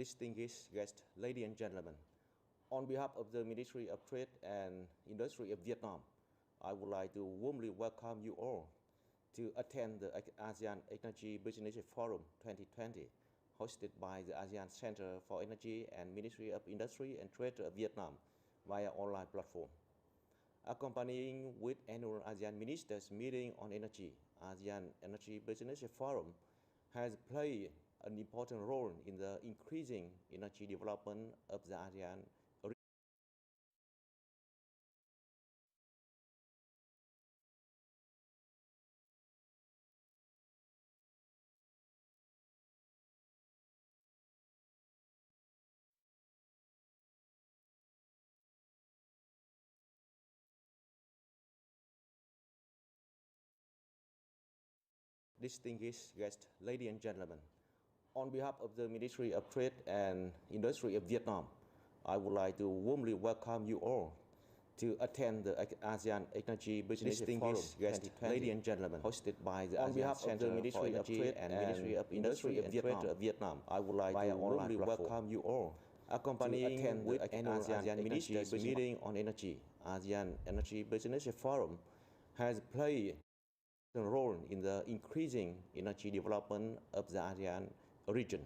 Distinguished guests, ladies and gentlemen, on behalf of the Ministry of Trade and Industry of Vietnam, I would like to warmly welcome you all to attend the ASEAN Energy Business Forum 2020, hosted by the ASEAN Center for Energy and Ministry of Industry and Trade of Vietnam via online platform. Accompanying with annual ASEAN Ministers meeting on energy, ASEAN Energy Business Forum has played an important role in the increasing energy development of the ASEAN region. Distinguished guests, ladies and gentlemen, on behalf of the Ministry of Trade and Industry of Vietnam, I would like to warmly welcome you all to attend the ASEAN Energy Business Forum 2020, ladies and gentlemen, hosted by the ASEAN Center for Ministry of Trade and Ministry of Industry of Vietnam. I would like to warmly welcome you all accompanying with annual ASEAN Ministers meeting on energy. ASEAN Energy Business Forum has played a role in the increasing energy development of the ASEAN region.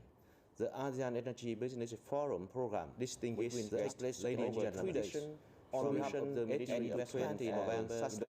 The ASEAN Energy Business Forum program distinguished guests, ladies and gentlemen, on behalf of the Ministry of Trade and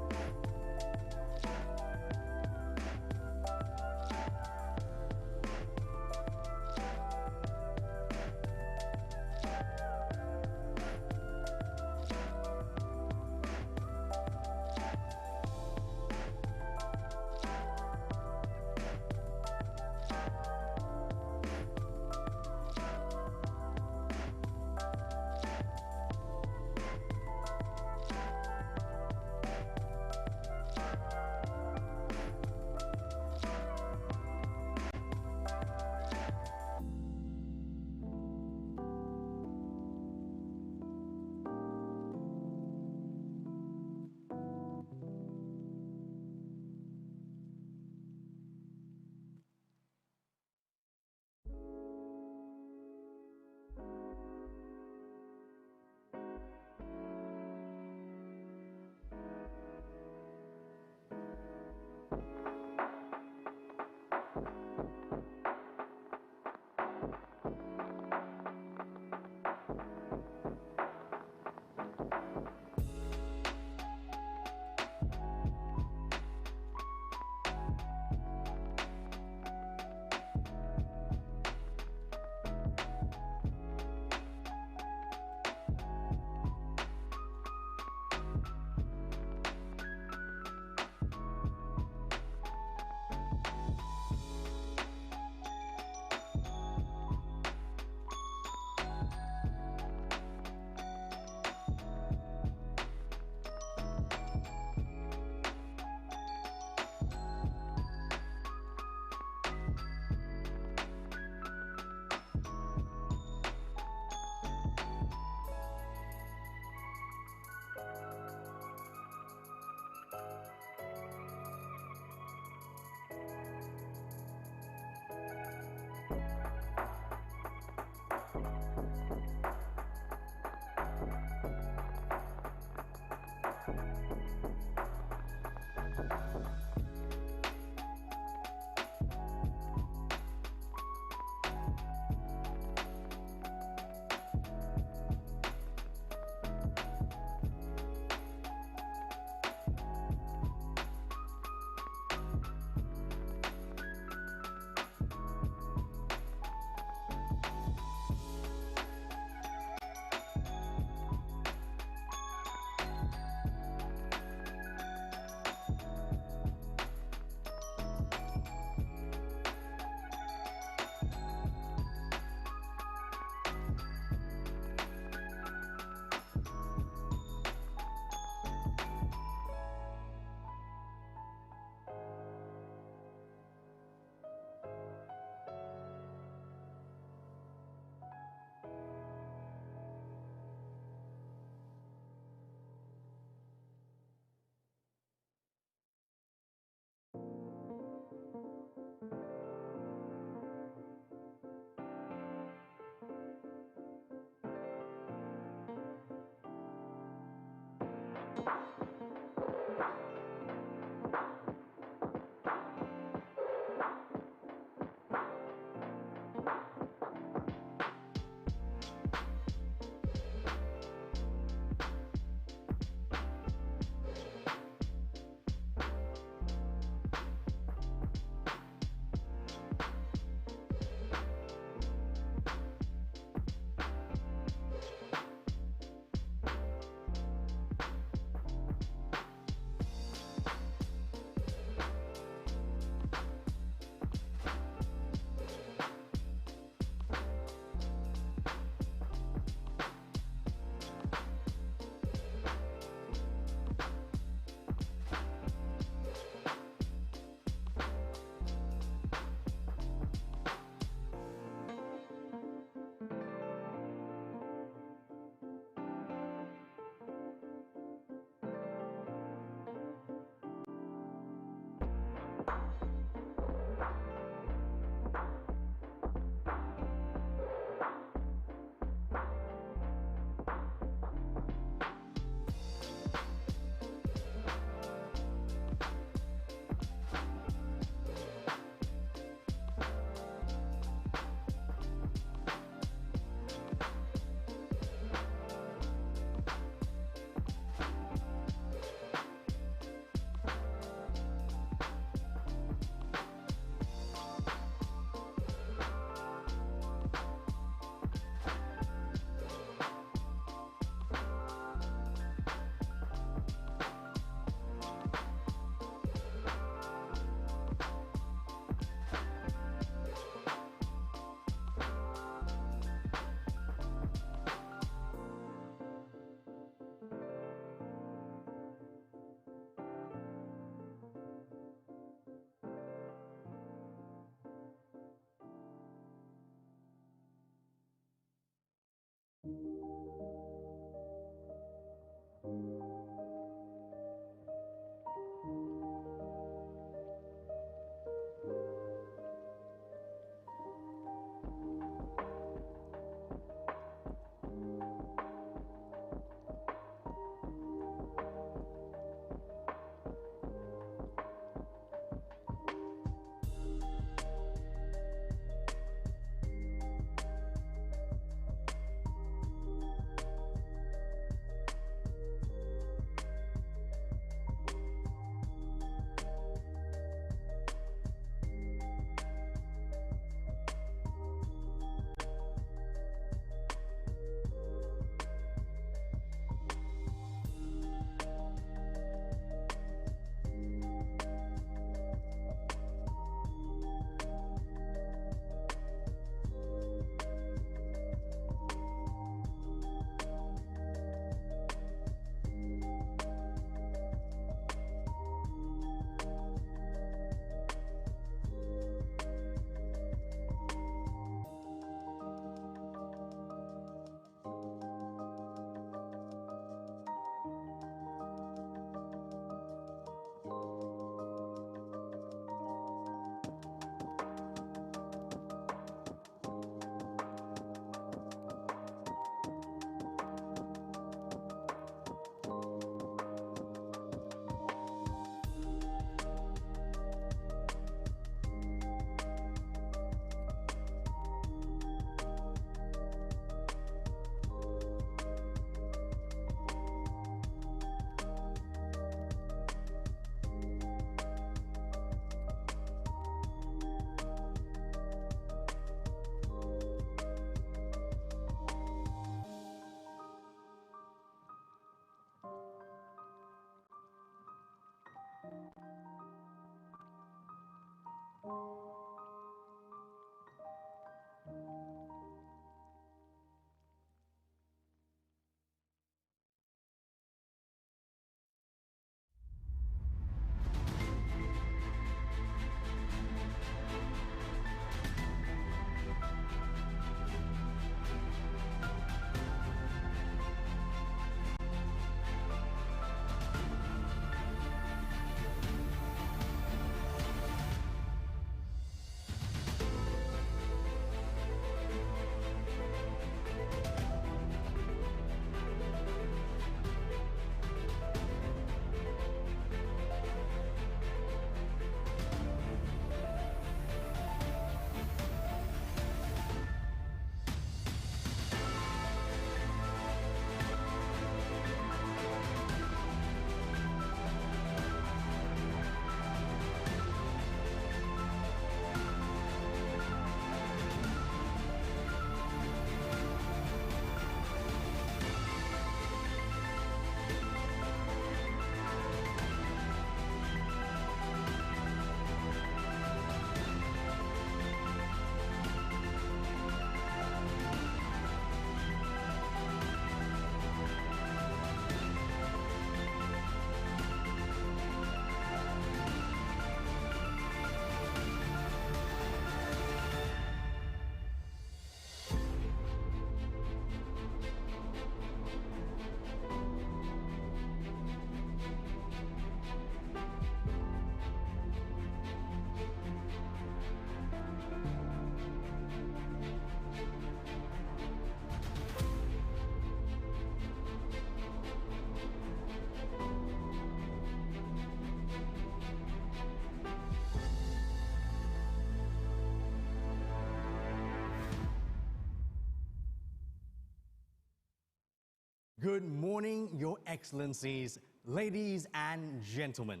Good morning, Your Excellencies, ladies and gentlemen,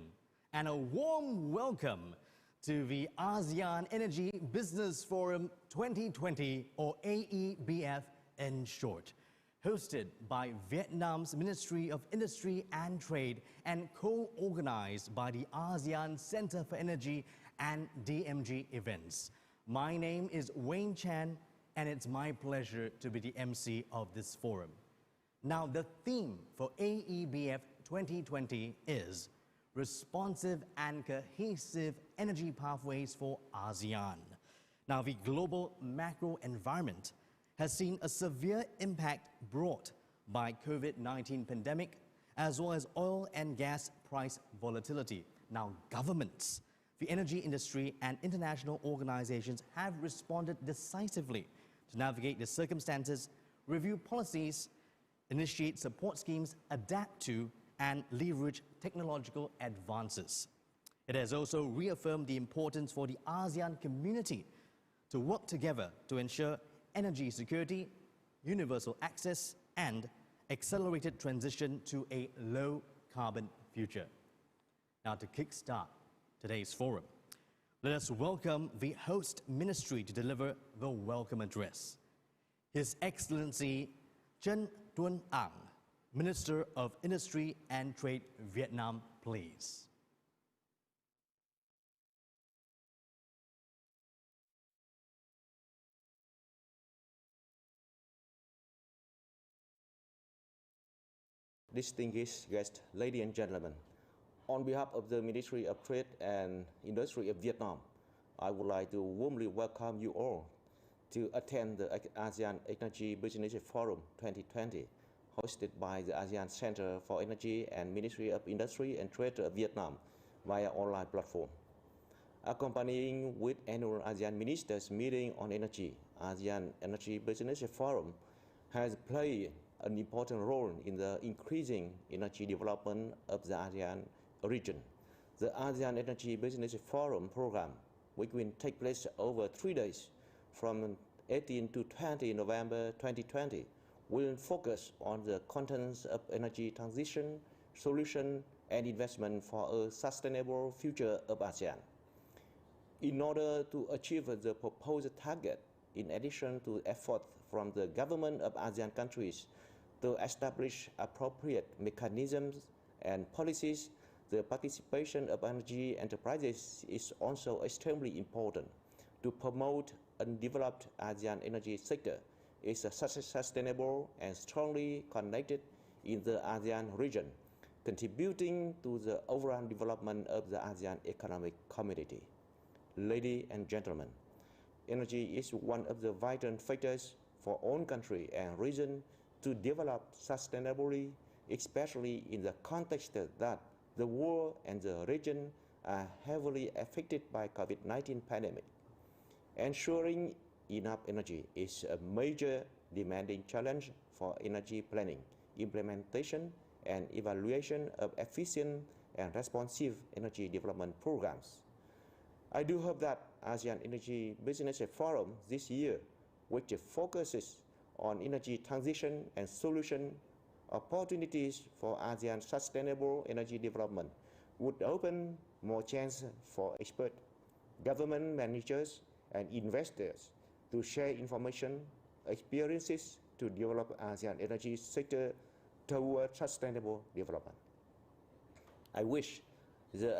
and a warm welcome to the ASEAN Energy Business Forum 2020, or AEBF in short, hosted by Vietnam's Ministry of Industry and Trade and co-organized by the ASEAN Center for Energy and DMG Events. My name is Wayne Chan, and it's my pleasure to be the MC of this forum. Now, the theme for AEBF 2020 is Responsive and Cohesive Energy Pathways for ASEAN. Now, the global macro environment has seen a severe impact brought by COVID-19 pandemic, as well as oil and gas price volatility. Now, governments, the energy industry, and international organizations have responded decisively to navigate the circumstances, review policies, initiate support schemes, adapt to and leverage technological advances. It has also reaffirmed the importance for the ASEAN community to work together to ensure energy security, universal access, and accelerated transition to a low-carbon future. Now, to kickstart today's forum, let us welcome the host ministry to deliver the welcome address. His Excellency Chen Tuan Ang, Minister of Industry and Trade, Vietnam, please. Distinguished guests, ladies and gentlemen, on behalf of the Ministry of Trade and Industry of Vietnam, I would like to warmly welcome you all to attend the ASEAN Energy Business Forum 2020, hosted by the ASEAN Center for Energy and Ministry of Industry and Trade of Vietnam via online platform. Accompanying with annual ASEAN Ministers meeting on energy, ASEAN Energy Business Forum has played an important role in the increasing energy development of the ASEAN region. The ASEAN Energy Business Forum program, which will take place over 3 days from 18 to 20 November 2020, will focus on the contents of energy transition, solution, and investment for a sustainable future of ASEAN. In order to achieve the proposed target, in addition to efforts from the government of ASEAN countries to establish appropriate mechanisms and policies, the participation of energy enterprises is also extremely important to promote a developed ASEAN energy sector is sustainable and strongly connected in the ASEAN region, contributing to the overall development of the ASEAN economic community. Ladies and gentlemen, energy is one of the vital factors for all countries and regions to develop sustainably, especially in the context that the world and the region are heavily affected by COVID-19 pandemic. Ensuring enough energy is a major demanding challenge for energy planning, implementation, and evaluation of efficient and responsive energy development programs. I do hope that ASEAN Energy Business Forum this year, which focuses on energy transition and solution opportunities for ASEAN sustainable energy development, would open more chances for experts, government managers, and investors to share information, experiences to develop ASEAN energy sector toward sustainable development. I wish the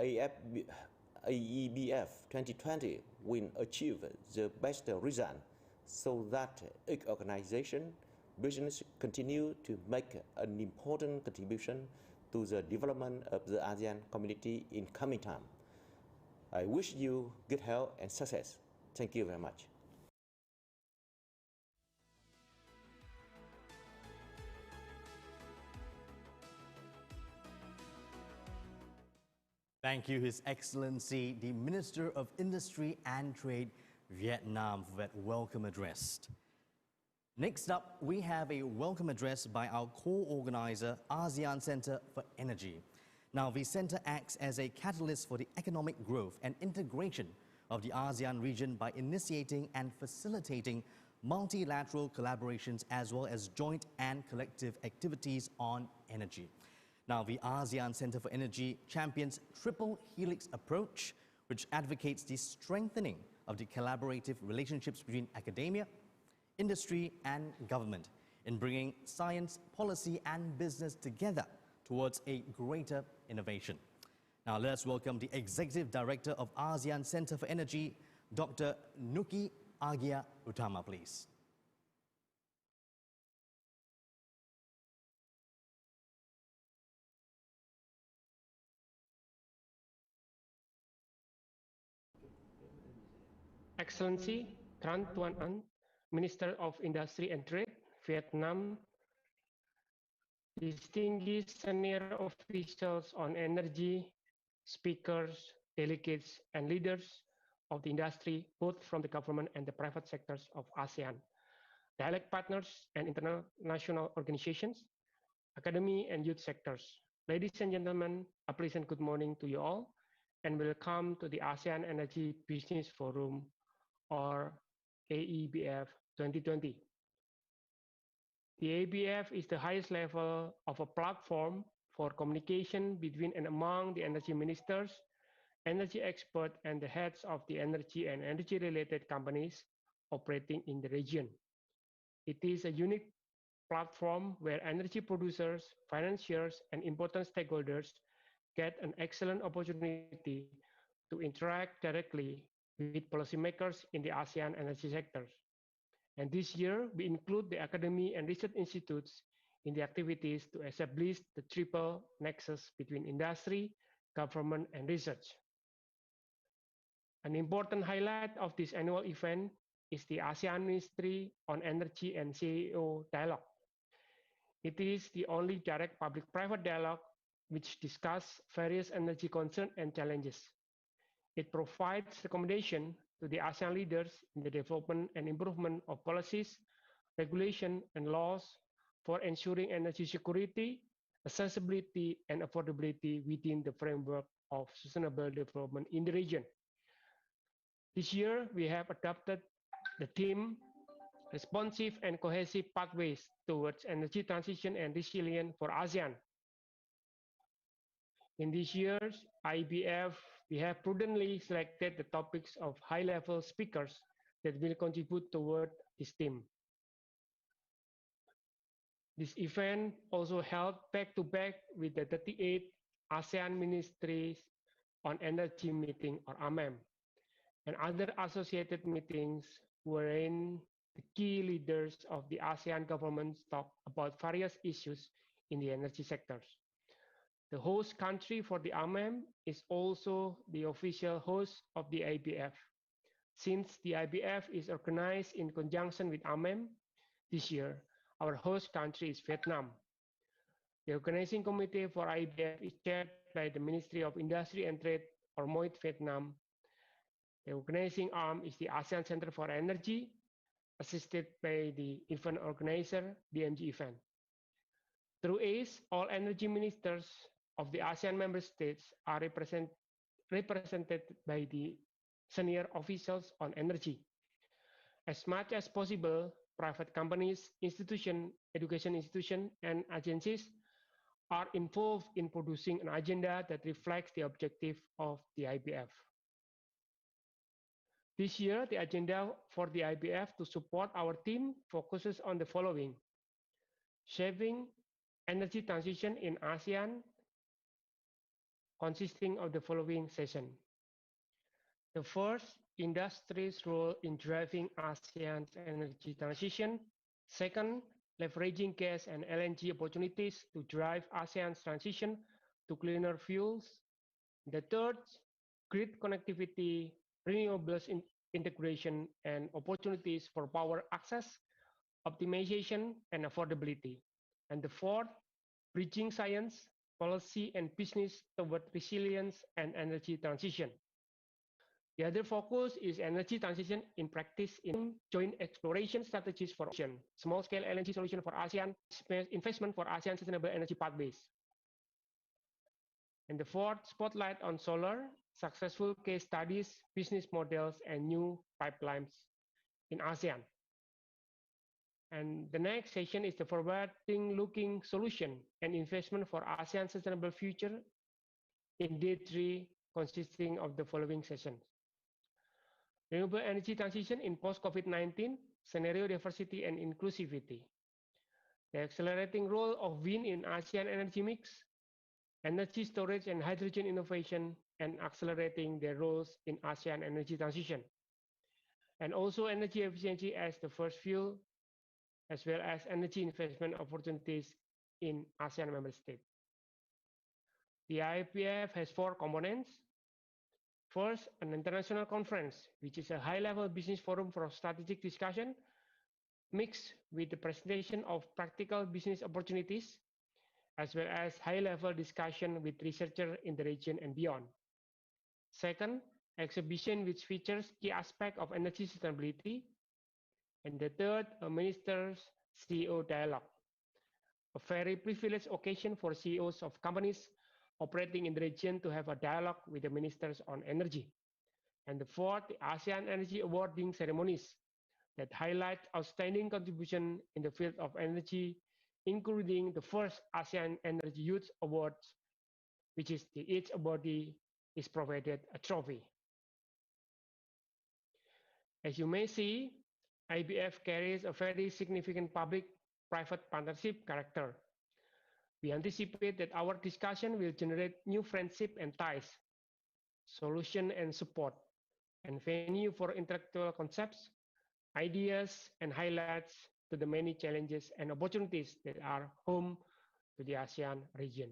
AEBF 2020 will achieve the best result so that each organization, business continue to make an important contribution to the development of the ASEAN community in coming time. I wish you good health and success. Thank you very much. Thank you, His Excellency, the Minister of Industry and Trade, Vietnam, for that welcome address. Next up, we have a welcome address by our co-organizer, ASEAN Center for Energy. Now, the center acts as a catalyst for the economic growth and integration of the ASEAN region by initiating and facilitating multilateral collaborations, as well as joint and collective activities on energy. Now, the ASEAN Center for Energy champions triple helix approach, which advocates the strengthening of the collaborative relationships between academia, industry and government in bringing science, policy and business together towards a greater innovation. Now let us welcome the Executive Director of ASEAN Center for Energy, Dr. Nuki Agia Utama, please. Excellency Tran Tuan An, Minister of Industry and Trade, Vietnam, distinguished senior officials on energy, speakers, delegates, and leaders of the industry, both from the government and the private sectors of ASEAN, dialect partners and international organizations, academy and youth sectors. Ladies and gentlemen, a pleasant good morning to you all, and welcome to the ASEAN Energy Business Forum, or AEBF 2020. The AEBF is the highest level of a platform for communication between and among the energy ministers, energy experts, and the heads of the energy and energy-related companies operating in the region. It is a unique platform where energy producers, financiers, and important stakeholders get an excellent opportunity to interact directly with policymakers in the ASEAN energy sectors. And this year, we include the academy and research institutes in the activities to establish the triple nexus between industry, government, and research. An important highlight of this annual event is the ASEAN Ministry on Energy and CEO Dialogue. It is the only direct public-private dialogue which discusses various energy concerns and challenges. It provides recommendation to the ASEAN leaders in the development and improvement of policies, regulation, and laws for ensuring energy security, accessibility, and affordability within the framework of sustainable development in the region. This year, we have adopted the theme Responsive and Cohesive Pathways Towards Energy Transition and Resilience for ASEAN. In this year's AEBF, we have prudently selected the topics of high-level speakers that will contribute toward this theme. This event also held back-to-back with the 38th ASEAN Ministries on Energy meeting, or AMEM, and other associated meetings wherein the key leaders of the ASEAN governments talk about various issues in the energy sectors. The host country for the AMEM is also the official host of the AEBF. Since the AEBF is organized in conjunction with AMEM, this year, our host country is Vietnam. The organizing committee for AEBF is chaired by the Ministry of Industry and Trade, or MOIT Vietnam. The organizing arm is the ASEAN Center for Energy, assisted by the event organizer, DMG Event. Through ACE, all energy ministers of the ASEAN member states are represented by the senior officials on energy. As much as possible, private companies, institutions, education institutions, and agencies are involved in producing an agenda that reflects the objective of the AEBF. This year, the agenda for the AEBF to support our team focuses on the following: shaping energy transition in ASEAN, consisting of the following session. The first, industry's role in driving ASEAN's energy transition. Second, leveraging gas and LNG opportunities to drive ASEAN's transition to cleaner fuels. The third, grid connectivity, renewables integration, and opportunities for power access, optimization, and affordability. And the fourth, bridging science, policy, and business toward resilience and energy transition. The other focus is energy transition in practice in joint exploration strategies for ASEAN, small-scale LNG solution for ASEAN, investment for ASEAN sustainable energy pathways. And the fourth, spotlight on solar, successful case studies, business models, and new pipelines in ASEAN. And the next session is the forwarding-looking solution and investment for ASEAN sustainable future in day 3, consisting of the following sessions. Renewable energy transition in post-COVID-19, scenario diversity and inclusivity. The accelerating role of wind in ASEAN energy mix, energy storage and hydrogen innovation, and accelerating their roles in ASEAN energy transition. And also energy efficiency as the first fuel, as well as energy investment opportunities in ASEAN member states. The AEBF has 4 components. First, an international conference, which is a high-level business forum for strategic discussion, mixed with the presentation of practical business opportunities, as well as high-level discussion with researchers in the region and beyond. Second, exhibition which features key aspects of energy sustainability. And the third, a minister's CEO dialogue, a very privileged occasion for CEOs of companies operating in the region to have a dialogue with the ministers on energy. And the fourth, the ASEAN Energy Awarding ceremonies that highlight outstanding contribution in the field of energy, including the first ASEAN Energy Youth Awards, which is each awardee is provided a trophy. As you may see, AEBF carries a very significant public-private partnership character. We anticipate that our discussion will generate new friendship and ties, solution and support, and venue for intellectual concepts, ideas, and highlights to the many challenges and opportunities that are home to the ASEAN region.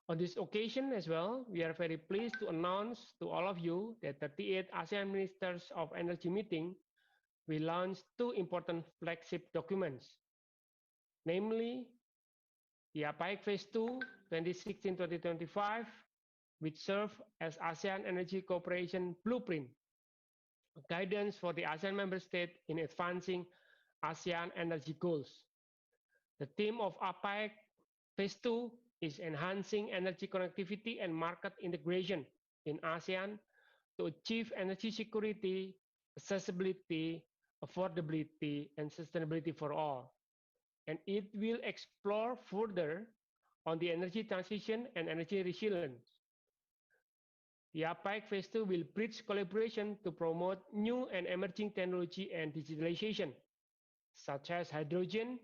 On this occasion as well, we are very pleased to announce to all of you that the 38th ASEAN Ministers of Energy meeting will launch 2 important flagship documents, namely the APAEC Phase 2, 2016-2025, which serve as ASEAN Energy Cooperation Blueprint, guidance for the ASEAN member states in advancing ASEAN energy goals. The theme of APAEC Phase 2 is enhancing energy connectivity and market integration in ASEAN to achieve energy security, accessibility, affordability, and sustainability for all. And it will explore further on the energy transition and energy resilience. The APAEC Phase 2 will bridge collaboration to promote new and emerging technology and digitalization, such as hydrogen,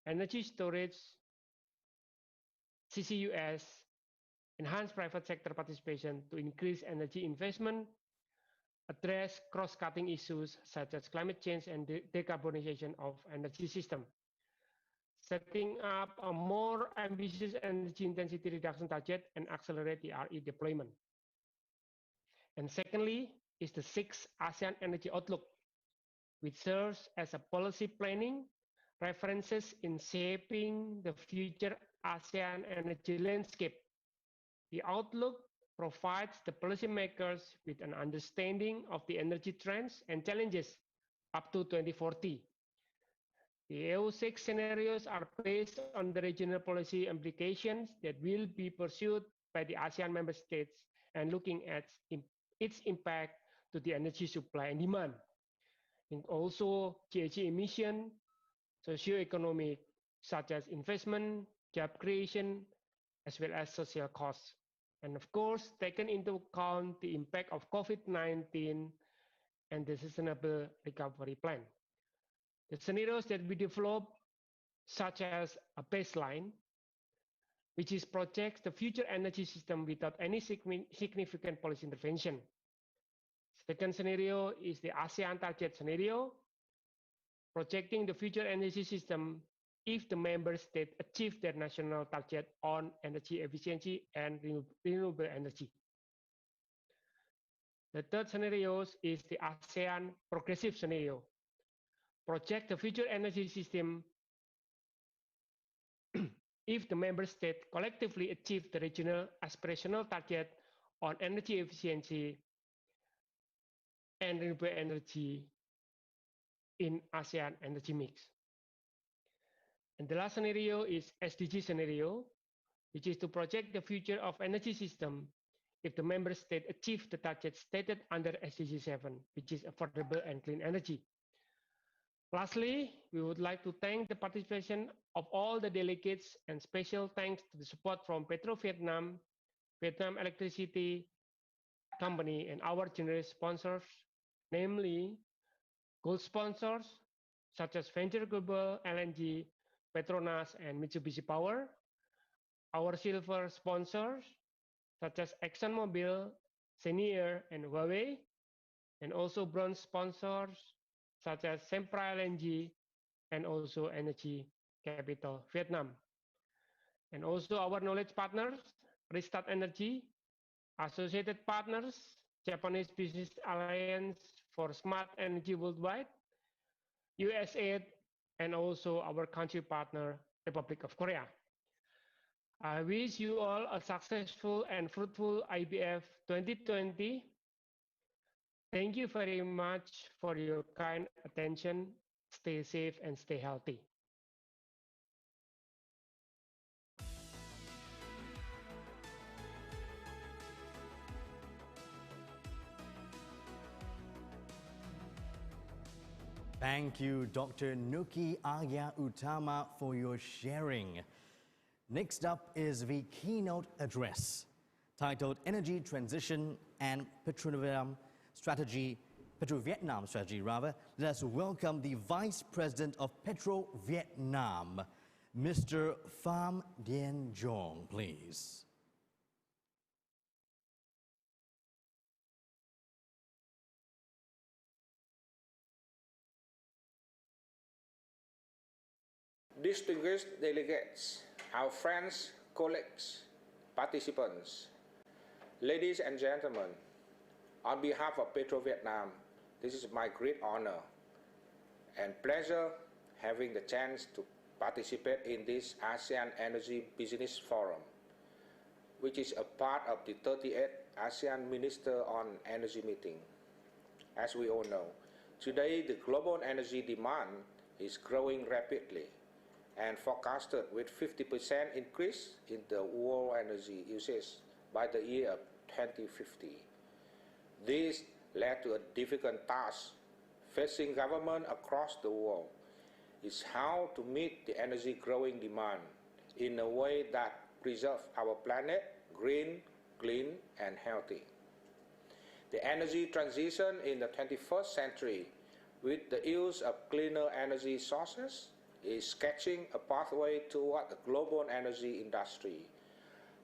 energy storage, CCUS, enhance private sector participation to increase energy investment, address cross-cutting issues such as climate change and decarbonization of energy system, setting up a more ambitious energy intensity reduction target and accelerate the RE deployment. And secondly is the 6th ASEAN Energy Outlook, which serves as a policy planning references in shaping the future ASEAN energy landscape. The Outlook provides the policymakers with an understanding of the energy trends and challenges up to 2040. The EU6 scenarios are based on the regional policy implications that will be pursued by the ASEAN member states and looking at its impact to the energy supply and demand, and also GHG emission, socioeconomic, such as investment, job creation, as well as social costs. And of course, taken into account the impact of COVID-19 and the sustainable recovery plan. The scenarios that we develop, such as a baseline, which is projects the future energy system without any significant policy intervention. Second scenario is the ASEAN target scenario, projecting the future energy system if the member states achieve their national target on energy efficiency and renewable energy. The third scenario is the ASEAN progressive scenario, project the future energy system if the member states collectively achieve the regional aspirational target on energy efficiency and renewable energy in ASEAN energy mix. And the last scenario is SDG scenario, which is to project the future of energy system if the member state achieve the target stated under SDG 7, which is affordable and clean energy. Lastly, we would like to thank the participation of all the delegates and special thanks to the support from Petro Vietnam, Vietnam Electricity Company, and our generous sponsors, namely gold sponsors such as Venture Global, LNG, Petronas, and Mitsubishi Power, our silver sponsors such as ExxonMobil, Senior, and Huawei, and also bronze sponsors such as Sempra LNG and also Energy Capital Vietnam. And also our knowledge partners, Restart Energy, associated partners, Japanese Business Alliance for Smart Energy Worldwide, USAID, and also our country partner, Republic of Korea. I wish you all a successful and fruitful AEBF 2020. Thank you very much for your kind attention. Stay safe and stay healthy. Thank you, Dr. Nuki Arya Utama, for your sharing. Next up is the keynote address titled Energy Transition and Petro-Vietnam Strategy. Let us welcome the Vice President of Petro-Vietnam, Mr. Pham Dien Jong, please. Distinguished delegates, our friends, colleagues, participants, ladies and gentlemen, on behalf of Petro Vietnam, this is my great honor and pleasure having the chance to participate in this ASEAN Energy Business Forum, which is a part of the 38th ASEAN Minister on Energy meeting. As we all know, today the global energy demand is growing rapidly and forecasted with 50% increase in the world energy usage by the year of 2050. This led to a difficult task facing government across the world, is how to meet the energy growing demand in a way that preserves our planet green, clean, and healthy. The energy transition in the 21st century with the use of cleaner energy sources is sketching a pathway toward a global energy industry,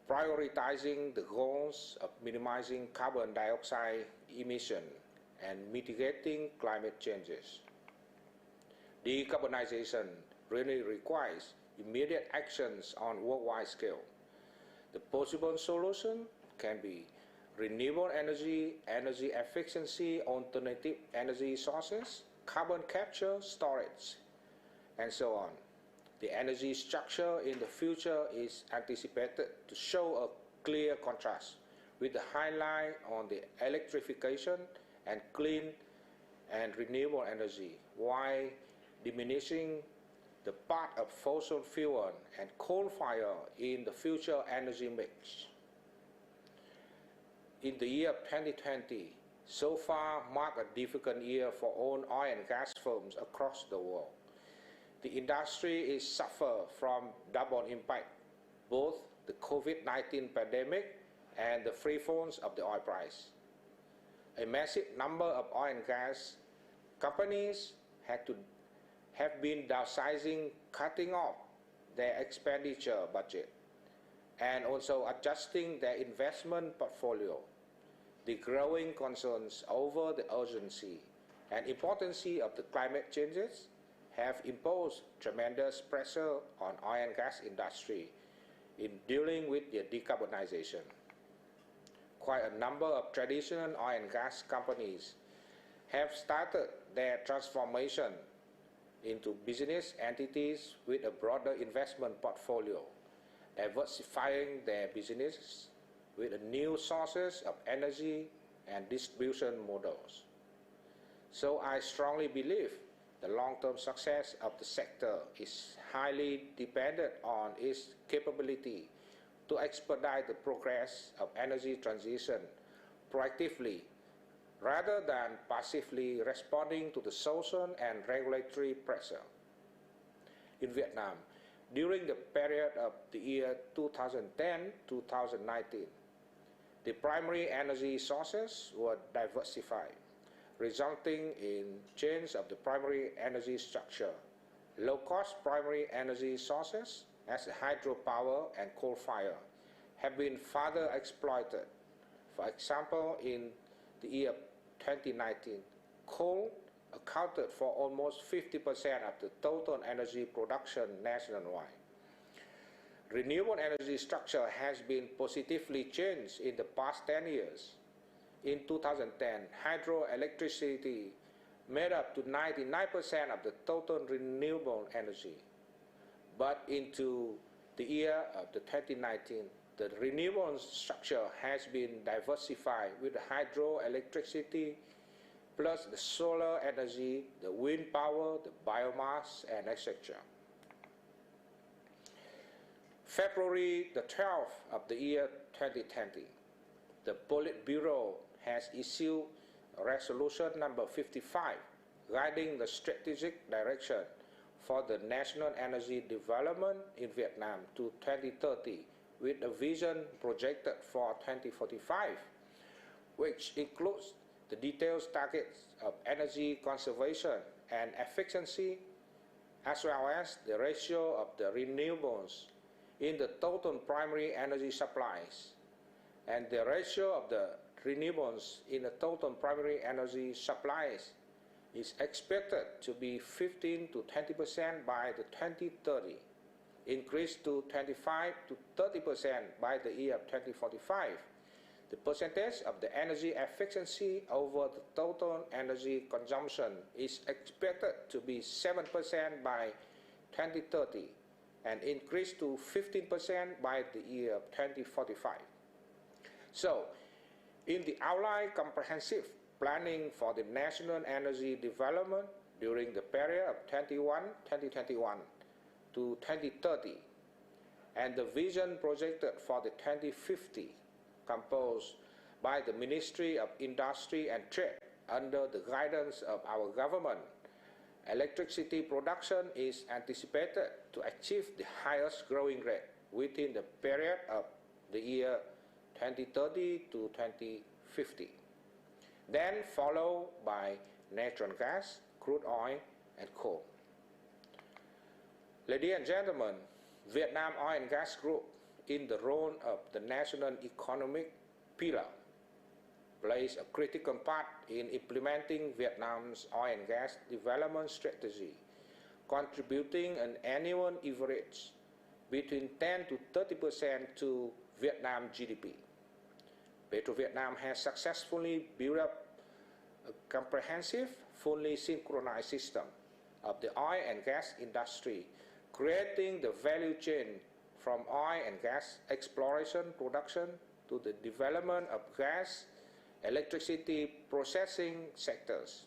prioritizing the goals of minimizing carbon dioxide emission and mitigating climate changes. Decarbonization really requires immediate actions on worldwide scale. The possible solution can be renewable energy, energy efficiency, alternative energy sources, carbon capture, storage, and so on. The energy structure in the future is anticipated to show a clear contrast with the highlight on the electrification and clean and renewable energy, while diminishing the part of fossil fuel and coal fire in the future energy mix. In the year 2020, so far marked a difficult year for all oil and gas firms across the world. The industry is suffer from double impact, both the COVID-19 pandemic and the free falls of the oil price. A massive number of oil and gas companies have been downsizing, cutting off their expenditure budget, and also adjusting their investment portfolio. The growing concerns over the urgency and importance of the climate changes have imposed tremendous pressure on oil and gas industry in dealing with their decarbonization. Quite a number of traditional oil and gas companies have started their transformation into business entities with a broader investment portfolio, diversifying their businesses with new sources of energy and distribution models. So I strongly believe the long-term success of the sector is highly dependent on its capability to expedite the progress of energy transition proactively, rather than passively responding to the social and regulatory pressure. In Vietnam, during the period of the year 2010-2019, the primary energy sources were diversified, resulting in change of the primary energy structure. Low-cost primary energy sources, as hydropower and coal fire, have been further exploited. For example, in the year 2019, coal accounted for almost 50% of the total energy production nationwide. Renewable energy structure has been positively changed in the past 10 years. In 2010, hydroelectricity made up to 99% of the total renewable energy. But into the year of the 2019, the renewable structure has been diversified with hydroelectricity plus the solar energy, the wind power, the biomass, and etc. February the 12th of the year 2020, the Politburo has issued Resolution number 55, guiding the strategic direction for the national energy development in Vietnam to 2030, with a vision projected for 2045, which includes the detailed targets of energy conservation and efficiency, as well as the ratio of the renewables in the total primary energy supplies, and the ratio of the renewables in the total primary energy supplies is expected to be 15 to 20% by the 2030, increased to 25 to 30% by the year 2045. The percentage of the energy efficiency over the total energy consumption is expected to be 7% by 2030 and increase to 15% by the year 2045. So, in the outline comprehensive planning for the national energy development during the period of 2021 to 2030, and the vision projected for the 2050, composed by the Ministry of Industry and Trade under the guidance of our government, electricity production is anticipated to achieve the highest growing rate within the period of the year 2030 to 2050, then followed by natural gas, crude oil, and coal. Ladies and gentlemen, Vietnam Oil and Gas Group, in the role of the national economic pillar, plays a critical part in implementing Vietnam's oil and gas development strategy, contributing an annual average between 10 to 30% to Vietnam GDP. PetroVietnam has successfully built up a comprehensive, fully synchronized system of the oil and gas industry, creating the value chain from oil and gas exploration production to the development of gas, electricity processing sectors,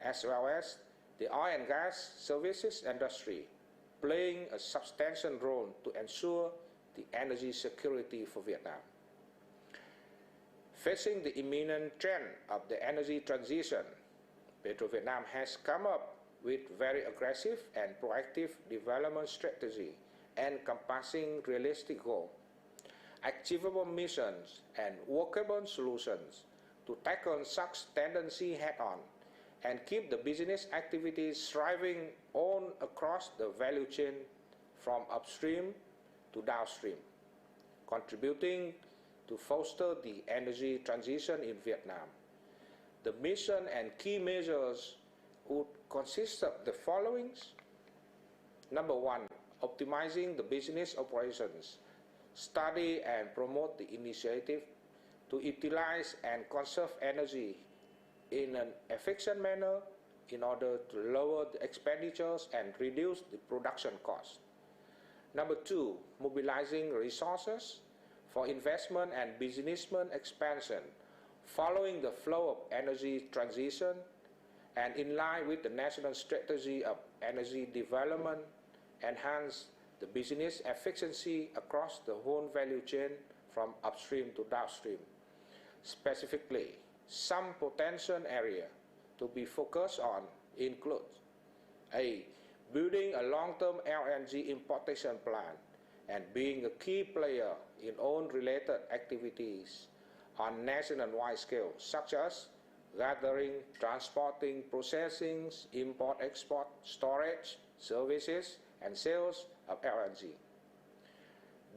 as well as the oil and gas services industry, playing a substantial role to ensure the energy security for Vietnam. Facing the imminent trend of the energy transition, PetroVietnam has come up with very aggressive and proactive development strategy encompassing realistic goals, achievable missions, and workable solutions to tackle such tendency head-on and keep the business activities thriving on across the value chain from upstream to downstream, contributing to foster the energy transition in Vietnam. The mission and key measures would consist of the following. Number one, optimizing the business operations. Study and promote the initiative to utilize and conserve energy in an efficient manner in order to lower the expenditures and reduce the production costs. Number two, mobilizing resources for investment and businessman expansion following the flow of energy transition and in line with the national strategy of energy development, enhance the business efficiency across the whole value chain from upstream to downstream. Specifically, Some potential area to be focused on include A. Building a long-term LNG importation plant and being a key player in all related activities on nationwide scale, such as gathering, transporting, processing, import-export, storage, services, and sales of LNG.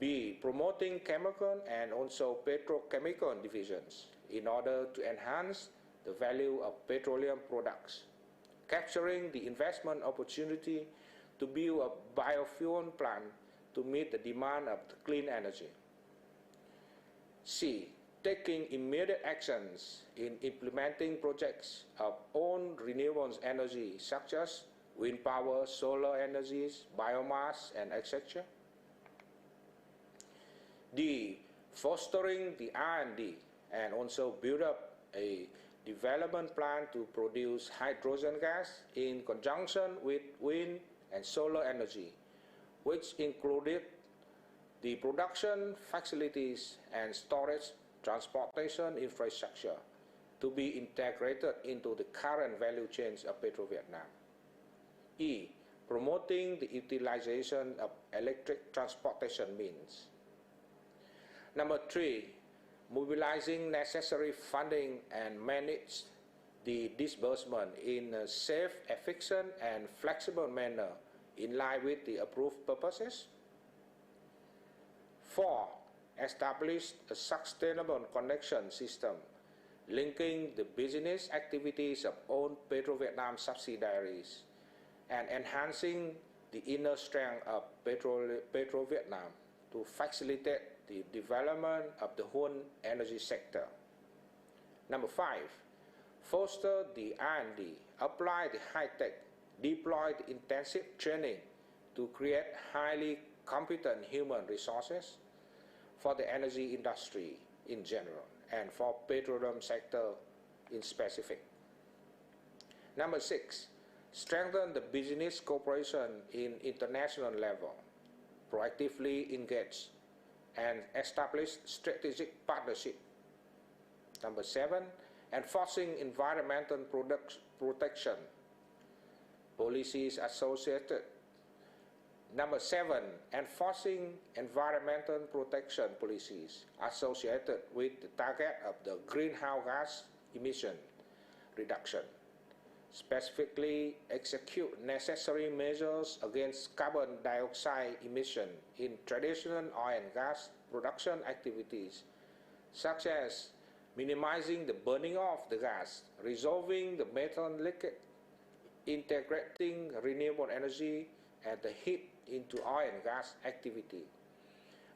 B. Promoting chemical and also petrochemical divisions in order to enhance the value of petroleum products, capturing the investment opportunity to build a biofuel plant to meet the demand of the clean energy. C. Taking immediate actions in implementing projects of own renewable energy such as wind power, solar energies, biomass, and etc. D. Fostering the R&D and also build up a development plan to produce hydrogen gas in conjunction with wind and solar energy, which included the production facilities and storage transportation infrastructure to be integrated into the current value chains of Petro-Vietnam. E. Promoting the utilization of electric transportation means. Number 3. Mobilizing necessary funding and manage the disbursement in a safe, efficient, and flexible manner in line with the approved purposes. 4. Establish a sustainable connection system linking the business activities of all Petro-Vietnam subsidiaries and enhancing the inner strength of Petro-Vietnam to facilitate the development of the whole energy sector. Number 5. Foster the R&D, apply the high-tech, deploy the intensive training to create highly competent human resources for the energy industry in general and for petroleum sector in specific. Number 6. Strengthen the business cooperation in international level, proactively engage and establish strategic partnership. Number 7. Enforcing environmental protection policies associated. Number 7. Enforcing environmental protection policies associated with the target of the greenhouse gas emission reduction. Specifically, execute necessary measures against carbon dioxide emission in traditional oil and gas production activities, such as minimizing the burning of the gas, resolving the methane leakage, integrating renewable energy and the heat into oil and gas activity,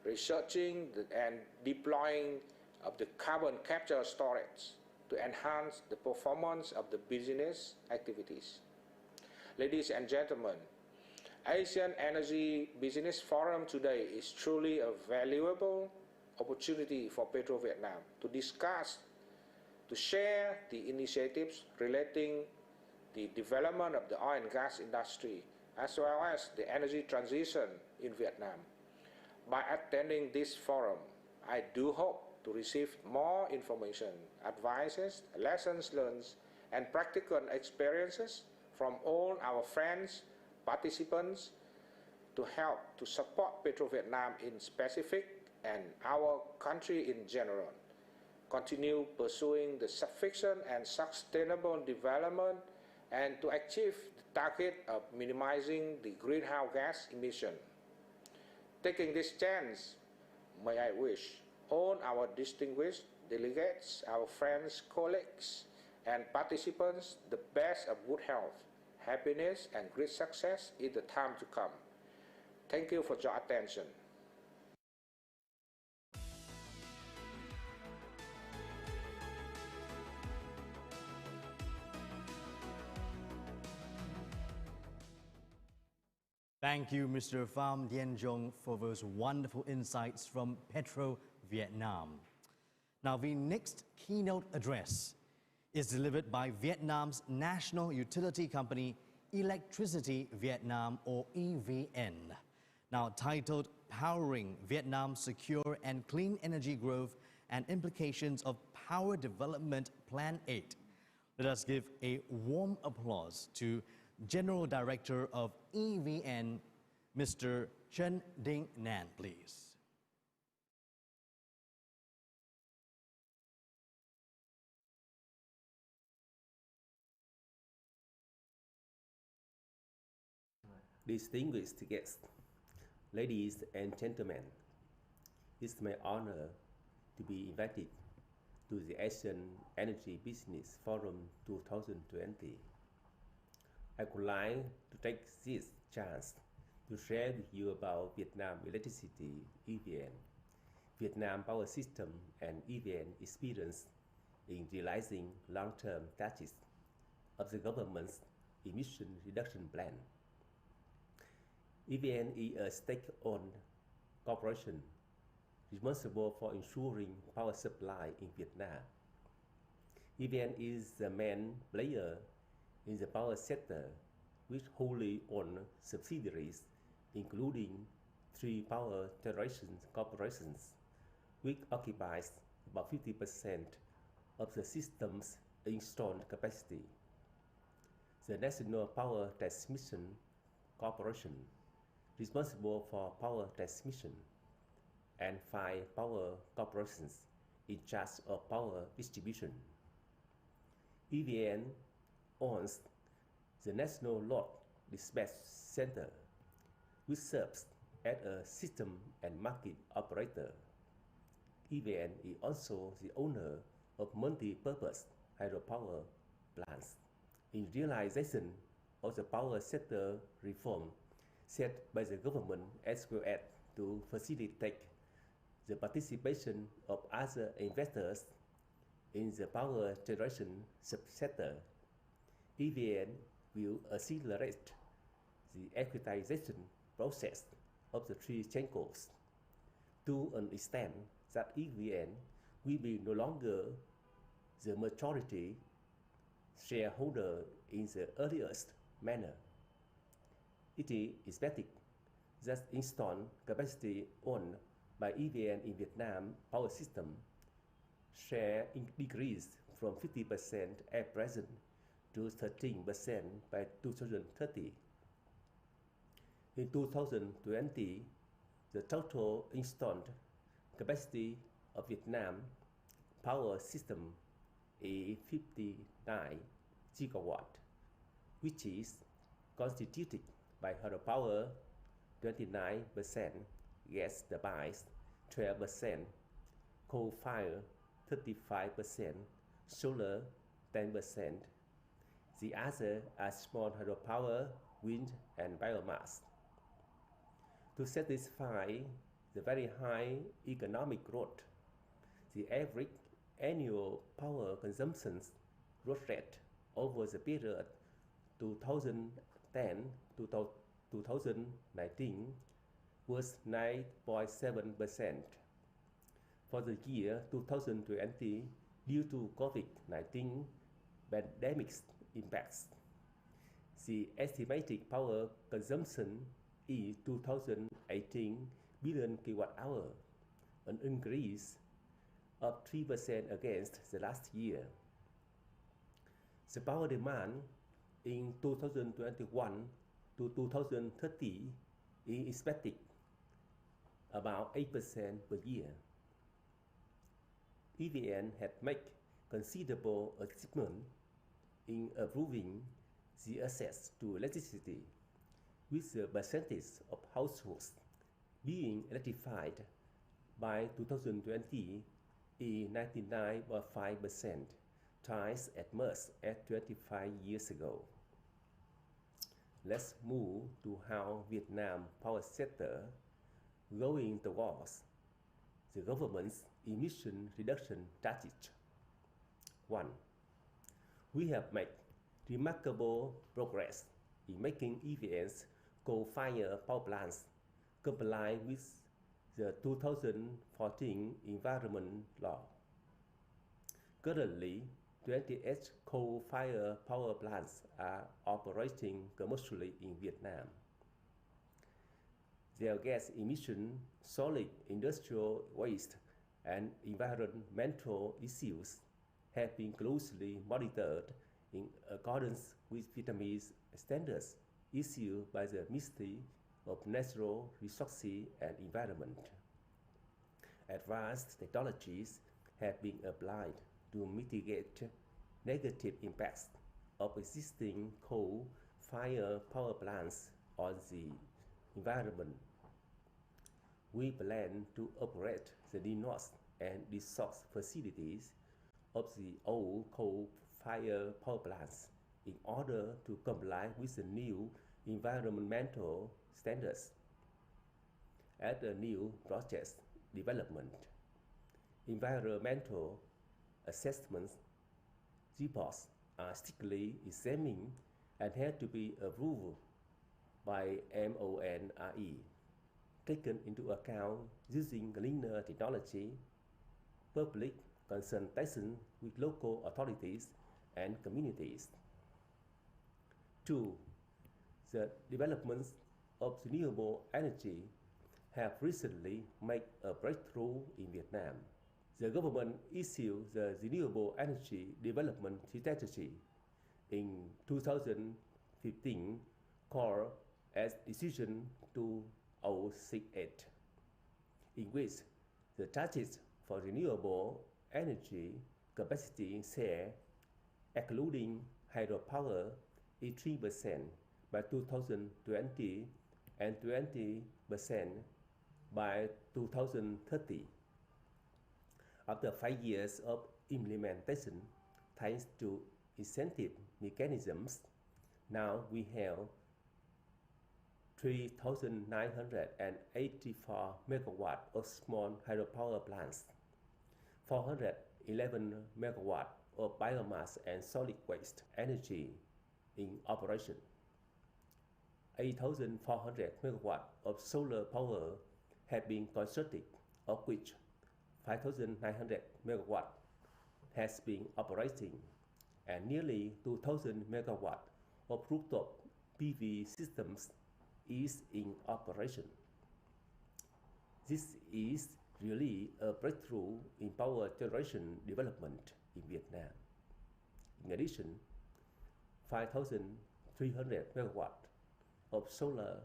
researching and deploying of the carbon capture storage to enhance the performance of the business activities. Ladies and gentlemen, Asian Energy Business Forum today is truly a valuable opportunity for Petro-Vietnam to discuss, to share the initiatives relating the development of the oil and gas industry as well as the energy transition in Vietnam. By attending this forum, I do hope to receive more information, advices, lessons learned, and practical experiences from all our friends, participants, to help to support Petro-Vietnam in specific and our country in general. Continue pursuing the sufficient and sustainable development and to achieve the target of minimizing the greenhouse gas emission. Taking this chance, may I wish all our distinguished delegates, our friends, colleagues, and participants the best of good health, happiness, and great success in the time to come. Thank you for your attention. Thank you, Mr. Pham Dien Jong, for those wonderful insights from Petro-Vietnam. Now, the next keynote address is delivered by Vietnam's national utility company, Electricity Vietnam, or EVN. Now titled Powering Vietnam's Secure and Clean Energy Growth and implications of Power Development Plan 8. Let us give a warm applause to General Director of EVN, Mr. Chen Ding Nan, please. Distinguished guests, ladies and gentlemen, it's my honor to be invited to the Asian Energy Business Forum 2020. I would like to take this chance to share with you about Vietnam Electricity (EVN), Vietnam Power System and EVN experience in realizing long-term targets of the government's emission reduction plan. EVN is a state-owned corporation responsible for ensuring power supply in Vietnam. EVN is the main player in the power sector with wholly owned subsidiaries, including 3 power generation corporations, which occupies about 50% of the system's installed capacity. The National Power Transmission Corporation, responsible for power transmission, and 5 power corporations in charge of power distribution. EVN owns the National Load Dispatch Center, which serves as a system and market operator. EVN is also the owner of multi-purpose hydropower plants. In realization of the power sector reform set by the government, as well as to facilitate the participation of other investors in the power generation subsector, EVN will accelerate the equitization process of the 3 gencos to an extent that EVN will be no longer the majority shareholder in the earliest manner. It is expected that installed capacity owned by EVN in Vietnam power system share decreased from 50% at present to 13% by 2030. In 2020, the total installed capacity of Vietnam power system is 59 gigawatt, which is constituted by hydropower 29%, gas turbines 12%, coal-fired 35%, solar 10%. The other are small hydropower, wind, and biomass. To satisfy the very high economic growth, the average annual power consumption growth rate over the period 2010 to 2019 was 9.7%. For the year 2020, due to COVID-19 pandemic impacts, the estimated power consumption is 2018 billion kilowatt-hour, an increase of 3% against the last year. The power demand in 2021 to 2030 is expected about 8% per year. EVN had made considerable achievement in improving the access to electricity, with the percentage of households being electrified by 2020 is 99.5%, twice as much as 25 years ago. Let's move to how Vietnam power sector going towards the government's emission reduction target. 1. We have made remarkable progress in making EVN's coal-fired power plants comply with the 2014 Environment Law. Currently, 28 coal-fired power plants are operating commercially in Vietnam. Their gas emission, solid industrial waste, and environmental issues have been closely monitored in accordance with Vietnamese standards issued by the Ministry of Natural Resources and Environment. Advanced technologies have been applied to mitigate negative impacts of existing coal-fired power plants on the environment. We plan to operate the denox and desox facilities of the old coal-fired power plants in order to comply with the new environmental standards. At a new project development, environmental assessments reports are strictly examined and have to be approved by MONRE, taken into account using cleaner technology, public consultation with local authorities and communities. 2. The developments of renewable energy have recently made a breakthrough in Vietnam. The government issued the Renewable Energy Development Strategy in 2015 called as Decision 2068, in which the targets for renewable energy capacity share, excluding hydropower, is 3% by 2020 and 20% by 2030. After 5 years of implementation, thanks to incentive mechanisms, now we have 3,984 MW of small hydropower plants, 411 MW of biomass and solid waste energy in operation, 8,400 MW of solar power have been constructed, of which 5,900 MW has been operating, and nearly 2,000 MW of rooftop PV systems is in operation. This is really a breakthrough in power generation development in Vietnam. In addition, 5,300 MW of solar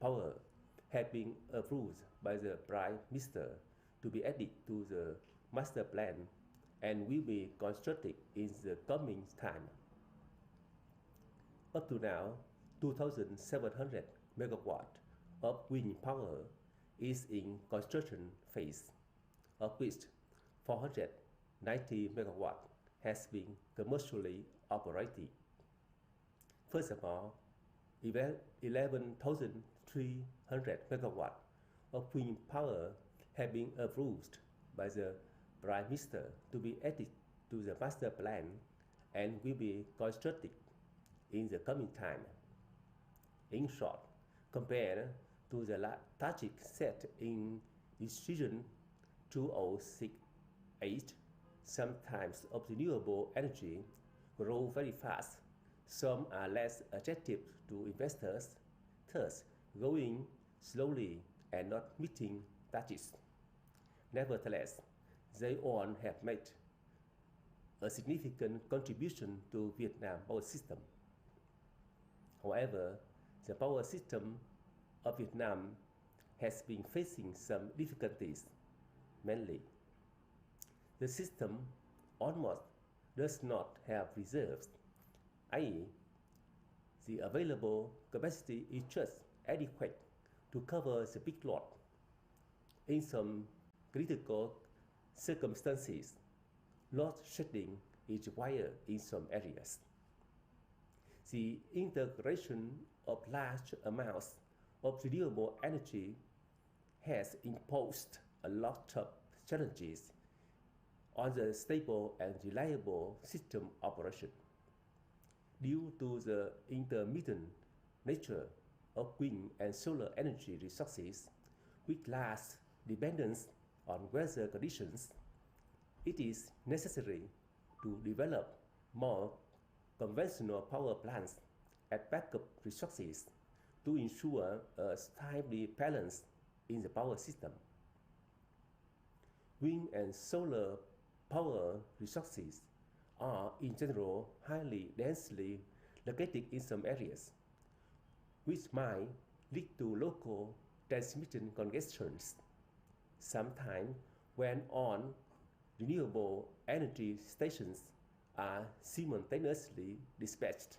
power have been approved by the Prime Minister to be added to the master plan and will be constructed in the coming time. Up to now, 2,700 MW of wind power is in construction phase, of which 490 MW has been commercially operated. Furthermore, 11,300 MW of wind power have been approved by the Prime Minister to be added to the master plan and will be constructed in the coming time. In short, compared to the target set in Decision 2068, some types of renewable energy grow very fast. Some are less attractive to investors, thus growing slowly and not meeting targets. Nevertheless, they all have made a significant contribution to Vietnam power system. However, the power system of Vietnam has been facing some difficulties. Mainly, the system almost does not have reserves, i.e., the available capacity is just adequate to cover the big load. In some critical circumstances, load shedding is required in some areas. The integration of large amounts of renewable energy has imposed a lot of challenges on the stable and reliable system operation. Due to the intermittent nature of wind and solar energy resources, with large dependence on weather conditions, it is necessary to develop more conventional power plants as backup resources to ensure a timely balance in the power system. Wind and solar power resources are in general highly densely located in some areas, which might lead to local transmission congestions. Sometimes, when on renewable energy stations are simultaneously dispatched.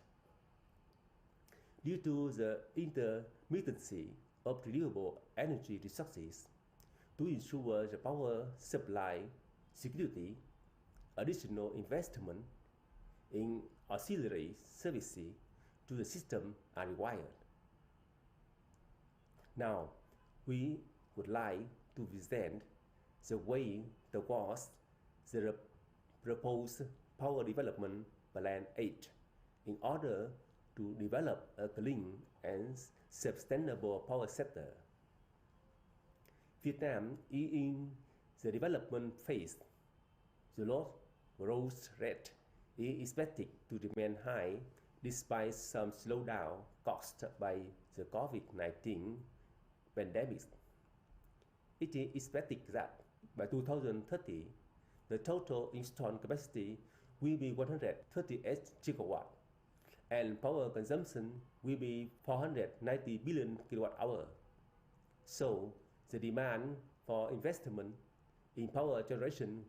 Due to the intermittency of renewable energy resources, to ensure the power supply security, additional investment in auxiliary services to the system are required. Now, we would like to present the way towards the proposed Power Development Plan 8 in order to develop a clean and sustainable power sector. Vietnam is in the development phase. The low growth rate is expected to remain high despite some slowdown caused by the COVID-19 pandemic. It is expected that by 2030, the total installed capacity will be 138 gigawatt, and power consumption will be 490 billion kilowatt hour. So, the demand for investment in power generation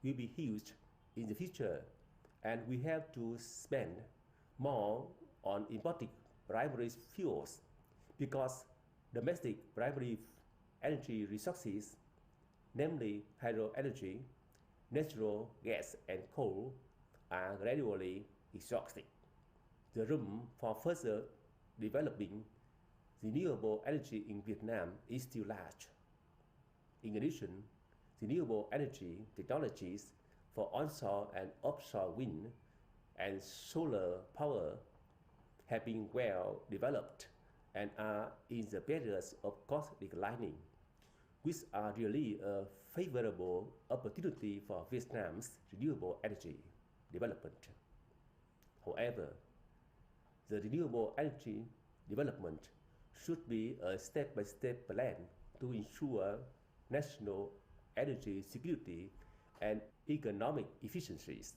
will be huge in the future, and we have to spend more on imported primary fuels because domestic primary energy resources, namely hydroenergy, natural gas, and coal, are gradually exhausted. The room for further developing renewable energy in Vietnam is still large. In addition, renewable energy technologies for onshore and offshore wind and solar power have been well developed and are in the periods of cost declining, which are really a favorable opportunity for Vietnam's renewable energy development. However, the renewable energy development should be a step-by-step plan to ensure national energy security and economic efficiencies.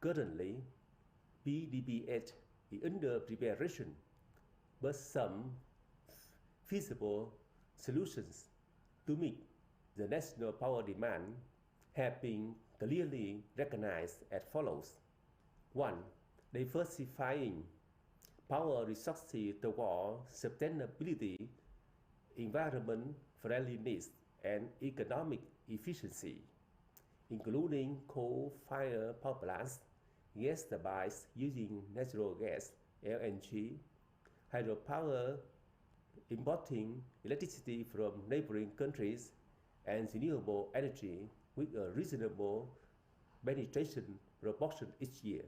Currently, PDP8 is under preparation, but some feasible solutions to meet the national power demand have been clearly recognized as follows. 1. Diversifying power resources toward sustainability, environment friendliness, and economic efficiency, including coal-fired power plants, gas turbines using natural gas, LNG, hydropower, importing electricity from neighboring countries, and renewable energy with a reasonable penetration proportion each year.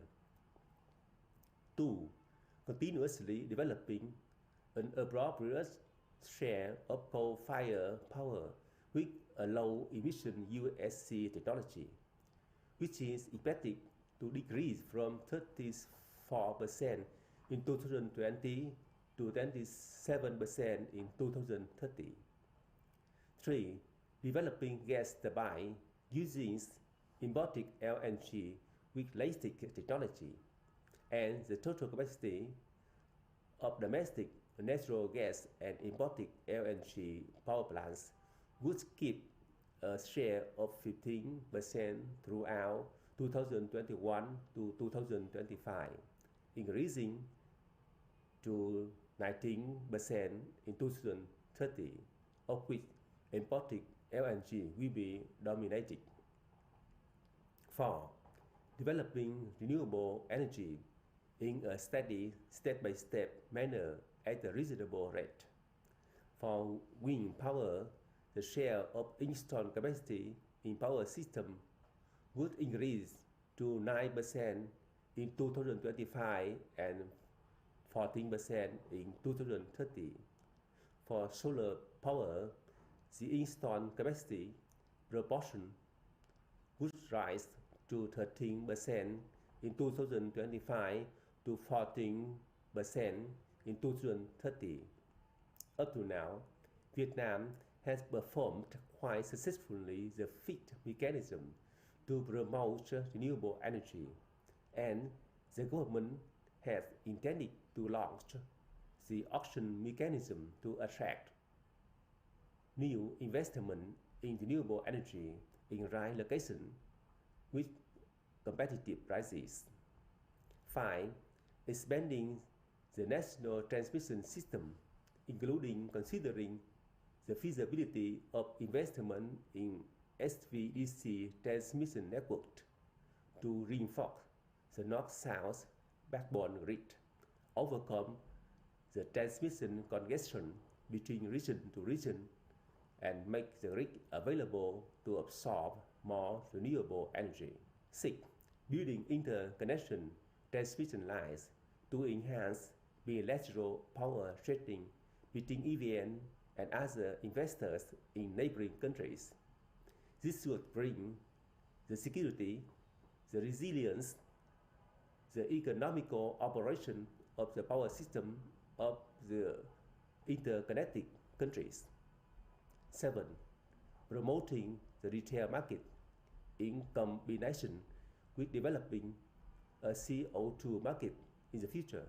2. Continuously developing an appropriate share of coal-fired power with a low-emission USC technology, which is expected to decrease from 34% in 2020 to 27% in 2030. 3. Developing gas turbine using imported LNG with latest technology, and the total capacity of domestic natural gas and imported LNG power plants would keep a share of 15% throughout 2021 to 2025, increasing to 19% in 2030, of which imported LNG will be dominated. 4. Developing renewable energy in a steady, step-by-step manner at a reasonable rate. For wind power, the share of installed capacity in power system would increase to 9% in 2025 and 14% in 2030. For solar power, the installed capacity proportion would rise to 13% in 2025 to 14% in 2030. Up to now, Vietnam has performed quite successfully the FIT mechanism to promote renewable energy, and the government has intended to launch the auction mechanism to attract new investment in renewable energy in right location with competitive prices. 5. Expanding the national transmission system, including considering the feasibility of investment in HVDC transmission network to reinforce the north-south backbone grid, overcome the transmission congestion between region to region, and make the grid available to absorb more renewable energy. 6. Building interconnection transmission lines to enhance bilateral power trading between EVN and other investors in neighboring countries. This would bring the security, the resilience, the economical operation of the power system of the interconnected countries. 7. Promoting the retail market in combination with developing a CO2 market in the future,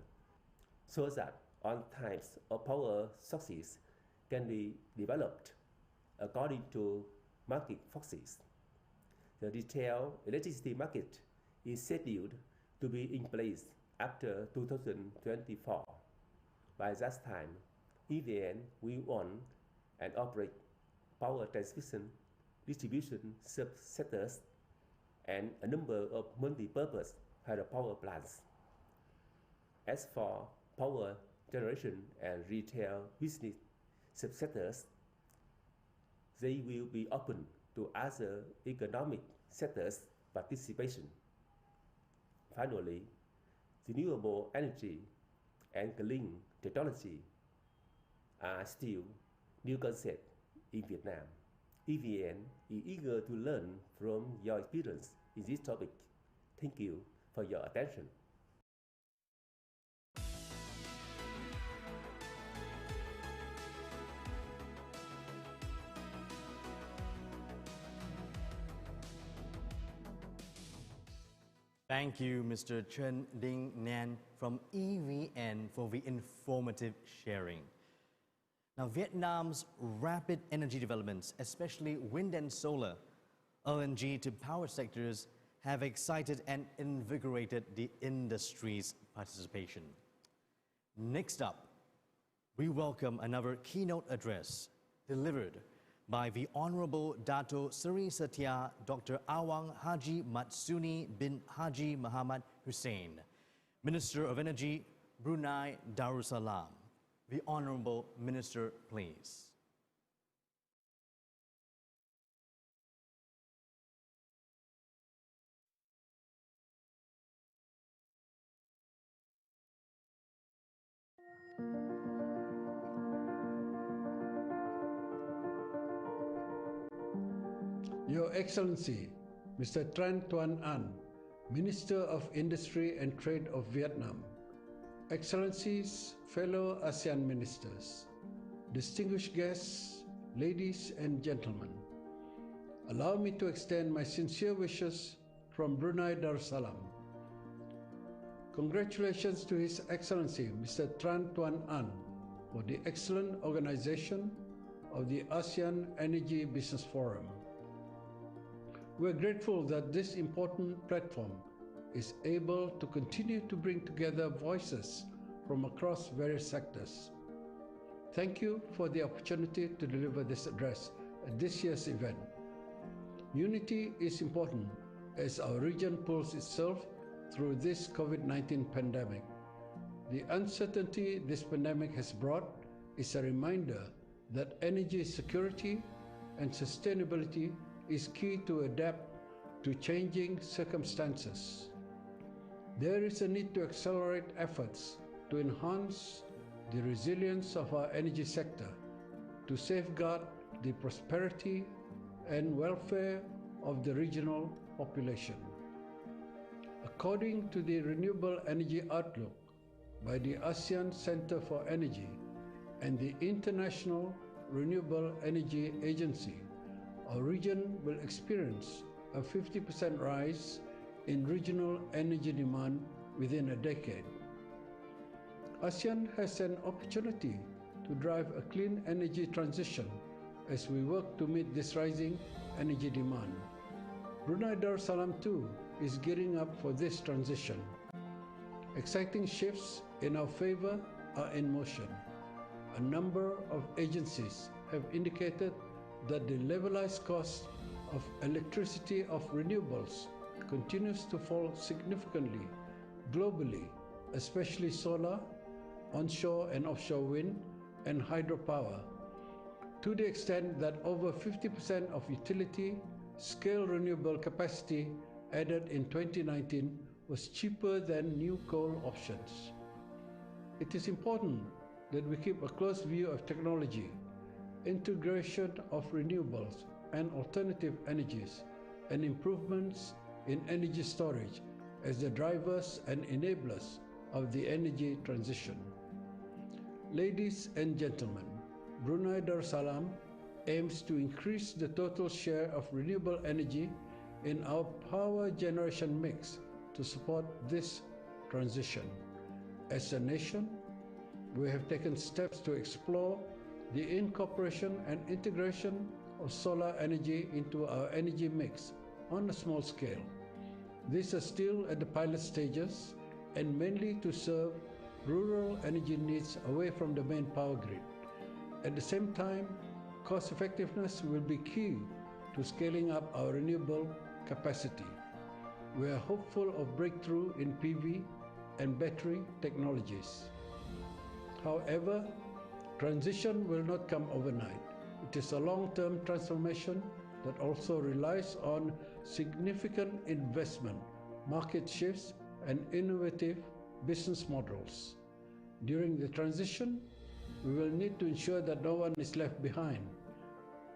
so that all types of power sources can be developed according to market forces. The retail electricity market is scheduled to be in place after 2024. By that time, EVN will own and operate power transmission, distribution subsectors, and a number of multi-purpose hydropower plants. As for power generation and retail business subsectors, they will be open to other economic sectors' participation. Finally, renewable energy and clean technology are still new concepts in Vietnam. EVN is eager to learn from your experience in this topic. Thank you for your attention. Thank you, Mr. Chen Ding Nan from EVN for the informative sharing. Now, Vietnam's rapid energy developments, especially wind and solar, LNG to power sectors, have excited and invigorated the industry's participation. Next up, we welcome another keynote address delivered by the Honorable Dato Seri Setia Dr. Awang Haji Matsuni bin Haji Muhammad Hussein, Minister of Energy, Brunei Darussalam. The Honorable Minister, please. Your Excellency, Mr. Tran Tuan An, Minister of Industry and Trade of Vietnam, Excellencies, fellow ASEAN ministers, distinguished guests, ladies and gentlemen, allow me to extend my sincere wishes from Brunei Darussalam. Congratulations to His Excellency, Mr. Tran Tuan An, for the excellent organization of the ASEAN Energy Business Forum. We are grateful that this important platform is able to continue to bring together voices from across various sectors. Thank you for the opportunity to deliver this address at this year's event. Unity is important as our region pulls itself through this COVID-19 pandemic. The uncertainty this pandemic has brought is a reminder that energy security and sustainability is key to adapt to changing circumstances. There is a need to accelerate efforts to enhance the resilience of our energy sector, to safeguard the prosperity and welfare of the regional population. According to the Renewable Energy Outlook by the ASEAN Center for Energy and the International Renewable Energy Agency, our region will experience a 50% rise in regional energy demand within a decade. ASEAN has an opportunity to drive a clean energy transition as we work to meet this rising energy demand. Brunei Darussalam too is gearing up for this transition. Exciting shifts in our favor are in motion. A number of agencies have indicated that the levelized cost of electricity of renewables continues to fall significantly globally, especially solar, onshore and offshore wind, and hydropower, to the extent that over 50% of utility-scale renewable capacity added in 2019 was cheaper than new coal options. It is important that we keep a close view of technology, integration of renewables and alternative energies, and improvements in energy storage as the drivers and enablers of the energy transition. Ladies and gentlemen, Brunei Darussalam aims to increase the total share of renewable energy in our power generation mix to support this transition. As a nation, we have taken steps to explore the incorporation and integration of solar energy into our energy mix on a small scale. These are still at the pilot stages and mainly to serve rural energy needs away from the main power grid. At the same time, cost effectiveness will be key to scaling up our renewable capacity. We are hopeful of breakthrough in PV and battery technologies. However, transition will not come overnight. It is a long-term transformation that also relies on significant investment, market shifts, and innovative business models. During the transition, we will need to ensure that no one is left behind.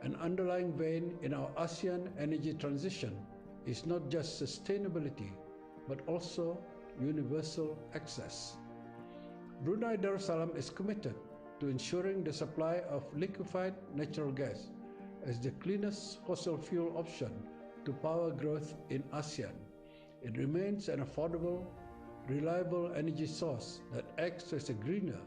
An underlying vein in our ASEAN energy transition is not just sustainability, but also universal access. Brunei Darussalam is committed to ensuring the supply of liquefied natural gas as the cleanest fossil fuel option to power growth in ASEAN. It remains an affordable, reliable energy source that acts as a greener,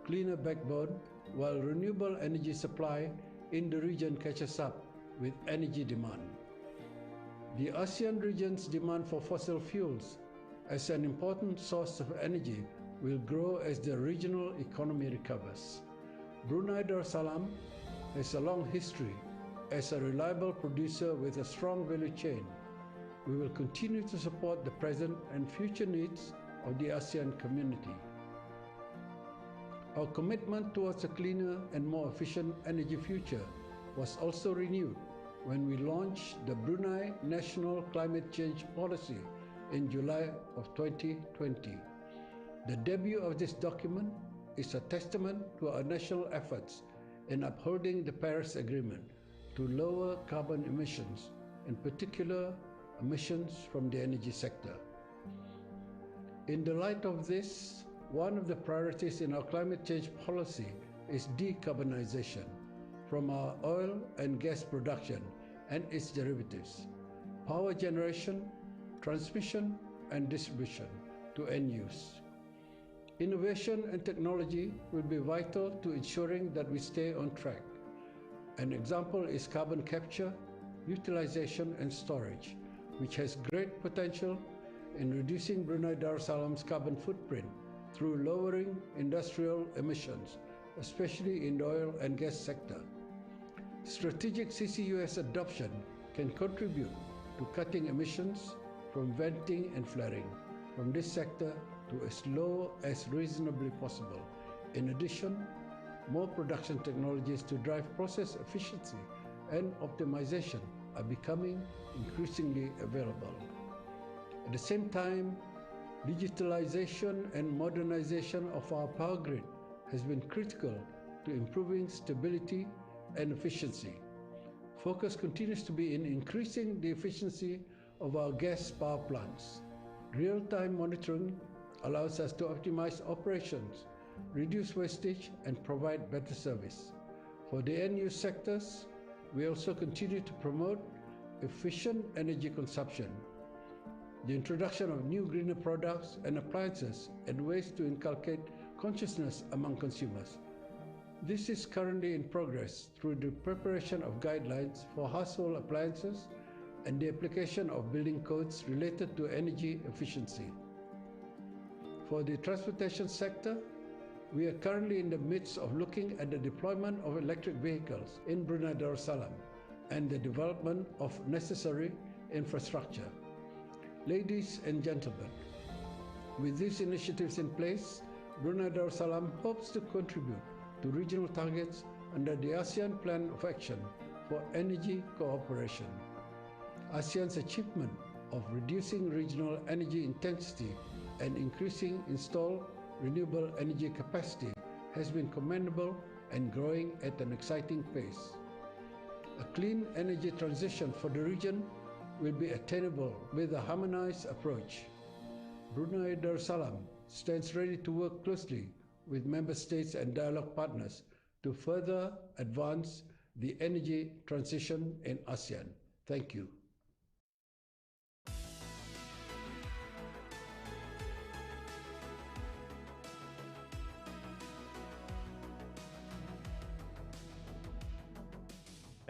cleaner backbone while renewable energy supply in the region catches up with energy demand. The ASEAN region's demand for fossil fuels as an important source of energy will grow as the regional economy recovers. Brunei Darussalam has a long history as a reliable producer with a strong value chain. We will continue to support the present and future needs of the ASEAN community. Our commitment towards a cleaner and more efficient energy future was also renewed when we launched the Brunei National Climate Change Policy in July of 2020. The debut of this document is a testament to our national efforts in upholding the Paris Agreement to lower carbon emissions, in particular emissions from the energy sector. In the light of this, one of the priorities in our climate change policy is decarbonization from our oil and gas production and its derivatives, power generation, transmission, and distribution to end use. Innovation and technology will be vital to ensuring that we stay on track. An example is carbon capture, utilization, and storage, which has great potential in reducing Brunei Darussalam's carbon footprint through lowering industrial emissions, especially in the oil and gas sector. Strategic CCUS adoption can contribute to cutting emissions from venting and flaring from this sector to as low as reasonably possible. In addition, more production technologies to drive process efficiency and optimization are becoming increasingly available. At the same time, digitalization and modernization of our power grid has been critical to improving stability and efficiency. Focus continues to be in increasing the efficiency of our gas power plants. Real-time monitoring allows us to optimize operations, reduce wastage, and provide better service. For the end-use sectors, we also continue to promote efficient energy consumption, the introduction of new greener products and appliances, and ways to inculcate consciousness among consumers. This is currently in progress through the preparation of guidelines for household appliances and the application of building codes related to energy efficiency. For the transportation sector, we are currently in the midst of looking at the deployment of electric vehicles in Brunei Darussalam and the development of necessary infrastructure. Ladies and gentlemen, with these initiatives in place, Brunei Darussalam hopes to contribute to regional targets under the ASEAN Plan of Action for Energy Cooperation. ASEAN's achievement of reducing regional energy intensity and increasing installed renewable energy capacity has been commendable and growing at an exciting pace. A clean energy transition for the region will be attainable with a harmonized approach. Brunei Darussalam stands ready to work closely with member states and dialogue partners to further advance the energy transition in ASEAN. Thank you.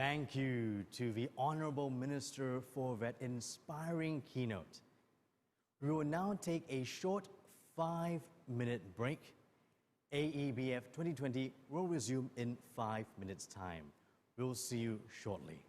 Thank you to the Honorable Minister for that inspiring keynote. We will now take a short 5-minute break. AEBF 2020 will resume in 5 minutes' time. We'll see you shortly.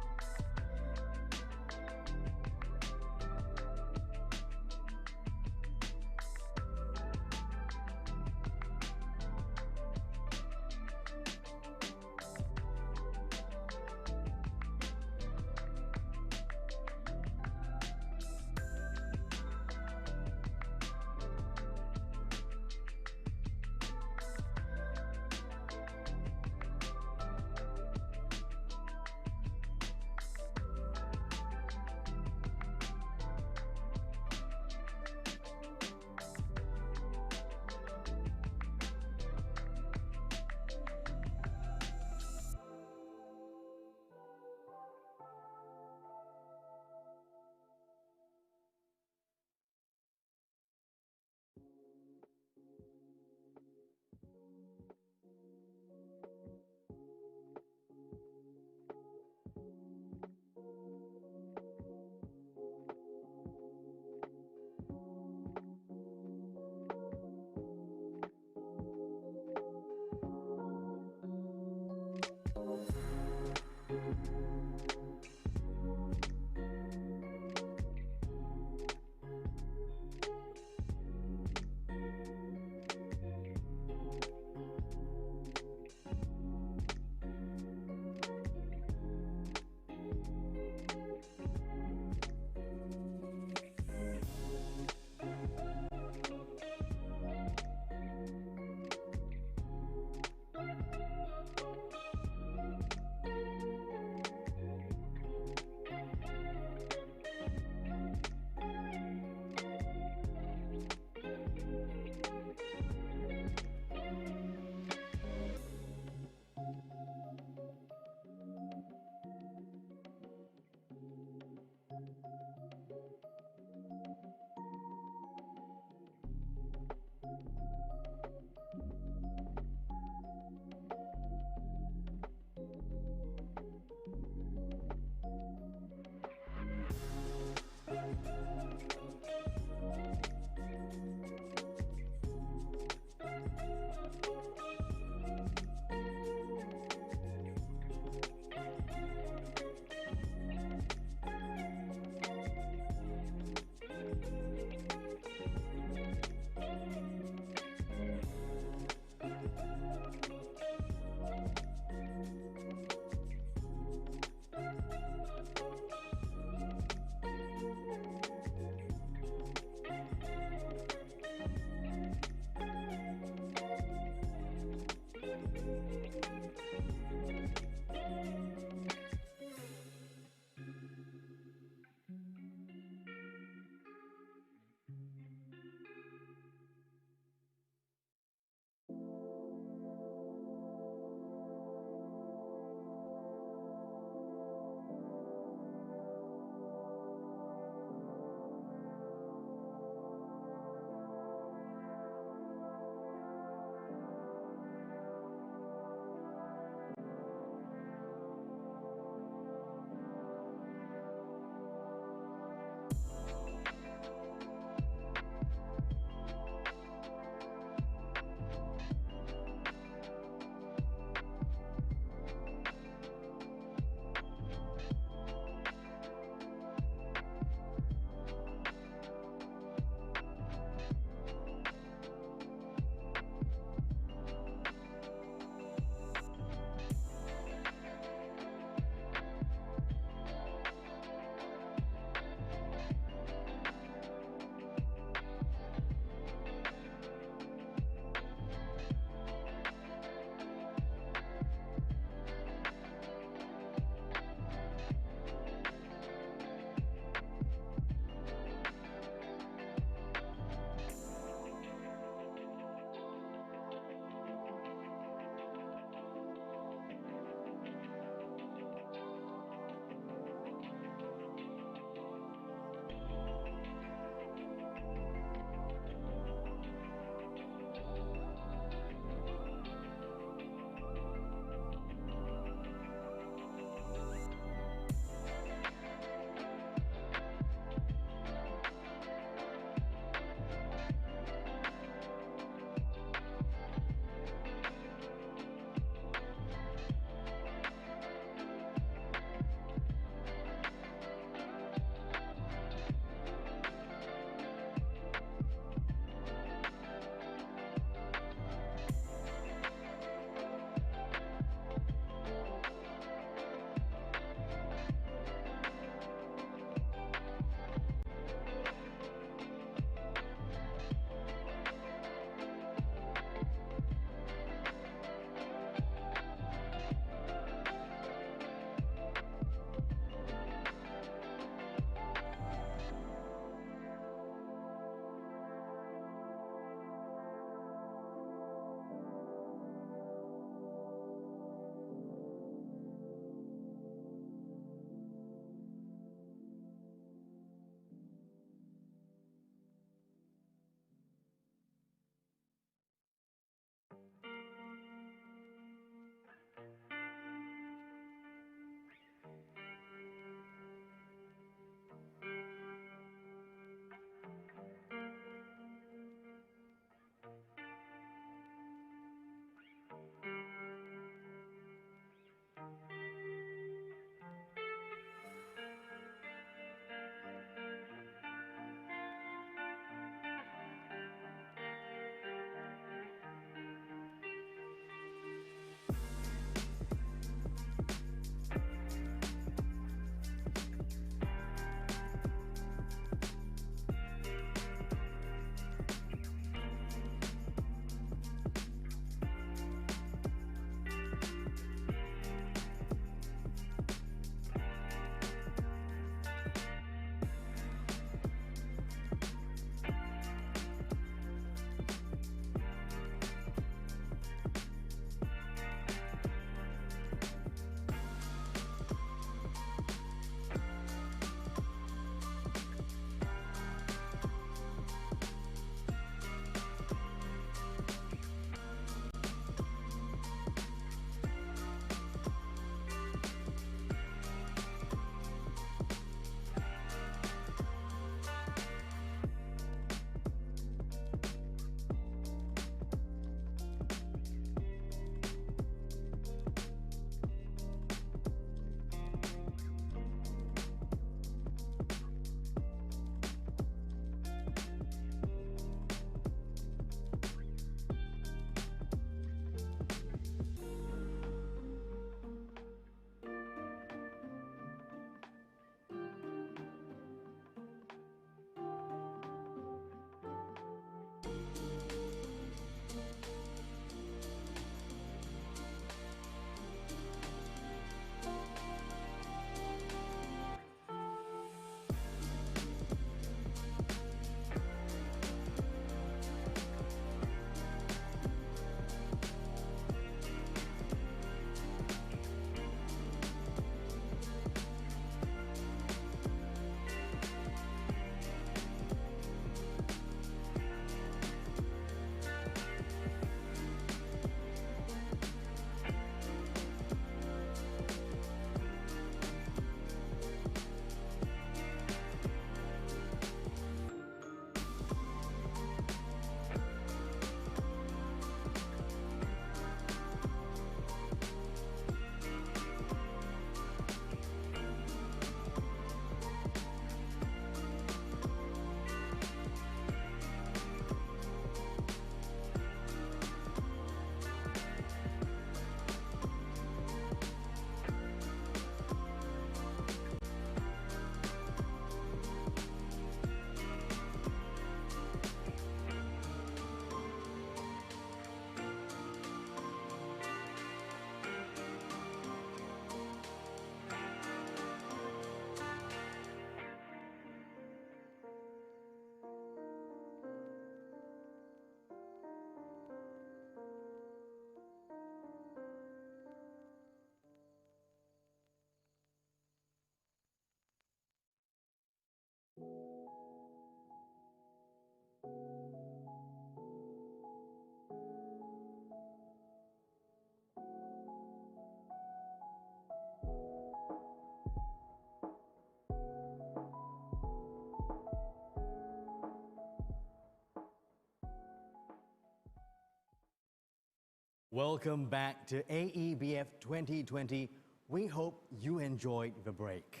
Welcome back to AEBF 2020. We hope you enjoyed the break.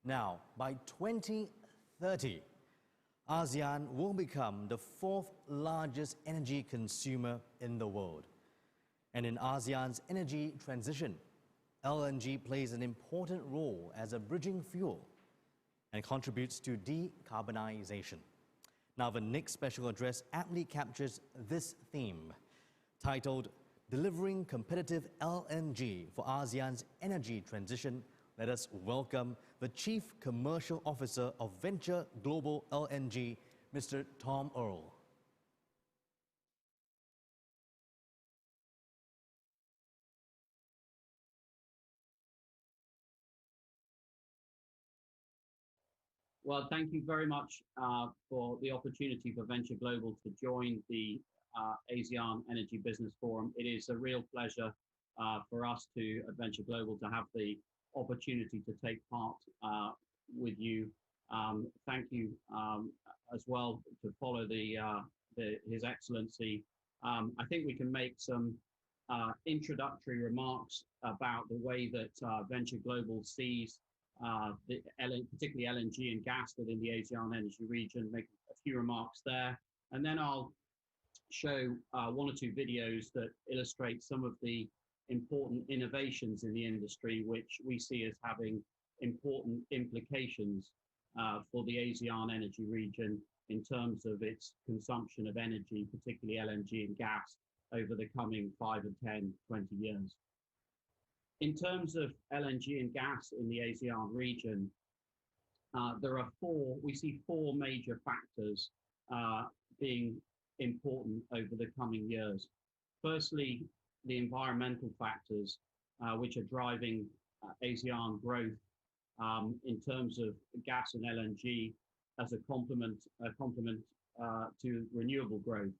Now, by 2030, ASEAN will become the fourth largest energy consumer in the world. And in ASEAN's energy transition, LNG plays an important role as a bridging fuel and contributes to decarbonization. Now, the next special address aptly captures this theme, titled Delivering Competitive LNG for ASEAN's Energy Transition. Let us welcome the Chief Commercial Officer of Venture Global LNG, Mr. Tom Earl. Well, thank you very much for the opportunity for Venture Global to join the ASEAN Energy Business Forum. It is a real pleasure for us at Venture Global to have the opportunity to take part with you. Thank you as well to follow His Excellency. I think we can make some introductory remarks about the way that Venture Global sees particularly LNG and gas within the ASEAN energy region, make a few remarks there. And then I'll show one or two videos that illustrate some of the important innovations in the industry, which we see as having important implications for the ASEAN energy region in terms of its consumption of energy, particularly LNG and gas, over the coming 5 and 10, 20 years. In terms of LNG and gas in the ASEAN region, we see four major factors being important over the coming years. Firstly, the environmental factors, which are driving ASEAN growth in terms of gas and LNG as a complement to renewable growth.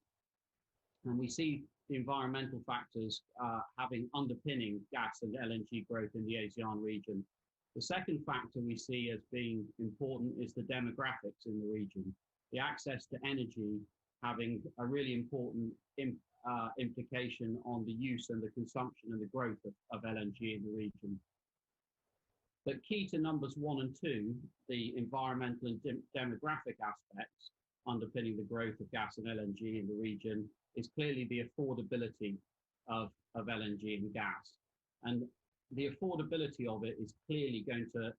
And we see the environmental factors having underpinning gas and LNG growth in the ASEAN region. The second factor we see as being important is the demographics in the region. The access to energy having a really important implication on the use and the consumption and the growth of LNG in the region. But key to numbers 1 and 2, the environmental and demographic aspects underpinning the growth of gas and LNG in the region is clearly the affordability of LNG and gas. And the affordability of it is clearly going to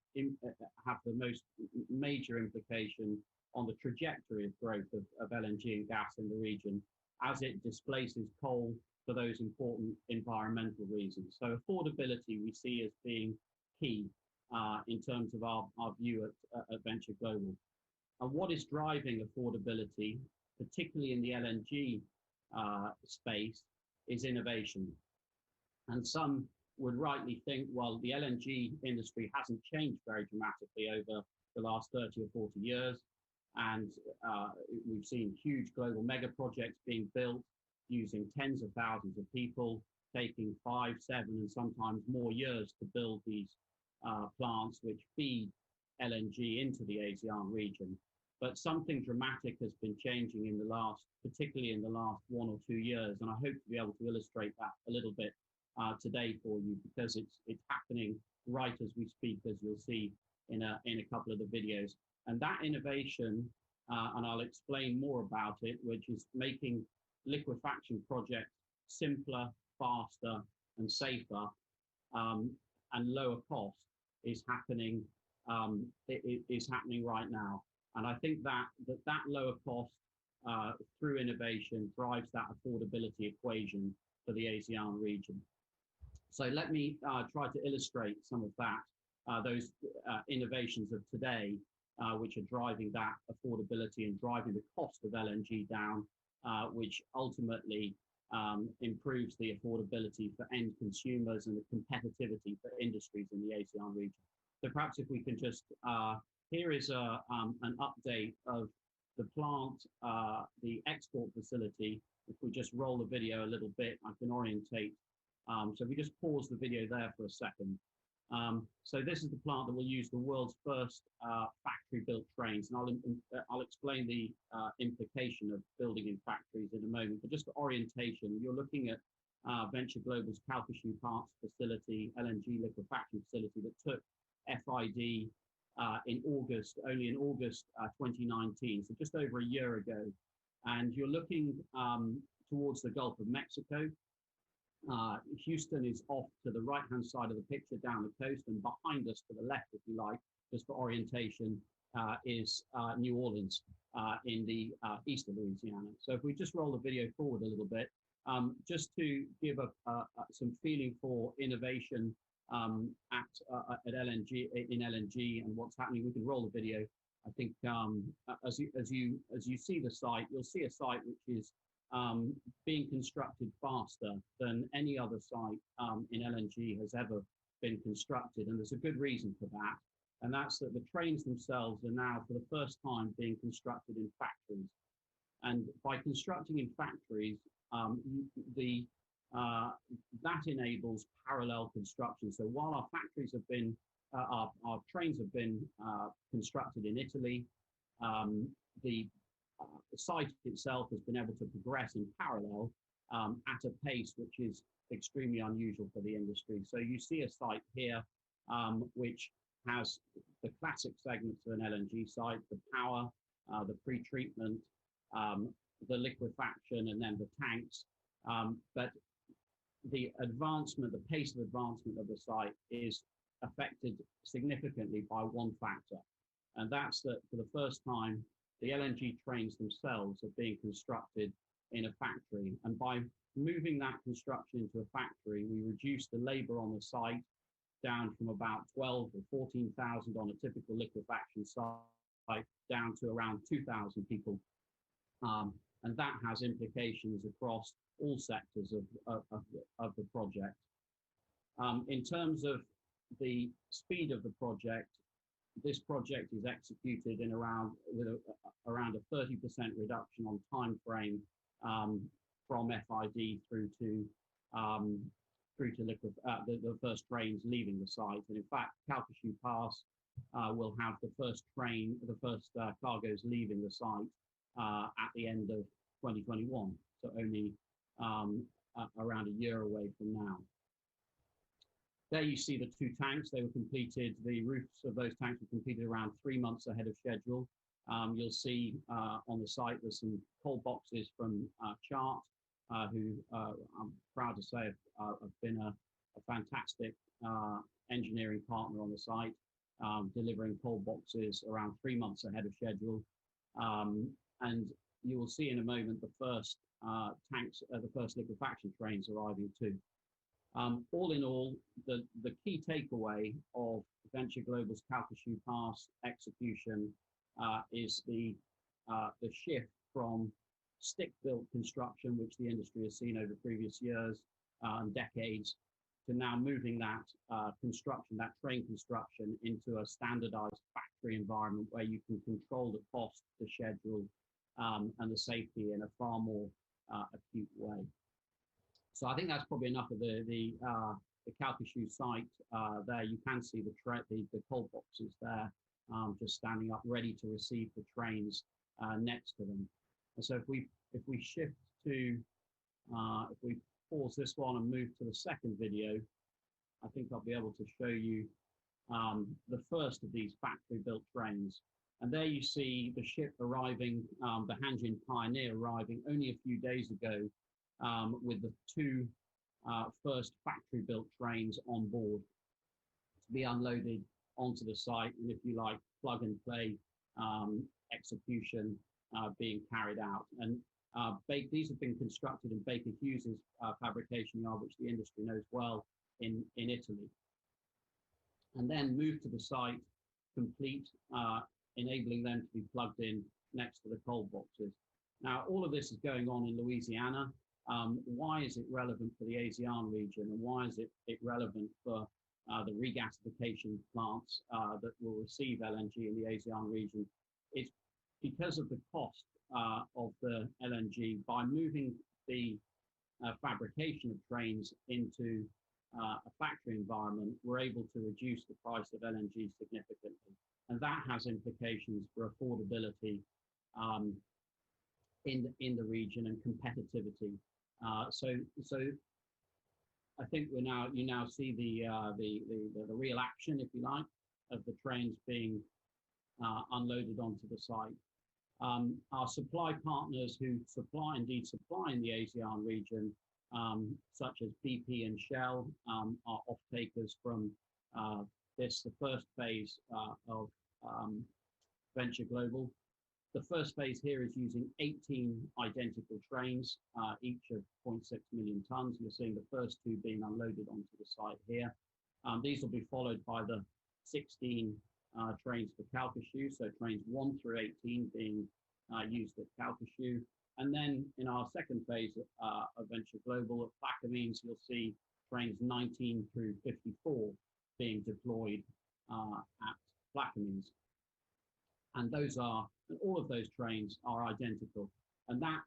have the most major implication on the trajectory of growth of LNG and gas in the region as it displaces coal for those important environmental reasons. So affordability we see as being key in terms of our view at Venture Global. And what is driving affordability, particularly in the LNG space, is innovation. And some would rightly think, well, the LNG industry hasn't changed very dramatically over the last 30 or 40 years. And we've seen huge global mega projects being built using tens of thousands of people, taking 5, 7, and sometimes more years to build these plants which feed LNG into the ASEAN region. But something dramatic has been changing particularly in the last 1 or 2 years. And I hope to be able to illustrate that a little bit today for you, because it's happening right as we speak, as you'll see in a couple of the videos. And that innovation, and I'll explain more about it, which is making liquefaction projects simpler, faster, and safer, and lower cost, is happening. It is happening right now. And I think that lower cost through innovation drives that affordability equation for the ASEAN region. So let me try to illustrate some of that, those innovations of today, which are driving that affordability and driving the cost of LNG down, which ultimately improves the affordability for end consumers and the competitivity for industries in the ASEAN region. So perhaps if we can just, here is an update of the plant, the export facility. If we just roll the video a little bit, I can orientate. So if we just pause the video there for a second. So this is the plant that will use the world's first factory-built trains, and I'll explain the implication of building in factories in a moment. But just for orientation, you're looking at Venture Global's Calcasieu Parks facility, LNG liquefaction facility that took FID only in August 2019, so just over a year ago. And you're looking towards the Gulf of Mexico. Houston is off to the right-hand side of the picture down the coast, and behind us to the left, if you like, just for orientation, is New Orleans in the east of Louisiana. So if we just roll the video forward a little bit, just to give some feeling for innovation at LNG, in LNG, and what's happening. We can roll the video. I think as you see the site, you'll see a site which is being constructed faster than any other site in LNG has ever been constructed, and there's a good reason for that. And that's that the trains themselves are now, for the first time, being constructed in factories. And by constructing in factories, that enables parallel construction. So while our factories have been, our trains have been constructed in Italy, the site itself has been able to progress in parallel at a pace which is extremely unusual for the industry. So you see a site here which has the classic segments of an LNG site: the power, the pre-treatment, the liquefaction, and then the tanks. But the advancement, the pace of advancement of the site is affected significantly by one factor, and that's that for the first time, the LNG trains themselves are being constructed in a factory. And by moving that construction into a factory, we reduce the labor on the site down from about 12 or 14,000 on a typical liquefaction site down to around 2,000 people. And that has implications across all sectors of the project. In terms of the speed of the project, this project is executed in around a 30% reduction on time frame from FID through to the first trains leaving the site. And in fact, Calcasieu Pass will have the first cargoes leaving the site at the end of 2021, so only around a year away from now. There you see the two tanks. They were completed, the roofs of those tanks were completed around 3 months ahead of schedule. You'll see on the site there's some coal boxes from Chart, who I'm proud to say have been a fantastic engineering partner on the site, delivering coal boxes around 3 months ahead of schedule. And you will see in a moment the first the first liquefaction trains arriving too. All in all, the key takeaway of Venture Global's Calcasieu Pass execution is the shift from stick-built construction, which the industry has seen over previous years and decades, to now moving that construction, that train construction, into a standardized factory environment where you can control the cost, the schedule, and the safety in a far more acute way. So I think that's probably enough of the Calcasieu site. There you can see the coal boxes there, just standing up, ready to receive the trains next to them. And so if we shift to, if we pause this one and move to the second video, I think I'll be able to show you the first of these factory-built trains. And there you see the ship arriving, the Hanjin Pioneer arriving only a few days ago with the two first factory-built trains on board to be unloaded onto the site, and if you like, plug-and-play execution being carried out. And these have been constructed in Baker Hughes's fabrication yard, which the industry knows well in Italy, and then moved to the site, complete, enabling them to be plugged in next to the coal boxes. Now, all of this is going on in Louisiana. Why is it relevant for the ASEAN region, and why is it relevant for the regasification plants that will receive LNG in the ASEAN region? It's because of the cost of the LNG. By moving the fabrication of trains into a factory environment, we're able to reduce the price of LNG significantly. And that has implications for affordability in the region and competitivity. So I think you now see the real action, if you like, of the trains being unloaded onto the site. Our supply partners who supply in the ASEAN region, such as BP and Shell, are off-takers from the first phase of Venture Global. The first phase here is using 18 identical trains, each of 0.6 million tons. You're seeing the first two being unloaded onto the site here. These will be followed by the 16 trains for Calcasieu, so trains 1 through 18 being used at Calcasieu. And then in our second phase of Venture Global at Plaquemines, you'll see trains 19 through 54 being deployed at Plaquemines. And all of those trains are identical. And that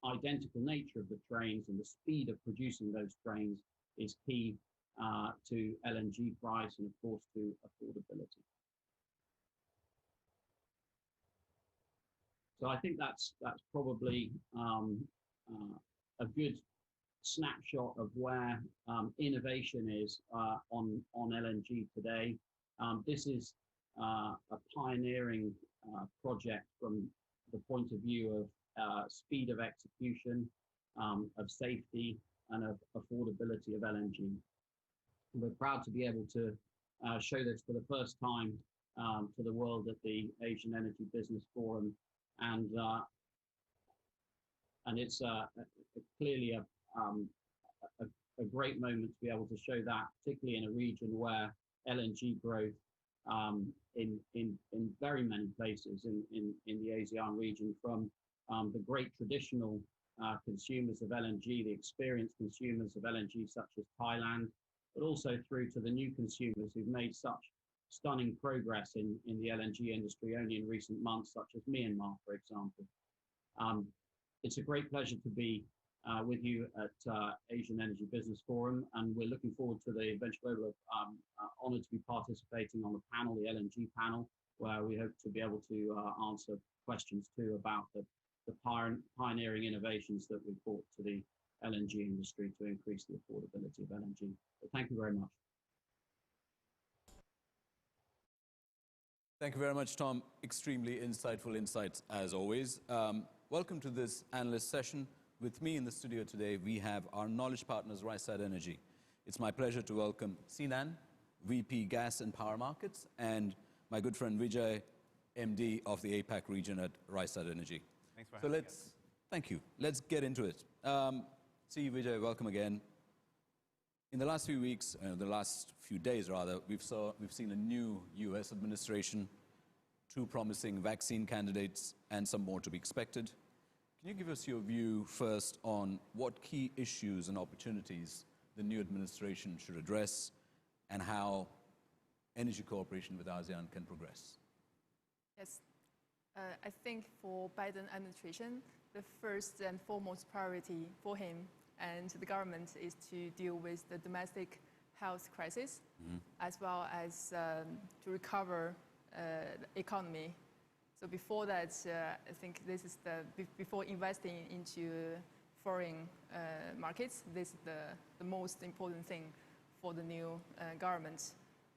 identical nature of the trains and the speed of producing those trains is key to LNG price and, of course, to affordability. So I think that's probably a good snapshot of where innovation is on LNG today. This is a pioneering project from the point of view of speed of execution, of safety, and of affordability of LNG. We're proud to be able to show this for the first time to the world at the Asian Energy Business Forum, and it's clearly a great moment to be able to show that, particularly in a region where LNG growth in very many places in the ASEAN region, from the great traditional consumers of LNG, the experienced consumers of LNG such as Thailand, but also through to the new consumers who've made such stunning progress in the LNG industry only in recent months, such as Myanmar, for example. It's a great pleasure to be with you at Asian Energy Business Forum, and we're looking forward to the Venture Global honored to be participating on the panel, the LNG panel, where we hope to be able to answer questions too about the pioneering innovations that we've brought to the LNG industry to increase the affordability of LNG. So thank you very much. Thank you very much, Tom. Extremely insightful insights, as always. Welcome to this analyst session. With me in the studio today, we have our knowledge partners, Rystad Energy. It's my pleasure to welcome Sinan, VP Gas and Power Markets, and my good friend Vijay, MD of the APAC region at Rystad Energy. Thanks for having us. Thank you. Let's get into it. See you, Vijay. Welcome again. In the last few weeks, the last few days rather, we've seen a new U.S. administration, 2 promising vaccine candidates, and some more to be expected. Can you give us your view first on what key issues and opportunities the new administration should address, and how energy cooperation with ASEAN can progress? Yes, I think for Biden administration, the first and foremost priority for him and the government is to deal with the domestic health crisis, as well as to recover the economy. So before that, I think this is before investing into foreign markets, this is the most important thing for the new government.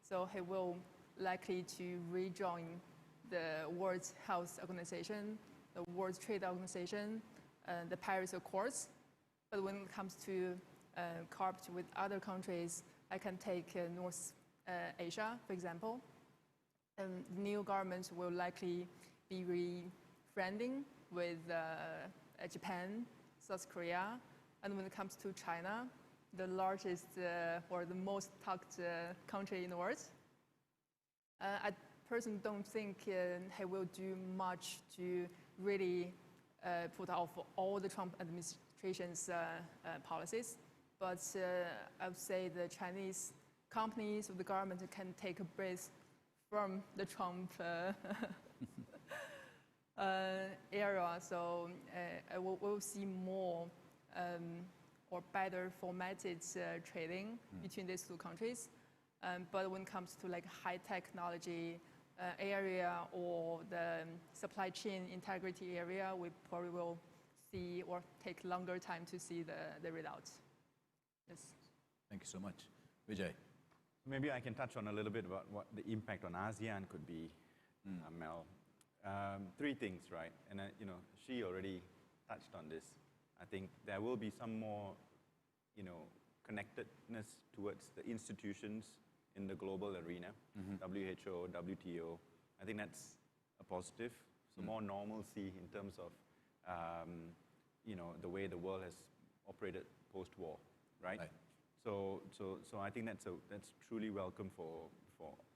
So he will likely to rejoin the World Health Organization, the World Trade Organization, the Paris Accords. But when it comes to cooperate with other countries, I can take North Asia, for example. The new government will likely be befriending with Japan, South Korea, and when it comes to China, the largest or the most talked country in the world. I personally don't think he will do much to really put off all the Trump administration's policies, but I would say the Chinese companies or the government can take a breath from the Trump era. So we'll see more or better formatted trading between these 2 countries. But when it comes to like high technology area or the supply chain integrity area, we probably will see or take longer time to see the results. Yes. Thank you so much. Vijay. Maybe I can touch on a little bit about what the impact on ASEAN could be, Mel. Three things, right? And she already touched on this. I think there will be some more, connectedness towards the institutions in the global arena, WHO, WTO. I think that's a positive. So more normalcy in terms of, the way the world has operated post-war, right? So I think that's truly welcome for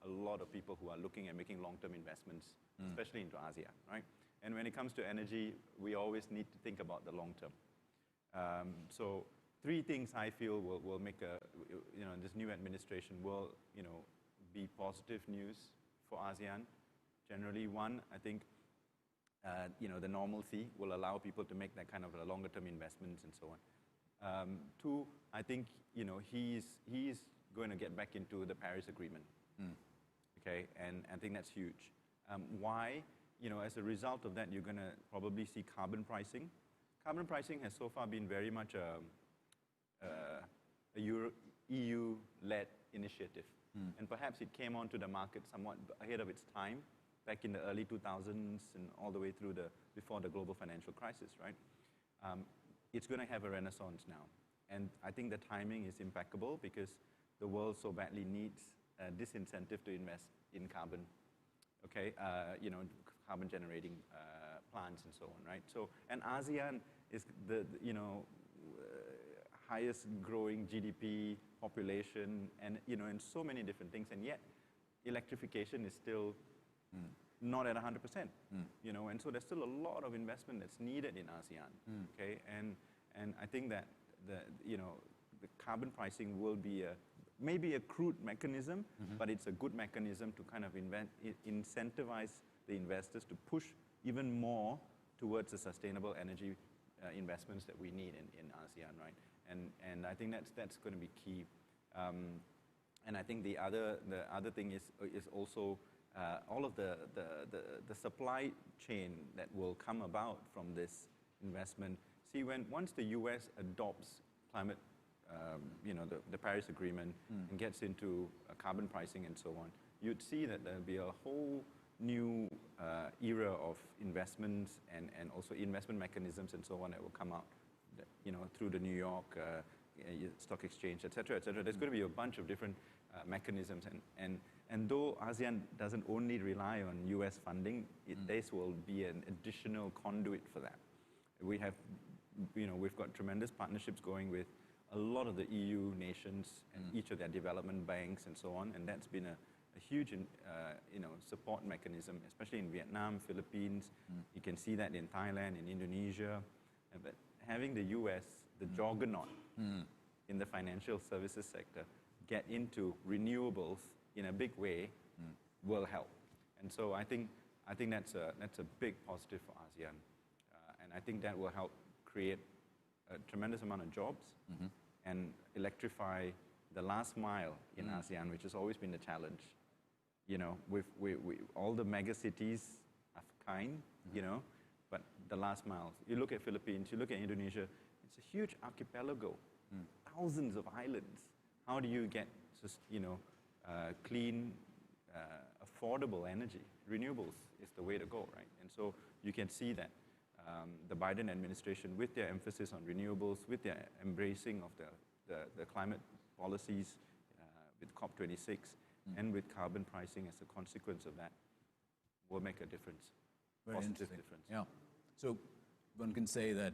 a lot of people who are looking at making long-term investments, especially into ASEAN, right? And when it comes to energy, we always need to think about the long term. So three things I feel will make this new administration will, be positive news for ASEAN. Generally, one, I think, the normalcy will allow people to make that kind of longer-term investments and so on. Two, I think, he's going to get back into the Paris Agreement. Okay, and I think that's huge. Why? As a result of that, you're going to probably see carbon pricing. Carbon pricing has so far been very much a EU-led initiative. And perhaps it came onto the market somewhat ahead of its time, back in the early 2000s and all the way through before the global financial crisis, right? It's going to have a renaissance now. And I think the timing is impeccable because the world so badly needs a disincentive to invest in carbon, okay? Carbon generating plants and so on, right? So, and ASEAN is the highest growing GDP population and, and so many different things. And yet electrification is still not at 100%, and so there's still a lot of investment that's needed in ASEAN, okay? And I think that the carbon pricing will be maybe a crude mechanism, but it's a good mechanism to kind of incentivize the investors to push even more towards the sustainable energy investments that we need in ASEAN, right? And I think that's going to be key. And I think the other thing is also all of the supply chain that will come about from this investment. See, once the U.S. adopts climate, the Paris Agreement and gets into carbon pricing and so on, you'd see that there'll be a whole new era of investments and also investment mechanisms and so on that will come out, through the New York Stock Exchange, et cetera, et cetera. There's going to be a bunch of different mechanisms, and though ASEAN doesn't only rely on U.S. funding, this will be an additional conduit for that. We have, we've got tremendous partnerships going with a lot of the EU nations and each of their development banks and so on, and that's been a huge, support mechanism, especially in Vietnam, Philippines. You can see that in Thailand, in Indonesia. But having the U.S., the juggernaut in the financial services sector, get into renewables in a big way will help. And so I think that's a big positive for ASEAN, and I think that will help create a tremendous amount of jobs and electrify the last mile in ASEAN, which has always been the challenge. With all the mega cities are kind, but the last mile. You look at Philippines, you look at Indonesia, it's a huge archipelago, thousands of islands. How do you get clean, affordable energy? Renewables is the way to go, right? And so you can see that the Biden administration, with their emphasis on renewables, with their embracing of the climate policies with COP26, and with carbon pricing as a consequence of that, will make a difference. Very positive interesting. difference. Yeah. So one can say that,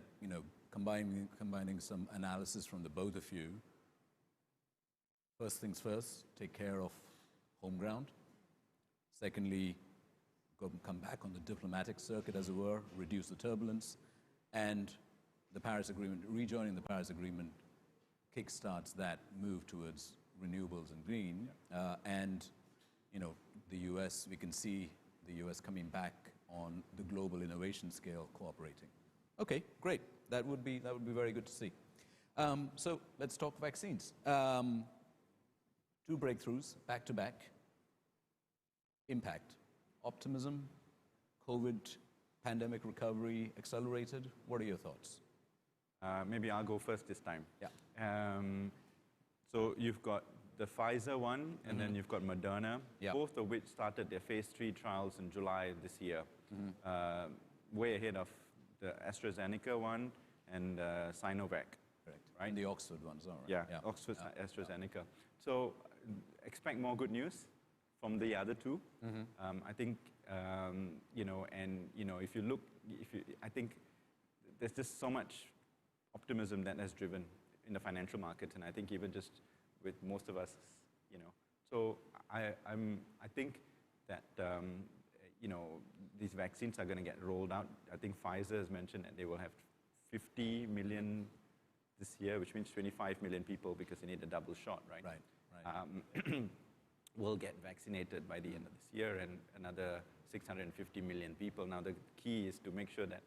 combining some analysis from the both of you, first things first, take care of home ground. Secondly, come back on the diplomatic circuit, as it were, reduce the turbulence. And the Paris Agreement, rejoining the Paris Agreement, kickstarts that move towards renewables and green. And, the U.S., we can see the U.S. coming back on the global innovation scale, cooperating. Okay, great. That would be very good to see. So let's talk vaccines. Two breakthroughs, back to back. Impact, optimism, COVID, pandemic recovery accelerated. What are your thoughts? Maybe I'll go first this time. Yeah. So you've got the Pfizer one, and then you've got Moderna, both of which started their phase 3 trials in July this year, way ahead of the AstraZeneca one and Sinovac. Correct. Right? And the Oxford ones, all right. Yeah, Oxford, AstraZeneca. So expect more good news from the other two. I think, you know, and, you know, if you look, I think there's just so much optimism that has driven in the financial markets, and I think even just with most of us, you know. So I think that, you know, these vaccines are going to get rolled out. I think Pfizer has mentioned that they will have 50 million this year, which means 25 million people, because they need a double shot, right? Right. Will get vaccinated by the end of this year, and another 650 million people. Now the key is to make sure that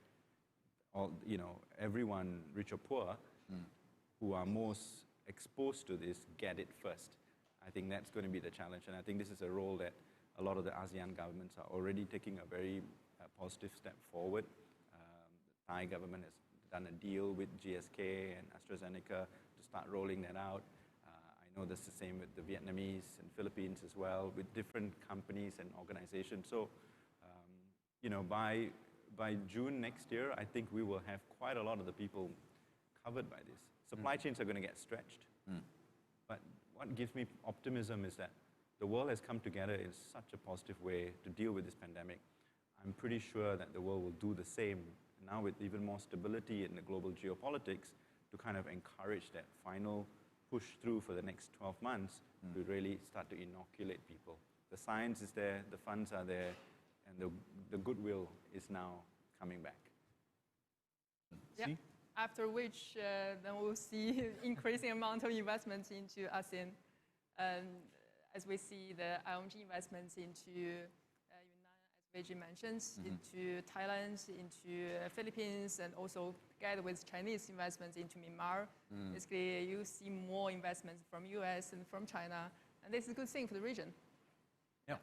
all, you know, everyone, rich or poor, who are most exposed to this, get it first. I think that's going to be the challenge, and I think this is a role that a lot of the ASEAN governments are already taking a very positive step forward. The Thai government has done a deal with GSK and AstraZeneca to start rolling that out. I know that's the same with the Vietnamese and Philippines as well, with different companies and organizations. So, you know, by June next year, I think we will have quite a lot of the people covered by this. Supply chains are going to get stretched. But what gives me optimism is that the world has come together in such a positive way to deal with this pandemic. I'm pretty sure that the world will do the same now, with even more stability in the global geopolitics, to kind of encourage that final push through for the next 12 months to really start to inoculate people. The science is there, the funds are there, and the goodwill is now coming back. Yeah. After which, then we'll see increasing amount of investments into ASEAN. As we see the IONG investments into Yunnan, as Beijing mentions, into Thailand, into Philippines, and also together with Chinese investments into Myanmar. Basically, you see more investments from US and from China, and this is a good thing for the region. Yeah.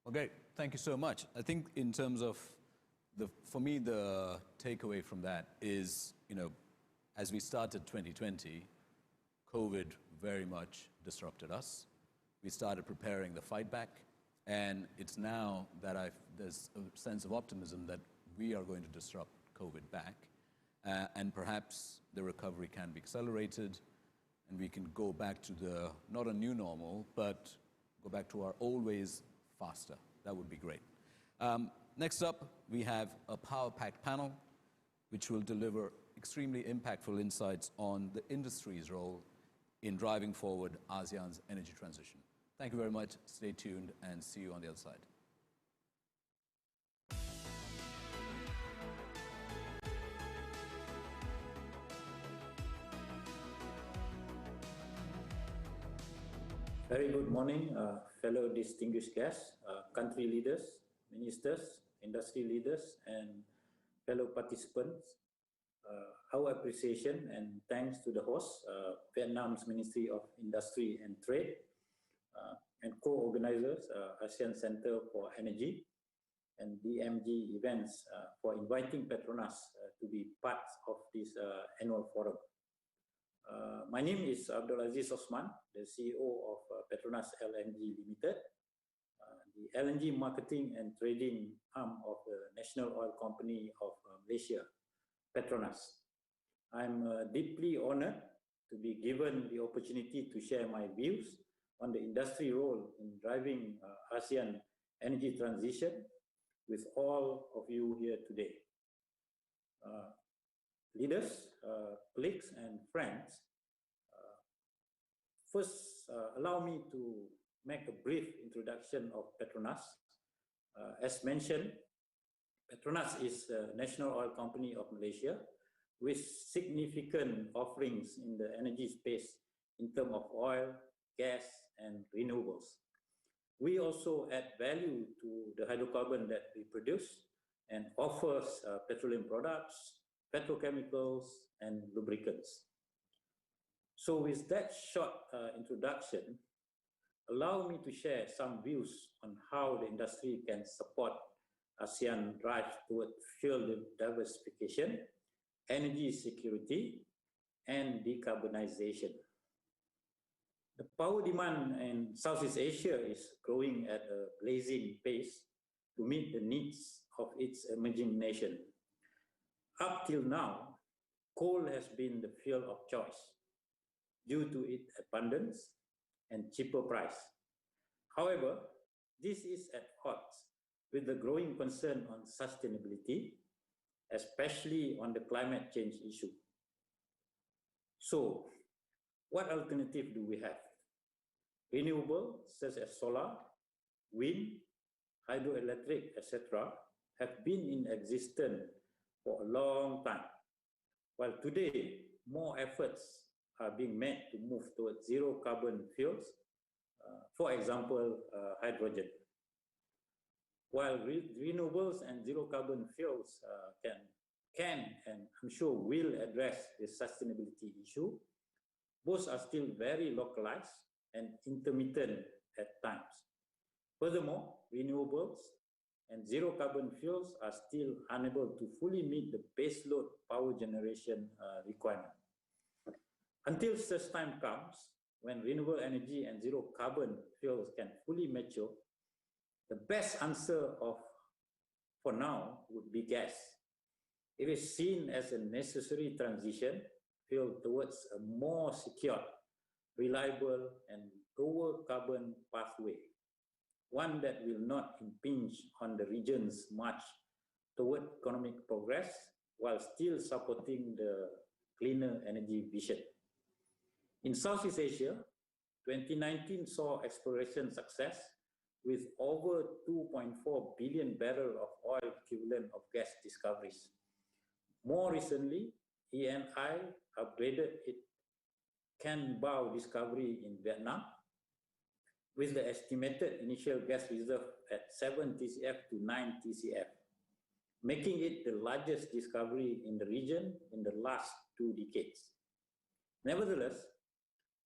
Well, great. Thank you so much. I think in terms of for me, the takeaway from that is, you know, as we started 2020, COVID very much disrupted us. We started preparing the fight back, and it's now that there's a sense of optimism that we are going to disrupt COVID back, and perhaps the recovery can be accelerated, and we can go back to not a new normal, but go back to our old ways faster. That would be great. Next up, we have a power-packed panel, which will deliver extremely impactful insights on the industry's role in driving forward ASEAN's energy transition. Thank you very much. Stay tuned and see you on the other side. Very good morning, fellow distinguished guests, country leaders, ministers, industry leaders, and fellow participants. Our appreciation and thanks to the host, Vietnam's Ministry of Industry and Trade, and co-organizers, ASEAN Center for Energy and DMG Events, for inviting Petronas to be part of this annual forum. My name is Abdulaziz Osman, the CEO of Petronas LNG Limited, the LNG marketing and trading arm of the National Oil Company of Malaysia, Petronas. I'm deeply honored to be given the opportunity to share my views on the industry role in driving ASEAN energy transition with all of you here today. Leaders, colleagues, and friends, first allow me to make a brief introduction of Petronas. As mentioned, Petronas is a national oil company of Malaysia with significant offerings in the energy space in terms of oil, gas, and renewables. We also add value to the hydrocarbon that we produce and offers petroleum products, petrochemicals, and lubricants. So with that short introduction, allow me to share some views on how the industry can support ASEAN drive toward fuel diversification, energy security, and decarbonization. The power demand in Southeast Asia is growing at a blazing pace to meet the needs of its emerging nation. Up till now, coal has been the fuel of choice due to its abundance and cheaper price. However, this is at odds with the growing concern on sustainability, especially on the climate change issue. So, what alternative do we have? Renewable, such as solar, wind, hydroelectric, etc., have been in existence for a long time, while today more efforts are being made to move towards zero carbon fuels, for example, hydrogen. While renewables and zero carbon fuels can and I'm sure will address the sustainability issue, both are still very localized and intermittent at times. Furthermore, renewables and zero carbon fuels are still unable to fully meet the baseload power generation requirement. Until such time comes when renewable energy and zero carbon fuels can fully mature, the best answer for now would be gas. It is seen as a necessary transition fuel towards a more secure, reliable, and lower carbon pathway, one that will not impinge on the region's march toward economic progress while still supporting the cleaner energy vision. In Southeast Asia, 2019 saw exploration success with over 2.4 billion barrels of oil equivalent of gas discoveries. More recently, ENI upgraded its Can Bao discovery in Vietnam with the estimated initial gas reserve at 7 TCF to 9 TCF, making it the largest discovery in the region in the last 2 decades. Nevertheless,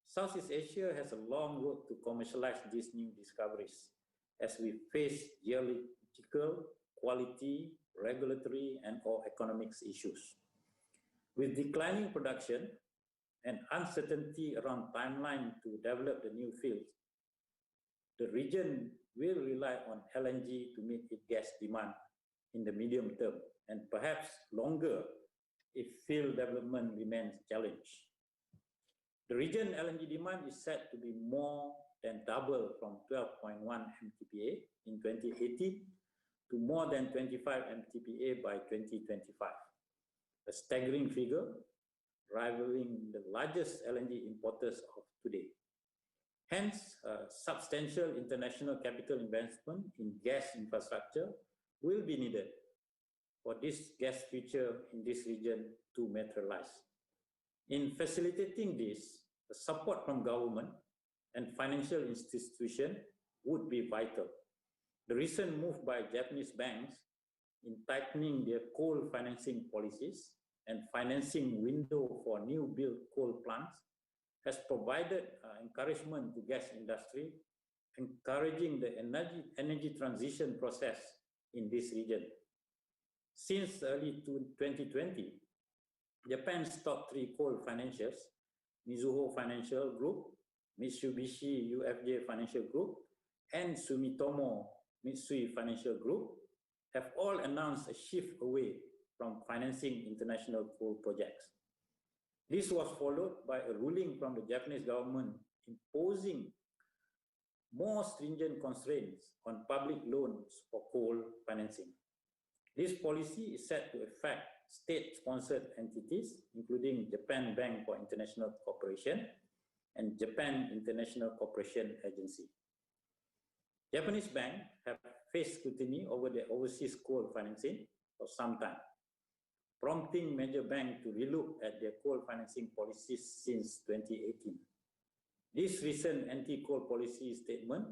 Southeast Asia has a long road to commercialize these new discoveries as we face geological, quality, regulatory, and/or economics issues. With declining production and uncertainty around timeline to develop the new fields, the region will rely on LNG to meet its gas demand in the medium term and perhaps longer if field development remains challenged. The region LNG demand is set to be more than double from 12.1 MTPA in 2018 to more than 25 MTPA by 2025, a staggering figure rivaling the largest LNG importers of today. Hence, substantial international capital investment in gas infrastructure will be needed for this gas future in this region to materialize. In facilitating this, the support from government and financial institutions would be vital. The recent move by Japanese banks in tightening their coal financing policies and financing window for new build coal plants has provided encouragement to gas industry, encouraging the energy transition process in this region. Since early 2020, Japan's top 3 coal financiers, Mizuho Financial Group, Mitsubishi UFJ Financial Group, and Sumitomo Mitsui Financial Group, have all announced a shift away from financing international coal projects. This was followed by a ruling from the Japanese government imposing more stringent constraints on public loans for coal financing. This policy is set to affect state-sponsored entities, including Japan Bank for International Cooperation and Japan International Cooperation Agency. Japanese banks have faced scrutiny over their overseas coal financing for some time, prompting major banks to relook at their coal financing policies since 2018. This recent anti-coal policy statement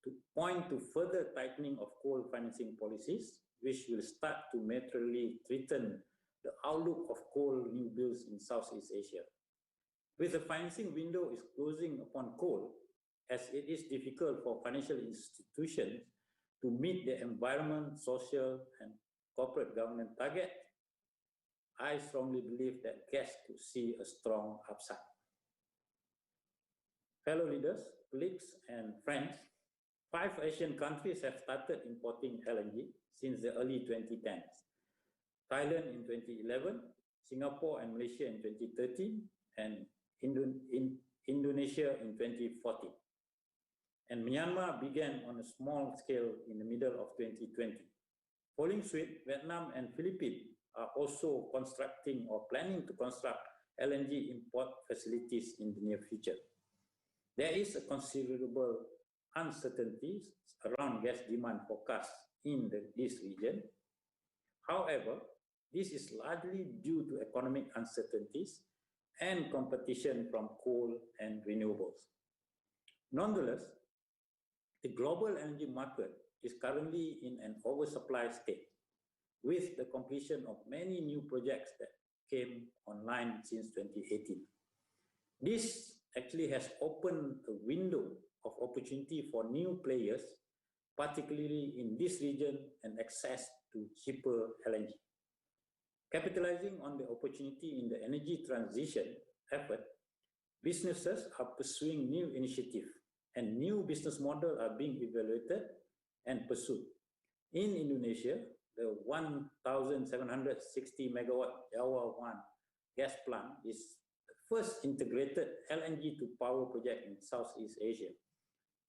to point to further tightening of coal financing policies, which will start to materially threaten the outlook of coal new builds in Southeast Asia. With the financing window is closing upon coal, as it is difficult for financial institutions to meet the environment, social, and corporate governance target, I strongly believe that gas could see a strong upside. Fellow leaders, colleagues, and friends, 5 Asian countries have started importing LNG since the early 2010s. Thailand in 2011, Singapore and Malaysia in 2013, and Indonesia in 2014. And Myanmar began on a small scale in the middle of 2020. Following suit, Vietnam and Philippines are also constructing or planning to construct LNG import facilities in the near future. There is a considerable uncertainties around gas demand forecast in this region. However, this is largely due to economic uncertainties and competition from coal and renewables. Nonetheless, the global energy market is currently in an oversupply state, with the completion of many new projects that came online since 2018. This actually has opened a window of opportunity for new players, particularly in this region, and access to cheaper LNG. Capitalizing on the opportunity in the energy transition effort, businesses are pursuing new initiatives and new business models are being evaluated and pursued. In Indonesia, the 1,760 megawatt Jawa 1 gas plant is the first integrated LNG to power project in Southeast Asia,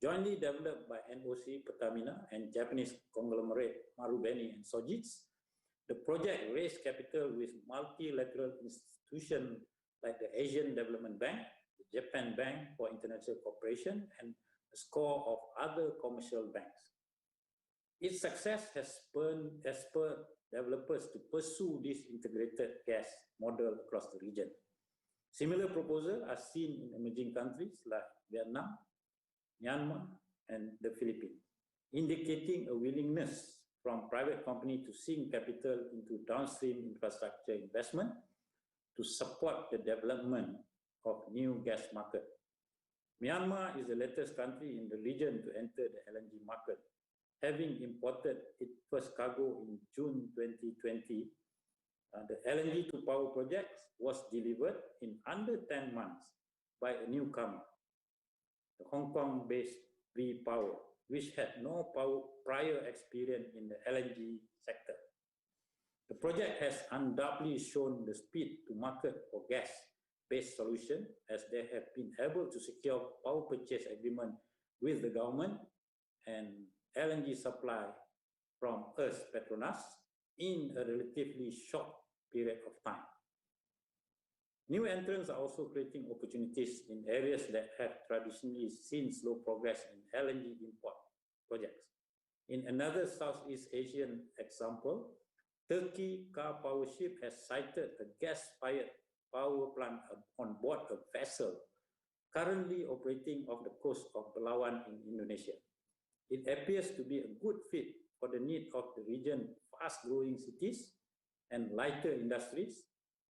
jointly developed by NOC Pertamina and Japanese conglomerate Marubeni and Sojitz. The project raised capital with multilateral institutions like the Asian Development Bank, the Japan Bank for International Cooperation, and a score of other commercial banks. Its success has spurred developers to pursue this integrated gas model across the region. Similar proposals are seen in emerging countries like Vietnam, Myanmar, and the Philippines, indicating a willingness from private companies to sink capital into downstream infrastructure investment to support the development of new gas market. Myanmar is the latest country in the region to enter the LNG market, having imported its first cargo in June 2020. The LNG to power project was delivered in under 10 months by a newcomer, the Hong Kong-based V-Power, which had no prior experience in the LNG sector. The project has undoubtedly shown the speed to market for gas-based solution, as they have been able to secure power purchase agreement with the government and LNG supply from us, Petronas, in a relatively short period of time. New entrants are also creating opportunities in areas that have traditionally seen slow progress in LNG import projects. In another Southeast Asian example, Turkey Car Power Ship has sited a gas-fired power plant on board a vessel currently operating off the coast of Belawan in Indonesia. It appears to be a good fit for the need of the region's fast-growing cities and lighter industries,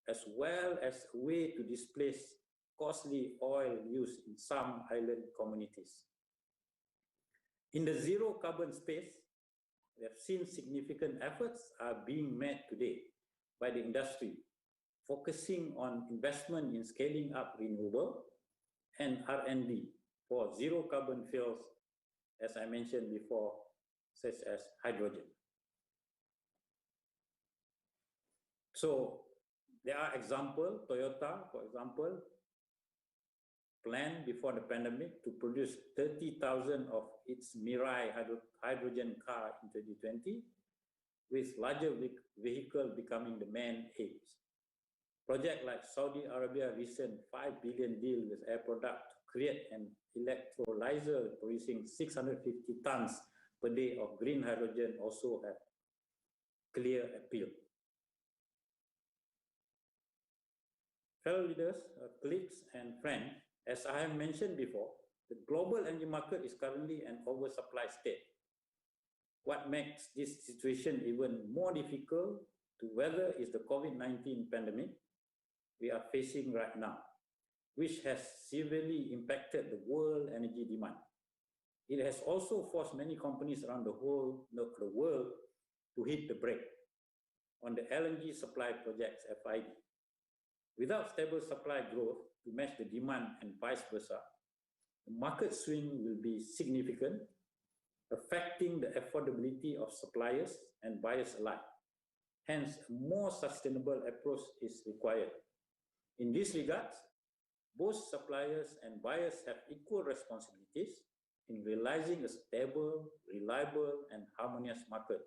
as well as a way to displace costly oil use in some island communities. In the zero carbon space, we have seen significant efforts are being made today by the industry, focusing on investment in scaling up renewable and R&D for zero carbon fuels, as I mentioned before, such as hydrogen. So there are examples, Toyota, for example, planned before the pandemic to produce 30,000 of its Mirai hydrogen car in 2020, with larger vehicle becoming the main aims. Project like Saudi Arabia recent 5 billion deal with Air Product to create an electrolyzer producing 650 tons per day of green hydrogen also have clear appeal. Fellow leaders, colleagues, and friends, as I have mentioned before, the global energy market is currently an oversupply state. What makes this situation even more difficult to weather is the COVID-19 pandemic we are facing right now, which has severely impacted the world energy demand. It has also forced many companies around the world to hit the brake on the LNG supply projects FID. Without stable supply growth to match the demand and vice versa, the market swing will be significant, affecting the affordability of suppliers and buyers alike. Hence, a more sustainable approach is required. In this regard, both suppliers and buyers have equal responsibilities in realizing a stable, reliable, and harmonious market.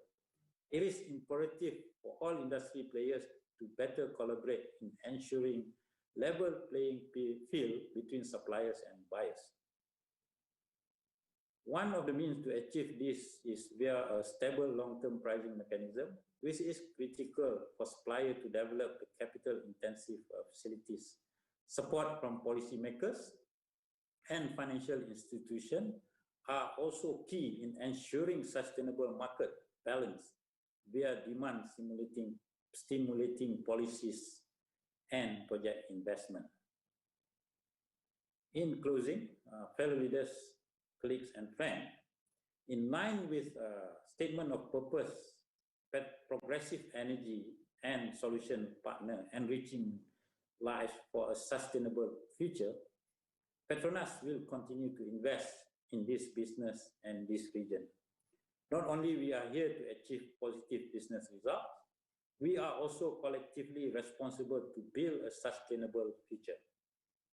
It is imperative for all industry players to better collaborate in ensuring level playing field between suppliers and buyers. One of the means to achieve this is via a stable long-term pricing mechanism, which is critical for suppliers to develop the capital-intensive facilities. Support from policymakers and financial institutions are also key in ensuring sustainable market balance via demand stimulating policies and project investment. In closing, fellow leaders, colleagues and friends, in line with statement of purpose, progressive energy and solution partner enriching life for a sustainable future, Petronas will continue to invest in this business and this region. Not only we are here to achieve positive business results, we are also collectively responsible to build a sustainable future.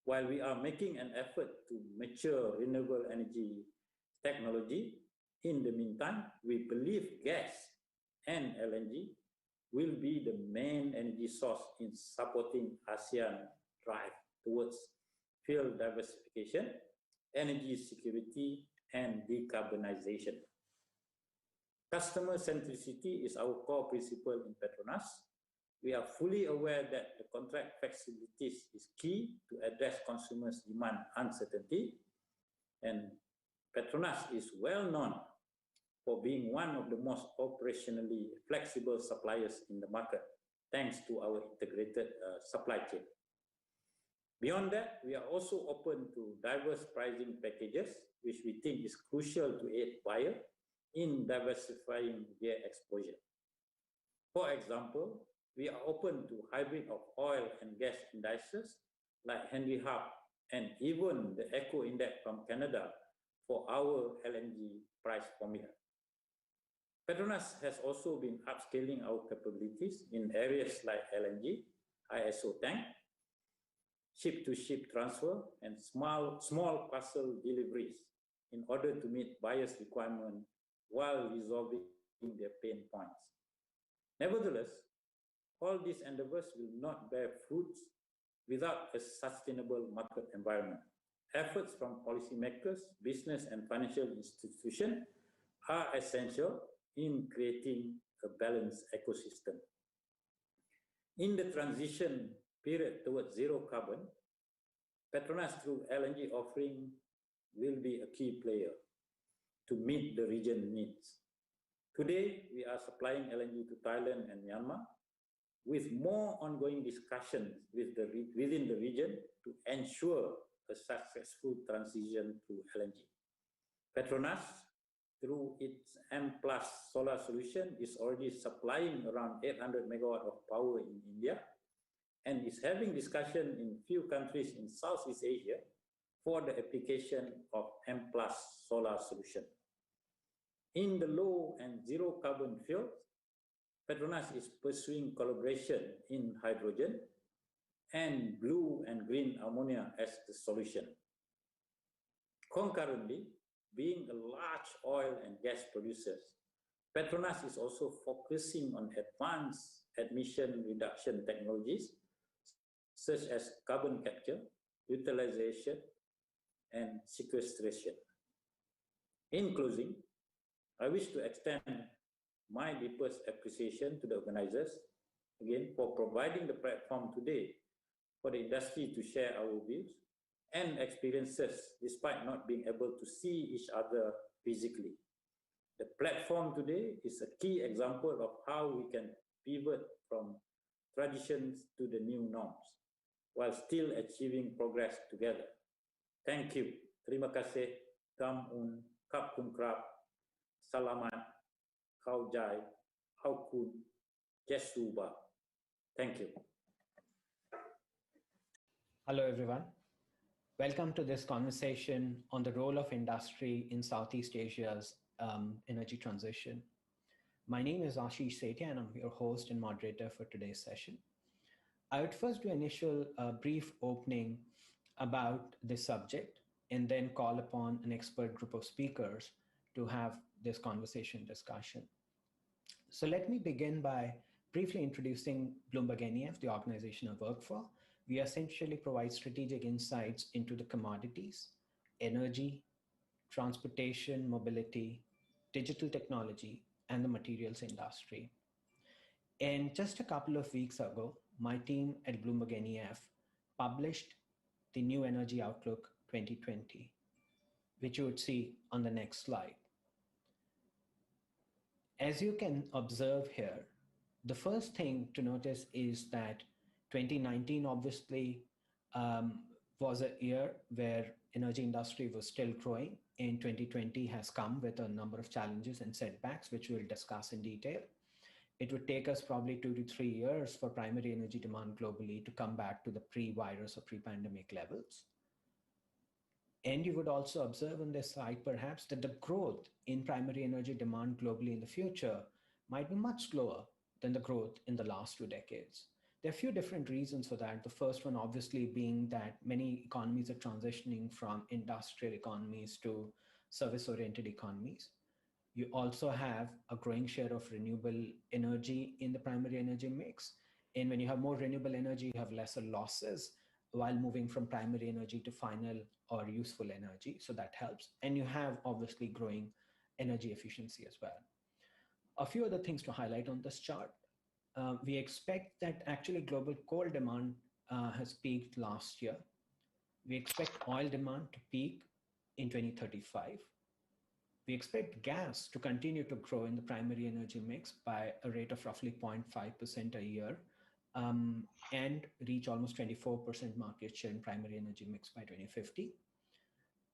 While we are making an effort to mature renewable energy technology, in the meantime, we believe gas and LNG will be the main energy source in supporting ASEAN drive towards fuel diversification, energy security, and decarbonization. Customer centricity is our core principle in Petronas. We are fully aware that the contract flexibilities is key to address consumers' demand uncertainty, and Petronas is well known for being one of the most operationally flexible suppliers in the market, thanks to our integrated supply chain. Beyond that, we are also open to diverse pricing packages, which we think is crucial to aid buyers in diversifying their exposure. For example, we are open to hybrid of oil and gas indices like Henry Hub and even the Eco Index from Canada for our LNG price formula. Petronas has also been upscaling our capabilities in areas like LNG, ISO tank, ship-to-ship transfer, and small parcel deliveries in order to meet buyers' requirements while resolving their pain points. Nevertheless, all these endeavors will not bear fruits without a sustainable market environment. Efforts from policymakers, business, and financial institutions are essential in creating a balanced ecosystem. In the transition period towards zero carbon, Petronas through LNG offering will be a key player to meet the region needs. Today, we are supplying LNG to Thailand and Myanmar, with more ongoing discussions within the region to ensure a successful transition to LNG. Petronas, through its M+ solar solution, is already supplying around 800 megawatts of power in India and is having discussion in few countries in Southeast Asia for the application of M+ solar solution. In the low and zero carbon field, Petronas is pursuing collaboration in hydrogen and blue and green ammonia as the solution. Concurrently, being a large oil and gas producer, Petronas is also focusing on advanced emission reduction technologies such as carbon capture, utilization, and sequestration. In closing, I wish to extend my deepest appreciation to the organizers, again, for providing the platform today for the industry to share our views and experiences despite not being able to see each other physically. The platform today is a key example of how we can pivot from traditions to the new norms while still achieving progress together. Thank you. Terima kasih. Kam un, kap kun krap, salamat, kau jai, kau kun, jesuba. Thank you. Hello everyone. Welcome to this conversation on the role of industry in Southeast Asia's energy transition. My name is Ashish Setia, and I'm your host and moderator for today's session. I would first do initial brief opening about this subject and then call upon an expert group of speakers to have this conversation discussion. So let me begin by briefly introducing Bloomberg NEF, the organization I work for. We essentially provide strategic insights into the commodities, energy, transportation, mobility, digital technology, and the materials industry. And just a couple of weeks ago, my team at Bloomberg NEF published the New Energy Outlook 2020, which you would see on the next slide. As you can observe here, the first thing to notice is that 2019 obviously was a year where energy industry was still growing, and 2020 has come with a number of challenges and setbacks, which we'll discuss in detail. It would take us probably 2 to 3 years for primary energy demand globally to come back to the pre-virus or pre-pandemic levels. And you would also observe on this slide, perhaps, that the growth in primary energy demand globally in the future might be much slower than the growth in the last 2 decades. There are a few different reasons for that. The first one, obviously, being that many economies are transitioning from industrial economies to service-oriented economies. You also have a growing share of renewable energy in the primary energy mix. And when you have more renewable energy, you have lesser losses while moving from primary energy to final or useful energy. So that helps. And you have obviously growing energy efficiency as well. A few other things to highlight on this chart. We expect that actually global coal demand has peaked last year. We expect oil demand to peak in 2035. We expect gas to continue to grow in the primary energy mix by a rate of roughly 0.5% a year and reach almost 24% market share in primary energy mix by 2050.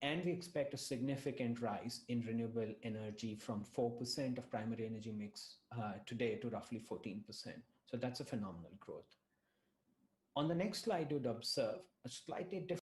And we expect a significant rise in renewable energy from 4% of primary energy mix today to roughly 14%. So that's a phenomenal growth. On the next slide, you'd observe a slightly different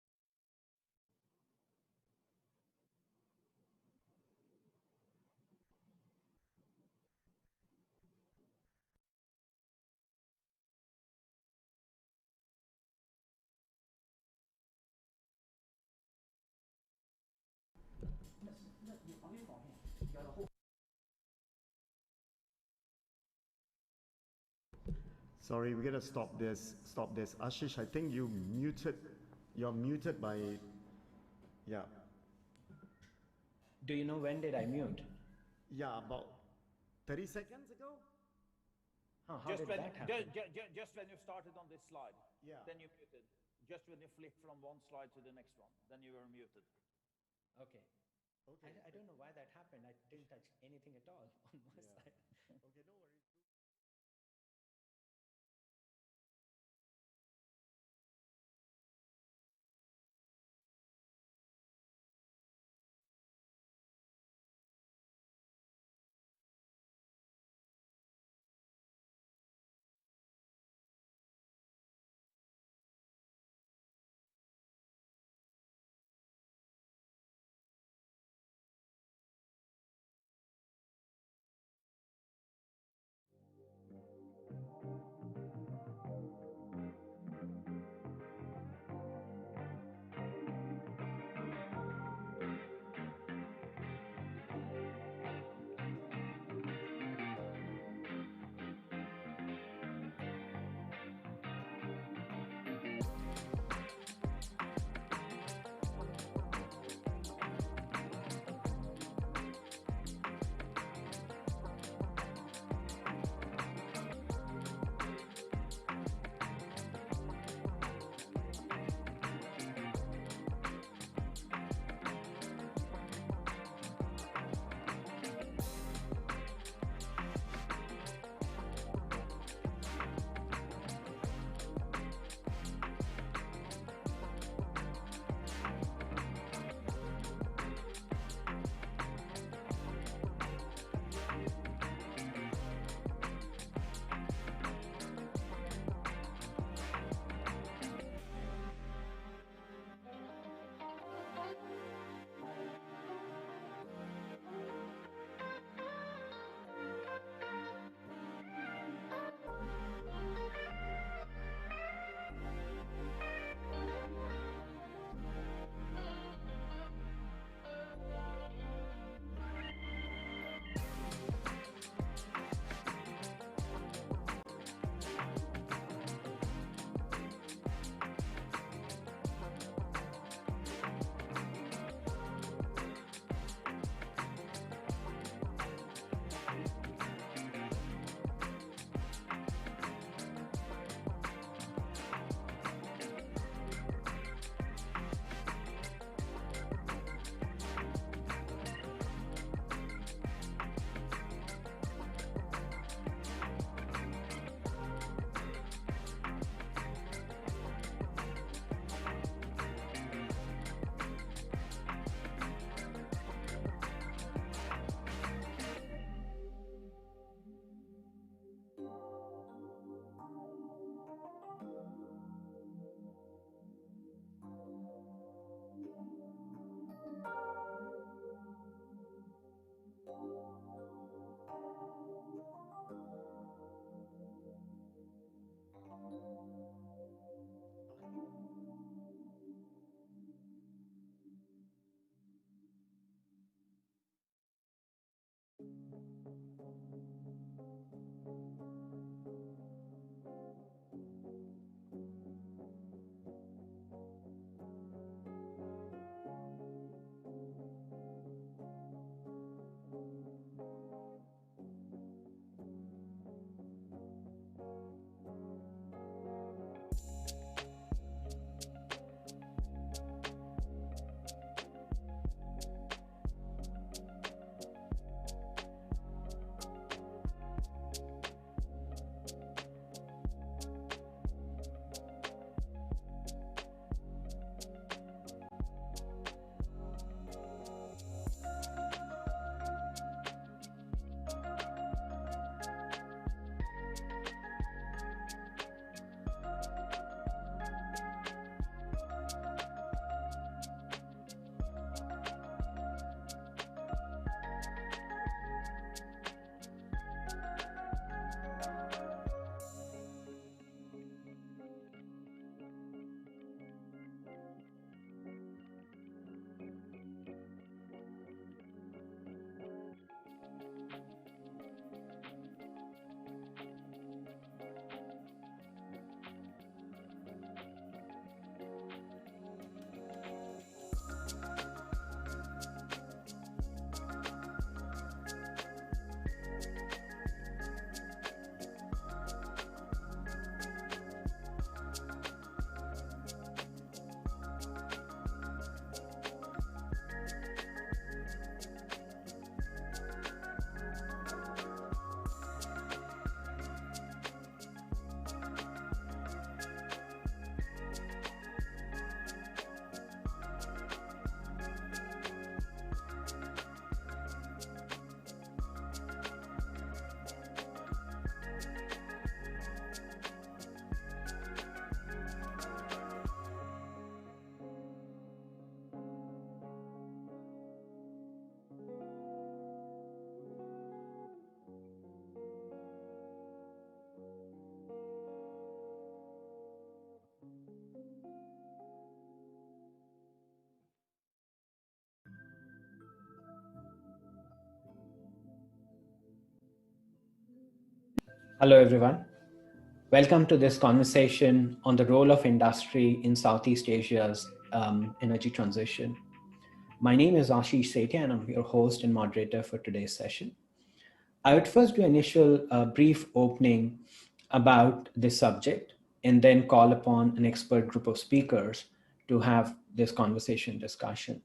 Sorry, we're gonna stop this. Ashish, I think you're muted by, yeah. Do you know when did I mute? Yeah, about 30 seconds ago? How did that happen? Just when you started on this slide, yeah. Then you muted. Just when you flipped from one slide to the next one, then you were muted. Okay. I don't know why that happened. I didn't touch anything at all on my side. Okay, no worries. Hello, everyone. Welcome to this conversation on the role of industry in Southeast Asia's energy transition. My name is Ashish Setia, and I'm your host and moderator for today's session. I would first do initial brief opening about this subject and then call upon an expert group of speakers to have this conversation discussion.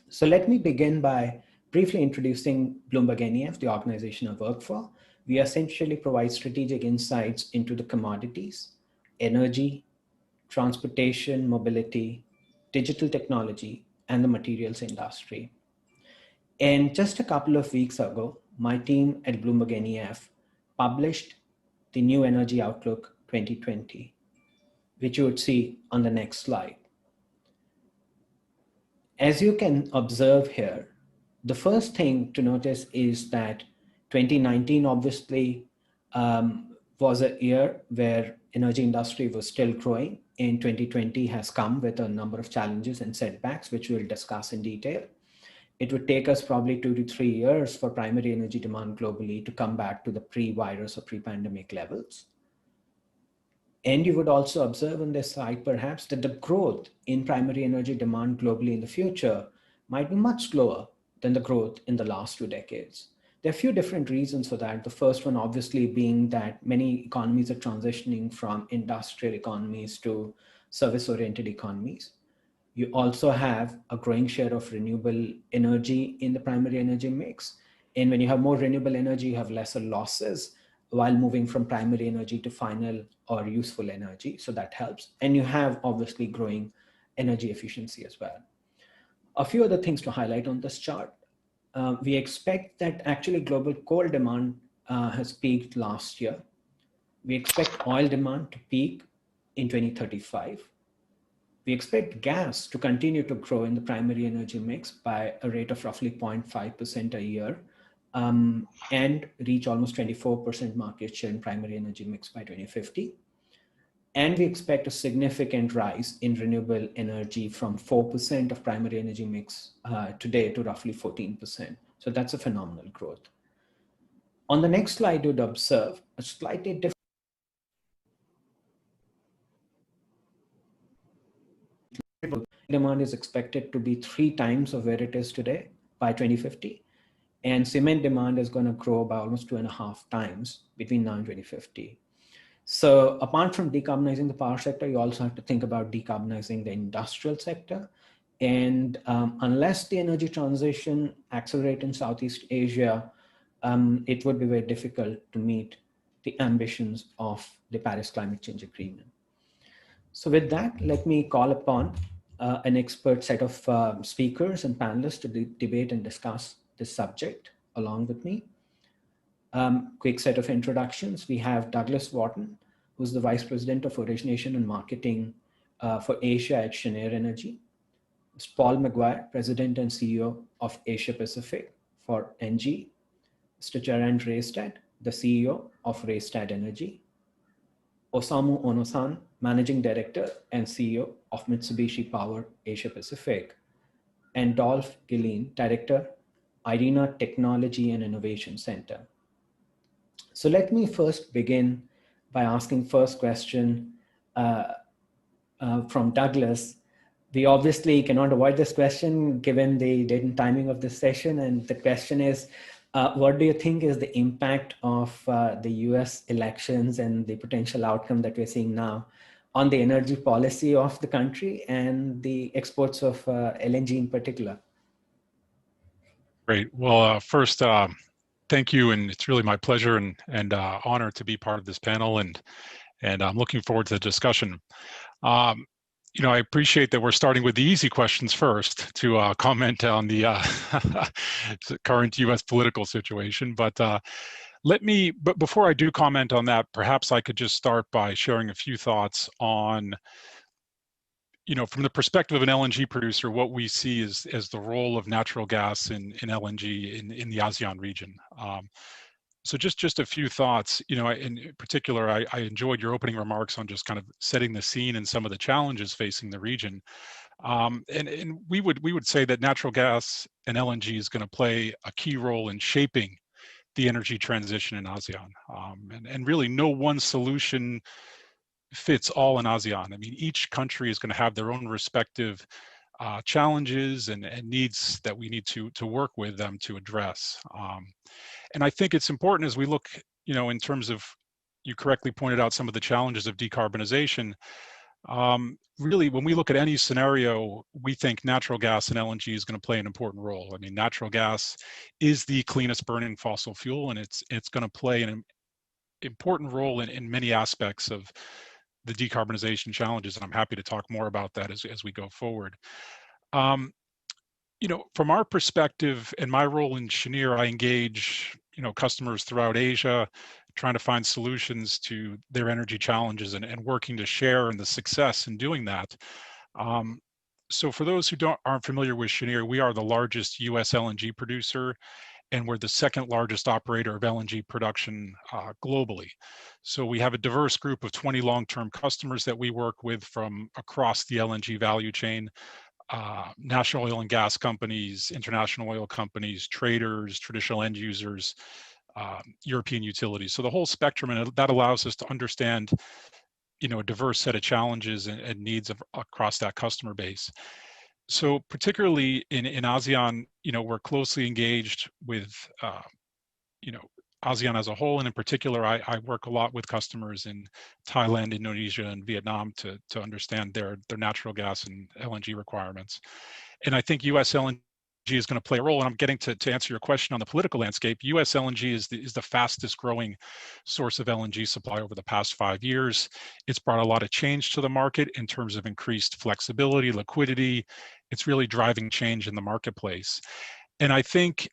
So let me begin by briefly introducing Bloomberg NEF, the organization I work for. We essentially provide strategic insights into the commodities, energy, transportation, mobility, digital technology, and the materials industry. And just a couple of weeks ago, my team at Bloomberg NEF published the New Energy Outlook 2020, which you would see on the next slide. As you can observe here, the first thing to notice is that 2019 obviously was a year where energy industry was still growing, and 2020 has come with a number of challenges and setbacks, which we'll discuss in detail. It would take us probably 2 to 3 years for primary energy demand globally to come back to the pre-virus or pre-pandemic levels. And you would also observe on this slide, perhaps, that the growth in primary energy demand globally in the future might be much slower than the growth in the last 2 decades. There are a few different reasons for that. The first one, obviously, being that many economies are transitioning from industrial economies to service-oriented economies. You also have a growing share of renewable energy in the primary energy mix. And when you have more renewable energy, you have lesser losses while moving from primary energy to final or useful energy. So that helps. And you have obviously growing energy efficiency as well. A few other things to highlight on this chart. We expect that actually global coal demand has peaked last year. We expect oil demand to peak in 2035. We expect gas to continue to grow in the primary energy mix by a rate of roughly 0.5% a year and reach almost 24% market share in primary energy mix by 2050. And we expect a significant rise in renewable energy from 4% of primary energy mix today to roughly 14%. So that's a phenomenal growth. On the next slide, you'd observe a slightly different demand is expected to be 3 times of where it is today by 2050. And cement demand is going to grow by almost 2.5 times between now and 2050. So apart from decarbonizing the power sector, you also have to think about decarbonizing the industrial sector. And unless the energy transition accelerates in Southeast Asia, it would be very difficult to meet the ambitions of the Paris Climate Change Agreement. So with that, let me call upon an expert set of speakers and panelists to debate and discuss this subject along with me. Quick set of introductions. We have Douglas Wharton, who's the Vice President of Origination and Marketing for Asia at Cheniere Energy. Mr. Paul Maguire, President and CEO of Asia Pacific for NG. Mr. Gerard Raystad, the CEO of Raystad Energy. Osamu Ono-san, Managing Director and CEO of Mitsubishi Power Asia Pacific. And Dolph Gilleen, Director, IRENA Technology and Innovation Center. So let me first begin by asking first question from Douglas. We obviously cannot avoid this question given the date and timing of this session. And the question is, what do you think is the impact of the US elections and the potential outcome that we're seeing now on the energy policy of the country and the exports of LNG in particular? Great. Well, first, thank you. And it's really my pleasure and honor to be part of this panel. And I'm looking forward to the discussion. You know, I appreciate that we're starting with the easy questions first to comment on the current U.S. political situation. But but before I do comment on that, perhaps I could just start by sharing a few thoughts on, you know, from the perspective of an LNG producer, what we see as the role of natural gas in LNG in the ASEAN region. So just a few thoughts, you know, in particular, I enjoyed your opening remarks on just kind of setting the scene and some of the challenges facing the region. And we would say that natural gas and LNG is going to play a key role in shaping the energy transition in ASEAN. And really no one solution fits all in ASEAN. I mean, each country is going to have their own respective challenges and needs that we need to work with them to address. And I think it's important as we look, in terms of, you correctly pointed out some of the challenges of decarbonization. Really, when we look at any scenario, we think natural gas and LNG is going to play an important role. I mean, natural gas is the cleanest burning fossil fuel, and it's going to play an important role in many aspects of the decarbonization challenges. And I'm happy to talk more about that as we go forward. From our perspective and my role in Cheniere, I engage, customers throughout Asia, trying to find solutions to their energy challenges and working to share in the success in doing that. So for those who aren't familiar with Cheniere, we are the largest US LNG producer, and we're the second largest operator of LNG production globally. So we have a diverse group of 20 long-term customers that we work with from across the LNG value chain. National oil and gas companies, international oil companies, traders, traditional end users, European utilities. So the whole spectrum, and that allows us to understand, a diverse set of challenges and needs across that customer base. So particularly in ASEAN, we're closely engaged with, ASEAN as a whole, and in particular, I work a lot with customers in Thailand, Indonesia, and Vietnam to understand their natural gas and LNG requirements. And I think US LNG is going to play a role. And I'm getting to answer your question on the political landscape. US LNG is the fastest growing source of LNG supply over the past 5 years. It's brought a lot of change to the market in terms of increased flexibility, liquidity. It's really driving change in the marketplace. And I think,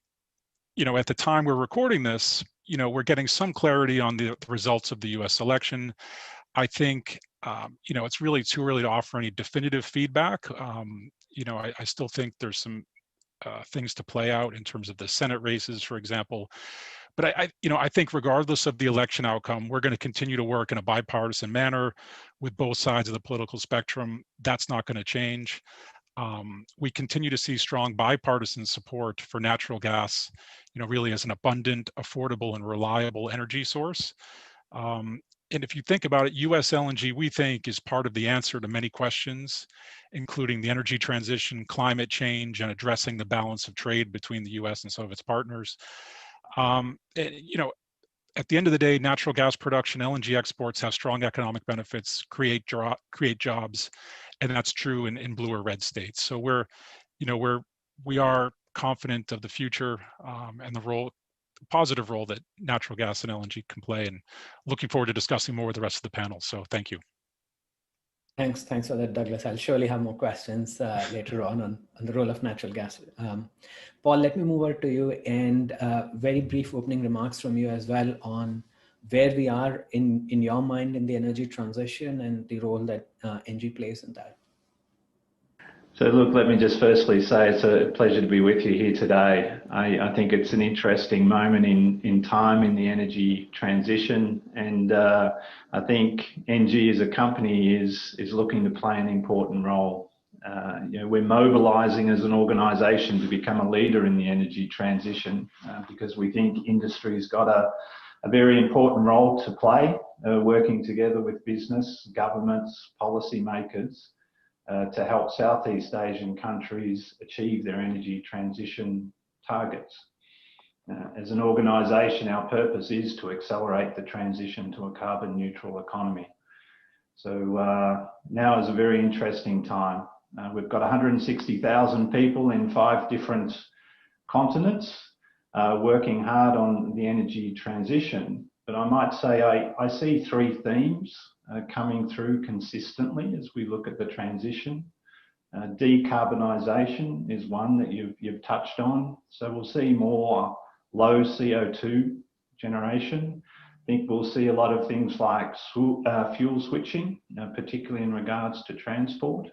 at the time we're recording this, we're getting some clarity on the results of the US election. I think, it's really too early to offer any definitive feedback. I still think there's some things to play out in terms of the Senate races, for example. But I think regardless of the election outcome, we're going to continue to work in a bipartisan manner with both sides of the political spectrum. That's not going to change. We continue to see strong bipartisan support for natural gas, really as an abundant, affordable, and reliable energy source. And if you think about it, US LNG, we think, is part of the answer to many questions, including the energy transition, climate change, and addressing the balance of trade between the US and some of its partners. And, at the end of the day, natural gas production, LNG exports have strong economic benefits, create jobs, and that's true in blue or red states. So we are confident of the future and the positive role that natural gas and LNG can play, and looking forward to discussing more with the rest of the panel. So thank you. Thanks for that, Douglas. I'll surely have more questions later on the role of natural gas. Paul, let me move over to you, and very brief opening remarks from you as well on where we are in your mind in the energy transition and the role that NG plays in that. So look, let me just firstly say it's a pleasure to be with you here today. I think it's an interesting moment in time in the energy transition, and I think NG as a company is looking to play an important role. We're mobilising as an organisation to become a leader in the energy transition because we think industry's got a very important role to play, working together with business, governments, policymakers, to help Southeast Asian countries achieve their energy transition targets. As an organisation, our purpose is to accelerate the transition to a carbon neutral economy. So now is a very interesting time. We've got 160,000 people in 5 different continents working hard on the energy transition. But I might say I see 3 themes coming through consistently as we look at the transition. Decarbonisation is one that you've touched on. So we'll see more low CO2 generation. I think we'll see a lot of things like fuel switching, particularly in regards to transport.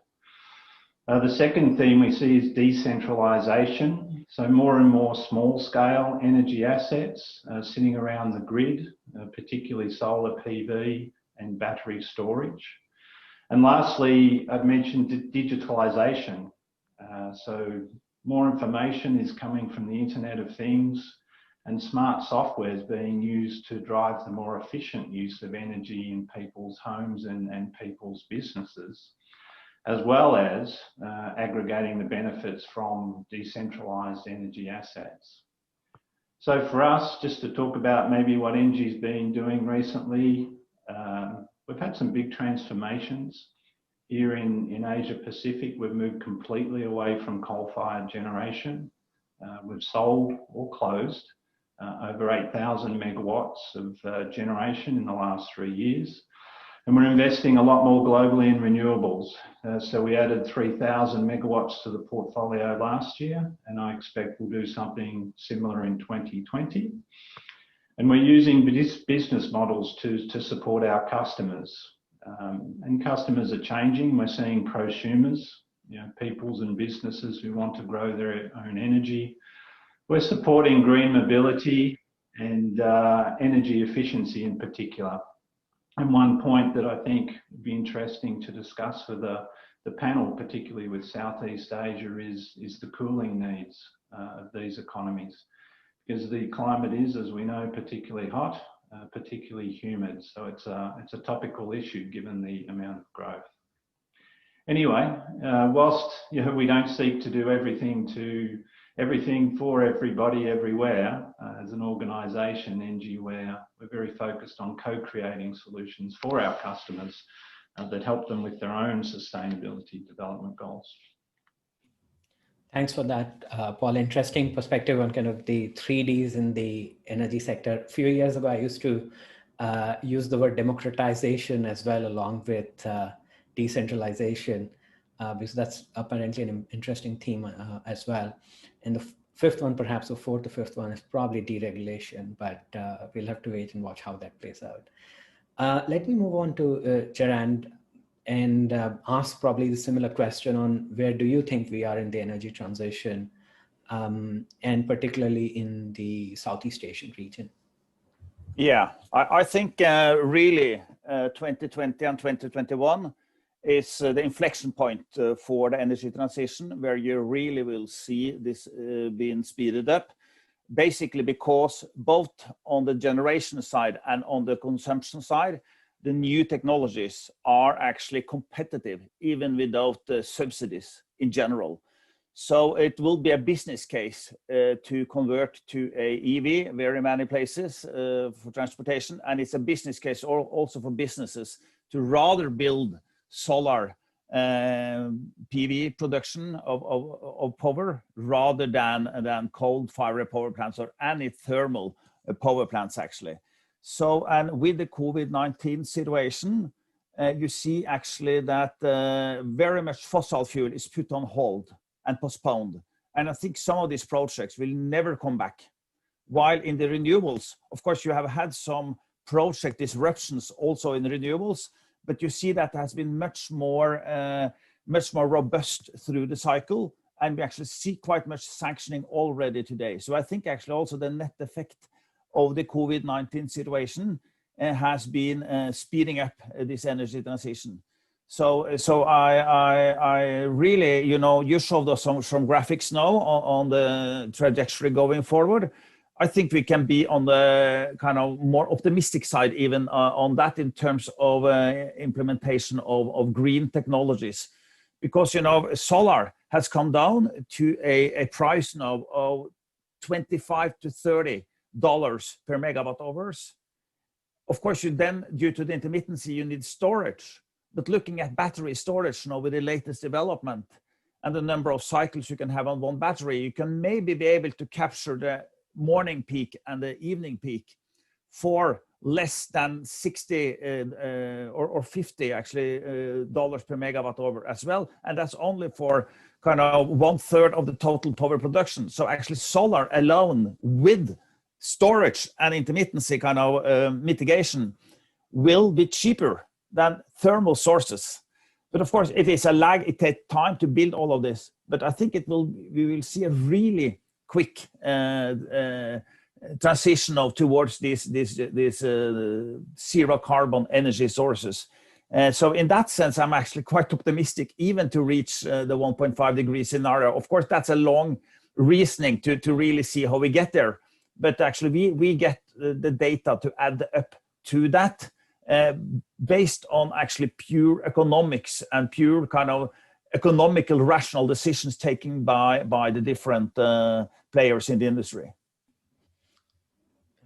The second theme we see is decentralisation. So more and more small scale energy assets sitting around the grid, particularly solar PV and battery storage. And lastly, I've mentioned digitalisation. So more information is coming from the Internet of Things, and smart software is being used to drive the more efficient use of energy in people's homes and people's businesses, as well as aggregating the benefits from decentralized energy assets. So for us, just to talk about maybe what ENGIE's been doing recently, we've had some big transformations. Here in Asia Pacific, we've moved completely away from coal-fired generation. We've sold or closed over 8,000 megawatts of generation in the last 3 years. And we're investing a lot more globally in renewables. So we added 3,000 megawatts to the portfolio last year, and I expect we'll do something similar in 2020. And we're using business models to support our customers. And customers are changing. We're seeing prosumers, peoples and businesses who want to grow their own energy. We're supporting green mobility and energy efficiency in particular. And one point that I think would be interesting to discuss for the panel, particularly with Southeast Asia, is the cooling needs of these economies. Because the climate is, as we know, particularly hot, particularly humid. So it's a topical issue given the amount of growth. Anyway, whilst we don't seek to do everything for everybody everywhere, as an organisation, ENGIE, we're very focused on co-creating solutions for our customers that help them with their own sustainability development goals. Thanks for that, Paul. Interesting perspective on kind of the 3Ds in the energy sector. A few years ago, I used to use the word democratization as well, along with decentralization, because that's apparently an interesting theme as well. And the fifth one, perhaps the fourth or fifth one, is probably deregulation, but we'll have to wait and watch how that plays out. Let me move on to Gerard and ask probably the similar question on where do you think we are in the energy transition, and particularly in the Southeast Asian region? Yeah, I think really 2020 and 2021 is the inflection point for the energy transition, where you really will see this being speeded up, basically because both on the generation side and on the consumption side, the new technologies are actually competitive, even without the subsidies in general. So it will be a business case to convert to a EV, very many places for transportation, and it's a business case also for businesses to rather build solar PV production of power rather than coal-fired power plants or any thermal power plants actually. So, and with the COVID-19 situation, you see actually that very much fossil fuel is put on hold and postponed. And I think some of these projects will never come back. While in the renewables, of course, you have had some project disruptions also in renewables, but you see that has been much more robust through the cycle, and we actually see quite much sanctioning already today. So I think actually also the net effect of the COVID-19 situation has been speeding up this energy transition. So I really, you showed us some graphics now on the trajectory going forward. I think we can be on the kind of more optimistic side even on that in terms of implementation of green technologies. Because, solar has come down to a price now of $25 to $30 per megawatt hours. Of course, you then, due to the intermittency, you need storage. But looking at battery storage now with the latest development and the number of cycles you can have on one battery, you can maybe be able to capture the morning peak and the evening peak for less than 60 or 50 actually dollars per megawatt hour as well. And that's only for kind of 1/3 of the total power production. So actually solar alone with storage and intermittency kind of mitigation will be cheaper than thermal sources. But of course it is a lag, it takes time to build all of this. But I think we will see a really quick transition towards these zero carbon energy sources. So in that sense, I'm actually quite optimistic even to reach the 1.5 degree scenario. Of course, that's a long reasoning to really see how we get there. but actually we get the data to add up to that based on actually pure economics and pure kind of economical rational decisions taken by the different players in the industry.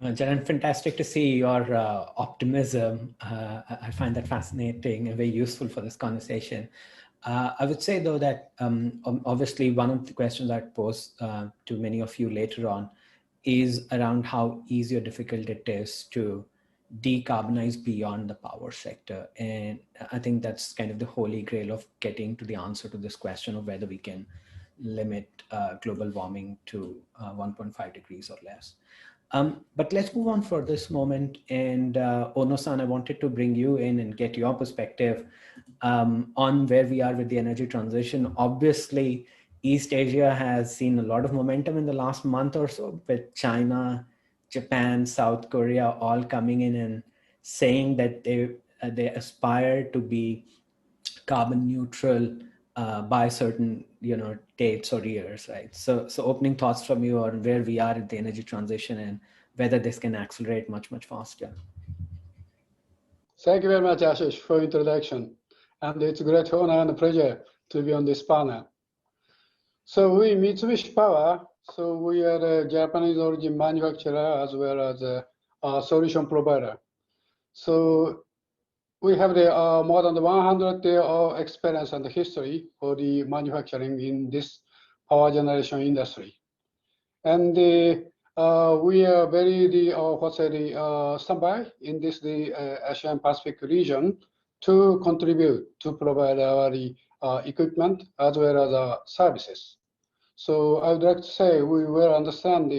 Jaran, fantastic to see your optimism. I find that fascinating and very useful for this conversation. I would say, though, that obviously one of the questions I'd pose to many of you later on is around how easy or difficult it is to decarbonize beyond the power sector. And I think that's kind of the holy grail of getting to the answer to this question of whether we can limit global warming to 1.5 degrees or less. But let's move on for this moment. And Ono-san, I wanted to bring you in and get your perspective on where we are with the energy transition. Obviously, East Asia has seen a lot of momentum in the last month or so, with China, Japan, South Korea all coming in and saying that they aspire to be carbon neutral by certain dates or years, right? So opening thoughts from you on where we are in the energy transition and whether this can accelerate much faster. Thank you very much, Ashish, for introduction. And it's a great honor and pleasure to be on this panel. So we, Mitsubishi Power, so we are a Japanese origin manufacturer as well as a solution provider. So we have the more than 100 years of experience and history for the manufacturing in this power generation industry. And we are very standby in this Asian Pacific region to contribute to provide our equipment as well as services. So I would like to say we will understand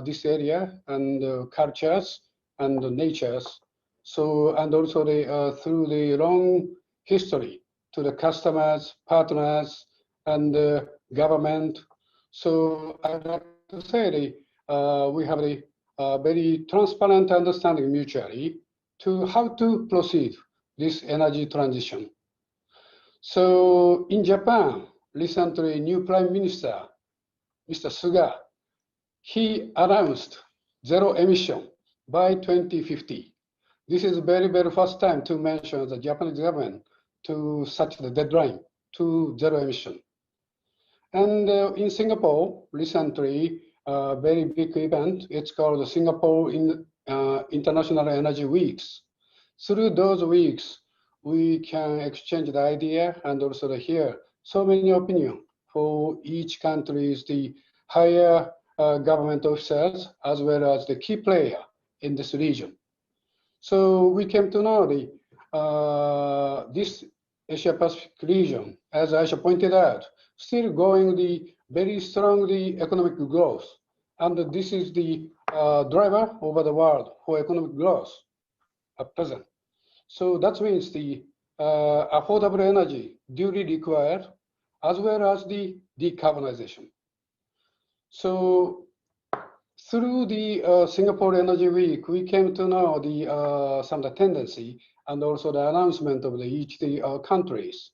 this area and cultures and natures. So, and also through the long history to the customers, partners, and government. So I'd like to say we have a very transparent understanding mutually to how to proceed this energy transition. So in Japan, recently, new Prime Minister, Mr. Suga, he announced zero emission by 2050. This is the very first time to mention the Japanese government to such the deadline to zero emission. And in Singapore, recently, a very big event, it's called the Singapore International Energy Weeks. Through those weeks, we can exchange the idea and also hear so many opinions for each country's the higher government officials as well as the key player in this region. So we came to know this Asia Pacific region, as Aisha pointed out, still going the very strong economic growth. And this is the driver over the world for economic growth at present. So that means the affordable energy duly required as well as the decarbonization. So through the Singapore Energy Week, we came to know some of the tendency and also the announcement of each countries.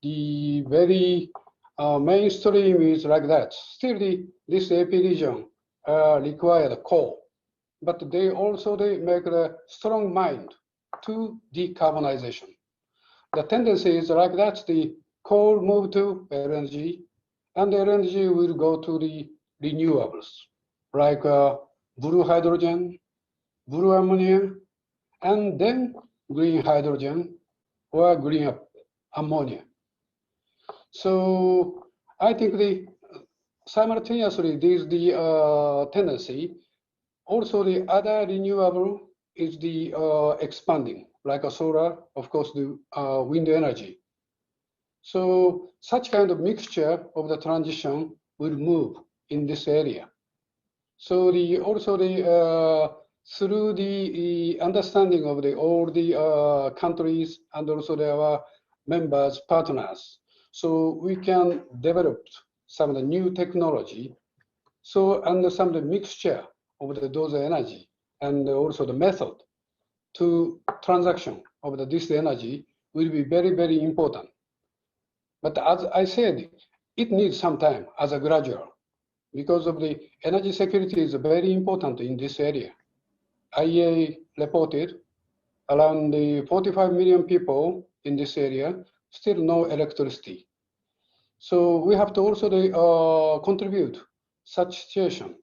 The very mainstream is like that. Still, this AP region require the coal, but they make a strong mind to decarbonization. The tendency is like that. The coal move to LNG, and LNG will go to the renewables, like blue hydrogen, blue ammonia, and then green hydrogen or green ammonia. So I think simultaneously this the tendency. Also, the other renewable is the expanding, like a solar, of course, the wind energy. So such kind of mixture of the transition will move in this area. So through the understanding of all the countries and also their members, partners, so we can develop some of the new technology. So and some of the mixture of those energy and also the method to transaction of this energy will be very important. But as I said, it needs some time as a gradual. because of the energy security is very important in this area. IEA reported around 45 million people in this area still no electricity. So we have to also contribute such situation.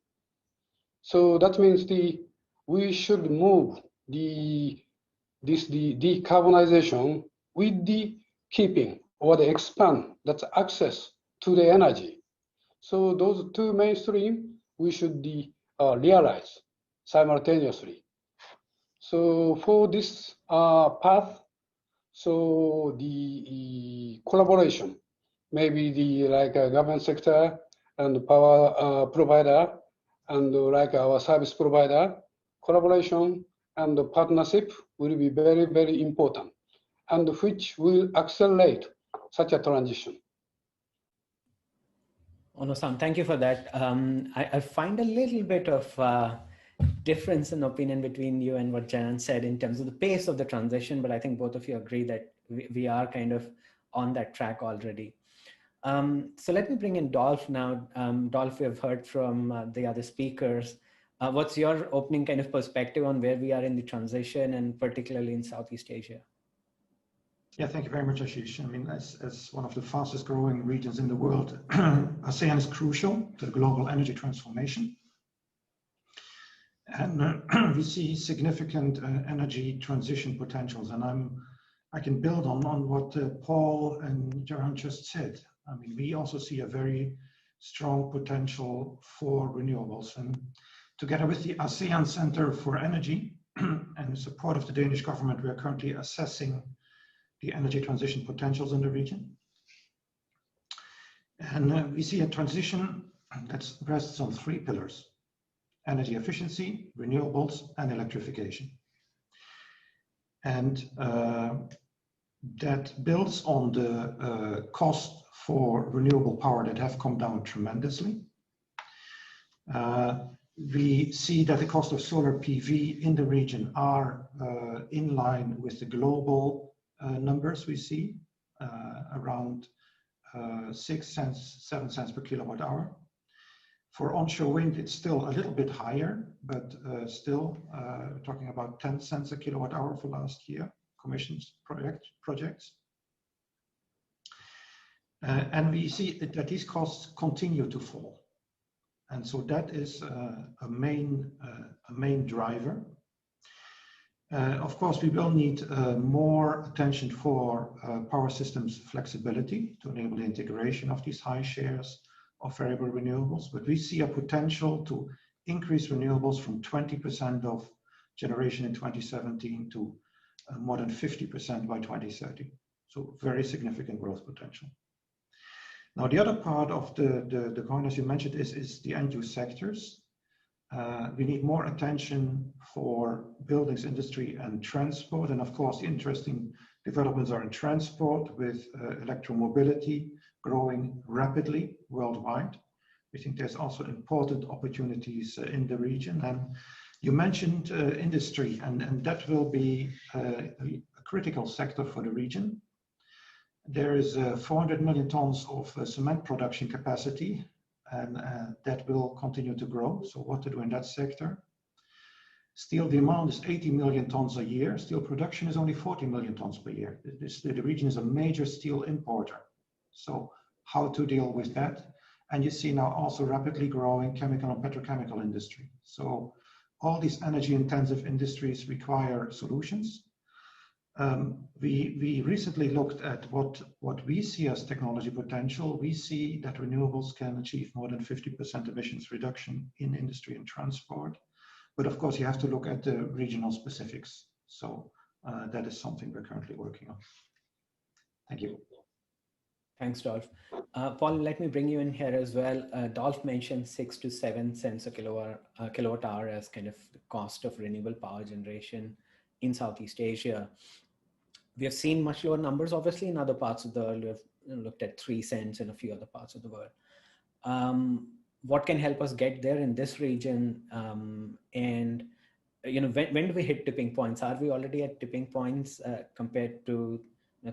So that means we should move the decarbonization with the keeping or the expand that's access to the energy. So those two mainstream we should realize simultaneously. So for this path, so the collaboration, maybe the government sector and the power provider and like our service provider, collaboration and the partnership will be very, very important, and which will accelerate such a transition. Ono-san, thank you for that. I find a little bit of difference in opinion between you and what Jan said in terms of the pace of the transition, but I think both of you agree that we are kind of on that track already. So let me bring in Dolph now. Dolph, we have heard from the other speakers. What's your opening kind of perspective on where we are in the transition, and particularly in Southeast Asia? Yeah, thank you very much, Ashish. I mean, as one of the fastest growing regions in the world, ASEAN is crucial to the global energy transformation. And we see significant energy transition potentials. And I can build on what Paul and Jaran just said. I mean, we also see a very strong potential for renewables. And together with the ASEAN Center for Energy and the support of the Danish government, we are currently assessing the energy transition potentials in the region. And we see a transition that rests on three pillars: energy efficiency, renewables, and electrification. And that builds on the cost for renewable power that have come down tremendously. We see that the cost of solar PV in the region are in line with the global numbers we see, around 6 cents, 7 cents per kilowatt hour. For onshore wind, it's still a little bit higher, but still we're talking about 10 cents a kilowatt hour for last year, commissioned projects. And we see that these costs continue to fall. And so that is a main driver. Of course, we will need more attention for power systems flexibility to enable the integration of these high shares of variable renewables. But we see a potential to increase renewables from 20% of generation in 2017 to more than 50% by 2030. So very significant growth potential. Now, the other part of the coin, as you mentioned, is the end-use sectors. We need more attention for buildings, industry, and transport. And of course, the interesting developments are in transport, with electromobility growing rapidly worldwide. We think there's also important opportunities in the region. And you mentioned industry, and that will be a critical sector for the region. There is 400 million tons of cement production capacity, and that will continue to grow. So what to do in that sector? Steel demand is 80 million tons a year. Steel production is only 40 million tons per year. The region is a major steel importer. So how to deal with that? And you see now also rapidly growing chemical and petrochemical industry. So all these energy intensive industries require solutions. We recently looked at what we see as technology potential. We see that renewables can achieve more than 50% emissions reduction in industry and transport. But of course, you have to look at the regional specifics. So that is something we're currently working on. Thank you. Thanks, Dolph. Paul, let me bring you in here as well. Dolph mentioned 6 to 7 cents a kilowatt hour as kind of the cost of renewable power generation in Southeast Asia. We have seen much lower numbers, obviously, in other parts of the world. We have looked at 3 cents in a few other parts of the world. What can help us get there in this region? And when do we hit tipping points? Are we already at tipping points compared to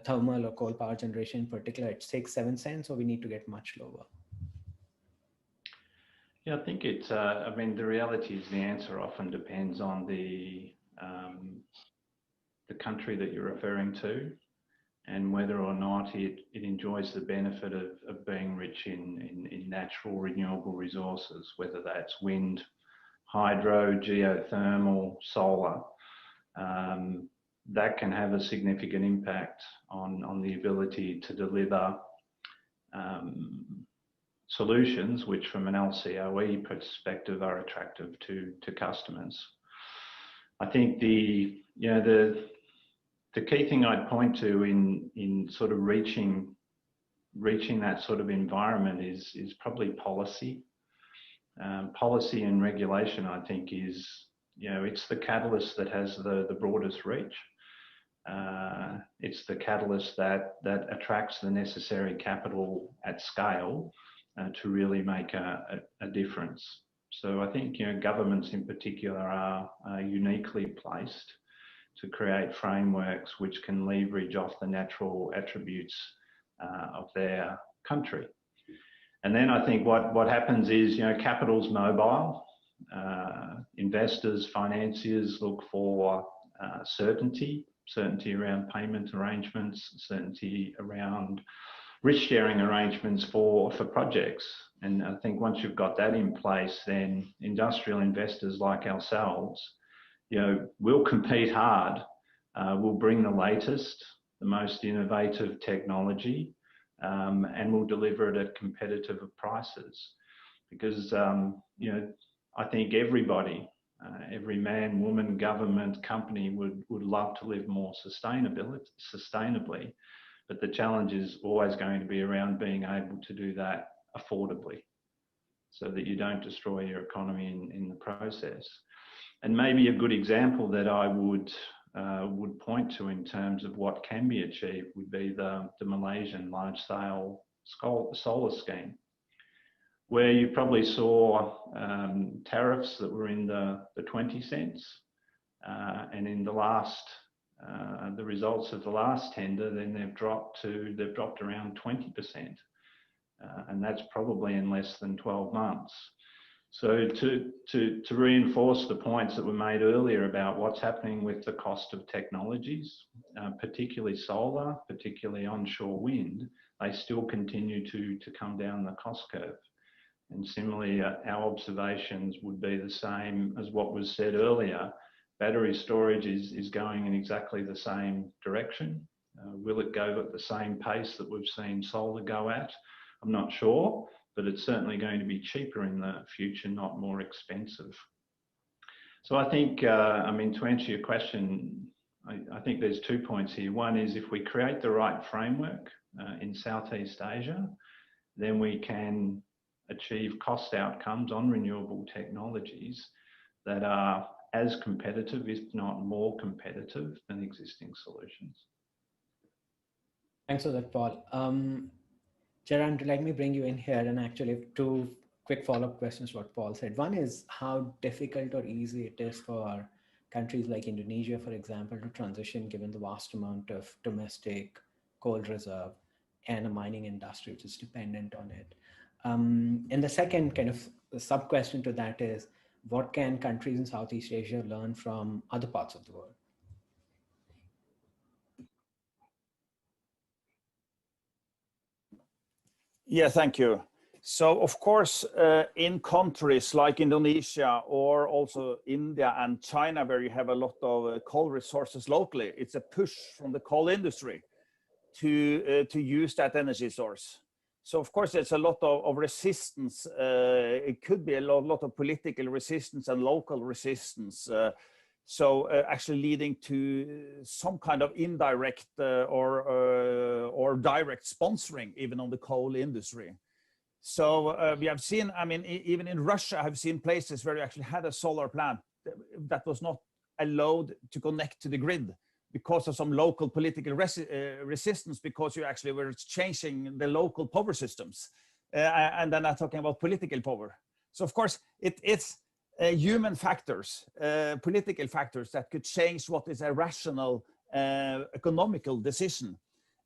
thermal or coal power generation in particular at 6, 7 cents, or we need to get much lower? Yeah, I think it's, I mean, the reality is the answer often depends on the country that you're referring to and whether or not it enjoys the benefit of being rich in natural renewable resources, whether that's wind, hydro, geothermal, solar. That can have a significant impact on the ability to deliver solutions which from an LCOE perspective are attractive to customers. I think the key thing I'd point to in sort of reaching that sort of environment is probably policy. Policy and regulation, I think, is, it's the catalyst that has the broadest reach. It's the catalyst that attracts the necessary capital at scale to really make a difference. So I think governments in particular are uniquely placed to create frameworks which can leverage off the natural attributes of their country. And then I think what happens is, capital's mobile. Investors, financiers look for certainty around payment arrangements, certainty around risk-sharing arrangements for projects. And I think once you've got that in place, then industrial investors like ourselves, we'll compete hard. We'll bring the latest, the most innovative technology, and we'll deliver it at competitive prices. Because, I think everybody, every man, woman, government, company would love to live more sustainably. But the challenge is always going to be around being able to do that affordably so that you don't destroy your economy in the process. And maybe a good example that I would point to in terms of what can be achieved would be the Malaysian large-scale solar scheme, where you probably saw tariffs that were in the 20 cents, and in the results of the last tender, then they've dropped around 20%, and that's probably in less than 12 months. So to reinforce the points that were made earlier about what's happening with the cost of technologies, particularly solar, particularly onshore wind, they still continue to come down the cost curve. And similarly, our observations would be the same as what was said earlier. Battery storage is going in exactly the same direction. Will it go at the same pace that we've seen solar go at? I'm not sure, but it's certainly going to be cheaper in the future, not more expensive. So I think, to answer your question, I think there's 2 points here. One is if we create the right framework in Southeast Asia, then we can achieve cost outcomes on renewable technologies that are as competitive, if not more competitive, than existing solutions. Thanks for that, Paul. Gerard, let me bring you in here and actually 2 quick follow-up questions to what Paul said. One is how difficult or easy it is for countries like Indonesia, for example, to transition given the vast amount of domestic coal reserve and a mining industry which is dependent on it. And the second kind of sub-question to that is, what can countries in Southeast Asia learn from other parts of the world? Yeah, thank you. So, of course, in countries like Indonesia or also India and China, where you have a lot of coal resources locally, it's a push from the coal industry to use that energy source. So, of course, there's a lot of resistance. It could be a lot of political resistance and local resistance. Actually leading to some kind of indirect or direct sponsoring even on the coal industry. So we have seen, even in Russia, I've seen places where you actually had a solar plant that was not allowed to connect to the grid because of some local political resistance, because you actually were changing the local power systems. And then I'm talking about political power. So of course, it's human factors, political factors that could change what is a rational economical decision.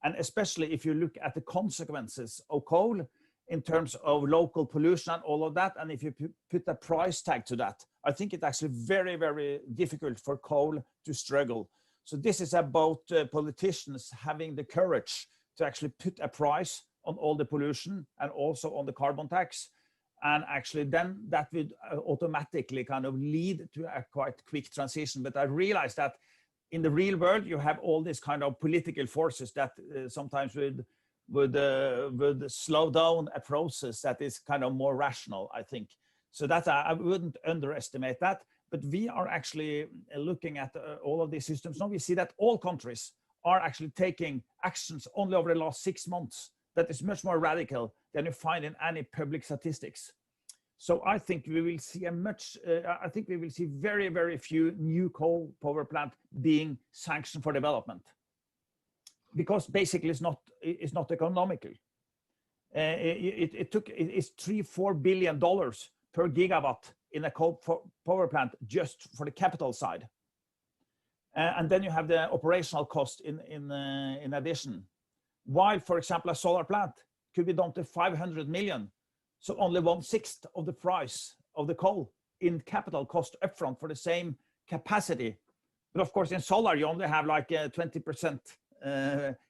And especially if you look at the consequences of coal, in terms of local pollution and all of that. And if you put a price tag to that, I think it's actually very, very difficult for coal to struggle. So this is about politicians having the courage to actually put a price on all the pollution and also on the carbon tax. And actually then that would automatically kind of lead to a quite quick transition. But I realized that in the real world, you have all these kind of political forces that sometimes would slow down a process that is kind of more rational, I think. So that I wouldn't underestimate that. But we are actually looking at all of these systems. Now we see that all countries are actually taking actions only over the last 6 months that is much more radical than you find in any public statistics. So I think we will see very, very few new coal power plants being sanctioned for development, because basically it's not economical. It's $3-4 billion per gigawatt in a coal power plant just for the capital side, and then you have the operational cost in addition. While, for example, a solar plant could be done to 500 million, so only 1/6 of the price of the coal in capital cost upfront for the same capacity. But of course, in solar you only have like a 20%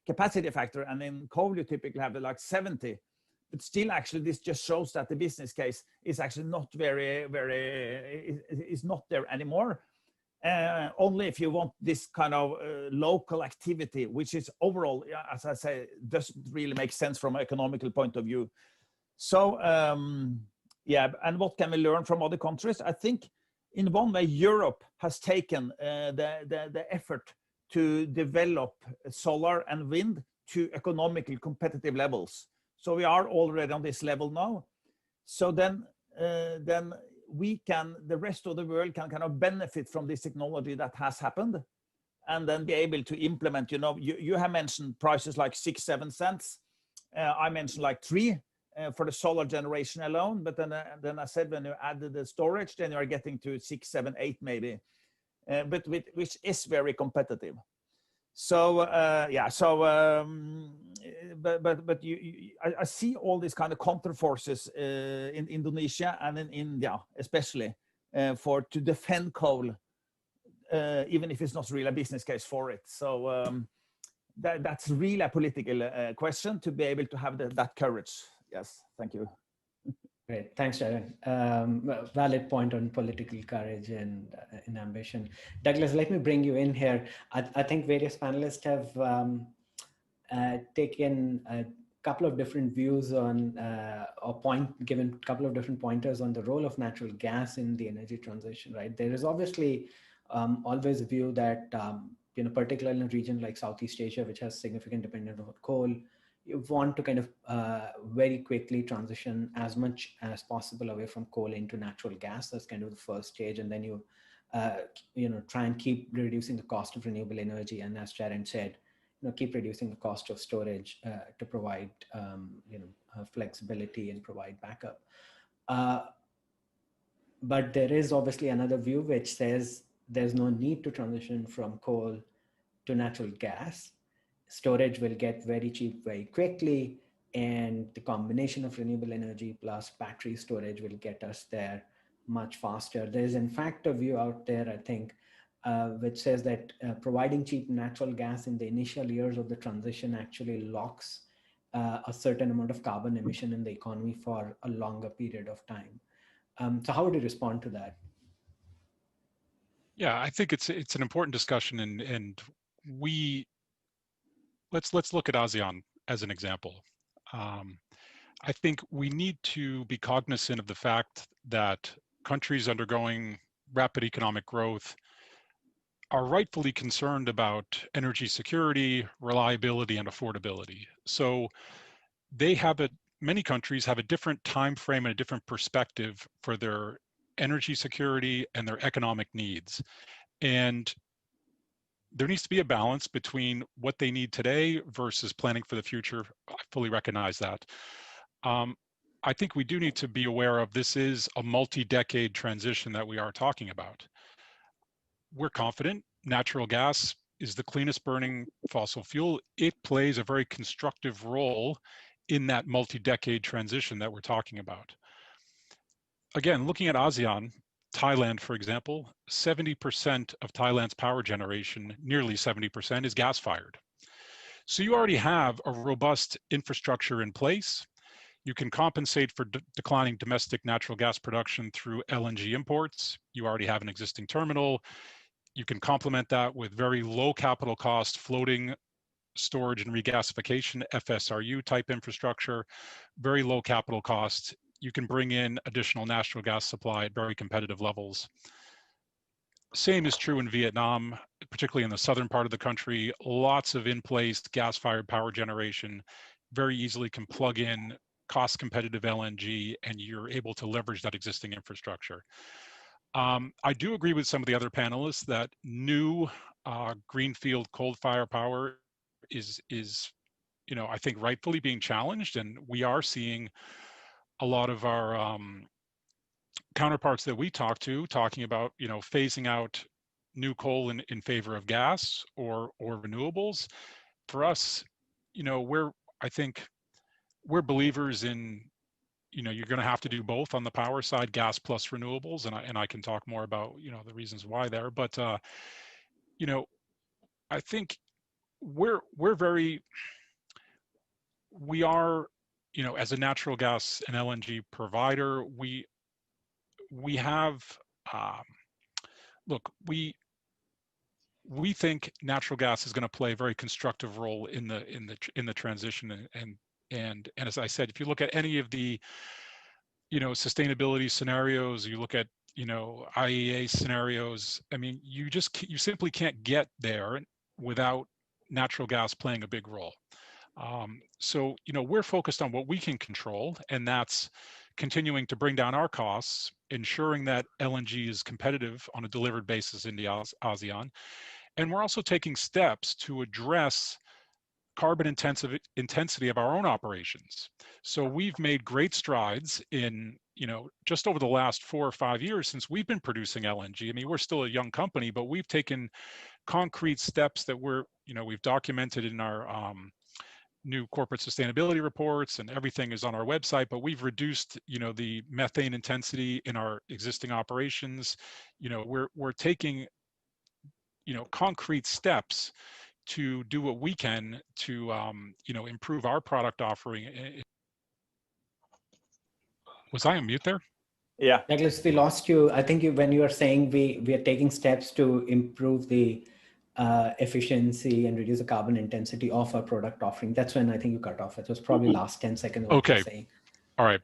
capacity factor, and in coal you typically have like 70. But still, actually, this just shows that the business case is actually not is not there anymore. Only if you want this kind of local activity, which is overall, as I say, doesn't really make sense from an economical point of view. So, yeah, and what can we learn from other countries? I think in one way, Europe has taken the effort to develop solar and wind to economically competitive levels. So we are already on this level now. So then the rest of the world can kind of benefit from this technology that has happened, and then be able to implement. You have mentioned prices like 6-7 cents. I mentioned like 3 for the solar generation alone. But then I said when you added the storage, then you are getting to 6, 7, 8 maybe, but which is very competitive. So yeah, so but I see all these kind of counter forces in Indonesia and in India, especially to defend coal, even if it's not really a business case for it. So that's really a political question to be able to have that courage. Yes, thank you. Great, thanks, Darren. Valid point on political courage and ambition. Douglas, let me bring you in here. I think various panelists have taken a couple of different views on, given a couple of different pointers on the role of natural gas in the energy transition, right? There is obviously always a view that, particularly in a region like Southeast Asia, which has significant dependence on coal, you want to kind of very quickly transition as much as possible away from coal into natural gas. That's kind of the first stage. And then you try and keep reducing the cost of renewable energy. And as Sharon said, keep reducing the cost of storage to provide, flexibility and provide backup. But there is obviously another view which says there's no need to transition from coal to natural gas. Storage will get very cheap very quickly, and the combination of renewable energy plus battery storage will get us there much faster. There's in fact a view out there, I think, which says that providing cheap natural gas in the initial years of the transition actually locks a certain amount of carbon emission in the economy for a longer period of time. So how would you respond to that? Yeah, I think it's an important discussion, and let's look at ASEAN as an example. I think we need to be cognizant of the fact that countries undergoing rapid economic growth are rightfully concerned about energy security, reliability, and affordability. So many countries have a different time frame and a different perspective for their energy security and their economic needs. And there needs to be a balance between what they need today versus planning for the future. I fully recognize that. I think we do need to be aware of this is a multi-decade transition that we are talking about. We're confident natural gas is the cleanest burning fossil fuel. It plays a very constructive role in that multi-decade transition that we're talking about. Again, looking at ASEAN, Thailand, for example, 70% of Thailand's power generation, nearly 70%, is gas-fired. So you already have a robust infrastructure in place. You can compensate for declining domestic natural gas production through LNG imports. You already have an existing terminal. You can complement that with very low capital cost floating storage and regasification, FSRU type infrastructure, very low capital cost. You can bring in additional natural gas supply at very competitive levels. Same is true in Vietnam, particularly in the southern part of the country. Lots of in-place gas-fired power generation, very easily can plug in cost-competitive LNG, and you're able to leverage that existing infrastructure. I do agree with some of the other panelists that new greenfield coal-fired power is, you know, I think rightfully being challenged, and we are seeing a lot of our counterparts that we talk to talking about, you know, phasing out new coal in favor of gas or renewables. For us, you know, I think we're believers in, you know, you're going to have to do both on the power side, gas plus renewables, and I can talk more about, you know, the reasons why there. But you know, I think we are, you know, as a natural gas and LNG provider, we have look, we think natural gas is going to play a very constructive role in the transition, and as I said, if you look at any of the, you know, sustainability scenarios, you look at, you know, IEA scenarios, I mean, you simply can't get there without natural gas playing a big role. So, you know, we're focused on what we can control, and that's continuing to bring down our costs, ensuring that LNG is competitive on a delivered basis in the ASEAN. And we're also taking steps to address carbon intensity of our own operations. So we've made great strides in, you know, just over the last 4 or 5 years since we've been producing LNG. I mean, we're still a young company, but we've taken concrete steps that we've documented in our new corporate sustainability reports, and everything is on our website, but we've reduced, you know, the methane intensity in our existing operations. You know, we're taking, you know, concrete steps to do what we can to, you know, improve our product offering. Was I on mute there? Yeah. Douglas, we lost you. I think when you were saying we are taking steps to improve the efficiency and reduce the carbon intensity of our product offering. That's when I think you cut off. It was probably last 10 seconds of what you were saying. All right.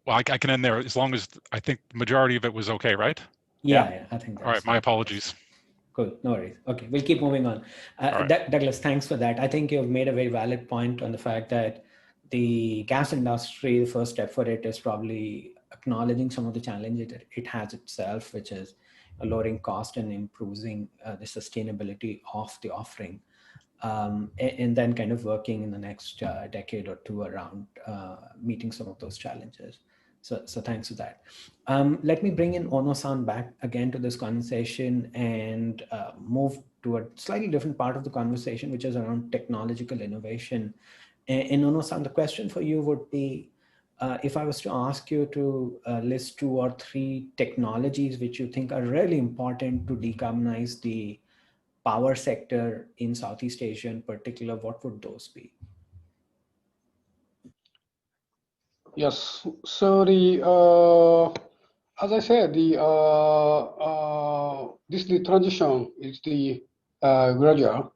Well, I can end there as long as I think the majority of it was okay, right? Yeah, I think that's all right. My apologies. Cool. No worries. Okay, we'll keep moving on. Right. Douglas, thanks for that. I think you've made a very valid point on the fact that the gas industry, the first step for it is probably acknowledging some of the challenges it has itself, which is lowering cost and improving the sustainability of the offering, and then kind of working in the next decade or two around meeting some of those challenges. So thanks for that. Let me bring in Ono-san back again to this conversation and move to a slightly different part of the conversation, which is around technological innovation. And Ono-san, the question for you would be, if I was to ask you to list 2 or 3 technologies which you think are really important to decarbonize the power sector in Southeast Asia in particular, what would those be? Yes. So as I said, the transition is the gradual,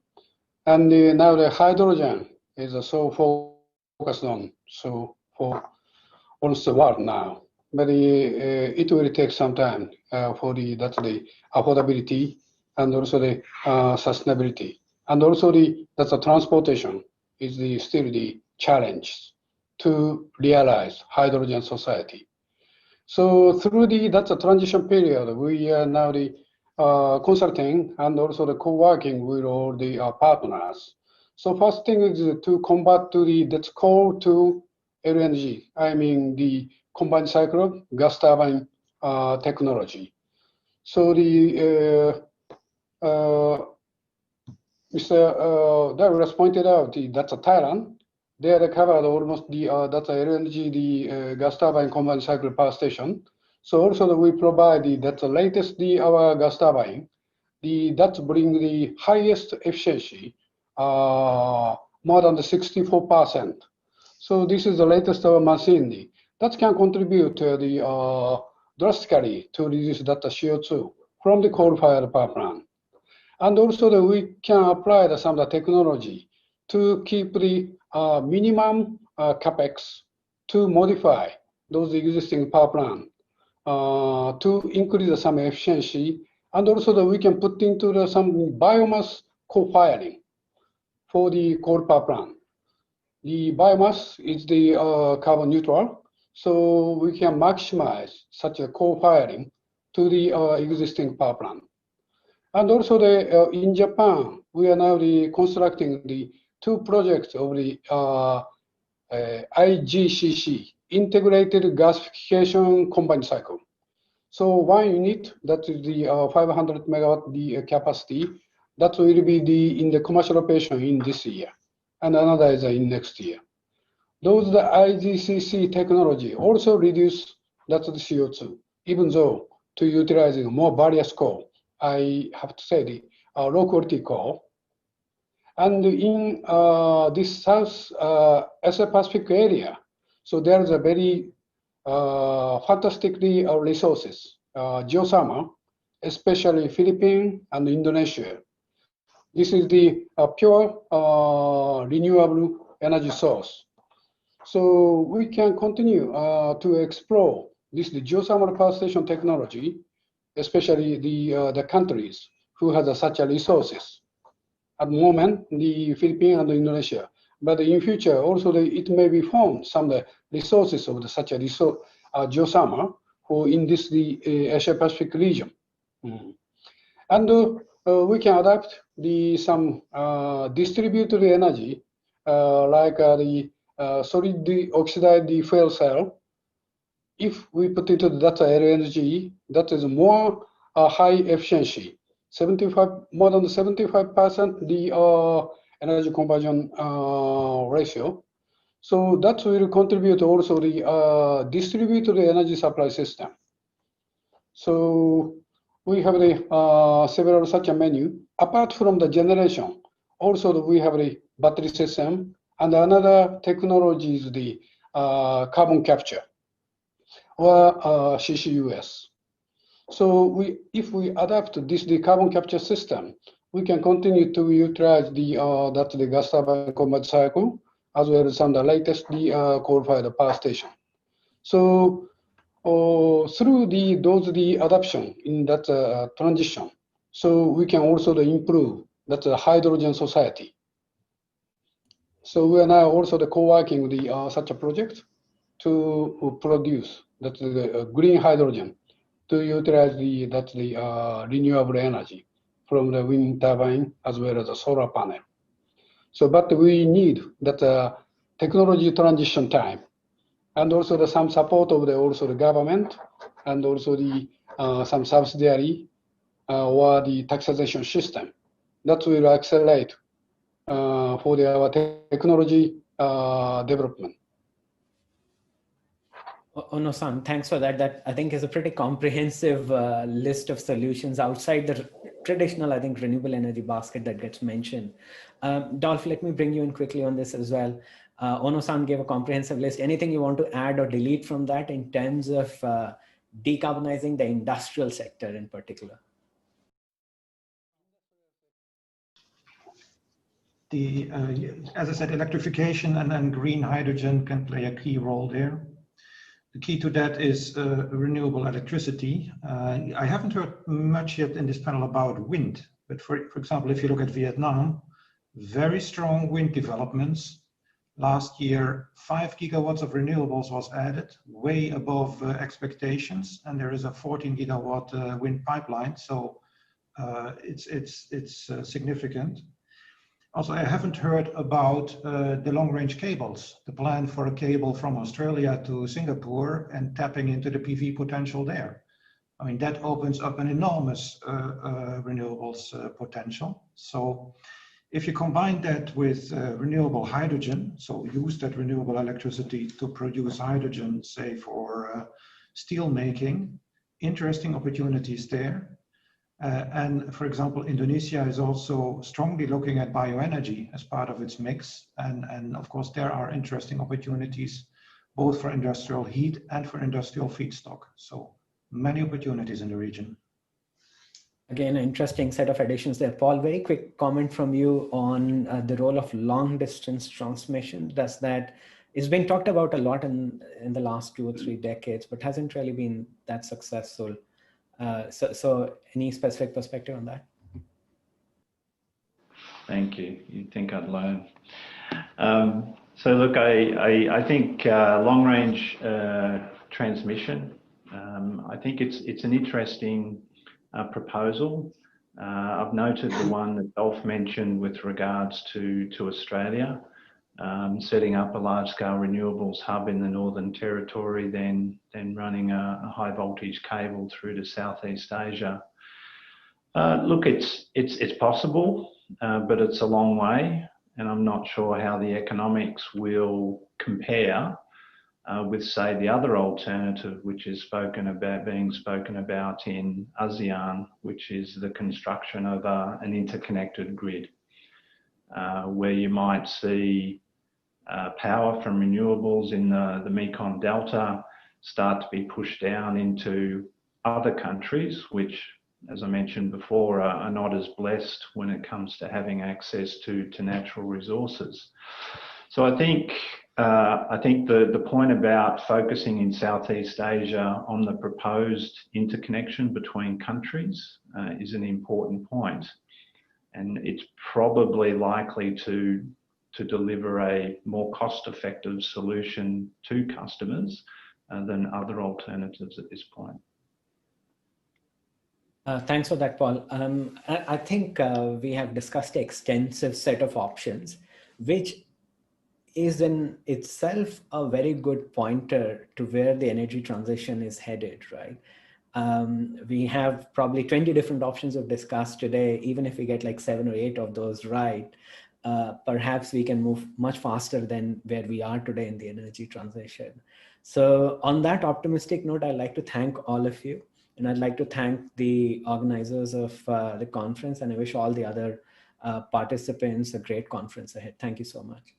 and now the hydrogen is so focused on. So for almost the world now, but it will take some time for that's the affordability and also the sustainability, and also that's the transportation is still the challenge to realize hydrogen society. So through that's a transition period, we are now consulting and also the co-working with all the partners. So first thing is to combat that's coal to LNG. I mean the combined cycle gas turbine technology. So Mr. Douglas pointed out that's a Thailand. they are covered almost the that's LNG, the gas turbine combined cycle power station. So also we provide that's the latest our gas turbine. That's bring the highest efficiency, more than the 64%. So this is the latest machine that can contribute drastically to reduce that CO2 from the coal-fired power plant. And also we can apply some of the technology to keep the minimum capex to modify those existing power plants to increase some efficiency, and also we can put into some biomass co-firing for the coal power plant. The biomass is the carbon neutral, so we can maximize such a co-firing to the existing power plant. And also in Japan, we are now constructing the 2 projects of the IGCC, Integrated Gasification Combined Cycle. So 1 unit, that is the 500 megawatt capacity, that will be in the commercial operation in this year, and another is in next year. Those the IGCC technology also reduce the CO2, even though to utilizing more various coal. I have to say the low quality coal. And in this South Asia Pacific area, so there is a very fantastically resources, geothermal, especially Philippines and Indonesia. This is the pure renewable energy source. So we can continue to explore the geothermal power station technology, especially the countries who have such a resources. At the moment, the Philippines and Indonesia, but in future also it may be found some resources of such a resource geothermal who in this Asia Pacific region, and we can adapt some distributed energy like the solid oxide fuel cell. If we put into that LNG, that is more high efficiency, more than 75% the energy conversion ratio. So that will contribute also the distributed energy supply system. So we have the several such a menu. Apart from the generation, also we have the battery system, and another technology is the carbon capture or CCUS. So if we adapt the carbon capture system, we can continue to utilize the gas turbine combined cycle as well as the latest coal-fired power station. So through the adoption in that transition, so we can also improve that hydrogen society. So we are now also co-working with such a project to produce the green hydrogen to utilize the renewable energy from the wind turbine as well as the solar panel. So, but we need that technology transition time, and also some support of also the government, and also some subsidiary or the taxation system that will accelerate for our technology development. Ono-san, thanks for that. That I think is a pretty comprehensive list of solutions outside the traditional, I think, renewable energy basket that gets mentioned. Dolph, let me bring you in quickly on this as well. Ono-san gave a comprehensive list. Anything you want to add or delete from that in terms of decarbonizing the industrial sector in particular? As I said, electrification and green hydrogen can play a key role there. The key to that is renewable electricity. I haven't heard much yet in this panel about wind, but for example, if you look at Vietnam, very strong wind developments. Last year, 5 gigawatts of renewables was added, way above expectations, and there is a 14 gigawatt wind pipeline, so it's significant. Also, I haven't heard about the long-range cables, the plan for a cable from Australia to Singapore and tapping into the PV potential there. I mean, that opens up an enormous renewables potential. So If you combine that with renewable hydrogen, so use that renewable electricity to produce hydrogen, say for steel making, interesting opportunities there. And for example, Indonesia is also strongly looking at bioenergy as part of its mix. And of course, there are interesting opportunities both for industrial heat and for industrial feedstock. So many opportunities in the region. Again, an interesting set of additions there. Paul, very quick comment from you on the role of long distance transmission. It's been talked about a lot in the last 2 or 3 decades, but hasn't really been that successful. So any specific perspective on that? Thank you. You'd think I'd learn. So look, I think long range transmission, I think it's an interesting proposal. I've noted the one that Dolph mentioned with regards to Australia, setting up a large-scale renewables hub in the Northern Territory, then running a high voltage cable through to Southeast Asia. Look, it's possible, but it's a long way, and I'm not sure how the economics will compare with, say, the other alternative, which is being spoken about in ASEAN, which is the construction of an interconnected grid, where you might see power from renewables in the Mekong Delta start to be pushed down into other countries, which, as I mentioned before, are not as blessed when it comes to having access to natural resources. So I think the point about focusing in Southeast Asia on the proposed interconnection between countries is an important point, and it's probably likely to deliver a more cost-effective solution to customers than other alternatives at this point. Thanks for that, Paul. I think we have discussed an extensive set of options, which is in itself a very good pointer to where the energy transition is headed, right? We have probably 20 different options we've discussed today. Even if we get like 7 or 8 of those right, perhaps we can move much faster than where we are today in the energy transition. So on that optimistic note, I'd like to thank all of you. And I'd like to thank the organizers of the conference, and I wish all the other participants a great conference ahead. Thank you so much.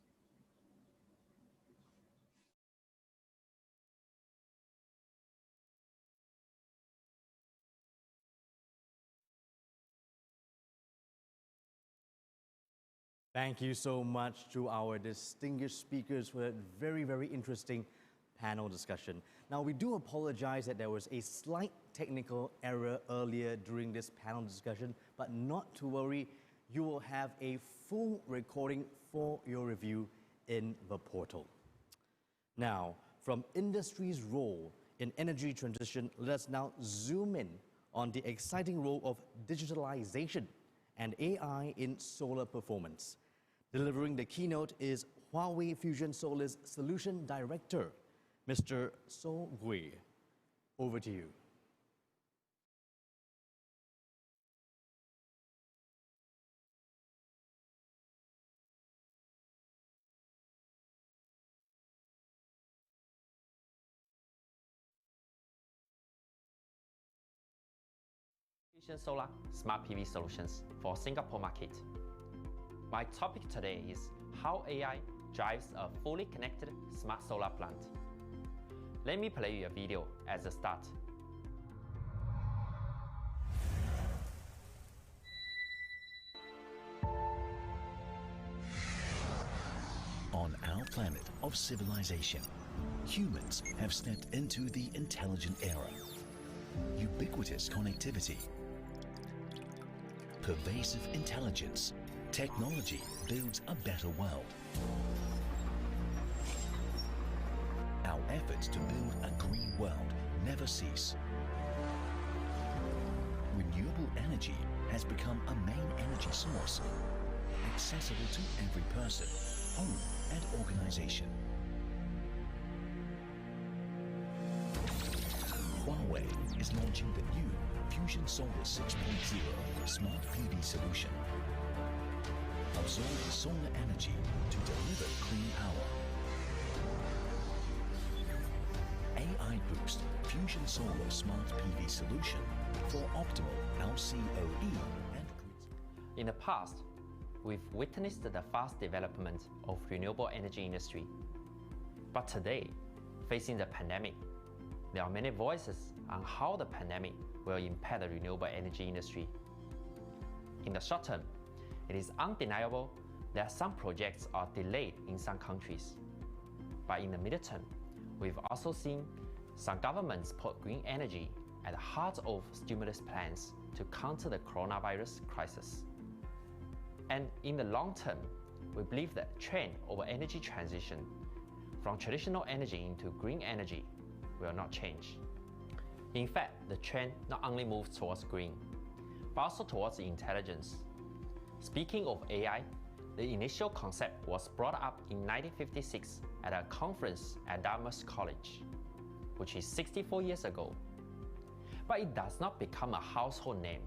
Thank you so much to our distinguished speakers for that very, very interesting panel discussion. Now, we do apologize that there was a slight technical error earlier during this panel discussion, but not to worry, you will have a full recording for your review in the portal. Now, from industry's role in energy transition, let us now zoom in on the exciting role of digitalization and AI in solar performance. Delivering the keynote is Huawei Fusion Solar's Solution Director, Mr. So Gui. Over to you. Fusion Solar Smart PV Solutions for Singapore market. My topic today is how AI drives a fully connected smart solar plant. Let me play you a video as a start. On our planet of civilization, humans have stepped into the intelligent era. Ubiquitous connectivity, pervasive intelligence, technology builds a better world. Our efforts to build a green world never cease. Renewable energy has become a main energy source, accessible to every person, home and organization. Huawei is launching the new Fusion Solar 6.0 Smart PV solution. absorb solar energy to deliver clean power. AI Boost Fusion Solar Smart PV Solution for optimal LCOE and in the past, we've witnessed the fast development of renewable energy industry. But today, facing the pandemic, there are many voices on how the pandemic will impact the renewable energy industry. In the short term, it is undeniable that some projects are delayed in some countries. But in the midterm, we've also seen some governments put green energy at the heart of stimulus plans to counter the coronavirus crisis. And in the long term, we believe that trend over energy transition from traditional energy into green energy will not change. In fact, the trend not only moves towards green, but also towards intelligence. Speaking of AI, the initial concept was brought up in 1956 at a conference at Dartmouth College, which is 64 years ago. But it does not become a household name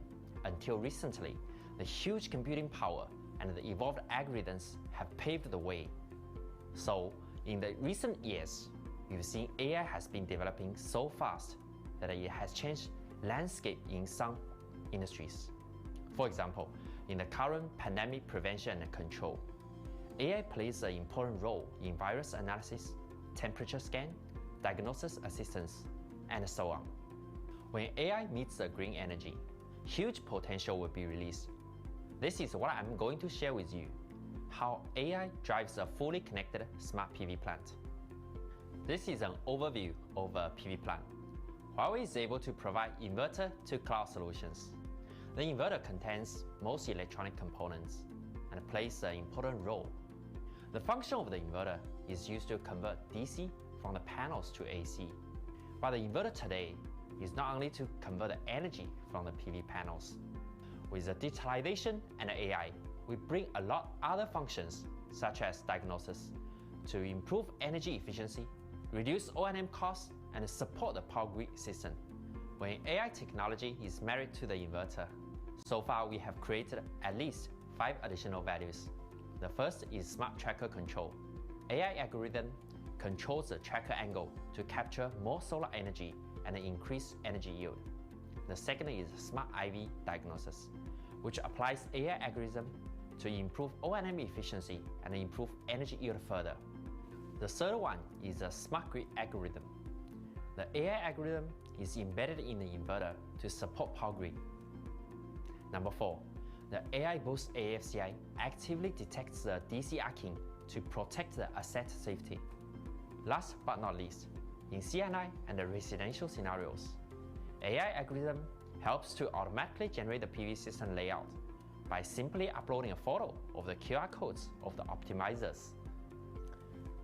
until recently. The huge computing power and the evolved algorithms have paved the way. So, in the recent years, you've seen AI has been developing so fast that it has changed landscape in some industries. For example, in the current pandemic prevention and control, AI plays an important role in virus analysis, temperature scan, diagnosis assistance, and so on. When AI meets the green energy, huge potential will be released. This is what I'm going to share with you, how AI drives a fully connected smart PV plant. This is an overview of a PV plant. Huawei is able to provide inverter to cloud solutions. The inverter contains most electronic components and plays an important role. The function of the inverter is used to convert DC from the panels to AC. But the inverter today is not only to convert the energy from the PV panels. With the digitalization and AI, we bring a lot other functions such as diagnosis to improve energy efficiency, reduce O&M costs, and support the power grid system. When AI technology is married to the inverter, so far we have created at least 5 additional values. The first is smart tracker control. AI algorithm controls the tracker angle to capture more solar energy and increase energy yield. The second is smart IV diagnosis, which applies AI algorithm to improve O&M efficiency and improve energy yield further. The third one is a smart grid algorithm. The AI algorithm is embedded in the inverter to support power grid. Number 4, the AI Boost AFCI actively detects the DC arcing to protect the asset safety. Last but not least, in C&I and the residential scenarios, AI algorithm helps to automatically generate the PV system layout by simply uploading a photo of the QR codes of the optimizers.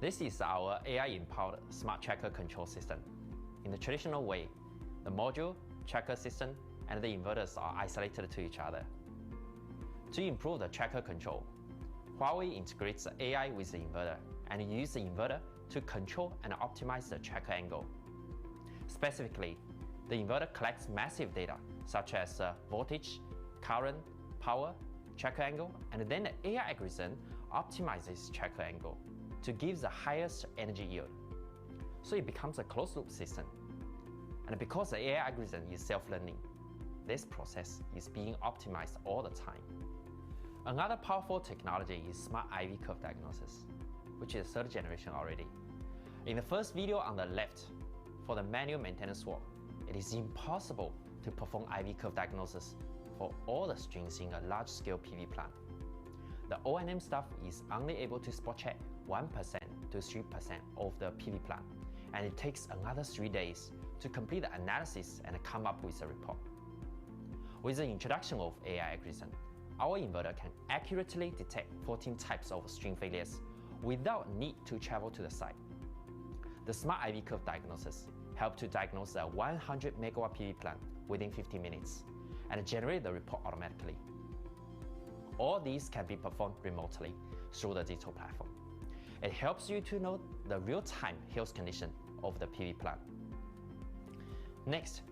This is our AI-empowered smart tracker control system. In the traditional way, the module, tracker system, and the inverters are isolated to each other. To improve the tracker control, Huawei integrates the AI with the inverter and uses the inverter to control and optimize the tracker angle. Specifically, the inverter collects massive data such as voltage, current, power, tracker angle, and then the AI algorithm optimizes tracker angle to give the highest energy yield. So it becomes a closed-loop system. And because the AI algorithm is self-learning, this process is being optimized all the time. Another powerful technology is smart IV curve diagnosis, which is 3rd generation already. In the first video on the left, for the manual maintenance work, it is impossible to perform IV curve diagnosis for all the strings in a large-scale PV plant. The O&M staff is only able to spot check 1% to 3% of the PV plant, and it takes another 3 days to complete the analysis and come up with a report. With the introduction of AI algorithm, our inverter can accurately detect 14 types of string failures without need to travel to the site. The smart IV curve diagnosis helps to diagnose a 100 megawatt PV plant within 15 minutes and generate the report automatically. All these can be performed remotely through the digital platform. It helps you to know the real-time health condition of the PV plant. Next,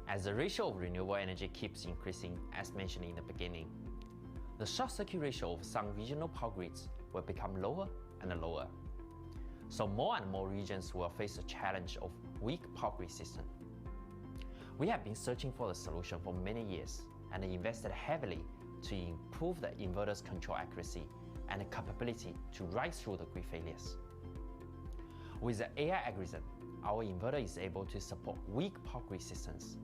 as the ratio of renewable energy keeps increasing as mentioned in the beginning, the short circuit ratio of some regional power grids will become lower and lower. So more and more regions will face the challenge of weak power grid system. We have been searching for the solution for many years and invested heavily to improve the inverter's control accuracy and capability to ride through the grid failures. With the AI algorithm, our inverter is able to support weak power grid systems.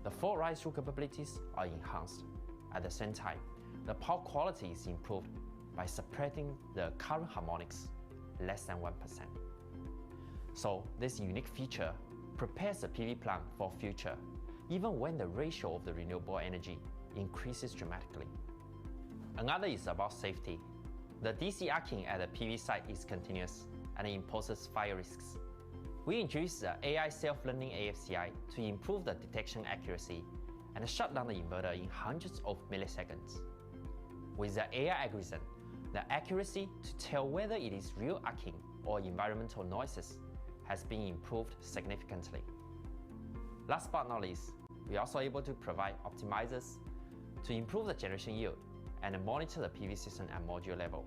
The fault ride-through capabilities are enhanced. At the same time, the power quality is improved by separating the current harmonics less than 1%. So this unique feature prepares the PV plant for future, even when the ratio of the renewable energy increases dramatically. Another is about safety. The DC arcing at the PV site is continuous and imposes fire risks. We introduced the AI self-learning AFCI to improve the detection accuracy and shut down the inverter in hundreds of milliseconds. With the AI algorithm, the accuracy to tell whether it is real arcing or environmental noises has been improved significantly. Last but not least, we are also able to provide optimizers to improve the generation yield and monitor the PV system at module level.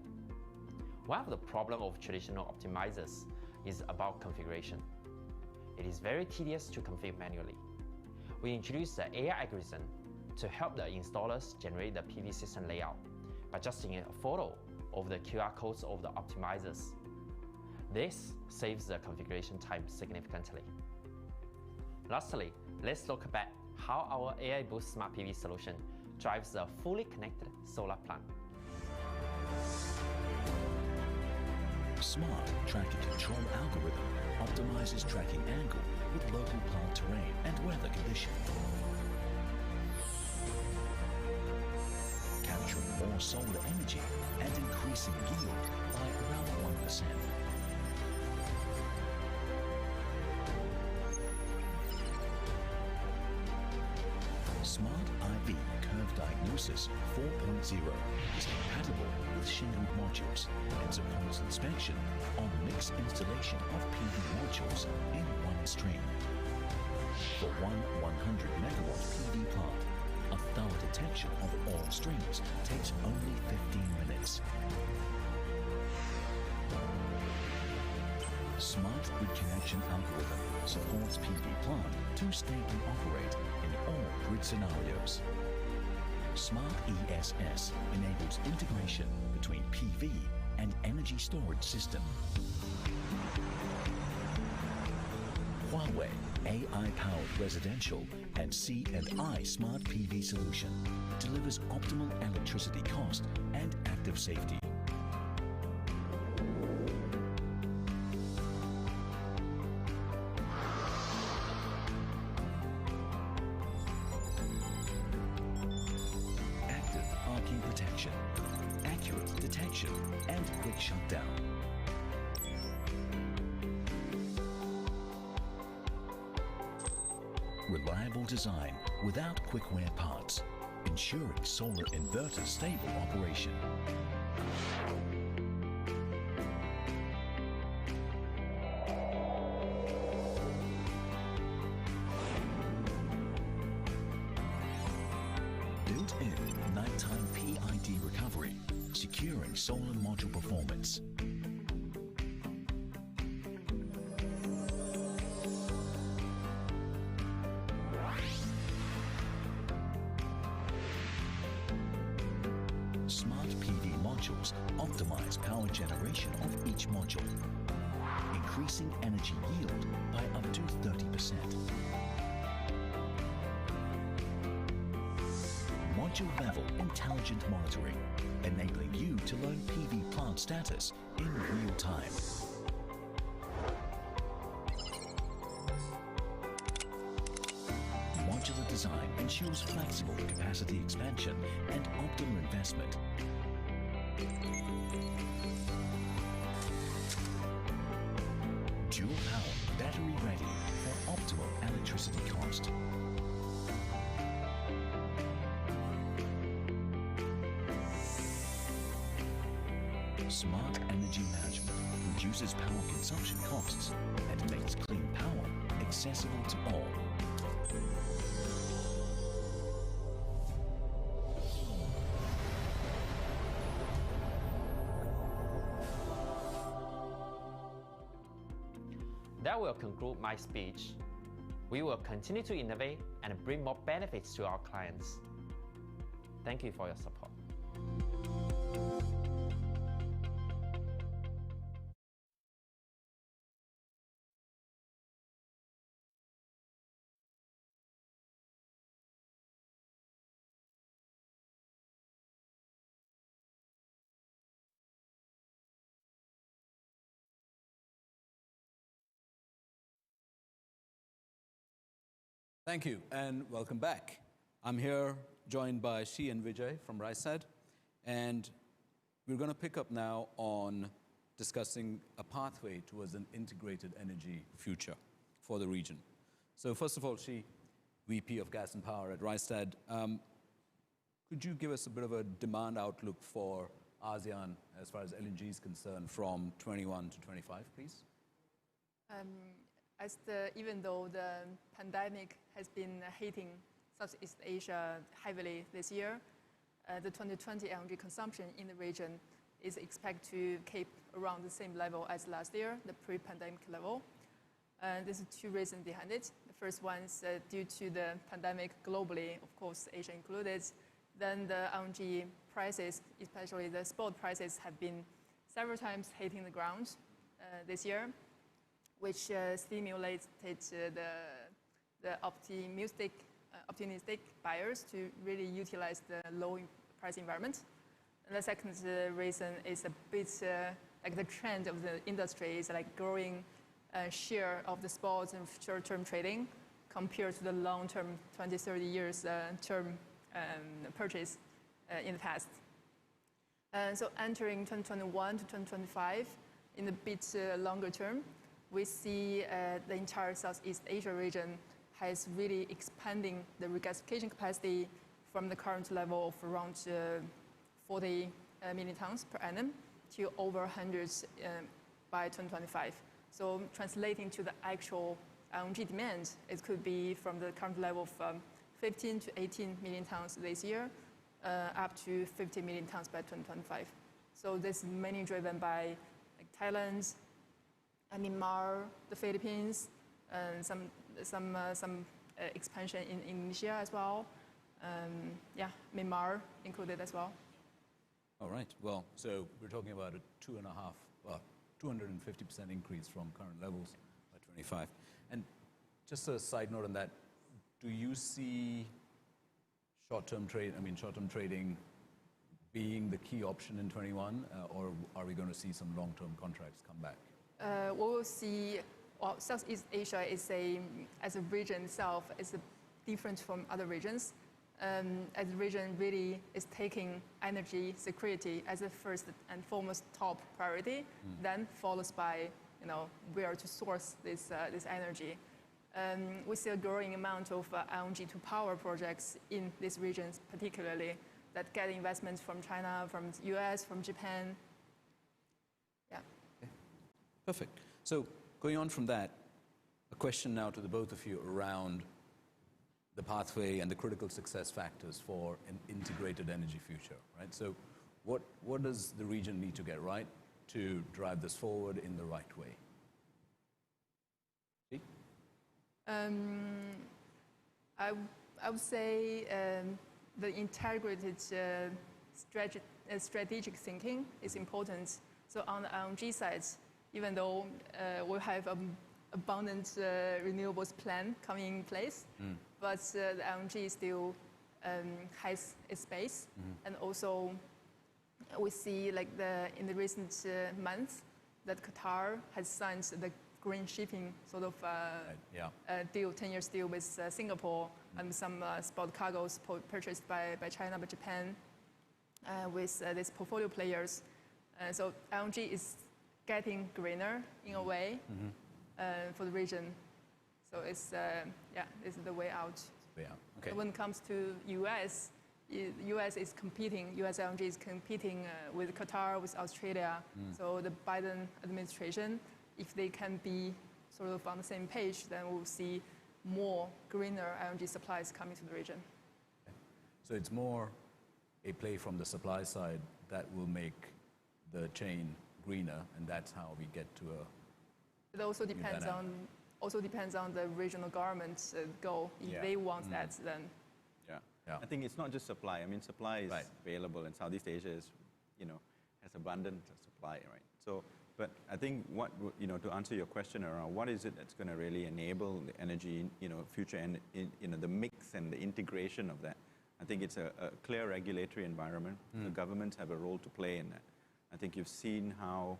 One of the problems of traditional optimizers is about configuration. It is very tedious to configure manually. We introduced the AI algorithm to help the installers generate the PV system layout by just taking a photo of the QR codes of the optimizers. This saves the configuration time significantly. Lastly, let's look back how our AI Boost Smart PV solution drives a fully connected solar plant. Smart tracking control algorithm optimizes tracking angle with local plant terrain and weather condition. Capturing more solar energy and increasing yield by around 1%. Smart IV Curve Diagnosis 4.0 is compatible with shingled modules and supports inspection on mixed installation of PV modules in one string. For one 100 megawatt PV plant, a thorough detection of all strings takes only 15 minutes. Smart Grid Connection algorithm supports PV plant to stably operate in all grid scenarios. Smart ESS enables integration between PV and energy storage system. Huawei AI-powered residential and C&I smart PV solution delivers optimal electricity cost and active safety. Active arcing protection, accurate detection, and quick shutdown. Reliable design without quick wear parts, ensuring solar inverter stable operation. Built-in nighttime PID recovery, securing solar module performance. Smart PV modules optimize power generation of each module, increasing energy yield by up to 30%. Module-level intelligent monitoring, enabling you to learn PV plant status in real time. Modular design ensures flexible capacity expansion and optimal investment. Dual power, battery ready for optimal electricity cost. Smart energy management reduces power consumption costs and makes clean power accessible to all. that will conclude my speech. We will continue to innovate and bring more benefits to our clients. Thank you for your support. Thank you, and welcome back. I'm here joined by Shi and Vijay from RISED, and we're going to pick up now on discussing a pathway towards an integrated energy future for the region. So first of all, Shi, VP of Gas and Power at RISED, could you give us a bit of a demand outlook for ASEAN as far as LNG is concerned from 21 to 25, please? Even though the pandemic has been hitting Southeast Asia heavily this year, the 2020 LNG consumption in the region is expected to keep around the same level as last year, the pre-pandemic level. There's two reasons behind it. The first one is due to the pandemic globally, of course, Asia included. Then the LNG prices, especially the spot prices, have been several times hitting the ground this year, which stimulated the optimistic buyers to really utilize the low price environment. And the second reason is a bit like the trend of the industry is like growing share of the spot and short-term trading compared to the long-term 20, 30 years term purchase in the past. So entering 2021 to 2025, in a bit longer term, we see the entire Southeast Asia region has really expanding the regasification capacity from the current level of around 40 million tons per annum to over 100 by 2025. So translating to the actual LNG demand, it could be from the current level of 15 to 18 million tons this year, up to 50 million tons by 2025. So this is mainly driven by like Thailand, Myanmar, the Philippines, and some expansion in Indonesia as well. Yeah, Myanmar included as well. All right. Well, so we're talking about a 250% increase from current levels by 25. And just a side note on that, do you see short-term trading being the key option in 21, or are we going to see some long-term contracts come back? We will see. Well, Southeast Asia is as a region itself is different from other regions. As a region really is taking energy security as a first and foremost top priority, then followed by where to source this energy. We see a growing amount of LNG to power projects in these regions, particularly that get investments from China, from the US, from Japan. Yeah. Okay. Perfect. So going on from that, a question now to the both of you around the pathway and the critical success factors for an integrated energy future, right? So what does the region need to get right to drive this forward in the right way? See? I would say the integrated strategic thinking is important. So on the LNG side, even though we have abundant renewables plan coming in place, but the LNG still has its space. And also we see like in the recent months that Qatar has signed the green shipping sort of deal, 10-year deal with Singapore, and some spot cargoes purchased by China, by Japan, with these portfolio players. So LNG is getting greener in a way for the region. So it's this is the way out. Yeah. Okay. So when it comes to US is competing. US LNG is competing with Qatar, with Australia. So the Biden administration, if they can be sort of on the same page, then we'll see more greener LNG supplies coming to the region. Okay. So it's more a play from the supply side that will make the chain greener, and that's how we get to It also depends on the regional government's goal. If they want that, then I think it's not just supply. I mean, supply is available, and Southeast Asia is, has abundant supply, right? So, but I think to answer your question around what is it that's going to really enable the energy, future and the mix and the integration of that. I think it's a clear regulatory environment. The governments have a role to play in that. I think you've seen how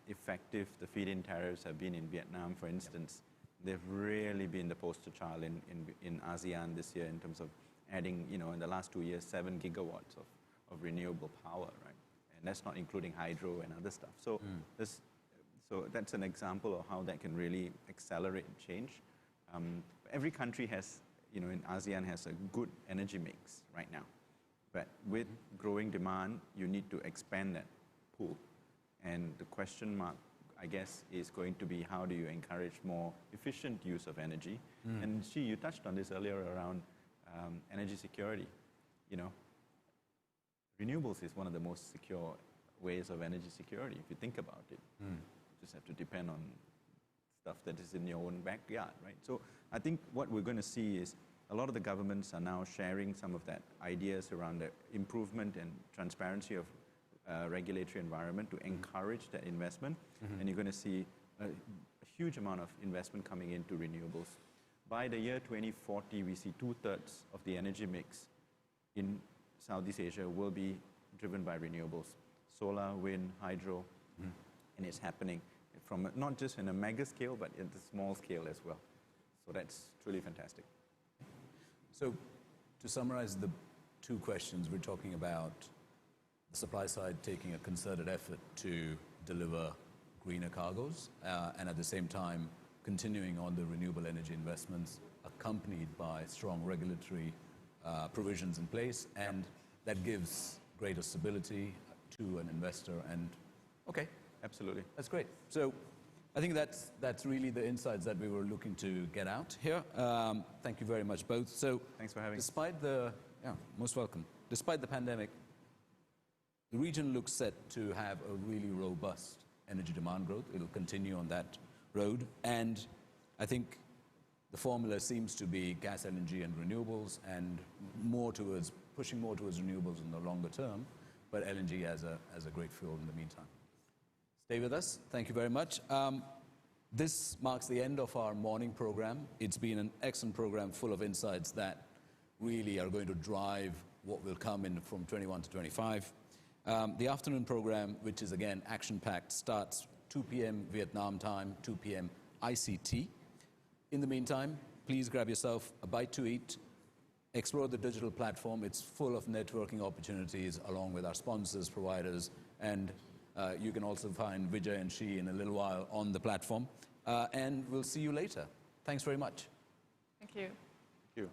effective the feed-in tariffs have been in Vietnam, for instance. They've really been the poster child in ASEAN this year in terms of adding, in the last 2 years, 7 gigawatts of renewable power, right? And that's not including hydro and other stuff. So, so that's an example of how that can really accelerate change. Every country has, in ASEAN has a good energy mix right now. But with growing demand, you need to expand that pool. And the question mark, I guess, is going to be how do you encourage more efficient use of energy? And you touched on this earlier around energy security. Renewables is one of the most secure ways of energy security, if you think about it. You just have to depend on stuff that is in your own backyard, right? So I think what we're going to see is a lot of the governments are now sharing some of that ideas around the improvement and transparency of regulatory environment to encourage that investment. And you're going to see a huge amount of investment coming into renewables. By the year 2040, we see 2/3 of the energy mix in Southeast Asia will be driven by renewables. Solar, wind, hydro, and it's happening from not just in a mega scale, but at the small scale as well. So that's truly fantastic. So to summarize the two questions, we're talking about the supply side taking a concerted effort to deliver greener cargoes, and at the same time continuing on the renewable energy investments accompanied by strong regulatory provisions in place, and that gives greater stability to an investor. And okay, absolutely, that's great. So I think that's really the insights that we were looking to get out here. Thank you very much, both. So thanks for having us. Despite the most welcome. Despite the pandemic, the region looks set to have a really robust energy demand growth. It'll continue on that road, and I think the formula seems to be gas, LNG, and renewables, and pushing more towards renewables in the longer term, but LNG as a great fuel in the meantime. Stay with us. Thank you very much. This marks the end of our morning program. It's been an excellent program full of insights that really are going to drive what will come in from 21 to 25. The afternoon program, which is again action-packed, starts 2 p.m. Vietnam time, 2 p.m. ICT. In the meantime, please grab yourself a bite to eat. Explore the digital platform. It's full of networking opportunities along with our sponsors, providers, and you can also find Vijay and Shi in a little while on the platform. And we'll see you later. Thanks very much. Thank you. Thank you.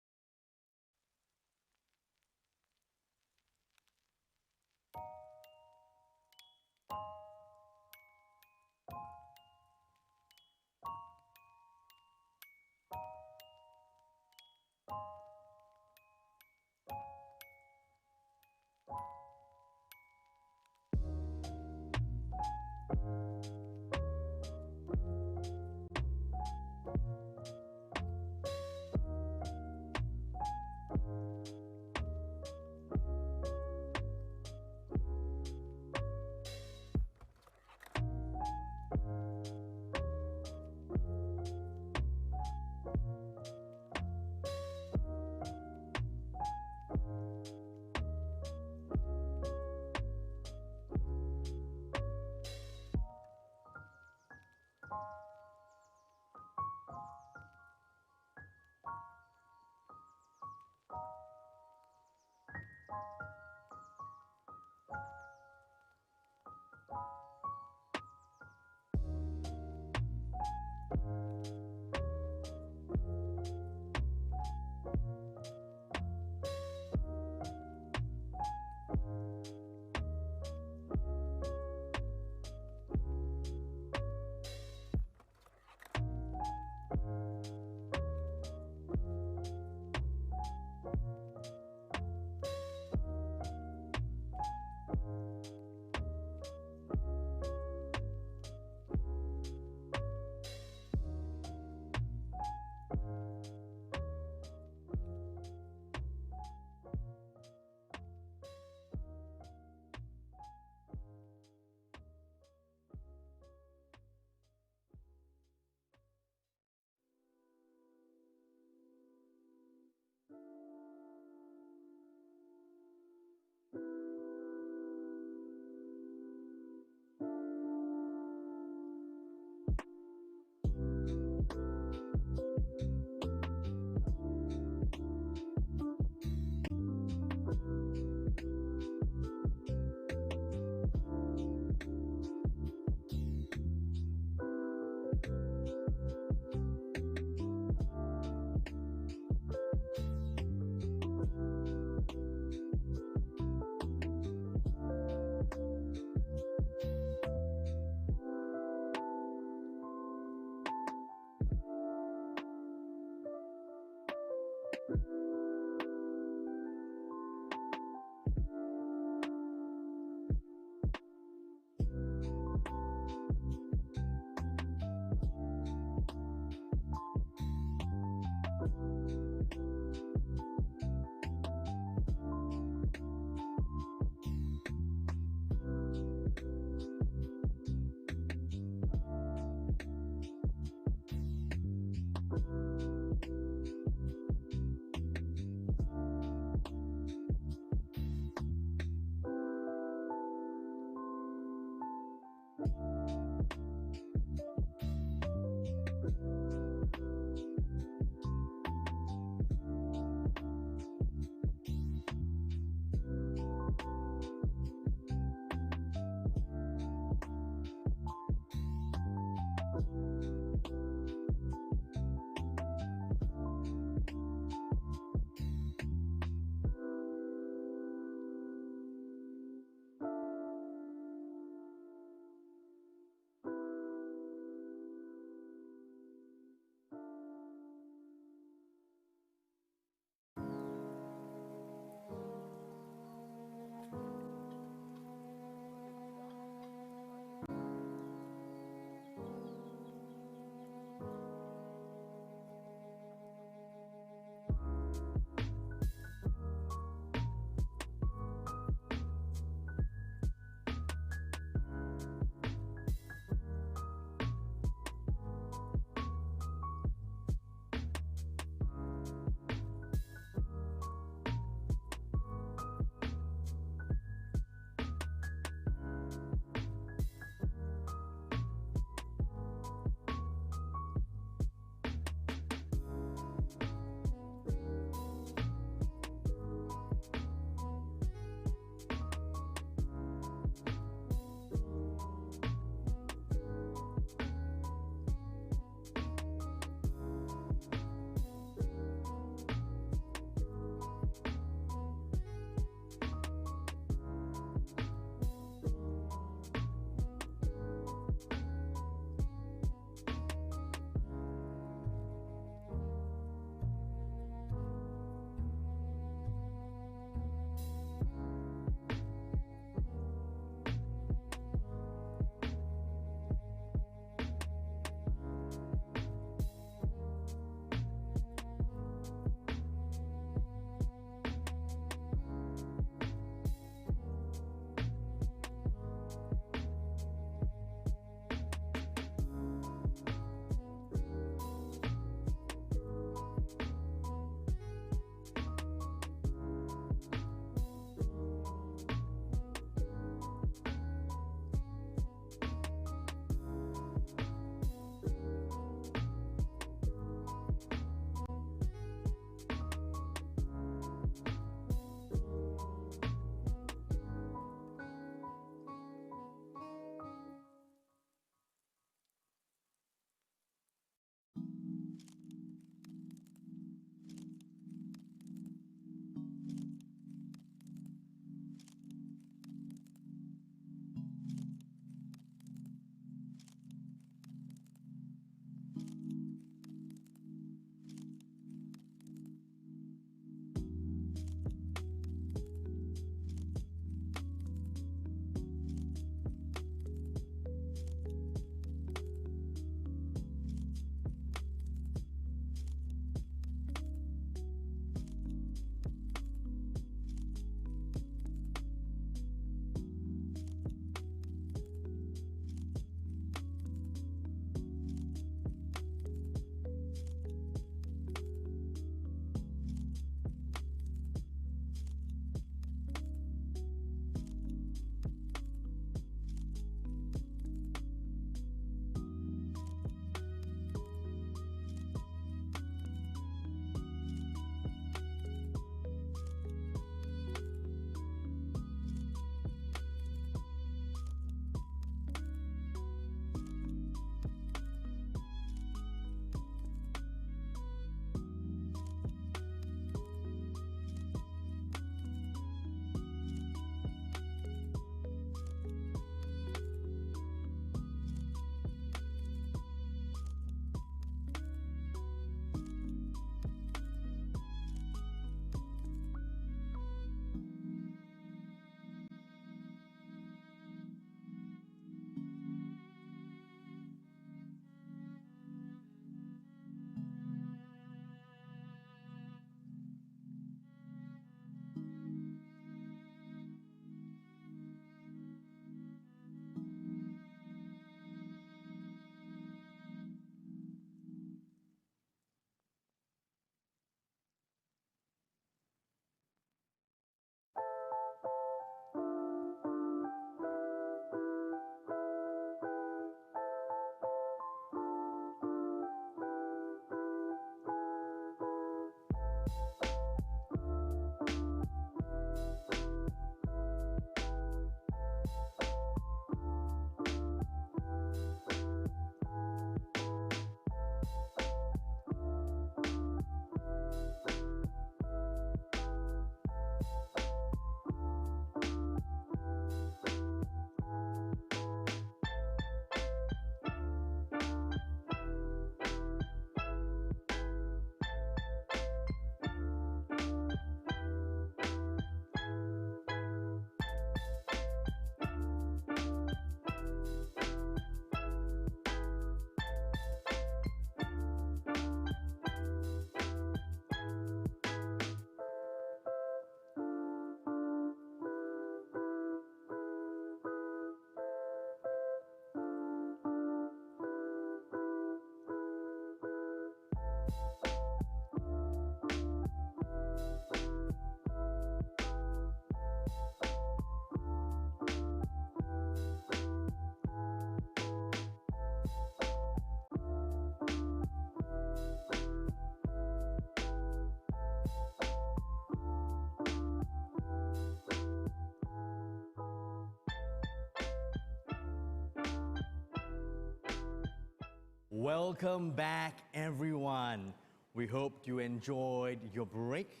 Welcome back, everyone. We hope you enjoyed your break.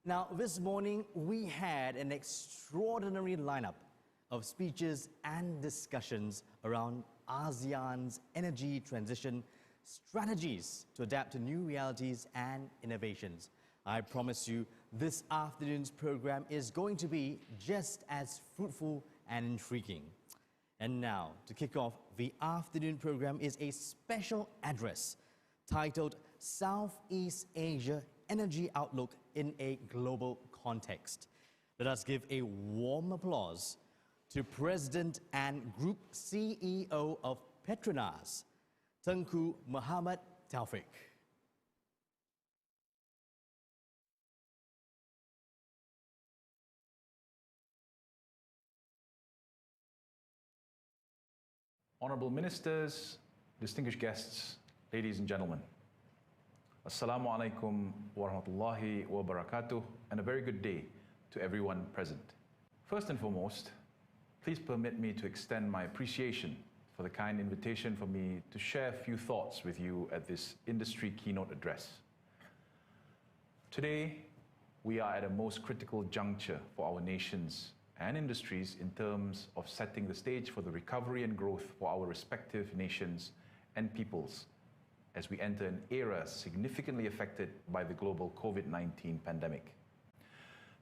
Now, this morning, we had an extraordinary lineup of speeches and discussions around ASEAN's energy transition strategies to adapt to new realities and innovations. I promise you, this afternoon's program is going to be just as fruitful and intriguing. And now, to kick off the afternoon program is a special address titled Southeast Asia Energy Outlook in a Global Context. Let us give a warm applause to President and Group CEO of Petronas, Tengku Muhammad Taufik. Honorable Ministers, distinguished guests, ladies and gentlemen. Assalamu alaikum wa rahmatullahi wa barakatuh, and a very good day to everyone present. First and foremost, please permit me to extend my appreciation for the kind invitation for me to share a few thoughts with you at this industry keynote address. Today, we are at a most critical juncture for our nations and industries in terms of setting the stage for the recovery and growth for our respective nations and peoples as we enter an era significantly affected by the global COVID-19 pandemic.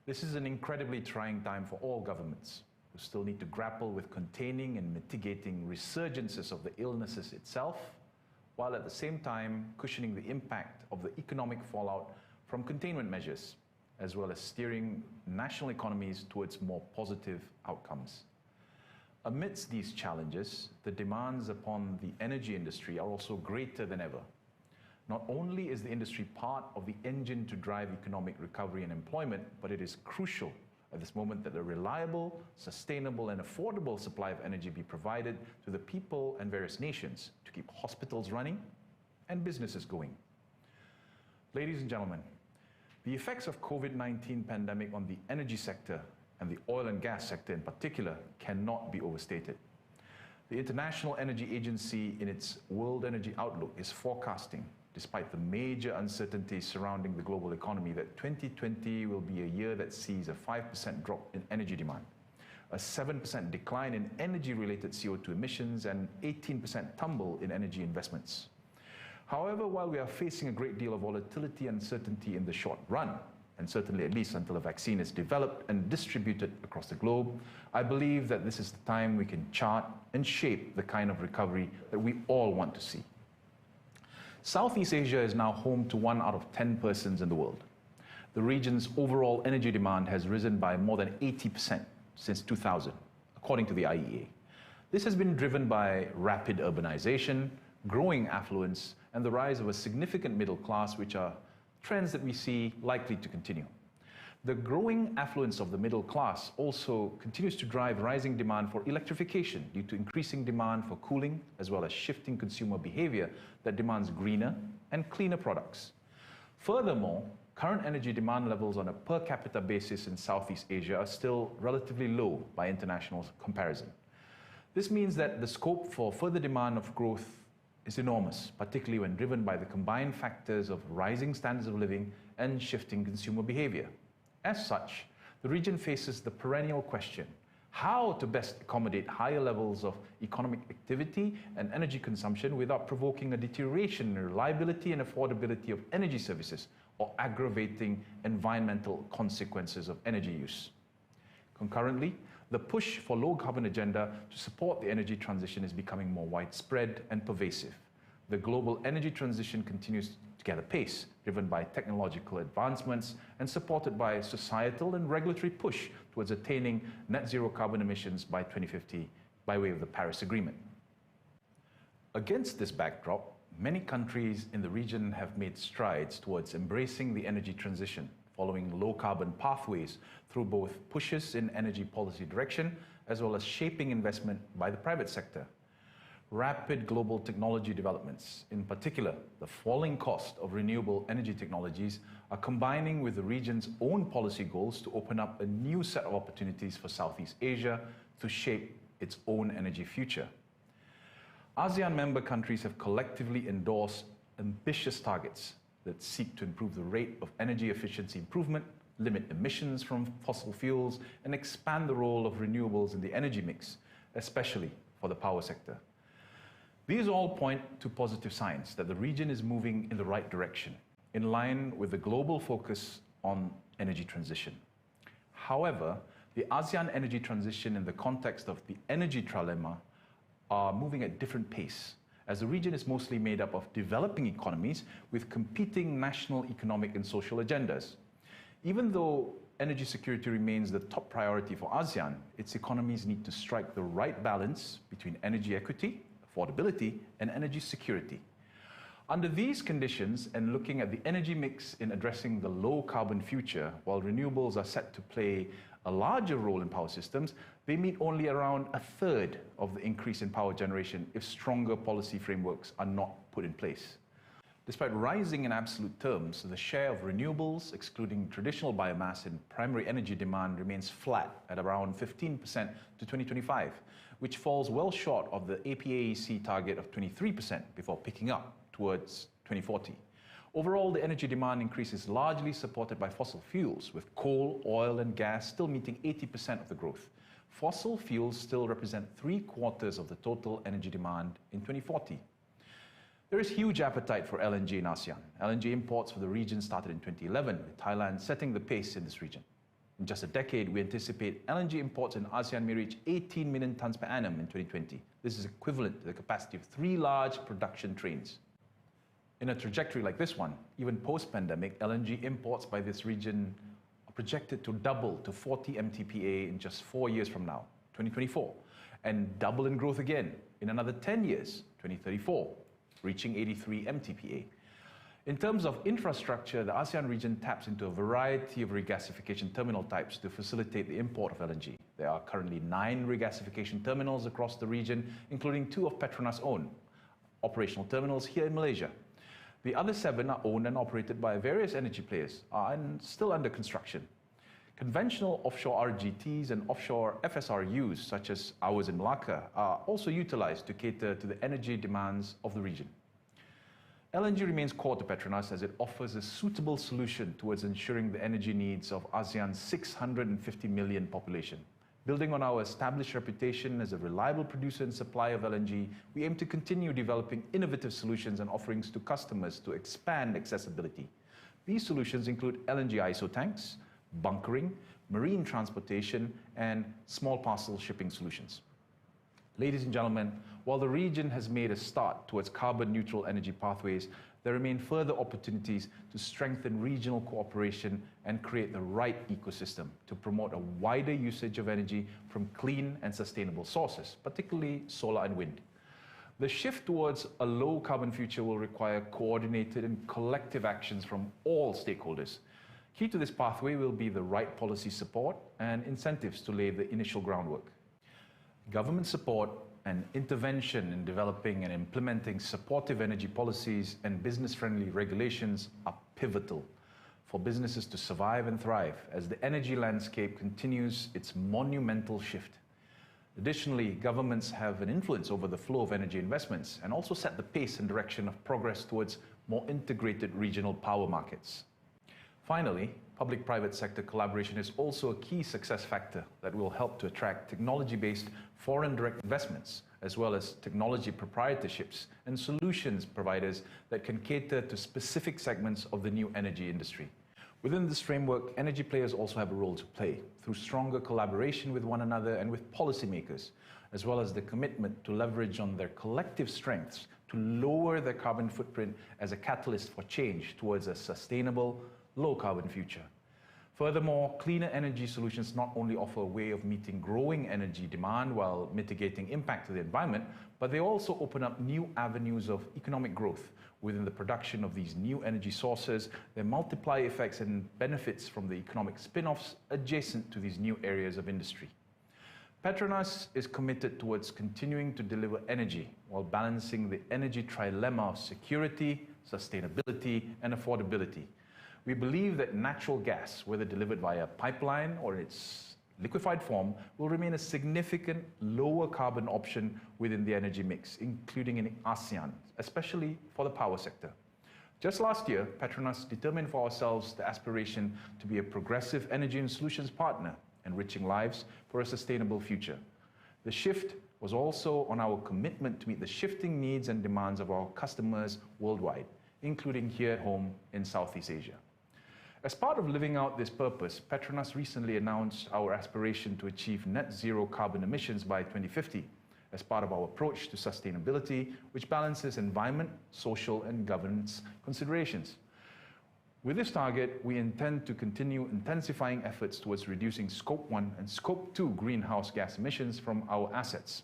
This is an incredibly trying time for all governments who still need to grapple with containing and mitigating resurgences of the illnesses itself, while at the same time cushioning the impact of the economic fallout from containment measures, as well as steering national economies towards more positive outcomes. Amidst these challenges, the demands upon the energy industry are also greater than ever. Not only is the industry part of the engine to drive economic recovery and employment, but it is crucial at this moment that a reliable, sustainable, and affordable supply of energy be provided to the people and various nations to keep hospitals running and businesses going. Ladies and gentlemen, the effects of COVID-19 pandemic on the energy sector and the oil and gas sector in particular cannot be overstated. The International Energy Agency in its World Energy Outlook is forecasting, despite the major uncertainties surrounding the global economy, that 2020 will be a year that sees a 5% drop in energy demand, a 7% decline in energy-related CO2 emissions, and 18% tumble in energy investments. However, while we are facing a great deal of volatility and uncertainty in the short run, and certainly at least until a vaccine is developed and distributed across the globe, I believe that this is the time we can chart and shape the kind of recovery that we all want to see. Southeast Asia is now home to 1 out of 10 persons in the world. The region's overall energy demand has risen by more than 80% since 2000, according to the IEA. This has been driven by rapid urbanization, growing affluence, and the rise of a significant middle class, which are trends that we see likely to continue. The growing affluence of the middle class also continues to drive rising demand for electrification due to increasing demand for cooling, as well as shifting consumer behavior that demands greener and cleaner products. Furthermore, current energy demand levels on a per capita basis in Southeast Asia are still relatively low by international comparison. This means that the scope for further demand of growth is enormous, particularly when driven by the combined factors of rising standards of living and shifting consumer behavior. As such, the region faces the perennial question, how to best accommodate higher levels of economic activity and energy consumption without provoking a deterioration in reliability and affordability of energy services or aggravating environmental consequences of energy use. Concurrently, the push for low-carbon agenda to support the energy transition is becoming more widespread and pervasive. The global energy transition continues to gather pace, driven by technological advancements and supported by a societal and regulatory push towards attaining net zero carbon emissions by 2050 by way of the Paris Agreement. Against this backdrop, many countries in the region have made strides towards embracing the energy transition, following low-carbon pathways through both pushes in energy policy direction as well as shaping investment by the private sector. Rapid global technology developments, in particular the falling cost of renewable energy technologies, are combining with the region's own policy goals to open up a new set of opportunities for Southeast Asia to shape its own energy future. ASEAN member countries have collectively endorsed ambitious targets that seek to improve the rate of energy efficiency improvement, limit emissions from fossil fuels, and expand the role of renewables in the energy mix, especially for the power sector. These all point to positive signs that the region is moving in the right direction, in line with the global focus on energy transition. However, the ASEAN energy transition in the context of the energy trilemma are moving at different pace, as the region is mostly made up of developing economies with competing national economic and social agendas. Even though energy security remains the top priority for ASEAN, its economies need to strike the right balance between energy equity, affordability, and energy security. Under these conditions, and looking at the energy mix in addressing the low-carbon future, while renewables are set to play a larger role in power systems, they meet only around a third of the increase in power generation if stronger policy frameworks are not put in place. Despite rising in absolute terms, the share of renewables, excluding traditional biomass in primary energy demand, remains flat at around 15% to 2025, which falls well short of the APAEC target of 23% before picking up towards 2040. Overall, the energy demand increase is largely supported by fossil fuels, with coal, oil, and gas still meeting 80% of the growth. Fossil fuels still represent 3/4 of the total energy demand in 2040. There is huge appetite for LNG in ASEAN. LNG imports for the region started in 2011, with Thailand setting the pace in this region. In just a decade, we anticipate LNG imports in ASEAN may reach 18 million tons per annum in 2020. This is equivalent to the capacity of 3 large production trains. In a trajectory like this one, even post-pandemic, LNG imports by this region are projected to double to 40 MTPA in just 4 years from now, 2024, and double in growth again in another 10 years, 2034, reaching 83 MTPA. In terms of infrastructure, the ASEAN region taps into a variety of regasification terminal types to facilitate the import of LNG. There are currently 9 regasification terminals across the region, including 2 of Petronas' own operational terminals here in Malaysia. The other 7 are owned and operated by various energy players and still under construction. Conventional offshore RGTs and offshore FSRUs, such as ours in Malacca, are also utilized to cater to the energy demands of the region. LNG remains core to Petronas as it offers a suitable solution towards ensuring the energy needs of ASEAN's 650 million population. Building on our established reputation as a reliable producer and supplier of LNG, we aim to continue developing innovative solutions and offerings to customers to expand accessibility. These solutions include LNG ISO tanks, bunkering, marine transportation, and small parcel shipping solutions. Ladies and gentlemen, while the region has made a start towards carbon-neutral energy pathways, there remain further opportunities to strengthen regional cooperation and create the right ecosystem to promote a wider usage of energy from clean and sustainable sources, particularly solar and wind. The shift towards a low-carbon future will require coordinated and collective actions from all stakeholders. Key to this pathway will be the right policy support and incentives to lay the initial groundwork. Government support and intervention in developing and implementing supportive energy policies and business-friendly regulations are pivotal for businesses to survive and thrive as the energy landscape continues its monumental shift. Additionally, governments have an influence over the flow of energy investments and also set the pace and direction of progress towards more integrated regional power markets. Finally, public-private sector collaboration is also a key success factor that will help to attract technology-based foreign direct investments, as well as technology proprietorships and solutions providers that can cater to specific segments of the new energy industry. Within this framework, energy players also have a role to play through stronger collaboration with one another and with policymakers, as well as the commitment to leverage on their collective strengths to lower their carbon footprint as a catalyst for change towards a sustainable, low-carbon future. Furthermore, cleaner energy solutions not only offer a way of meeting growing energy demand while mitigating impact to the environment, but they also open up new avenues of economic growth within the production of these new energy sources, their multiply effects and benefits from the economic spin-offs adjacent to these new areas of industry. Petronas is committed towards continuing to deliver energy while balancing the energy trilemma of security, sustainability, and affordability. We believe that natural gas, whether delivered via pipeline or its liquefied form will remain a significant lower carbon option within the energy mix, including in ASEAN, especially for the power sector. Just last year, Petronas determined for ourselves the aspiration to be a progressive energy and solutions partner, enriching lives for a sustainable future. The shift was also on our commitment to meet the shifting needs and demands of our customers worldwide, including here at home in Southeast Asia. As part of living out this purpose, Petronas recently announced our aspiration to achieve net zero carbon emissions by 2050 as part of our approach to sustainability, which balances environment, social, and governance considerations. With this target, we intend to continue intensifying efforts towards reducing Scope 1 and Scope 2 greenhouse gas emissions from our assets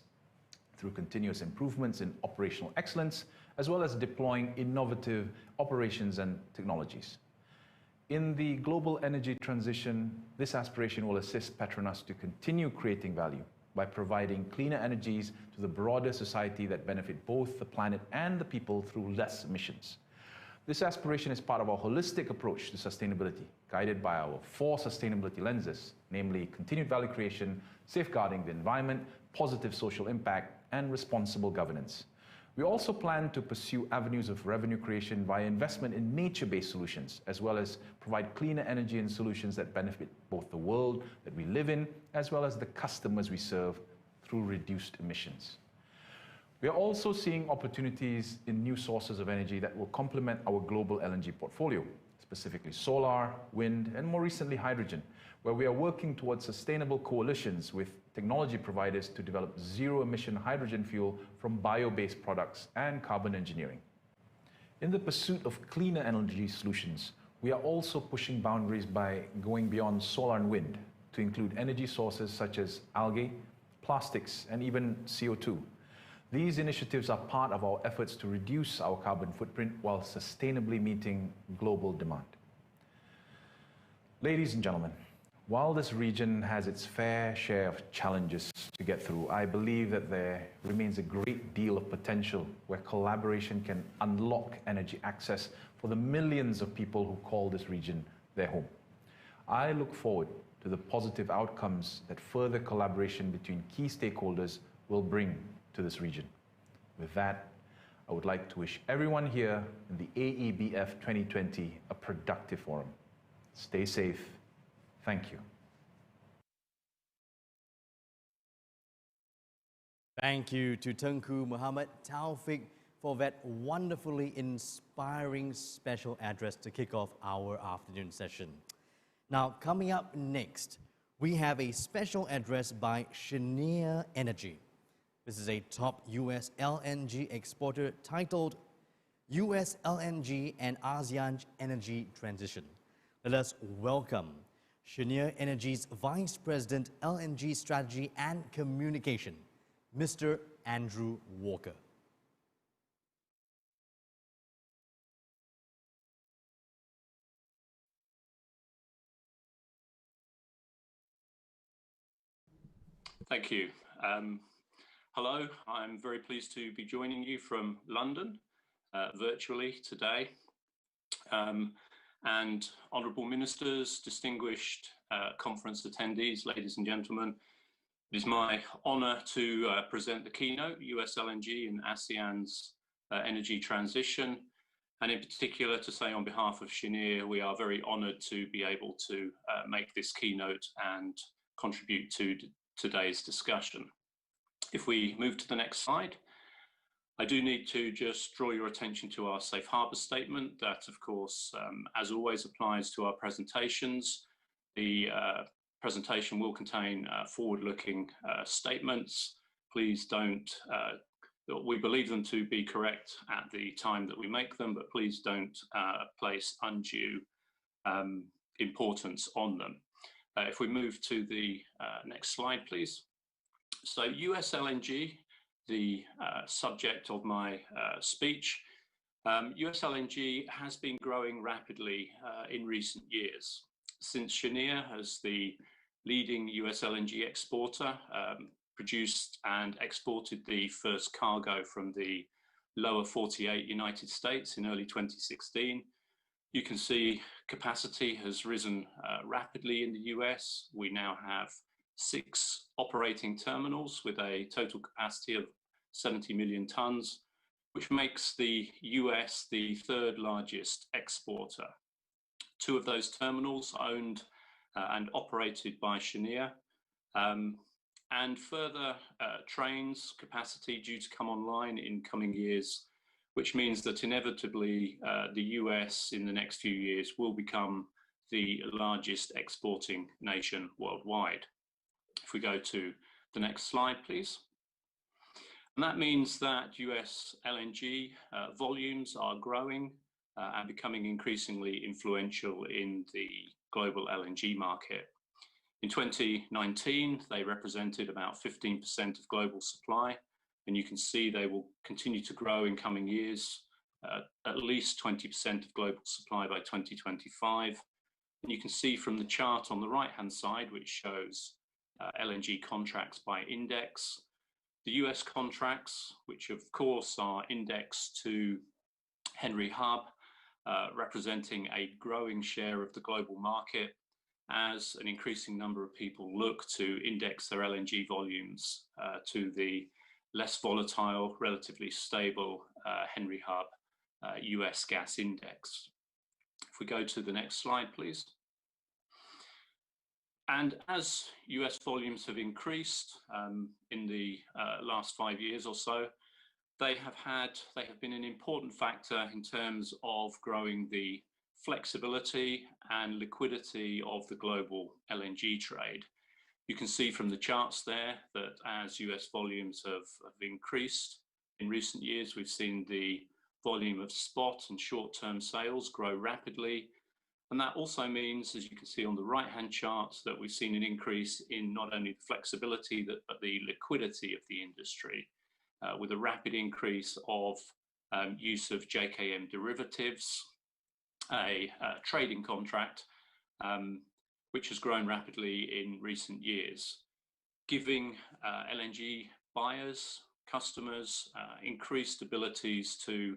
through continuous improvements in operational excellence, as well as deploying innovative operations and technologies. In the global energy transition, this aspiration will assist Petronas to continue creating value by providing cleaner energies to the broader society that benefit both the planet and the people through less emissions. This aspiration is part of our holistic approach to sustainability, guided by our 4 sustainability lenses, namely continued value creation, safeguarding the environment, positive social impact, and responsible governance. We also plan to pursue avenues of revenue creation via investment in nature-based solutions, as well as provide cleaner energy and solutions that benefit both the world that we live in, as well as the customers we serve through reduced emissions. We are also seeing opportunities in new sources of energy that will complement our global LNG portfolio, specifically solar, wind, and more recently hydrogen, where we are working towards sustainable coalitions with technology providers to develop zero-emission hydrogen fuel from bio-based products and carbon engineering. In the pursuit of cleaner energy solutions, we are also pushing boundaries by going beyond solar and wind to include energy sources such as algae, plastics, and even CO2. These initiatives are part of our efforts to reduce our carbon footprint while sustainably meeting global demand. Ladies and gentlemen, while this region has its fair share of challenges to get through, I believe that there remains a great deal of potential where collaboration can unlock energy access for the millions of people who call this region their home. I look forward to the positive outcomes that further collaboration between key stakeholders will bring to this region. With that, I would like to wish everyone here in the AEBF 2020 a productive forum. Stay safe. Thank you. Thank you to Tengku Muhammad Taufik for that wonderfully inspiring special address to kick off our afternoon session. Now, coming up next, we have a special address by Cheniere Energy. This is a top US LNG exporter titled US LNG and ASEAN Energy Transition. Let us welcome Cheniere Energy's Vice President, LNG Strategy and Communication, Mr. Andrew Walker. Thank you. Hello, I'm very pleased to be joining you from London virtually today. And honourable ministers, distinguished conference attendees, ladies and gentlemen, it is my honour to present the keynote, US LNG and ASEAN's energy transition, and in particular to say on behalf of Cheniere, we are very honoured to be able to make this keynote and contribute to today's discussion. If we move to the next slide, I do need to just draw your attention to our safe harbour statement that, of course, as always applies to our presentations. The presentation will contain forward-looking statements. Please don't, we believe them to be correct at the time that we make them, but please don't place undue importance on them. If we move to the next slide, please. So US LNG, the subject of my speech, US LNG has been growing rapidly in recent years. Since Cheniere, as the leading US LNG exporter, produced and exported the first cargo from the lower 48 United States in early 2016, you can see capacity has risen rapidly in the US. We now have 6 operating terminals with a total capacity of 70 million tons, which makes the US the 3rd largest exporter. 2 of those terminals owned and operated by Cheniere, and further trains capacity due to come online in coming years, which means that inevitably the US in the next few years will become the largest exporting nation worldwide. If we go to the next slide, please. And that means that US LNG volumes are growing and becoming increasingly influential in the global LNG market. In 2019, they represented about 15% of global supply, and you can see they will continue to grow in coming years, at least 20% of global supply by 2025. And you can see from the chart on the right-hand side, which shows LNG contracts by index, the US contracts, which of course are indexed to Henry Hub, representing a growing share of the global market as an increasing number of people look to index their LNG volumes to the less volatile, relatively stable Henry Hub US gas index. If we go to the next slide, please. And as US volumes have increased in the last 5 years or so, they have been an important factor in terms of growing the flexibility and liquidity of the global LNG trade. You can see from the charts there that as US volumes have increased in recent years, we've seen the volume of spot and short-term sales grow rapidly. And that also means, as you can see on the right-hand chart, that we've seen an increase in not only the flexibility but the liquidity of the industry, with a rapid increase of use of JKM derivatives, a trading contract, which has grown rapidly in recent years, giving LNG buyers, customers, increased abilities to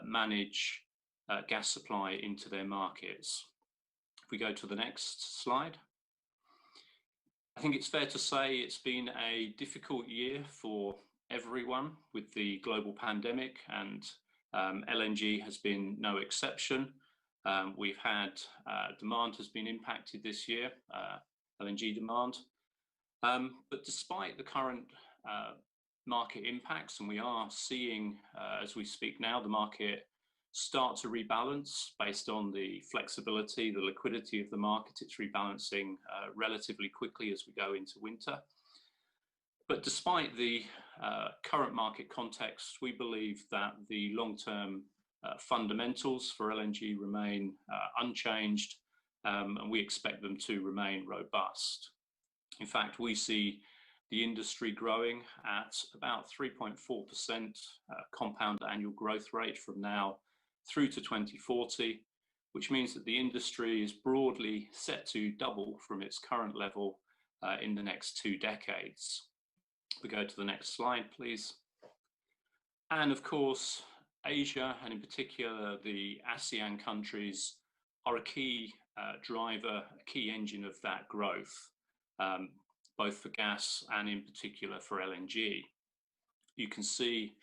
manage gas supply into their markets. If we go to the next slide. I think it's fair to say it's been a difficult year for everyone with the global pandemic, and LNG has been no exception. We've had demand has been impacted this year, LNG demand. But despite the current market impacts, and we are seeing, as we speak now, the market start to rebalance based on the flexibility, the liquidity of the market. It's rebalancing relatively quickly as we go into winter. But despite the current market context, we believe that the long-term fundamentals for LNG remain unchanged, and we expect them to remain robust. In fact, we see the industry growing at about 3.4% compound annual growth rate from now through to 2040, which means that the industry is broadly set to double from its current level in the next 2 decades. We go to the next slide, please. And of course, Asia, and in particular the ASEAN countries, are a key driver, a key engine of that growth, both for gas and in particular for LNG. You can see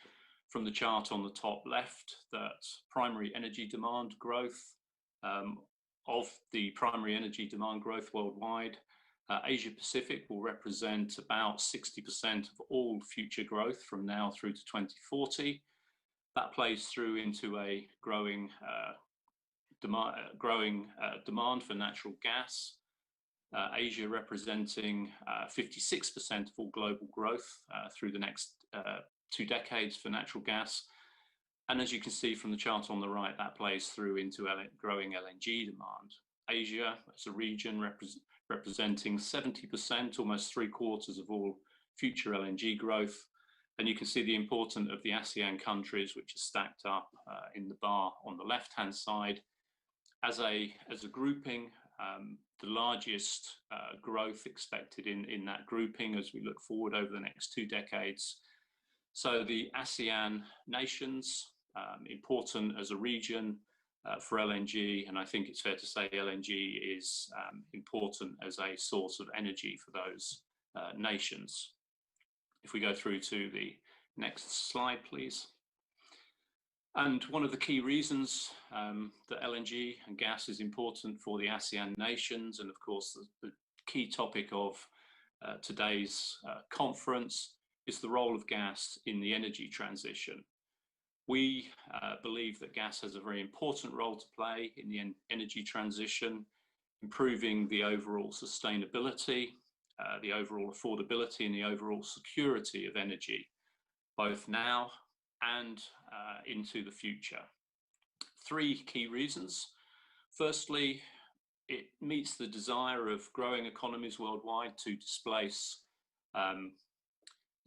from the chart on the top left that primary energy demand growth, of the primary energy demand growth worldwide, Asia Pacific will represent about 60% of all future growth from now through to 2040. That plays through into a growing demand for natural gas. Asia representing 56% of all global growth through the next 2 decades for natural gas. And as you can see from the chart on the right, that plays through into growing LNG demand. Asia as a region representing 70%, almost 3/4 of all future LNG growth. And you can see the importance of the ASEAN countries, which are stacked up in the bar on the left-hand side. As a grouping, the largest growth expected in that grouping as we look forward over the next 2 decades. So the ASEAN nations, important as a region, for LNG, and I think it's fair to say LNG is important as a source of energy for those nations. If we go through to the next slide, please. And one of the key reasons that LNG and gas is important for the ASEAN nations, and of course the key topic of today's conference, is the role of gas in the energy transition. We believe that gas has a very important role to play in the energy transition, improving the overall sustainability, the overall affordability, and the overall security of energy, both now and into the future. Three key reasons. Firstly, it meets the desire of growing economies worldwide to displace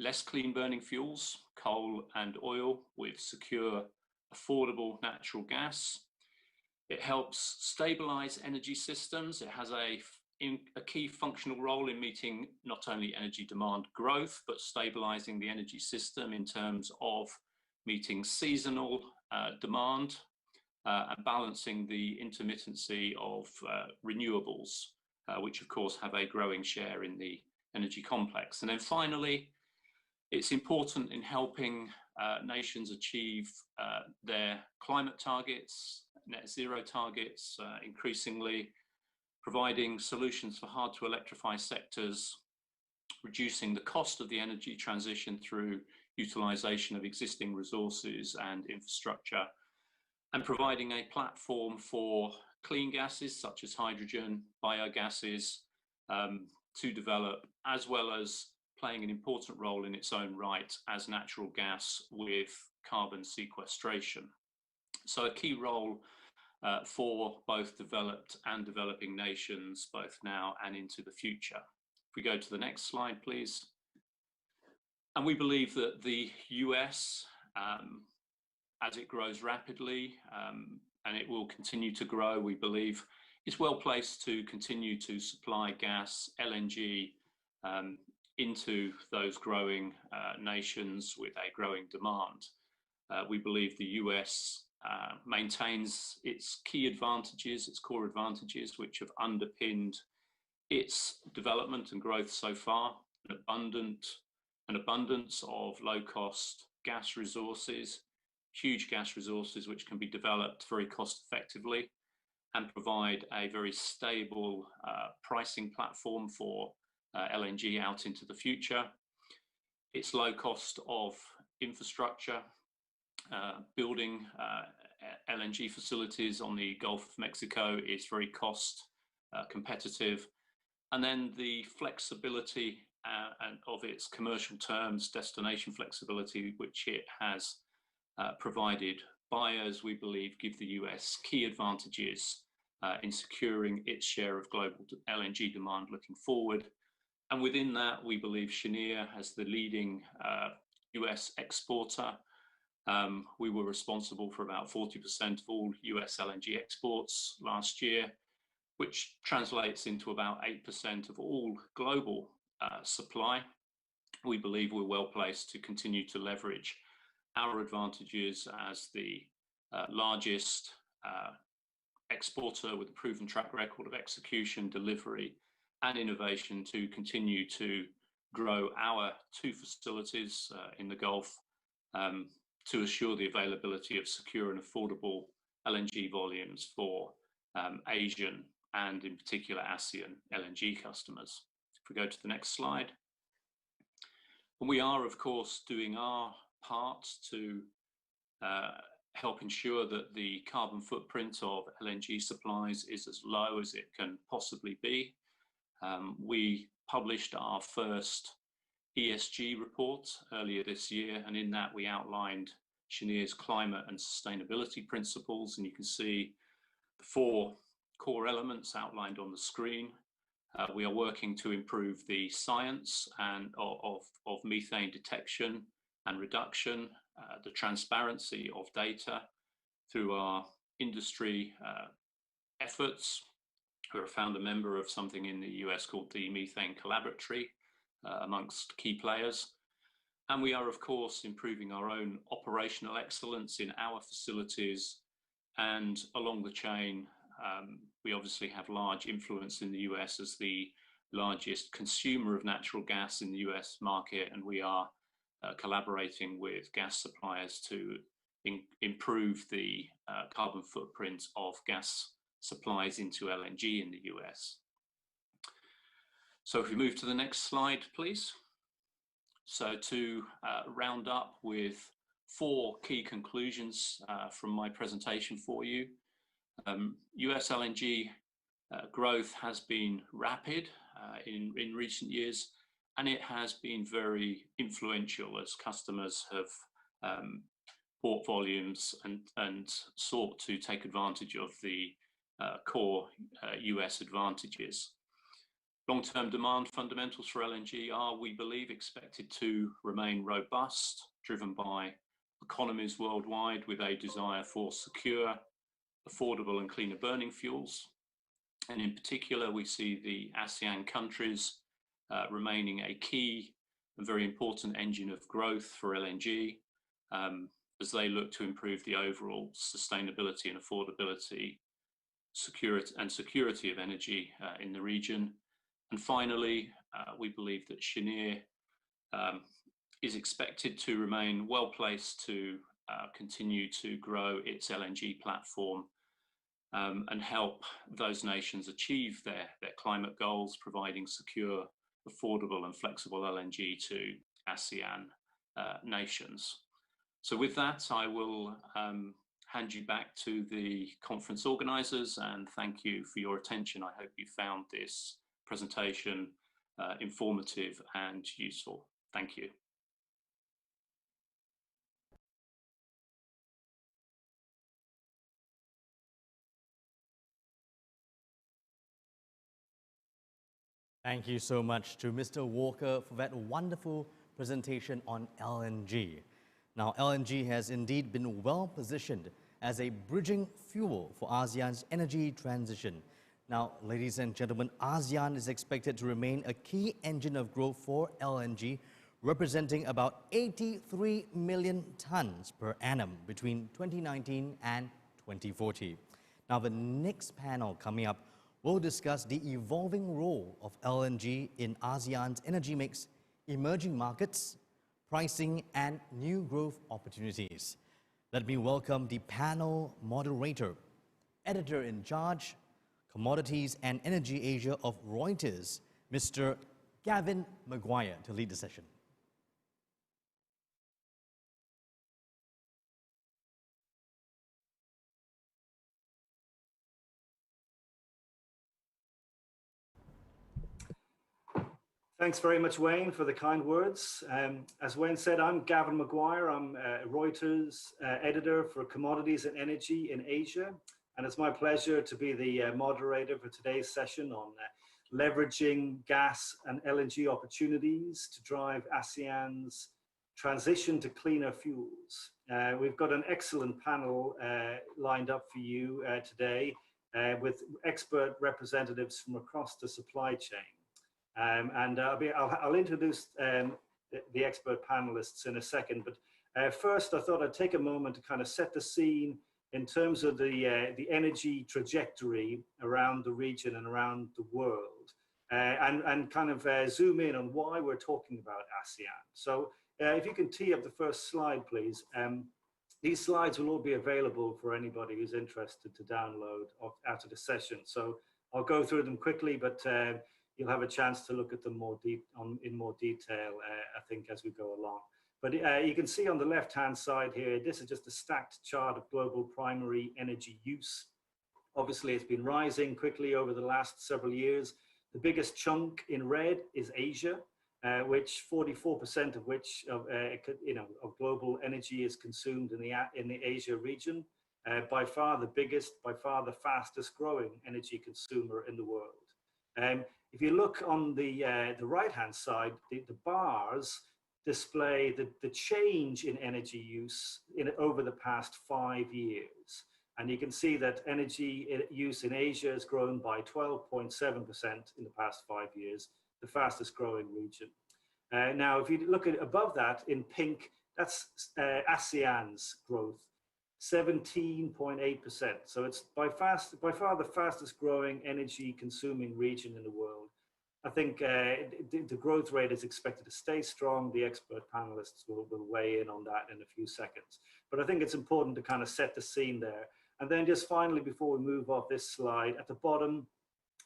less clean burning fuels, coal and oil, with secure, affordable natural gas. It helps stabilize energy systems. It has a key functional role in meeting not only energy demand growth, but stabilizing the energy system in terms of meeting seasonal demand and balancing the intermittency of renewables, which of course have a growing share in the energy complex. And then finally, it's important in helping nations achieve their climate targets, net zero targets, increasingly providing solutions for hard to electrify sectors, reducing the cost of the energy transition through utilization of existing resources and infrastructure, and providing a platform for clean gases such as hydrogen, biogases to develop, as well as playing an important role in its own right as natural gas with carbon sequestration. So a key role for both developed and developing nations, both now and into the future. If we go to the next slide, please. And we believe that the US, as it grows rapidly, and it will continue to grow, we believe, is well placed to continue to supply gas, LNG, into those growing nations with a growing demand. We believe the US maintains its key advantages, its core advantages, which have underpinned its development and growth so far: an abundance of low-cost gas resources, huge gas resources which can be developed very cost effectively and provide a very stable pricing platform for LNG out into the future. Its low cost of infrastructure, building LNG facilities on the Gulf of Mexico is very cost competitive. And then the flexibility of its commercial terms, destination flexibility, which it has provided buyers, we believe, give the US key advantages in securing its share of global LNG demand looking forward. And within that, we believe Cheniere, as the leading US exporter, we were responsible for about 40% of all US LNG exports last year, which translates into about 8% of all global supply. We believe we're well placed to continue to leverage our advantages as the largest exporter with a proven track record of execution, delivery, and innovation to continue to grow our two facilities in the Gulf to assure the availability of secure and affordable LNG volumes for Asian and in particular ASEAN LNG customers. If we go to the next slide. And we are, of course, doing our part to help ensure that the carbon footprint of LNG supplies is as low as it can possibly be. We published our first ESG report earlier this year, and in that we outlined Cheniere's climate and sustainability principles, and you can see the four core elements outlined on the screen. We are working to improve the science and of methane detection and reduction, the transparency of data through our industry efforts. We're a founder member of something in the US called the Methane Collaboratory, amongst key players. And we are, of course, improving our own operational excellence in our facilities And along the chain, we obviously have large influence in the US as the largest consumer of natural gas in the US market, and we are collaborating with gas suppliers to improve the carbon footprint of gas supplies into LNG in the US. So if we move to the next slide, please. So to round up with 4 key conclusions from my presentation for you. US LNG growth has been rapid in recent years, and it has been very influential as customers have bought volumes and sought to take advantage of the core US advantages. Long-term demand fundamentals for LNG are, we believe, expected to remain robust, driven by economies worldwide with a desire for secure, affordable and cleaner burning fuels. And in particular, we see the ASEAN countries remaining a key and very important engine of growth for LNG as they look to improve the overall sustainability and affordability, security of energy in the region. And finally, we believe that Cheniere is expected to remain well placed to continue to grow its LNG platform and help those nations achieve their climate goals, providing secure, affordable and flexible LNG to ASEAN nations. So with that, I will hand you back to the conference organisers and thank you for your attention. I hope you found this presentation informative and useful. Thank you. Thank you so much to Mr. Walker for that wonderful presentation on LNG. Now, LNG has indeed been well positioned as a bridging fuel for ASEAN's energy transition. Now, ladies and gentlemen, ASEAN is expected to remain a key engine of growth for LNG, representing about 83 million tons per annum between 2019 and 2040. Now, the next panel coming up will discuss the evolving role of LNG in ASEAN's energy mix, emerging markets, pricing, and new growth opportunities. Let me welcome the panel moderator, editor-in-charge, Commodities and Energy Asia of Reuters, Mr. Gavin Maguire, to lead the session. Thanks very much, Wayne, for the kind words. As Wayne said, I'm Gavin Maguire. I'm Reuters editor for Commodities and Energy in Asia. And it's my pleasure to be the moderator for today's session on leveraging gas and LNG opportunities to drive ASEAN's transition to cleaner fuels. We've got an excellent panel lined up for you today with expert representatives from across the supply chain. I'll introduce the expert panelists in a second, but first I thought I'd take a moment to kind of set the scene in terms of the energy trajectory around the region and around the world, and kind of zoom in on why we're talking about ASEAN. So if you can tee up the first slide, please. These slides will all be available for anybody who's interested to download after the session. So I'll go through them quickly, but you'll have a chance to look at them in more detail, I think, as we go along. But you can see on the left-hand side here, this is just a stacked chart of global primary energy use. Obviously, it's been rising quickly over the last several years. The biggest chunk in red is Asia, which 44% of which of global energy is consumed in the Asia region. By far the biggest, by far the fastest growing energy consumer in the world. If you look on the right-hand side, the bars display the change in energy use over the past 5 years. And you can see that energy use in Asia has grown by 12.7% in the past 5 years, the fastest growing region. Now, if you look at above that in pink, that's ASEAN's growth. 17.8%. So it's by far the fastest growing energy consuming region in the world. I think the growth rate is expected to stay strong. The expert panelists will weigh in on that in a few seconds. But I think it's important to kind of set the scene there. And then just finally, before we move off this slide, at the bottom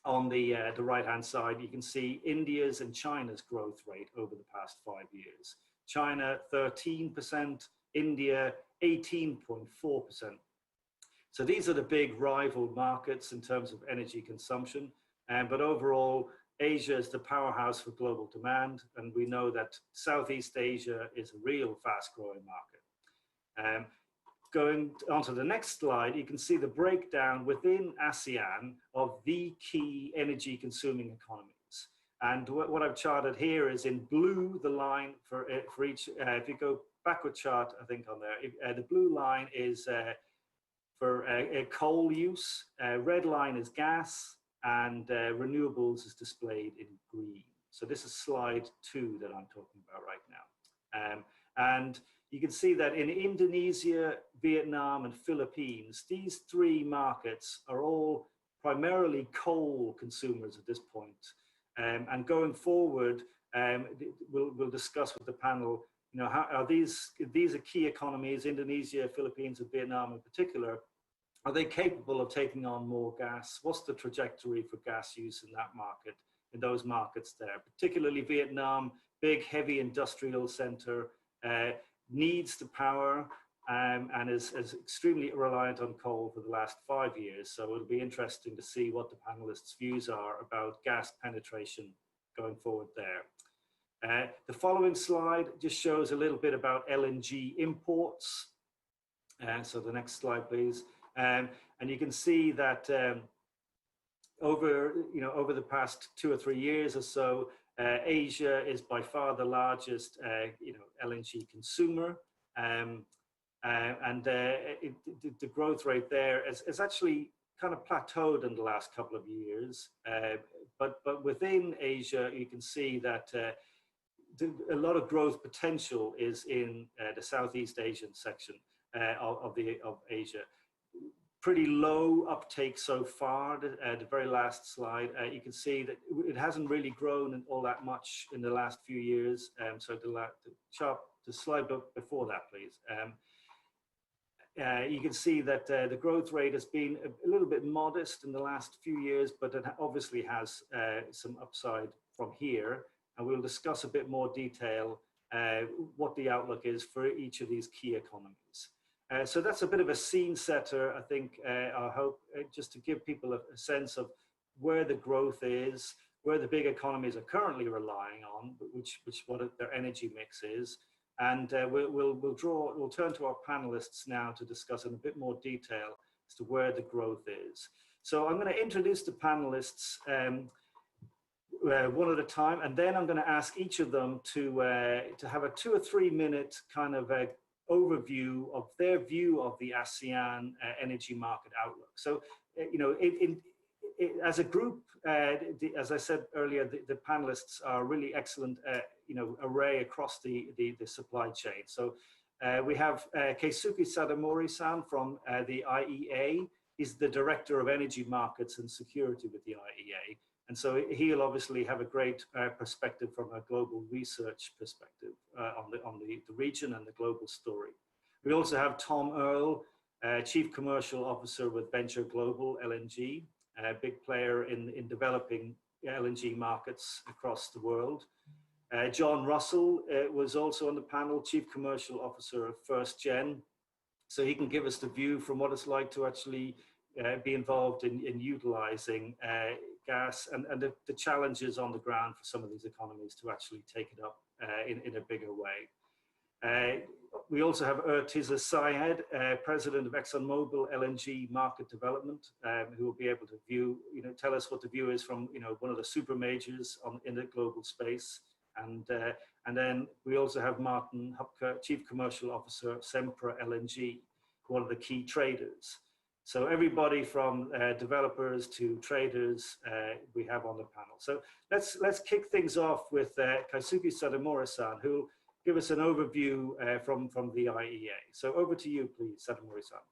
on the right-hand side, you can see India's and China's growth rate over the past 5 years. China, 13%, India, 18.4%. So these are the big rival markets in terms of energy consumption. But overall, Asia is the powerhouse for global demand. And we know that Southeast Asia is a real fast-growing market. Going on to the next slide, you can see the breakdown within ASEAN of the key energy consuming economies. And what I've charted here is in blue, the line for each, if you go backward chart, I think on there, the blue line is for coal use, red line is gas, and renewables is displayed in green. So this is slide 2 that I'm talking about right now. And you can see that in Indonesia, Vietnam, and Philippines, these 3 markets are all primarily coal consumers at this point. And going forward, we'll discuss with the panel, you know, how are these are key economies, Indonesia, Philippines, and Vietnam in particular. Are they capable of taking on more gas? What's the trajectory for gas use in that market, in those markets there? Particularly Vietnam, big, heavy industrial center, needs the power and is extremely reliant on coal for the last 5 years. So it'll be interesting to see what the panelists' views are about gas penetration going forward there. The following slide just shows a little bit about LNG imports. So the next slide, please. And you can see that over the past 2 or 3 years or so, Asia is by far the largest LNG consumer, and the growth rate there is actually kind of plateaued in the last couple of years. But within Asia, you can see that a lot of growth potential is in the Southeast Asian section of Asia. Pretty low uptake so far. The very last slide, you can see that it hasn't really grown all that much in the last few years. So the slide before that, please. You can see that the growth rate has been a little bit modest in the last few years, but it obviously has some upside from here. And we'll discuss a bit more detail what the outlook is for each of these key economies. So that's a bit of a scene setter, I think, I hope, just to give people a sense of where the growth is, where the big economies are currently relying on, what their energy mix is. And we'll turn to our panelists now to discuss in a bit more detail as to where the growth is. So I'm going to introduce the panelists one at a time, and then I'm going to ask each of them to have a 2 or 3 minute kind of overview of their view of the ASEAN energy market outlook. So, as a group, as I said earlier, the panelists are really excellent, array across the supply chain. So we have Keisuke Sadamori-san from the IEA. He's the Director of Energy Markets and Security with the IEA. And so he'll obviously have a great perspective from a global research perspective on the region and the global story. We also have Tom Earl, Chief Commercial Officer with Venture Global LNG, a big player in developing LNG markets across the world. John Russell was also on the panel, Chief Commercial Officer of First Gen. So he can give us the view from what it's like to actually be involved in utilizing gas and the challenges on the ground for some of these economies to actually take it up in a bigger way. We also have Urtiza Syed, President of ExxonMobil LNG Market Development, who will be able to tell us what the view is from one of the super majors in the global space. And then we also have Martin Hupke, Chief Commercial Officer of Sempra LNG, one of the key traders. So everybody from developers to traders we have on the panel. So let's kick things off with Keisuke Sadamori-san, who will give us an overview from the IEA. So over to you, please, Sadamori-san.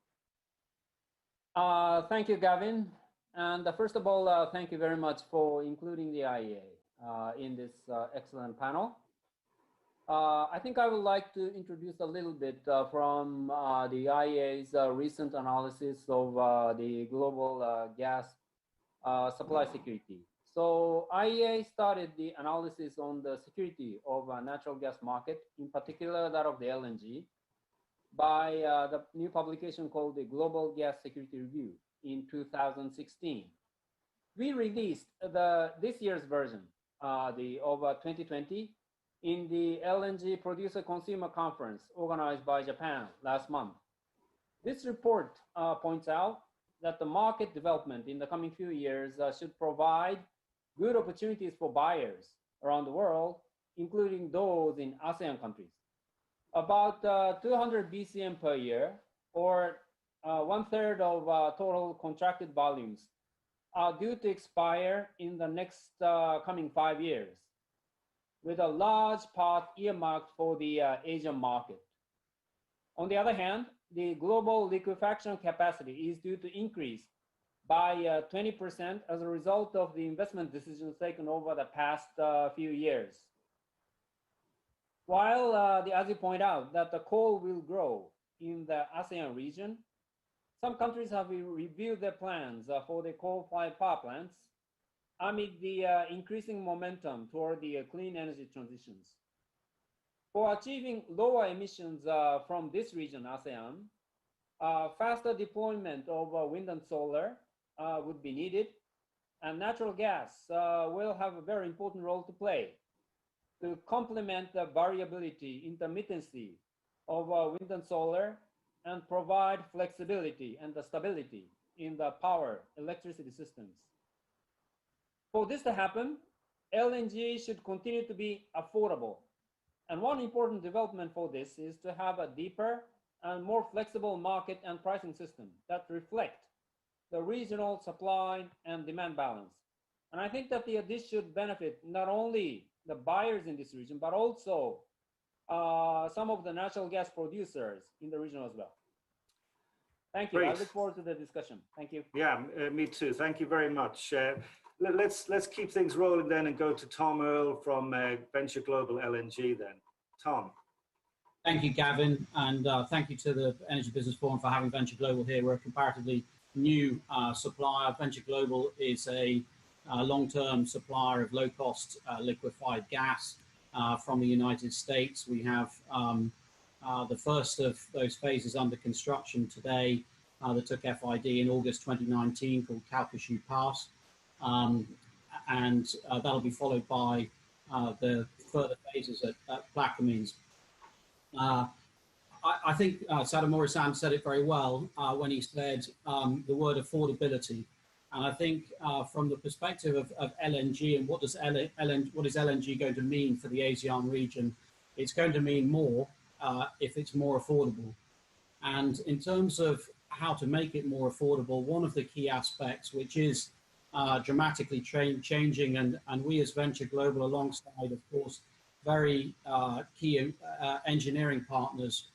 Thank you, Gavin. And first of all, thank you very much for including the IEA in this excellent panel. I think I would like to introduce a little bit from the IEA's recent analysis of the global gas supply security. So IEA started the analysis on the security of natural gas market, in particular that of the LNG, by the new publication called the Global Gas Security Review in 2016. We released this year's version, of 2020, in the LNG Producer Consumer Conference organized by Japan last month. This report points out that the market development in the coming few years should provide good opportunities for buyers around the world, including those in ASEAN countries. About 200 BCM per year, or 1/3 of total contracted volumes, are due to expire in the next coming 5 years, with a large part earmarked for the Asian market. On the other hand, the global liquefaction capacity is due to increase by 20% as a result of the investment decisions taken over the past few years. While, as you point out, that the coal will grow in the ASEAN region, some countries have reviewed their plans for the coal-fired power plants amid the increasing momentum toward the clean energy transitions. For achieving lower emissions from this region, ASEAN, faster deployment of wind and solar would be needed, and natural gas will have a very important role to play to complement the variability, intermittency of wind and solar and provide flexibility and the stability in the power electricity systems. For this to happen, LNG should continue to be affordable. And one important development for this is to have a deeper and more flexible market and pricing system that reflect the regional supply and demand balance. And I think that this should benefit not only the buyers in this region, but also some of the natural gas producers in the region as well. Thank you. Great. I look forward to the discussion. Thank you. Yeah, me too. Thank you very much. Let's keep things rolling then and go to Tom Earl from Venture Global LNG then. Tom. Thank you, Gavin, and thank you to the Energy Business Forum for having Venture Global here. We're a comparatively new supplier. Venture Global is a long-term supplier of low-cost liquefied gas from the United States. We have the first of those phases under construction today that took FID in August 2019 called Calcasieu Pass. And that'll be followed by the further phases at Plaquemines. I think Sadamori-san said it very well when he said the word affordability. And I think from the perspective of LNG and what is LNG going to mean for the ASEAN region, it's going to mean more if it's more affordable. And in terms of how to make it more affordable, one of the key aspects, which is dramatically changing, and we as Venture Global, alongside, of course, very key engineering partners,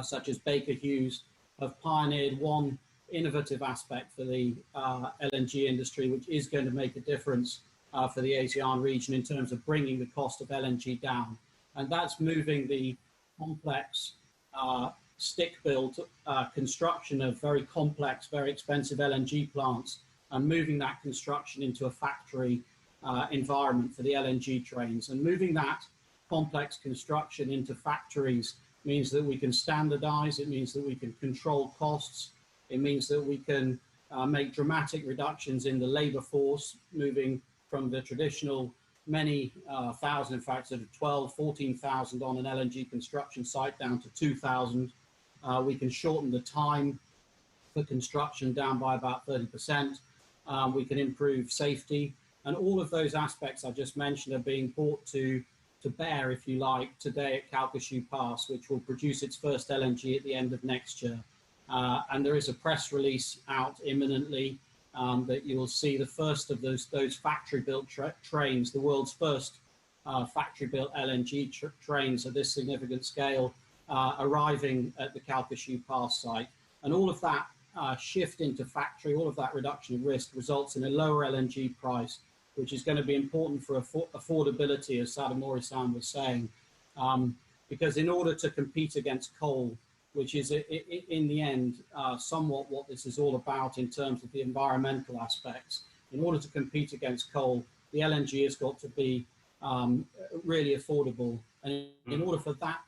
such as Baker Hughes, have pioneered one innovative aspect for the LNG industry, which is going to make a difference for the ASEAN region in terms of bringing the cost of LNG down. And that's moving the complex stick-built construction of very complex, very expensive LNG plants and moving that construction into a factory environment for the LNG trains. And moving that complex construction into factories means that we can standardize, it means that we can control costs, it means that we can make dramatic reductions in the labor force, moving from the traditional many thousand, in fact, sort of 12, 14,000 on an LNG construction site down to 2,000. We can shorten the time for construction down by about 30%. We can improve safety. And all of those aspects I just mentioned are being brought to bear, if you like, today at Calcasieu Pass, which will produce its first LNG at the end of next year. And there is a press release out imminently that you will see the first of those factory-built trains, the world's first factory-built LNG trains of this significant scale arriving at the Calcasieu Pass site. And all of that shift into factory, all of that reduction of risk results in a lower LNG price, which is going to be important for affordability, as Sadamori-san was saying. Because in order to compete against coal, which is in the end somewhat what this is all about in terms of the environmental aspects, in order to compete against coal, the LNG has got to be really affordable. And in order for that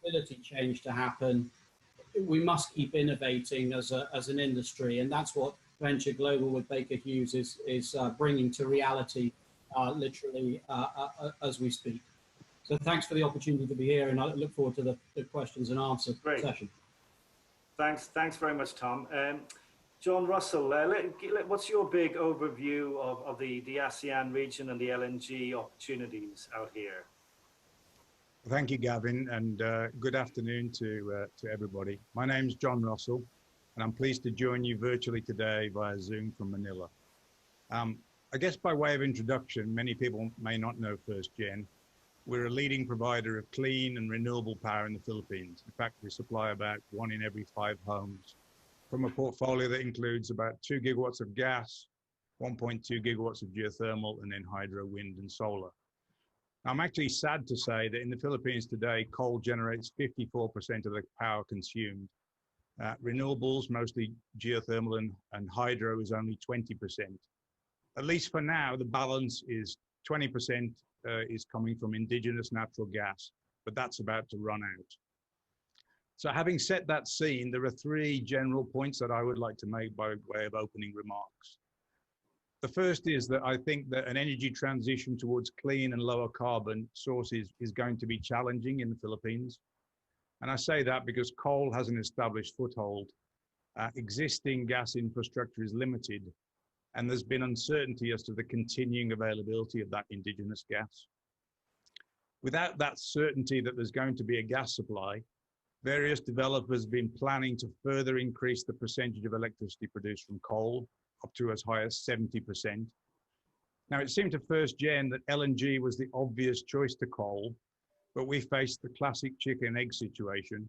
ability change to happen, we must keep innovating as an industry. And that's what Venture Global with Baker Hughes is bringing to reality literally as we speak. So thanks for the opportunity to be here, and I look forward to the questions and answer session. Thanks very much, Tom. John Russell, what's your big overview of the ASEAN region and the LNG opportunities out here? Thank you, Gavin, and good afternoon to everybody. My name's John Russell, and I'm pleased to join you virtually today via Zoom from Manila. I guess by way of introduction, many people may not know FirstGen. We're a leading provider of clean and renewable power in the Philippines. In fact, we supply about 1 in every 5 homes from a portfolio that includes about 2 gigawatts of gas, 1.2 gigawatts of geothermal, and then hydro, wind, and solar. I'm actually sad to say that in the Philippines today, coal generates 54% of the power consumed. Renewables, mostly geothermal and hydro, is only 20%. At least for now, the balance is 20% is coming from indigenous natural gas, but that's about to run out. So having set that scene, there are 3 general points that I would like to make by way of opening remarks. The first is that I think that an energy transition towards clean and lower carbon sources is going to be challenging in the Philippines. And I say that because coal has an established foothold. Existing gas infrastructure is limited, and there's been uncertainty as to the continuing availability of that indigenous gas. Without that certainty that there's going to be a gas supply, various developers have been planning to further increase the percentage of electricity produced from coal, up to as high as 70%. Now, it seemed to FirstGen that LNG was the obvious choice to coal, but we faced the classic chicken and egg situation,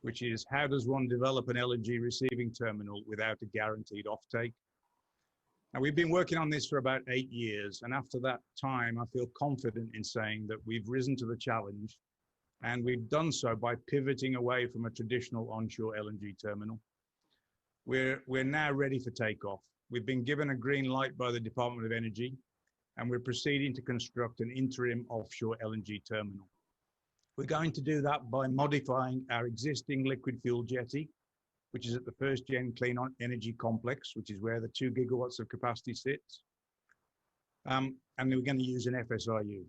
which is how does one develop an LNG receiving terminal without a guaranteed offtake? Now, we've been working on this for about 8 years, and after that time, I feel confident in saying that we've risen to the challenge, and we've done so by pivoting away from a traditional onshore LNG terminal. We're now ready for takeoff. We've been given a green light by the Department of Energy, and we're proceeding to construct an interim offshore LNG terminal. We're going to do that by modifying our existing liquid fuel jetty, which is at the FirstGen Clean Energy Complex, which is where the 2 gigawatts of capacity sits. And we're going to use an FSRU.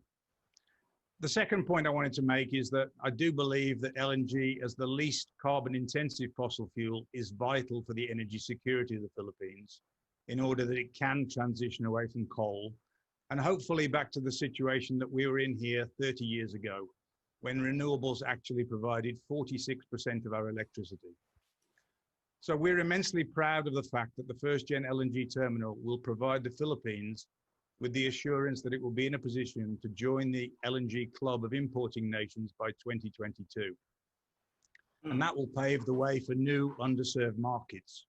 The second point I wanted to make is that I do believe that LNG, as the least carbon intensive fossil fuel, is vital for the energy security of the Philippines in order that it can transition away from coal and hopefully back to the situation that we were in here 30 years ago, when renewables actually provided 46% of our electricity. So we're immensely proud of the fact that the FirstGen LNG terminal will provide the Philippines with the assurance that it will be in a position to join the LNG club of importing nations by 2022. And that will pave the way for new underserved markets.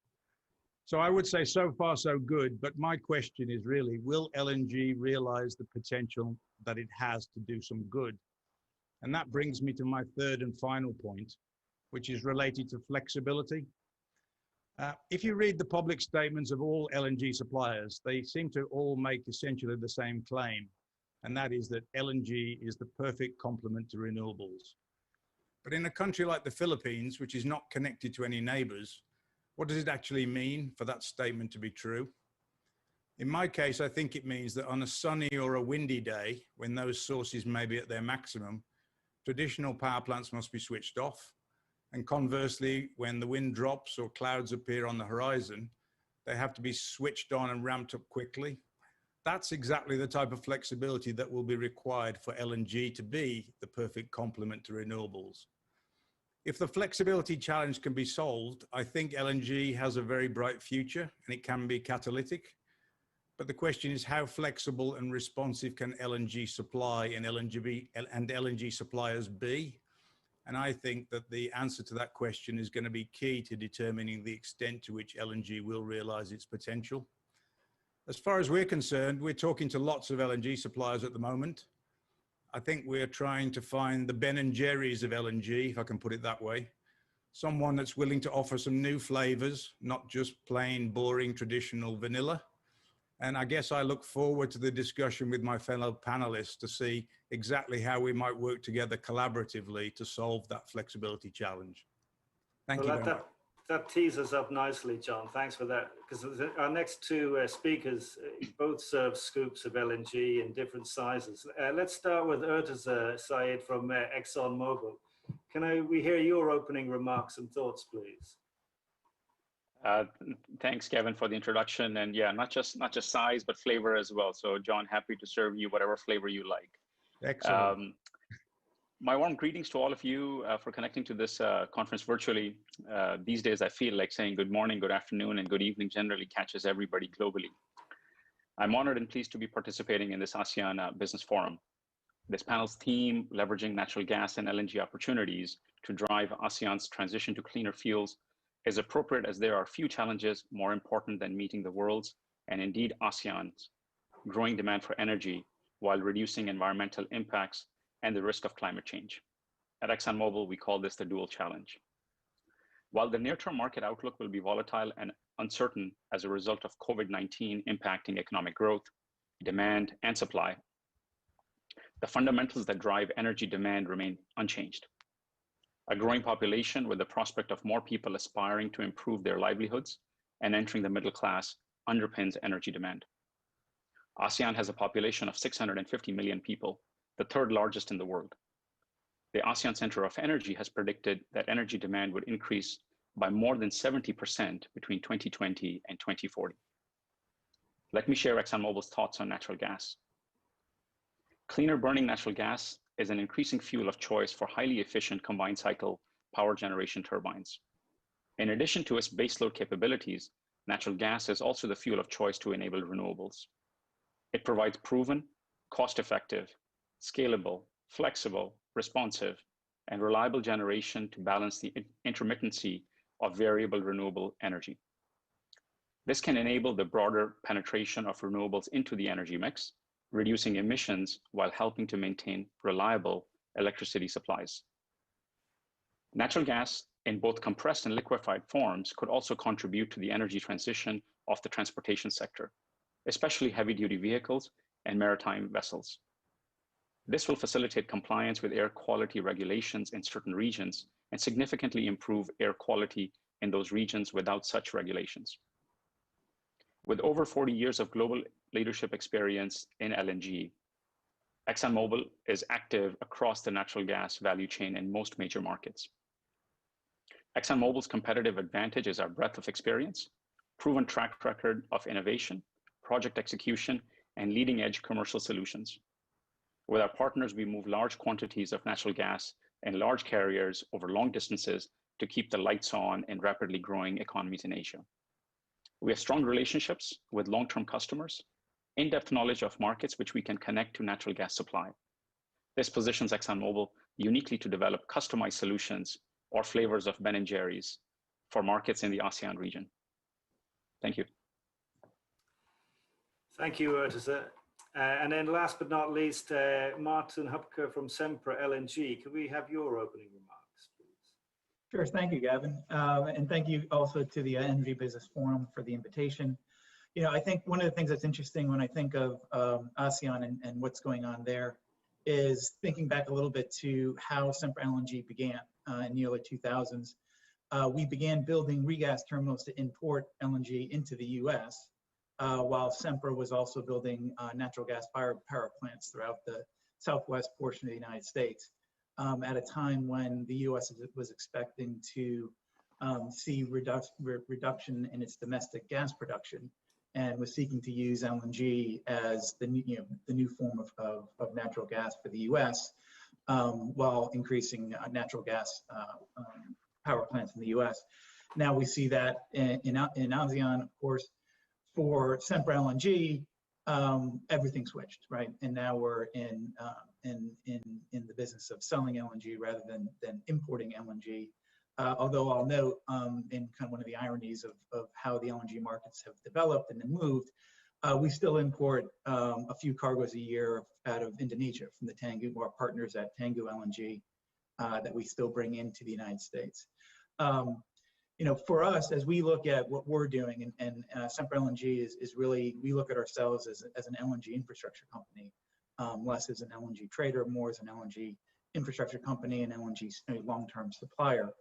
So I would say so far so good, but my question is really, will LNG realize the potential that it has to do some good? And that brings me to my third and final point, which is related to flexibility. If you read the public statements of all LNG suppliers, they seem to all make essentially the same claim, and that is that LNG is the perfect complement to renewables. But in a country like the Philippines, which is not connected to any neighbors, what does it actually mean for that statement to be true? In my case, I think it means that on a sunny or a windy day, when those sources may be at their maximum, traditional power plants must be switched off. And conversely, when the wind drops or clouds appear on the horizon, they have to be switched on and ramped up quickly. That's exactly the type of flexibility that will be required for LNG to be the perfect complement to renewables. If the flexibility challenge can be solved, I think LNG has a very bright future and it can be catalytic. But the question is, how flexible and responsive can LNG supply and LNG suppliers be? And I think that the answer to that question is going to be key to determining the extent to which LNG will realize its potential. As far as we're concerned, we're talking to lots of LNG suppliers at the moment. I think we're trying to find the Ben and Jerry's of LNG, if I can put it that way. Someone that's willing to offer some new flavors, not just plain, boring, traditional vanilla. And I guess I look forward to the discussion with my fellow panelists to see exactly how we might work together collaboratively to solve that flexibility challenge. Thank you very much. That tees us up nicely, John. Thanks for that. Because our next two speakers both serve scoops of LNG in different sizes. Let's start with Urtaza Saeed from ExxonMobil. Can we hear your opening remarks and thoughts, please? Thanks, Kevin, for the introduction. And yeah, not just size, but flavor as well. So John, happy to serve you whatever flavor you like. Excellent. My warm greetings to all of you for connecting to this conference virtually. These days, I feel like saying good morning, good afternoon, and good evening generally catches everybody globally. I'm honored and pleased to be participating in this ASEAN Business Forum. This panel's theme, leveraging natural gas and LNG opportunities to drive ASEAN's transition to cleaner fuels, is appropriate as there are few challenges more important than meeting the world's, and indeed ASEAN's, growing demand for energy while reducing environmental impacts and the risk of climate change. At ExxonMobil, we call this the dual challenge. While the near-term market outlook will be volatile and uncertain as a result of COVID-19 impacting economic growth, demand, and supply, the fundamentals that drive energy demand remain unchanged. A growing population with the prospect of more people aspiring to improve their livelihoods and entering the middle class underpins energy demand. ASEAN has a population of 650 million people, the third largest in the world. The ASEAN Center of Energy has predicted that energy demand would increase by more than 70% between 2020 and 2040. Let me share ExxonMobil's thoughts on natural gas. Cleaner burning natural gas is an increasing fuel of choice for highly efficient combined cycle power generation turbines. In addition to its baseload capabilities, natural gas is also the fuel of choice to enable renewables. It provides proven, cost-effective, scalable, flexible, responsive, and reliable generation to balance the intermittency of variable renewable energy. This can enable the broader penetration of renewables into the energy mix, reducing emissions while helping to maintain reliable electricity supplies. Natural gas in both compressed and liquefied forms could also contribute to the energy transition of the transportation sector, especially heavy-duty vehicles and maritime vessels. This will facilitate compliance with air quality regulations in certain regions and significantly improve air quality in those regions without such regulations. With over 40 years of global leadership experience in LNG, ExxonMobil is active across the natural gas value chain in most major markets. ExxonMobil's competitive advantage is our breadth of experience, proven track record of innovation, project execution, and leading-edge commercial solutions. With our partners, we move large quantities of natural gas and large carriers over long distances to keep the lights on in rapidly growing economies in Asia. We have strong relationships with long-term customers, in-depth knowledge of markets which we can connect to natural gas supply. This positions ExxonMobil uniquely to develop customized solutions or flavors of Ben and Jerry's for markets in the ASEAN region. Thank you. Thank you, Urtaza. And then last but not least, Martin Hupke from Sempra LNG. Can we have your opening remarks, please? Sure, thank you, Gavin. And thank you also to the Energy Business Forum for the invitation. You know, I think one of the things that's interesting when I think of ASEAN and what's going on there is thinking back a little bit to how Sempra LNG began in the early 2000s. We began building regas terminals to import LNG into the US, while Sempra was also building natural gas power plants throughout the southwest portion of the United States at a time when the US was expecting to see reduction in its domestic gas production and was seeking to use LNG as the new form of natural gas for the US while increasing natural gas power plants in the US. Now we see that in ASEAN, of course, For Sempra LNG, everything switched, right? And now we're in the business of selling LNG rather than importing LNG. Although I'll note, in kind of one of the ironies of how the LNG markets have developed and then moved, we still import a few cargoes a year out of Indonesia from the Tangguh, our partners at Tangguh LNG, that we still bring into the United States. You know, for us, as we look at what we're doing, and Sempra LNG is really, we look at ourselves as an LNG infrastructure company, less as an LNG trader, more as an LNG infrastructure company and LNG long-term supplier.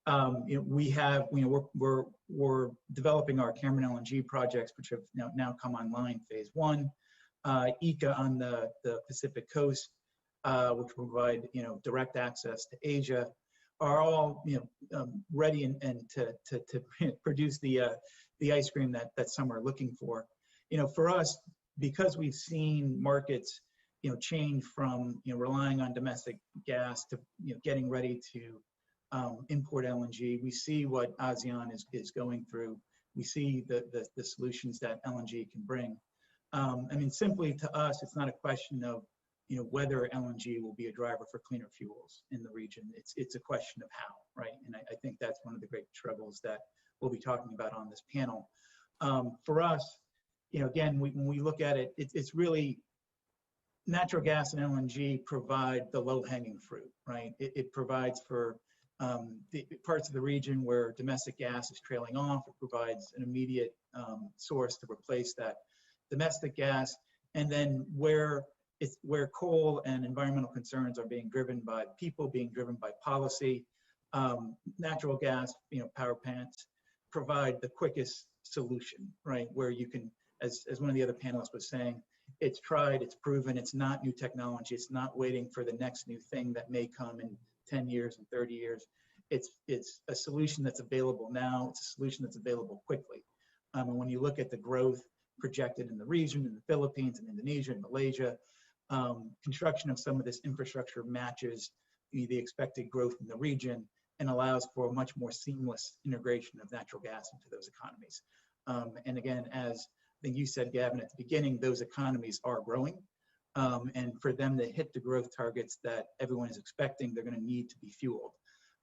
You know, we have, you know, we're developing our Cameron LNG projects, which have now come online, phase 1. ECA on the Pacific coast, which will provide, you know, direct access to Asia, are all, you know, ready and to produce the ice cream that some are looking for. You know, for us, because we've seen markets, you know, change from, you know, relying on domestic gas to, you know, getting ready to import LNG. We see what ASEAN is going through. We see the solutions that LNG can bring. I mean, simply to us, it's not a question of, you know, whether LNG will be a driver for cleaner fuels in the region. It's a question of how, right? And I think that's one of the great struggles that we'll be talking about on this panel. For us, you know, again, when we look at it, it's really natural gas and LNG provide the low-hanging fruit, right? It provides for the parts of the region where domestic gas is trailing off. It provides an immediate source to replace that domestic gas. And then where coal and environmental concerns are being driven by people, being driven by policy, natural gas, you know, power plants provide the quickest solution, right? Where you can, as one of the other panelists was saying, it's tried, it's proven, it's not new technology, it's not waiting for the next new thing that may come in 10 years and 30 years. It's a solution that's available now. It's a solution that's available quickly. And when you look at the growth projected in the region, in the Philippines and Indonesia and Malaysia, construction of some of this infrastructure matches the expected growth in the region and allows for a much more seamless integration of natural gas into those economies. And again, as I think you said, Gavin, at the beginning, those economies are growing. And for them to hit the growth targets that everyone is expecting, they're going to need to be fueled.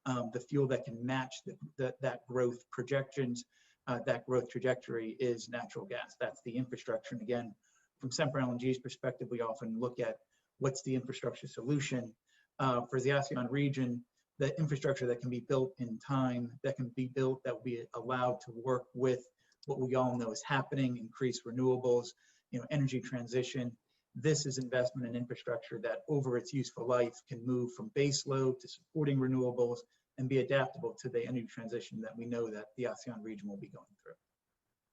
The fuel that can match that growth projections, that growth trajectory is natural gas. That's the infrastructure. And again, from Sempra LNG's perspective, we often look at what's the infrastructure solution. For the ASEAN region, the infrastructure that can be built in time, that can be built, that will be allowed to work with what we all know is happening, increase renewables, you know, energy transition. This is investment in infrastructure that over its useful life can move from base load to supporting renewables and be adaptable to the energy transition that we know that the ASEAN region will be going through.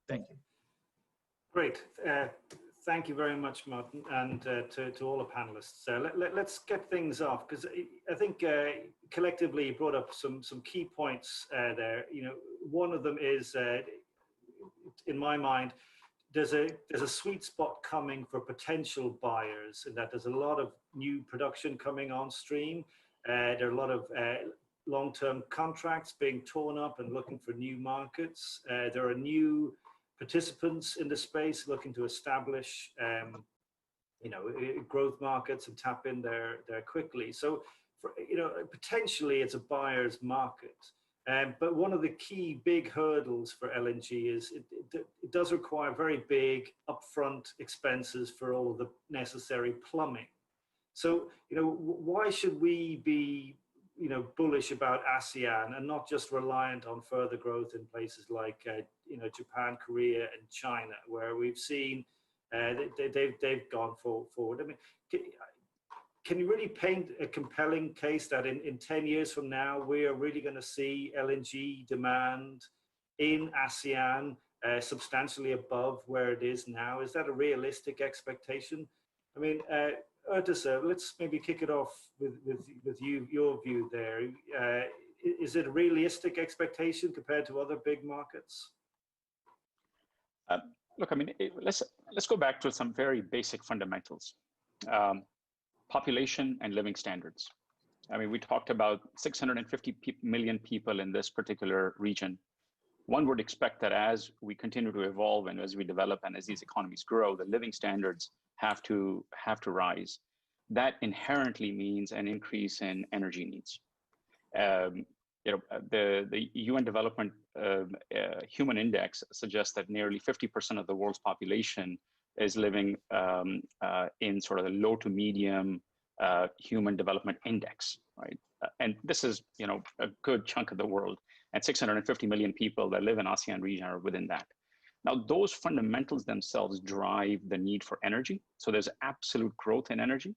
Thank you. Great. Thank you very much, Martin, and to all the panelists. Let's get things off, because I think collectively you brought up some key points there. You know, one of them is, in my mind, there's a sweet spot coming for potential buyers, in that there's a lot of new production coming on stream. There are a lot of long-term contracts being torn up and looking for new markets. There are new participants in the space looking to establish, you know, growth markets and tap in there quickly. So, you know, potentially it's a buyer's market. But one of the key big hurdles for LNG is it does require very big upfront expenses for all of the necessary plumbing. So, you know, why should we be, you know, bullish about ASEAN and not just reliant on further growth in places like, you know, Japan, Korea, and China, where we've seen they've gone forward? I mean, can you really paint a compelling case that in 10 years from now, we are really going to see LNG demand in ASEAN substantially above where it is now? Is that a realistic expectation? I mean, Urtasa, let's maybe kick it off with you, your view there. Is it a realistic expectation compared to other big markets? Look, I mean, let's go back to some very basic fundamentals. Population and living standards. I mean, we talked about 650 million people in this particular region. one would expect that as we continue to evolve and as we develop and as these economies grow, the living standards have to rise. That inherently means an increase in energy needs. The UN Development Human Index suggests that nearly 50% of the world's population is living in sort of the low to medium human development index, right? And this is, a good chunk of the world, and 650 million people that live in ASEAN region are within that. Now, those fundamentals themselves drive the need for energy. So there's absolute growth in energy.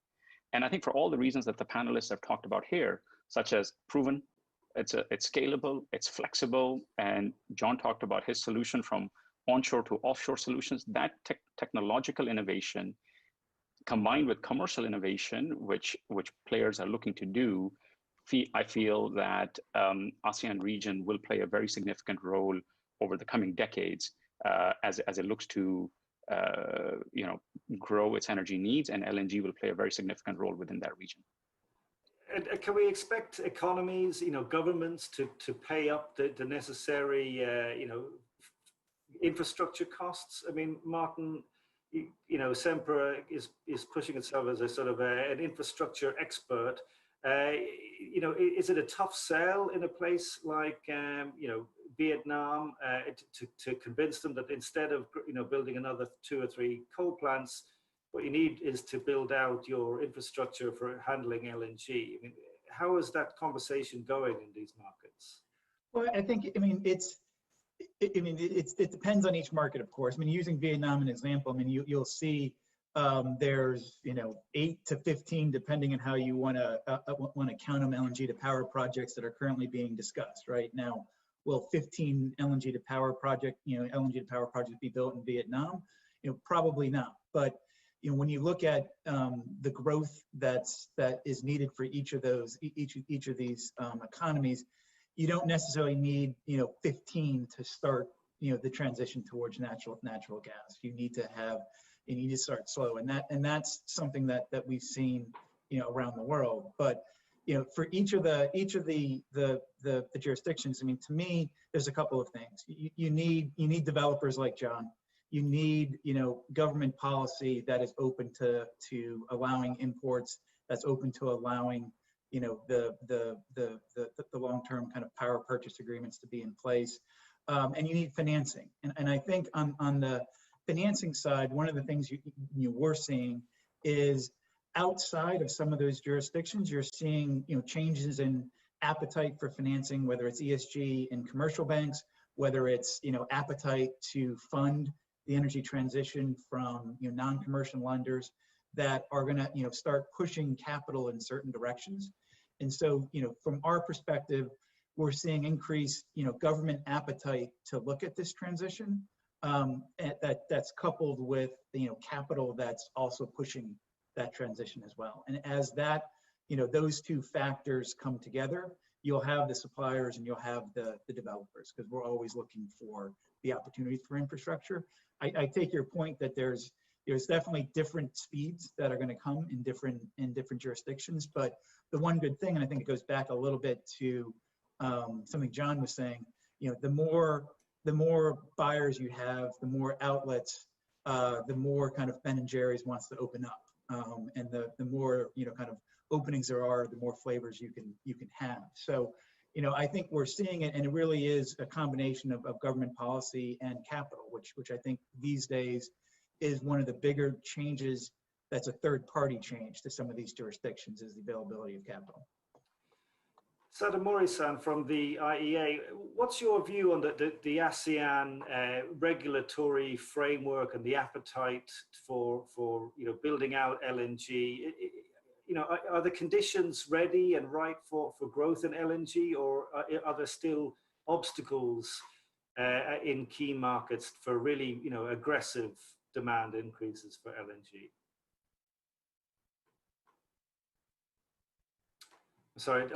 And I think for all the reasons that the panelists have talked about here, such as proven, it's scalable, it's flexible, and John talked about his solution from onshore to offshore solutions. That technological innovation combined with commercial innovation, which players are looking to do, I feel that ASEAN region will play a very significant role over the coming decades as it looks to grow its energy needs, and LNG will play a very significant role within that region. And can we expect economies, governments to pay up the necessary, infrastructure costs? I mean, Martin, Sempra is pushing itself as a sort of an infrastructure expert. Is it a tough sell in a place like, Vietnam to convince them that instead of, building another 2 or 3 coal plants, what you need is to build out your infrastructure for handling LNG? I mean, how is that conversation going in these markets? Well, I think, it depends on each market, of course. I mean, using Vietnam as an example, you'll see there's 8 to 15, depending on how you want to count them, LNG to power projects that are currently being discussed right now. Will 15 LNG to power projects be built in Vietnam? Probably not. But when you look at the growth that is needed for each of these economies, you don't necessarily need 15 to start the transition towards natural gas. You need to start slow, and that's something that we've seen around the world. But for each of the jurisdictions, to me, there's a couple of things. You need developers like John. You need government policy that is open to allowing imports, that's open to allowing the long-term kind of power purchase agreements to be in place, and you need financing. And I think on the financing side, one of the things we're seeing is outside of some of those jurisdictions, you're seeing changes in appetite for financing, whether it's ESG in commercial banks, whether it's appetite to fund the energy transition from non-commercial lenders that are going to start pushing capital in certain directions. And so from our perspective, we're seeing increased government appetite to look at this transition, that's coupled with capital that's also pushing that transition as well. And as that those two factors come together, you'll have the suppliers and you'll have the developers, because we're always looking for the opportunities for infrastructure. I take your point that there's definitely different speeds that are going to come in different jurisdictions. But the one good thing, and I think it goes back a little bit to something John was saying, the more buyers you have, the more outlets, the more kind of Ben and Jerry's wants to open up, and the more kind of openings there are, the more flavors you can have. So I think we're seeing it, and it really is a combination of government policy and capital, which I think these days is one of the bigger changes. That's a third-party change to some of these jurisdictions, is the availability of capital. Sadamori-san from the IEA, what's your view on the ASEAN regulatory framework and the appetite for building out LNG? Are the conditions ready and right for growth in LNG, or are there still obstacles in key markets for really aggressive demand increases for LNG? Sorry,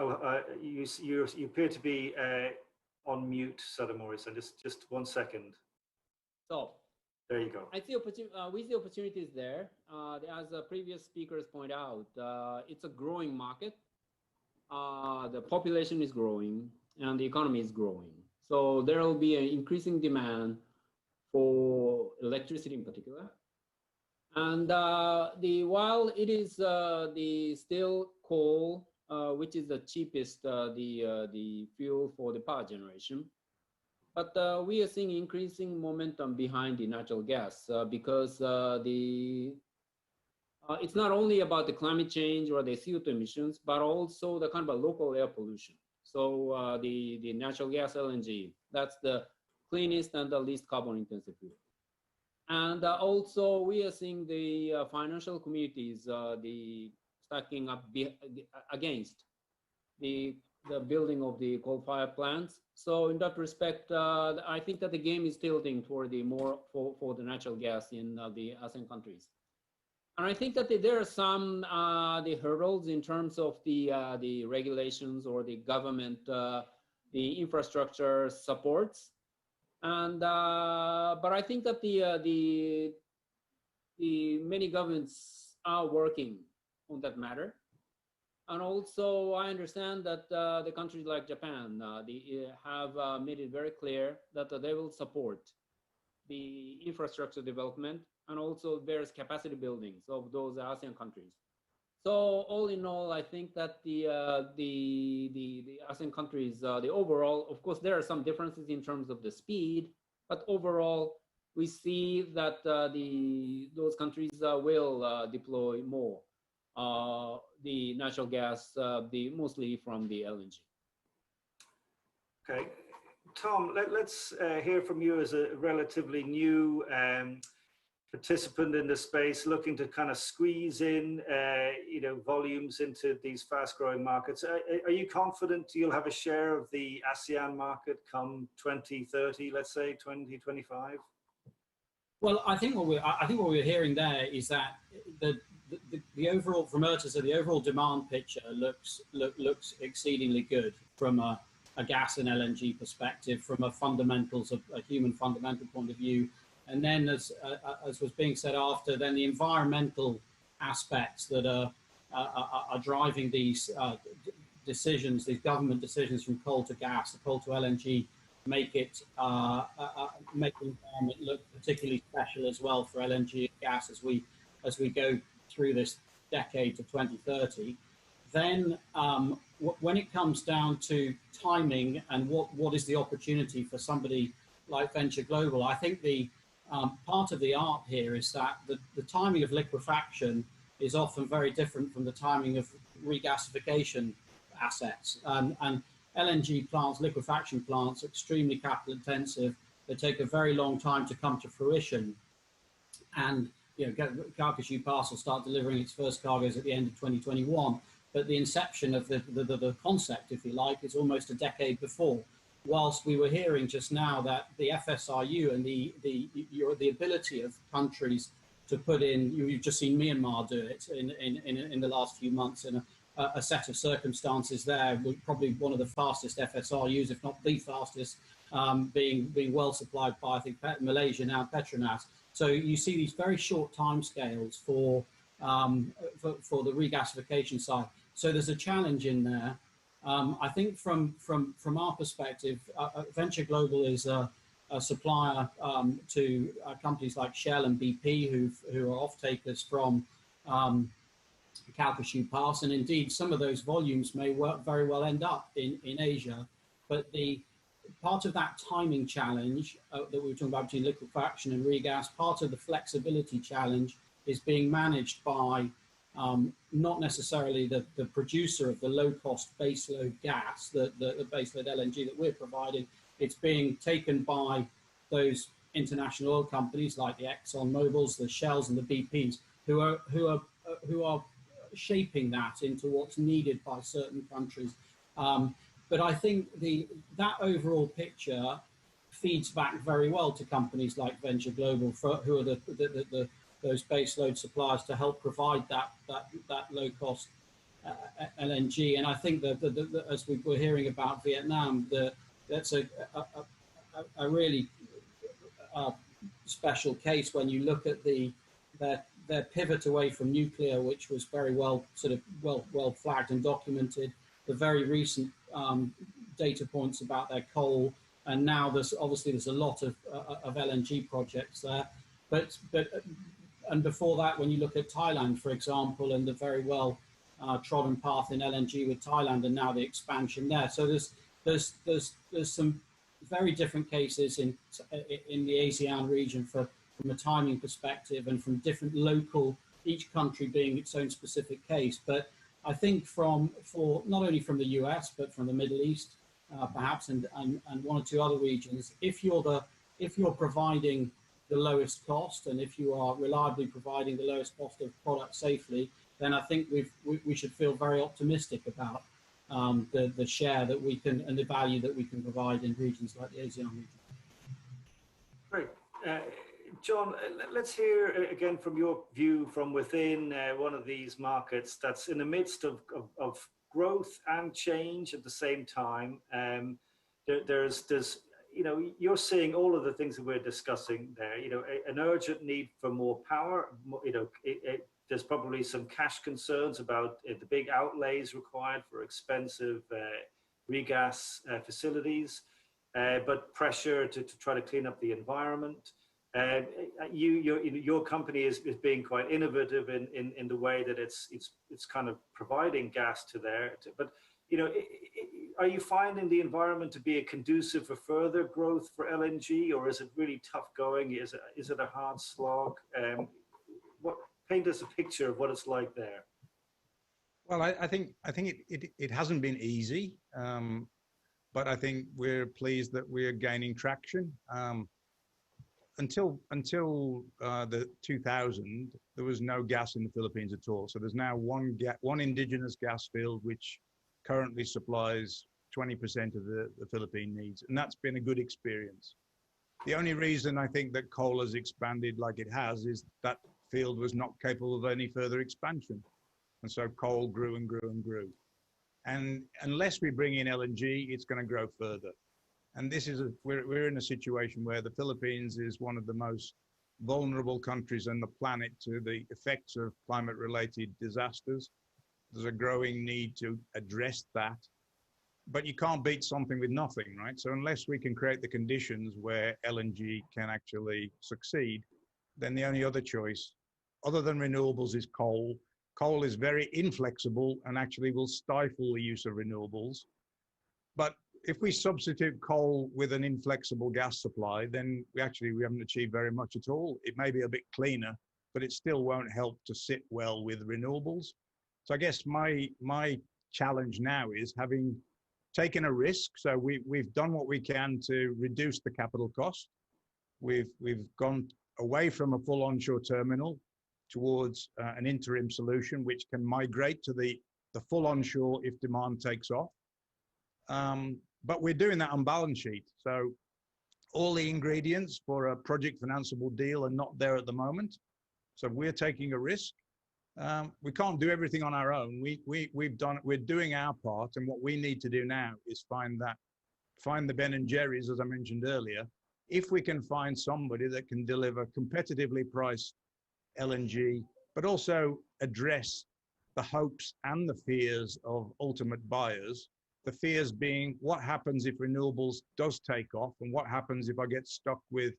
you appear to be on mute, Sadamori-san. Just 1 second. So there you go. I see we see opportunities there. As the previous speakers point out, it's a growing market. The population is growing and the economy is growing. So there will be an increasing demand for electricity in particular. And while it is the still coal, which is the cheapest the fuel for the power generation, but we are seeing increasing momentum behind the natural gas because it's not only about the climate change or the CO2 emissions, but also the kind of local air pollution. So the natural gas LNG, that's the cleanest and the least carbon intensive fuel. And also we are seeing the financial communities stacking up against the building of the coal-fired plants. So in that respect, I think that the game is tilting toward the more for the natural gas in the ASEAN countries. And I think that there are some the hurdles in terms of the regulations or the government, the infrastructure supports. And but I think that the many governments are working on that matter. And also, I understand that the countries like Japan they have made it very clear that they will support the infrastructure development and also various capacity buildings of those ASEAN countries. So all in all, I think that the ASEAN countries, the overall, of course, there are some differences in terms of the speed, but overall, we see that those countries will deploy more the natural gas, mostly from the LNG. Okay, Tom, let's hear from you as a relatively new participant in the space, looking to kind of squeeze in, volumes into these fast-growing markets. Are you confident you'll have a share of the ASEAN market come 2030, let's say 2025? Well, I think what we're hearing there is that the overall, from Urtaza, the overall demand picture looks exceedingly good from a gas and LNG perspective, from a human fundamental point of view. And then, as was being said after, then the environmental aspects that are driving these decisions, these government decisions from coal to gas, coal to LNG, make the environment look particularly special as well for LNG and gas as we go through this decade to 2030. Then, when it comes down to timing and what is the opportunity for somebody like Venture Global, I think the part of the art here is that the timing of liquefaction is often very different from the timing of regasification assets. And LNG plants, liquefaction plants, are extremely capital intensive. They take a very long time to come to fruition. And Calcasieu Pass will start delivering its first cargoes at the end of 2021. But the inception of the concept, if you like, is almost a decade before. Whilst we were hearing just now that the FSRU and the ability of countries to put in, you've just seen Myanmar do it in the last few months in a set of circumstances there, probably one of the fastest FSRUs, if not the fastest, being well supplied by, I think, Malaysia now, Petronas. So you see these very short timescales for the regasification side. So there's a challenge in there. I think from our perspective, Venture Global is a supplier to companies like Shell and BP, who are off-takers from Calcasieu Pass, and indeed some of those volumes may very well end up in Asia. But the part of that timing challenge that we were talking about between liquefaction and regas, part of the flexibility challenge is being managed by not necessarily the producer of the low-cost baseload gas, the baseload LNG that we're providing. It's being taken by those international oil companies like the Exxon Mobils, the Shells, and the BPs, who are shaping that into what's needed by certain countries. But I think that overall picture feeds back very well to companies like Venture Global, who are those baseload suppliers to help provide that low-cost LNG. And I think that as we were hearing about Vietnam, that's a really special case when you look at their pivot away from nuclear, which was very well flagged and documented. The very recent data points about their coal and now there's a lot of LNG projects there, but and before that, when you look at Thailand, for example, and the very well trodden path in LNG with Thailand, and now the expansion there. So there's some very different cases in the ASEAN region from a timing perspective, and from different local, each country being its own specific case. But I think for not only from the US but from the Middle East, perhaps, and one or two other regions, if you're providing the lowest cost, and if you are reliably providing the lowest cost of product safely, then I think we should feel very optimistic about the share that we can and the value that we can provide in regions like the ASEAN region. Great. John, let's hear again from your view from within one of these markets that's in the midst of growth and change at the same time. There's you're seeing all of the things that we're discussing there. An urgent need for more power. There's probably some cash concerns about the big outlays required for expensive regas facilities, but pressure to try to clean up the environment. Your company is being quite innovative in the way that it's kind of providing gas to there. But are you finding the environment to be conducive for further growth for LNG, or is it really tough going? Is it a hard slog? Paint us a picture of what it's like there. Well, I think it hasn't been easy, but I think we're pleased that we're gaining traction. Until the 2000, there was no gas in the Philippines at all. So there's now one indigenous gas field which currently supplies 20% of the Philippine needs, and that's been a good experience. The only reason I think that coal has expanded like it has is that field was not capable of any further expansion, and so coal grew and grew and grew. And unless we bring in LNG, it's going to grow further. And this is we're in a situation where the Philippines is one of the most vulnerable countries on the planet to the effects of climate-related disasters. There's a growing need to address that, but you can't beat something with nothing, right? So unless we can create the conditions where LNG can actually succeed, then the only other choice, other than renewables, is coal. Coal is very inflexible and actually will stifle the use of renewables. But if we substitute coal with an inflexible gas supply, then we haven't achieved very much at all. It may be a bit cleaner, but it still won't help to sit well with renewables. So I guess my challenge now is, having taken a risk, so we've done what we can to reduce the capital cost. We've gone away from a full onshore terminal towards an interim solution which can migrate to the full onshore if demand takes off. But we're doing that on balance sheet. So all the ingredients for a project financeable deal are not there at the moment. So we're taking a risk. We can't do everything on our own. We're doing our part, and what we need to do now is find the Ben and Jerry's, as I mentioned earlier. If we can find somebody that can deliver competitively priced LNG, but also address the hopes and the fears of ultimate buyers. The fears being, what happens if renewables does take off, and what happens if I get stuck with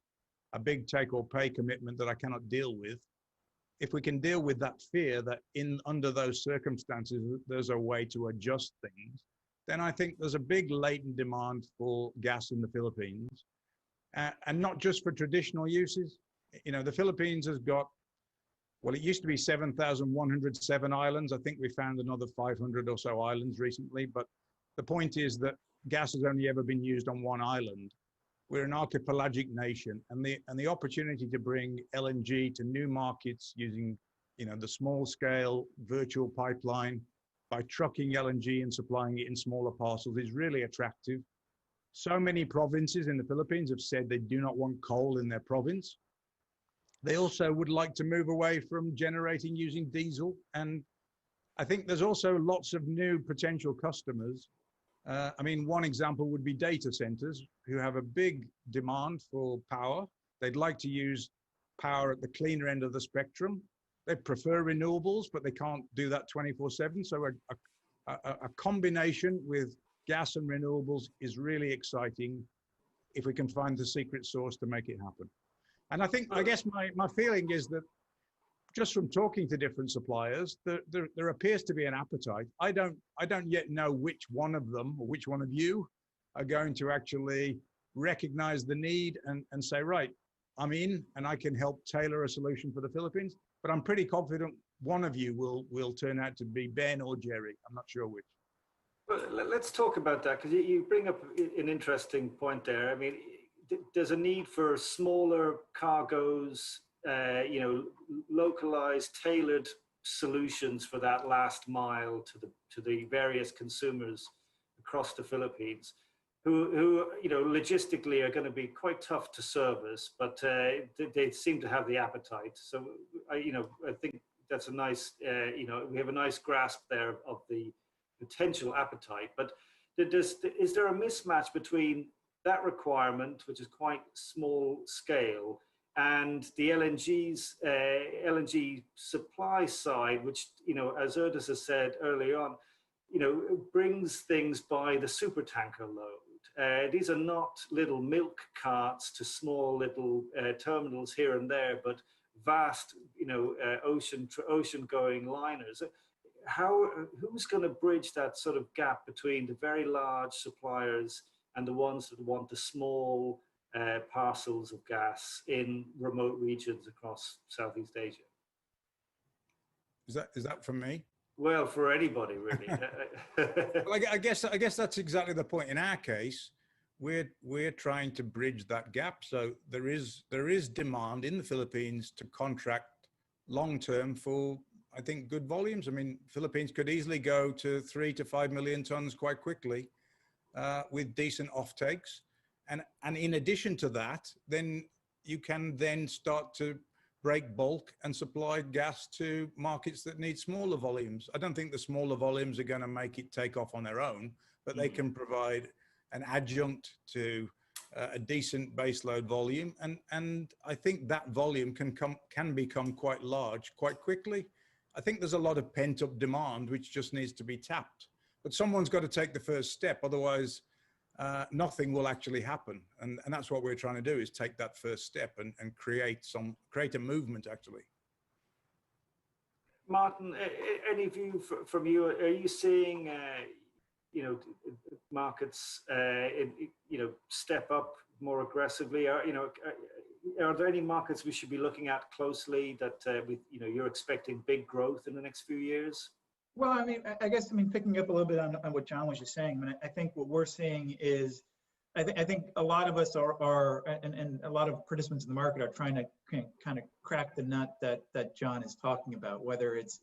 a big take or pay commitment that I cannot deal with? If we can deal with that fear that under those circumstances, there's a way to adjust things, then I think there's a big latent demand for gas in the Philippines, and not just for traditional uses. The Philippines has got, well, it used to be 7,107 islands. I think we found another 500 or so islands recently, but the point is that gas has only ever been used on one island. We're an archipelagic nation, and the opportunity to bring LNG to new markets using, the small scale virtual pipeline by trucking LNG and supplying it in smaller parcels is really attractive. So many provinces in the Philippines have said they do not want coal in their province. They also would like to move away from generating using diesel. And I think there's also lots of new potential customers. One example would be data centers, who have a big demand for power. They'd like to use power at the cleaner end of the spectrum. They prefer renewables, but they can't do that 24/7. So a combination with gas and renewables is really exciting. if we can find the secret sauce to make it happen. And I guess my feeling is that just from talking to different suppliers, there appears to be an appetite. I don't yet know which one of them or which one of you are going to actually recognize the need and say, right, I'm in and I can help tailor a solution for the Philippines. But I'm pretty confident one of you will turn out to be Ben or Jerry. I'm not sure which. Well, let's talk about that, because you bring up an interesting point there. I mean, there's a need for smaller cargoes, localized, tailored solutions for that last mile to the various consumers across the Philippines, who logistically are going to be quite tough to service, but they seem to have the appetite. So I think that's a nice, we have a nice grasp there of the potential appetite. But is there a mismatch between that requirement, which is quite small scale, and the LNG supply side, which, as Erdis has said early on, brings things by the supertanker load. These are not little milk carts to small little terminals here and there, but vast, ocean-going liners. Who's going to bridge that sort of gap between the very large suppliers and the ones that want the small parcels of gas in remote regions across Southeast Asia? Is that for me? Well, for anybody really. Well, I guess that's exactly the point. In our case, we're trying to bridge that gap. So there is demand in the Philippines to contract long term for, I think, good volumes. I mean, Philippines could easily go to 3 to 5 million tons quite quickly with decent offtakes. And in addition to that, then you can then start to break bulk and supply gas to markets that need smaller volumes. I don't think the smaller volumes are going to make it take off on their own, but they can provide an adjunct to a decent baseload volume. And I think that volume can become quite large quite quickly. I think there's a lot of pent-up demand which just needs to be tapped. But someone's got to take the first step, otherwise nothing will actually happen. And that's what we're trying to do, is take that first step and create a movement, actually. Martin, any view from you? Are you seeing markets step up more aggressively? Are there any markets we should be looking at closely that you're expecting big growth in the next few years? Well, I guess picking up a little bit on what John was just saying, I think what we're seeing is, I think a lot of us are and a lot of participants in the market are trying to kind of crack the nut that John is talking about, whether it's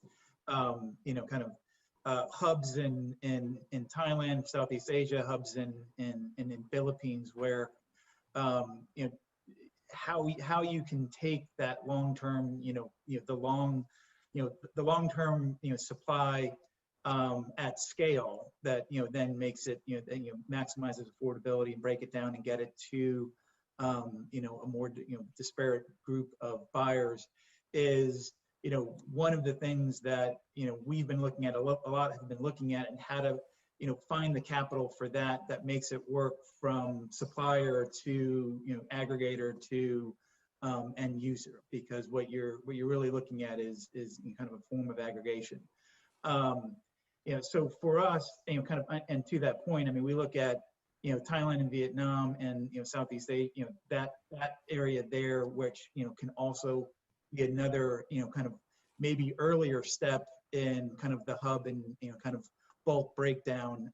hubs in Thailand, Southeast Asia, hubs in Philippines, where how you can take that long-term, the long-term, supply at scale that, then makes it, maximizes affordability and break it down and get it to, a more, disparate group of buyers is, one of the things that, we've been looking at, a lot have been looking at, and how to, find the capital for that makes it work from supplier to, aggregator to end user, because what you're really looking at is kind of a form of aggregation. So for us, and to that point, we look at, Thailand and Vietnam and, Southeast Asia, that area there, which, can also be another, kind of maybe earlier step in kind of the hub and, kind of bulk breakdown,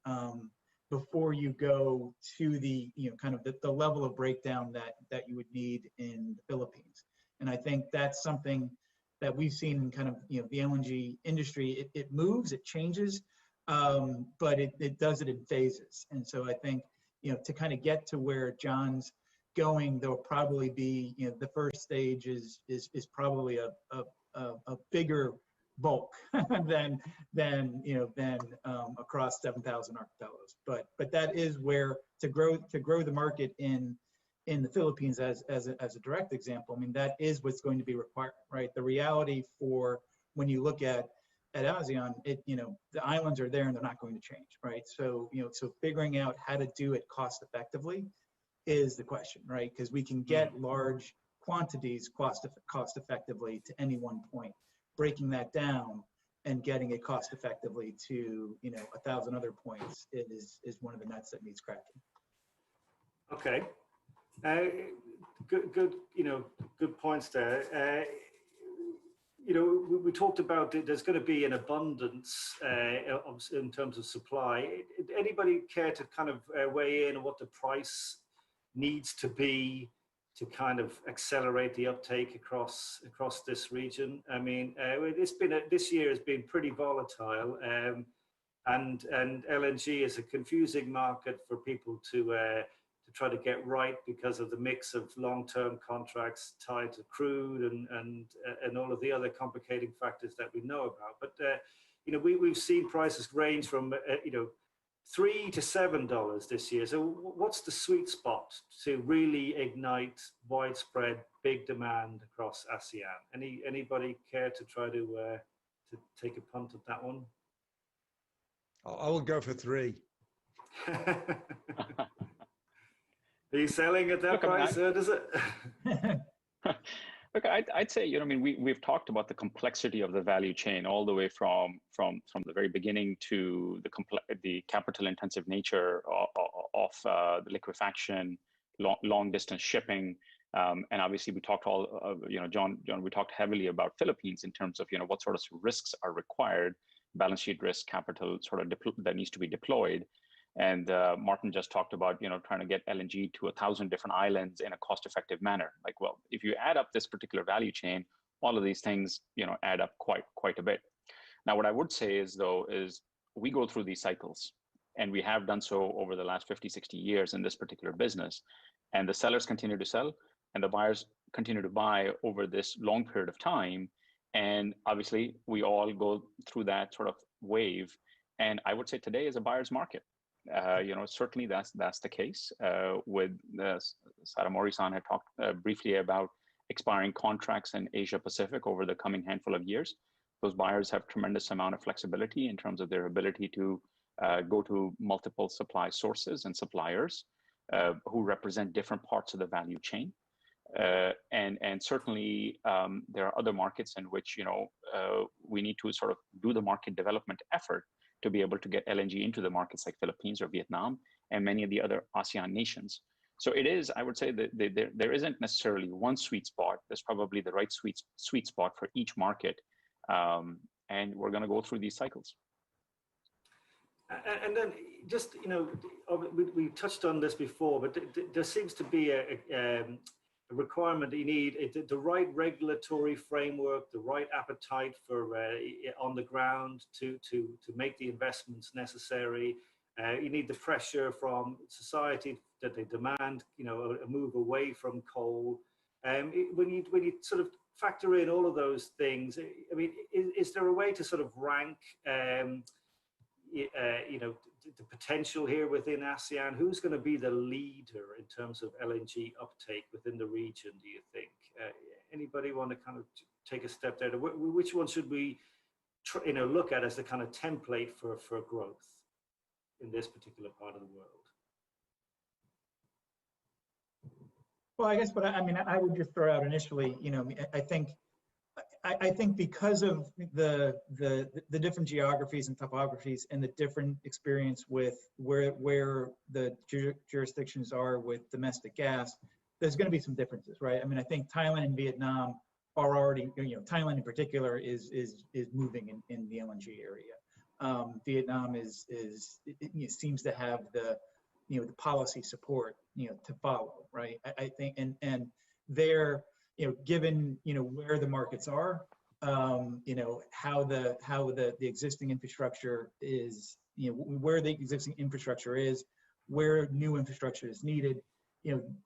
before you go to the, kind of the level of breakdown that you would need in the Philippines. And I think that's something that we've seen in kind of, the LNG industry. It moves, it changes, but it does it in phases. And so I think, to kind of get to where John's going, there'll probably be, the first stage is probably a bigger bulk than across 7,000 archipelagos. But that is where to grow the market in the Philippines as a direct example. That is what's going to be required, right? The reality for when you look at ASEAN, the islands are there and they're not going to change, right? So so figuring out how to do it cost effectively is the question, right? Because we can get large quantities cost effectively to any one point. Breaking that down and getting it cost effectively to 1,000 other points is one of the nuts that needs cracking. Okay, good good points there. We talked about there's going to be an abundance in terms of supply. Anybody care to kind of weigh in on what the price needs to be to kind of accelerate the uptake across this region? I mean, this year has been pretty volatile, and LNG is a confusing market for people to try to get right because of the mix of long-term contracts tied to crude and all of the other complicating factors that we know about. But we've seen prices range from $3 to $7 this year. So what's the sweet spot to really ignite widespread big demand across ASEAN? Anybody care to try to take a punt at that one? I will go for 3. Are you selling at that price? Does it? Look, I'd say, we've talked about the complexity of the value chain all the way from the very beginning to the capital-intensive nature of the liquefaction, long distance shipping, and obviously we talked John, we talked heavily about Philippines in terms of what sort of risks are required, balance sheet risk, capital that needs to be deployed. And Martin just talked about, trying to get LNG to 1,000 different islands in a cost-effective manner. Like, well, if you add up this particular value chain, all of these things, add up quite a bit. Now, what I would say is we go through these cycles, and we have done so over the last 50, 60 years in this particular business. And the sellers continue to sell, and the buyers continue to buy over this long period of time. And obviously, we all go through that sort of wave. And I would say today is a buyer's market. Certainly that's the case. With Saramori-san had talked briefly about expiring contracts in Asia Pacific over the coming handful of years. Those buyers have tremendous amount of flexibility in terms of their ability to go to multiple supply sources and suppliers who represent different parts of the value chain. And certainly there are other markets in which we need to sort of do the market development effort to be able to get LNG into the markets like Philippines or Vietnam and many of the other ASEAN nations. So it is, I would say that there isn't necessarily one sweet spot. There's probably the right sweet spot for each market. And we're going to go through these cycles. And then just, we touched on this before, but there seems to be a requirement that you need the right regulatory framework, the right appetite for on the ground to make the investments necessary. You need the pressure from society that they demand, a move away from coal. When you sort of factor in all of those things, I mean, is there a way to sort of rank, the potential here within ASEAN? Who's going to be the leader in terms of LNG uptake within the region, do you think? Anybody want to kind of take a step there? Which one should we look at as the kind of template for growth in this particular part of the world? Well, I guess, but I mean, I would just throw out initially, I think because of the different geographies and topographies and the different experience with where the jurisdictions are with domestic gas, there's going to be some differences, right? I mean, I think Thailand and Vietnam are already, Thailand in particular is moving in the LNG area. Vietnam seems to have the policy support, to follow, right? I think, and they're, given where the markets are, how the existing infrastructure is, where the existing infrastructure is, where new infrastructure is needed,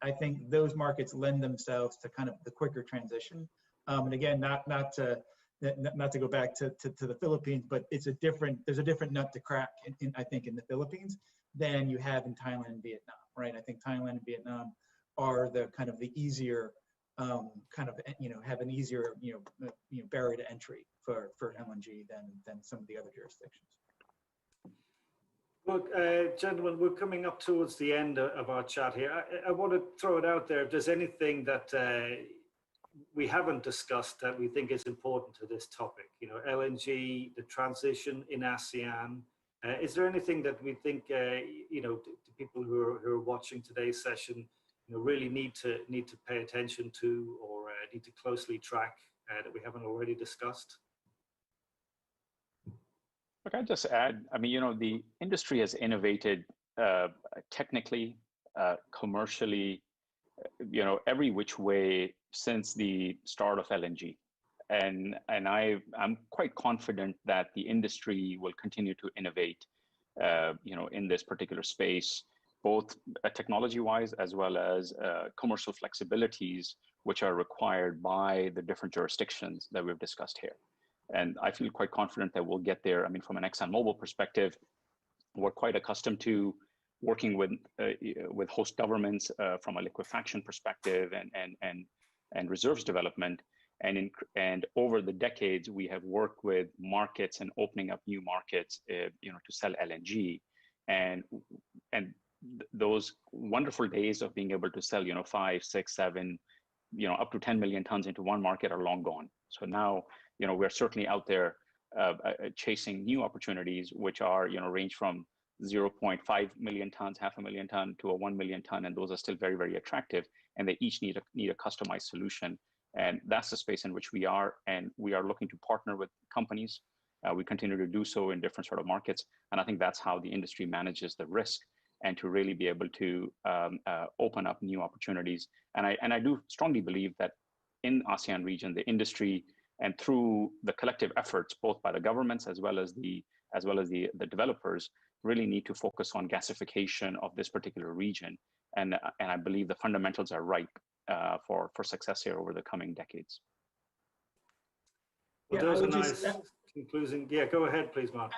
I think those markets lend themselves to kind of the quicker transition. And again, not to go back to the Philippines, but there's a different nut to crack I think in the Philippines than you have in Thailand and Vietnam, right? I think Thailand and Vietnam are the kind of the easier have an easier barrier to entry for LNG than some of the other jurisdictions. Well, gentlemen, we're coming up towards the end of our chat here. I want to throw it out there. If there's anything that we haven't discussed that we think is important to this topic, you know, LNG, the transition in ASEAN, is there anything that we think, you know, to people who are watching today's session, you know, really need to pay attention to, or need to closely track that we haven't already discussed? Look, I'd just add, I mean, you know, the industry has innovated technically, commercially, you know, every which way since the start of LNG. And I'm quite confident that the industry will continue to innovate, you know, in this particular space, both technology-wise as well as commercial flexibilities, which are required by the different jurisdictions that we've discussed here. And I feel quite confident that we'll get there. I mean, from an ExxonMobil perspective, we're quite accustomed to working with host governments from a liquefaction perspective and reserves development. And over the decades, we have worked with markets and opening up new markets, you know, to sell LNG. And those wonderful days of being able to sell, you know, 5, 6, 7, you know, up to 10 million tons into one market are long gone. So now, you know, we're certainly out there chasing new opportunities, which are, you know, range from 0.5 million tons, 500,000 ton to a 1 million ton, and those are still very, very attractive. And they each need a customized solution, and that's the space in which we are. And we are looking to partner with companies. We continue to do so in different sort of markets, and I think that's how the industry manages the risk, and to really be able to open up new opportunities. And I do strongly believe that in ASEAN region, the industry, and through the collective efforts, both by the governments as well as the developers, really need to focus on gasification of this particular region. And I believe the fundamentals are ripe for success here over the coming decades. Well, those are nice concluding. Yeah, go ahead, please, Mark.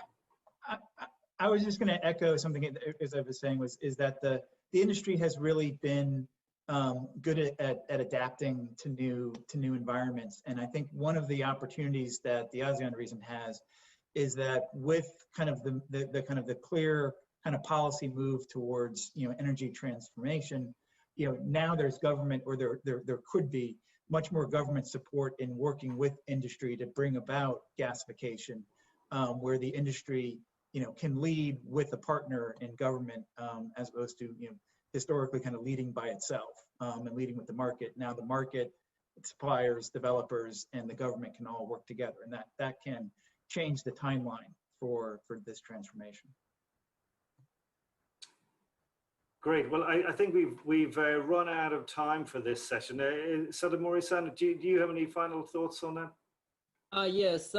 I was just going to echo something as I was saying is that the industry has really been good at adapting to new environments. And I think one of the opportunities that the ASEAN region has is that with kind of the clear kind of policy move towards, you know, energy transformation, you know, now there's government, or there could be much more government support in working with industry to bring about gasification, where the industry, you know, can lead with a partner in government, as opposed to, you know, historically kind of leading by itself, and leading with the market. Now the market, suppliers, developers, and the government can all work together, and that can change the timeline for this transformation. Great. Well, I think we've run out of time for this session. Sadamori-san, do you have any final thoughts on that? Yes.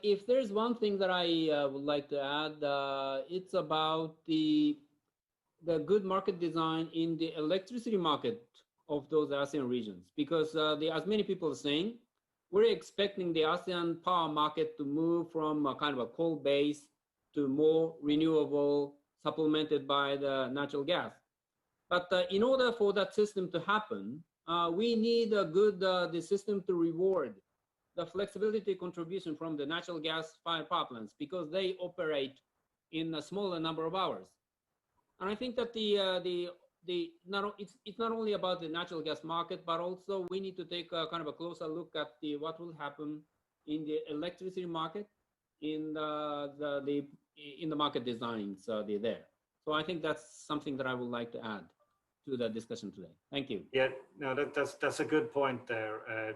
If there's one thing that I would like to add, it's about the good market design in the electricity market of those ASEAN regions, because as many people are saying, we're expecting the ASEAN power market to move from a kind of a coal base to more renewable, supplemented by the natural gas. But in order for that system to happen, we need a good the system to reward the flexibility contribution from the natural gas fired power plants, because they operate in a smaller number of hours. And I think that it's not only about the natural gas market, but also we need to take a kind of a closer look at what will happen in the electricity market, in the market designs there. So I think that's something that I would like to add to the discussion today. Thank you. Yeah, no, that's a good point there.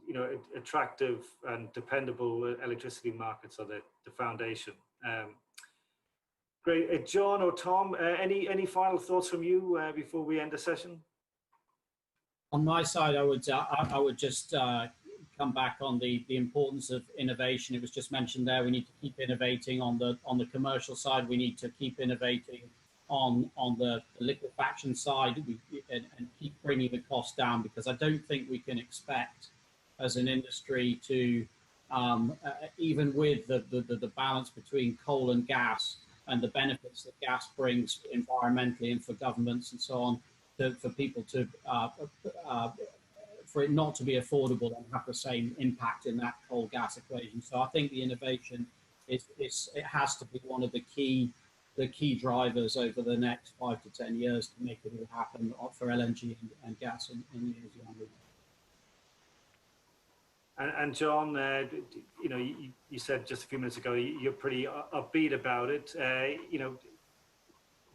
You know, attractive and dependable electricity markets are the foundation. Great. John or Tom, any final thoughts from you before we end the session? On my side, I would just come back on the importance of innovation. It was just mentioned there. We need to keep innovating on the commercial side. We need to keep innovating on the liquefaction side, and keep bringing the cost down, because I don't think we can expect as an industry to even with the balance between coal and gas, and the benefits that gas brings environmentally and for governments and so on, for people to, for it not to be affordable and have the same impact in that coal gas equation. So I think the innovation it has to be one of the key the key drivers over the next 5 to 10 years to make it all happen for LNG and gas in the ASEAN region. And John, you know, you said just a few minutes ago you're pretty upbeat about it. You know,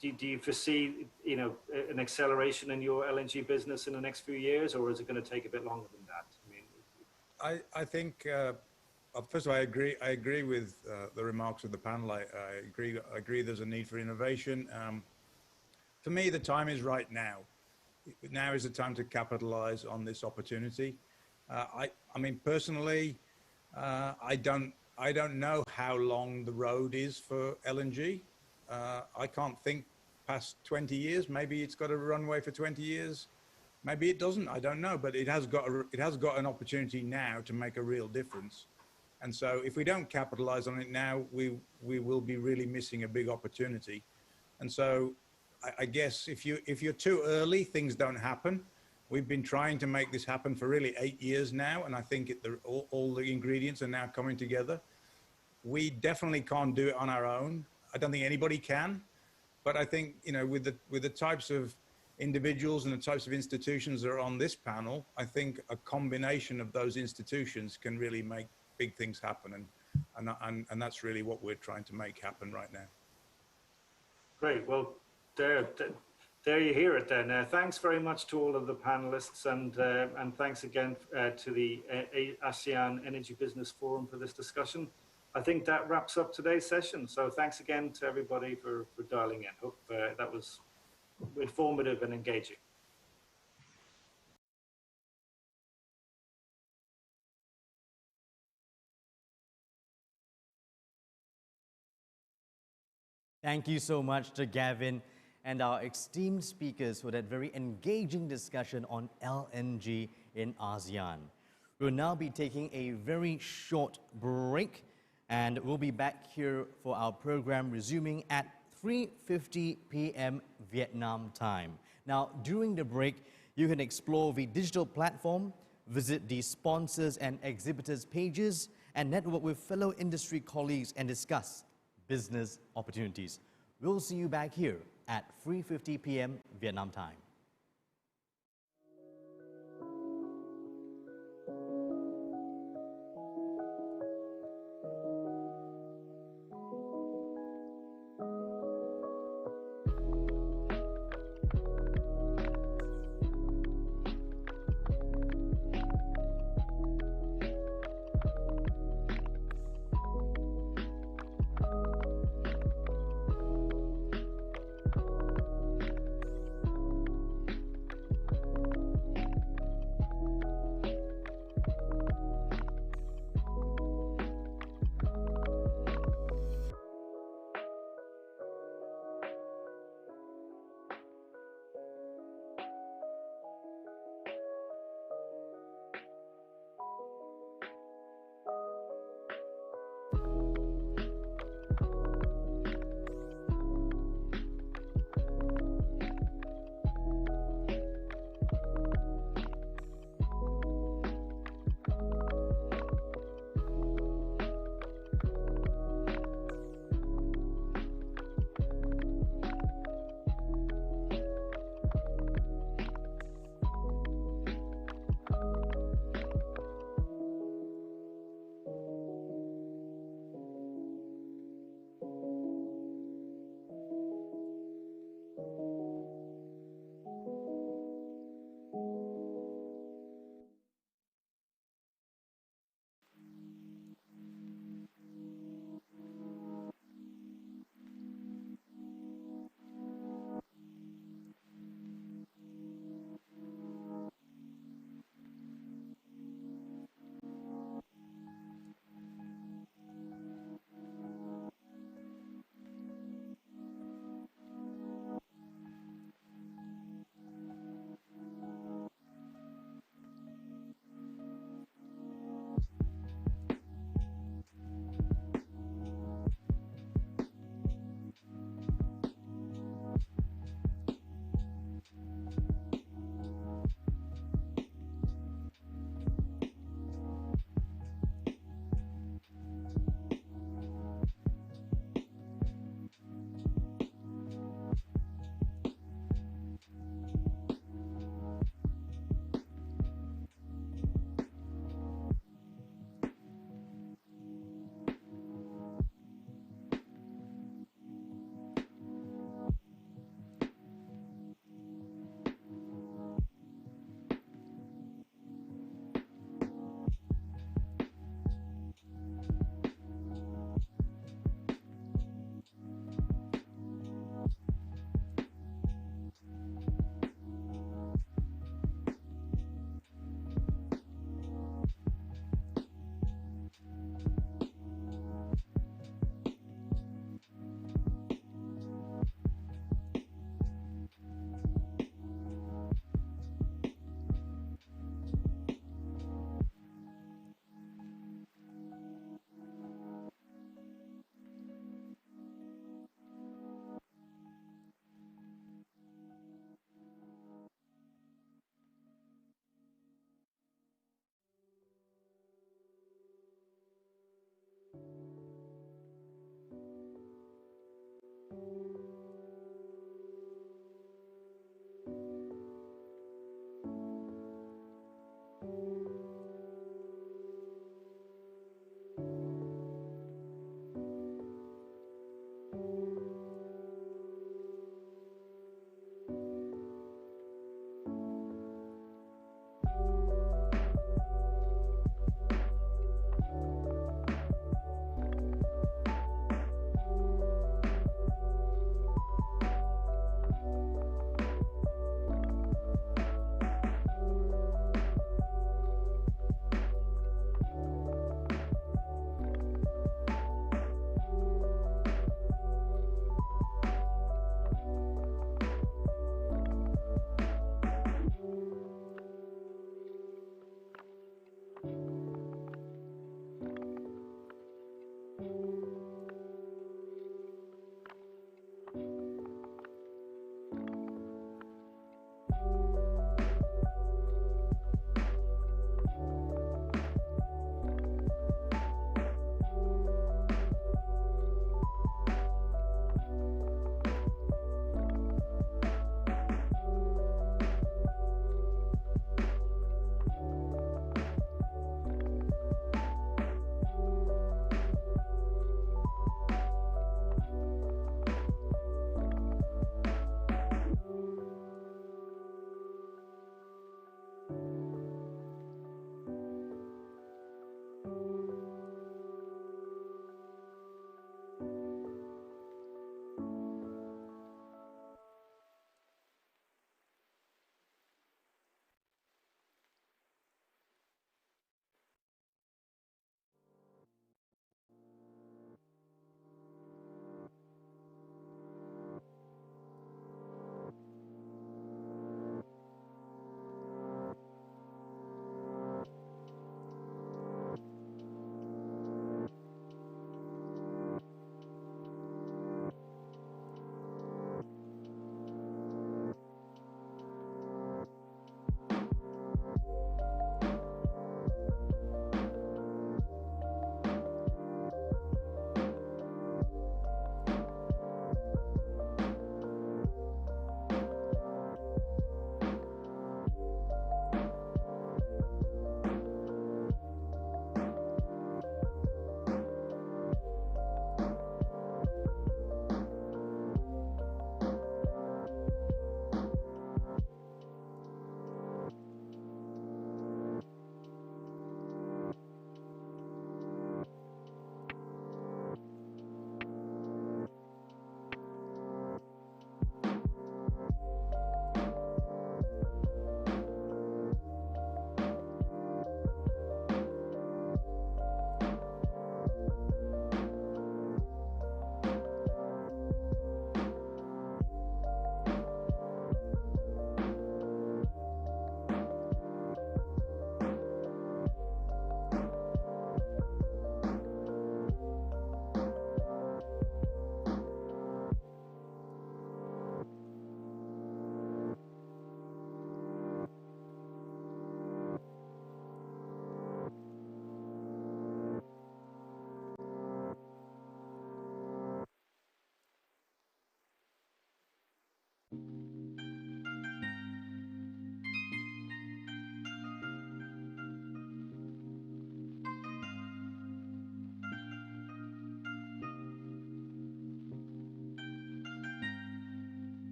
do you foresee, you know, an acceleration in your LNG business in the next few years, or is it going to take a bit longer than that? I mean, I think first of all, I agree with the remarks of the panel. I agree. There's a need for innovation. For me, the time is right now. Now is the time to capitalize on this opportunity. I mean, personally, I don't know how long the road is for LNG. I can't think past 20 years. Maybe it's got a runway for 20 years. Maybe it doesn't. I don't know. But it has got an opportunity now to make a real difference. And so, if we don't capitalize on it now, we will be really missing a big opportunity. And so, I guess if you're too early, things don't happen. We've been trying to make this happen for really 8 years now, and I think all the ingredients are now coming together. We definitely can't do it on our own. I don't think anybody can, but I think, you know, with the types of individuals and the types of institutions that are on this panel, I think a combination of those institutions can really make big things happen, and that's really what we're trying to make happen right now. Great. Well, there you hear it then. Thanks very much to all of the panelists, and thanks again to the ASEAN Energy Business Forum for this discussion. I think that wraps up today's session. So thanks again to everybody for dialing in. Hope that was informative and engaging. Thank you so much to Gavin and our esteemed speakers for that very engaging discussion on LNG in ASEAN. We'll now be taking a very short break, and we'll be back here for our program resuming at 3:50 p.m. Vietnam time. Now, during the break, you can explore the digital platform, visit the sponsors and exhibitors pages, and network with fellow industry colleagues and discuss business opportunities. We'll see you back here at 3:50 p.m. Vietnam time.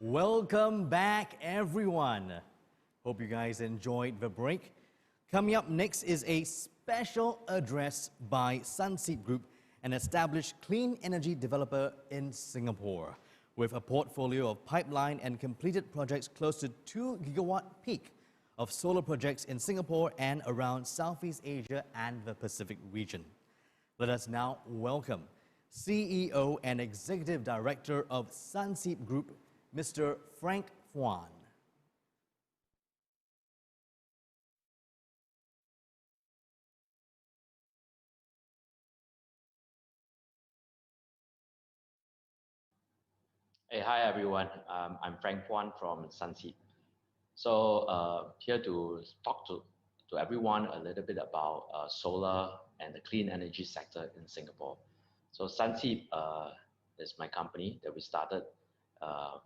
Welcome back, everyone. Hope you guys enjoyed the break. Coming up next is a special address by Sunseap Group, an established clean energy developer in Singapore, with a portfolio of pipeline and completed projects close to 2 gigawatt peak of solar projects in Singapore and around Southeast Asia and the Pacific region. Let us now welcome CEO and Executive Director of Sunseap Group, Mr. Frank Phuan. Hey, hi everyone. I'm Frank Phuan from Sunseap. So here to talk to everyone a little bit about solar and the clean energy sector in Singapore. So Sunseap is my company that we started.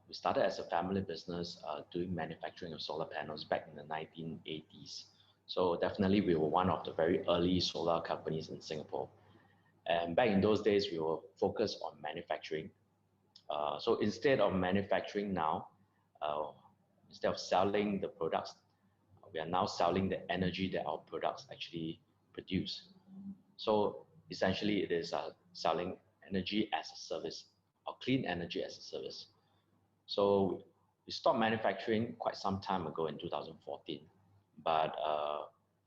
We started as a family business doing manufacturing of solar panels back in the 1980s. So definitely we were one of the very early solar companies in Singapore. And back in those days, we were focused on manufacturing. So instead of manufacturing now, instead of selling the products, we are now selling the energy that our products actually produce. So essentially it is selling energy as a service, or clean energy as a service. So we stopped manufacturing quite some time ago in 2014. But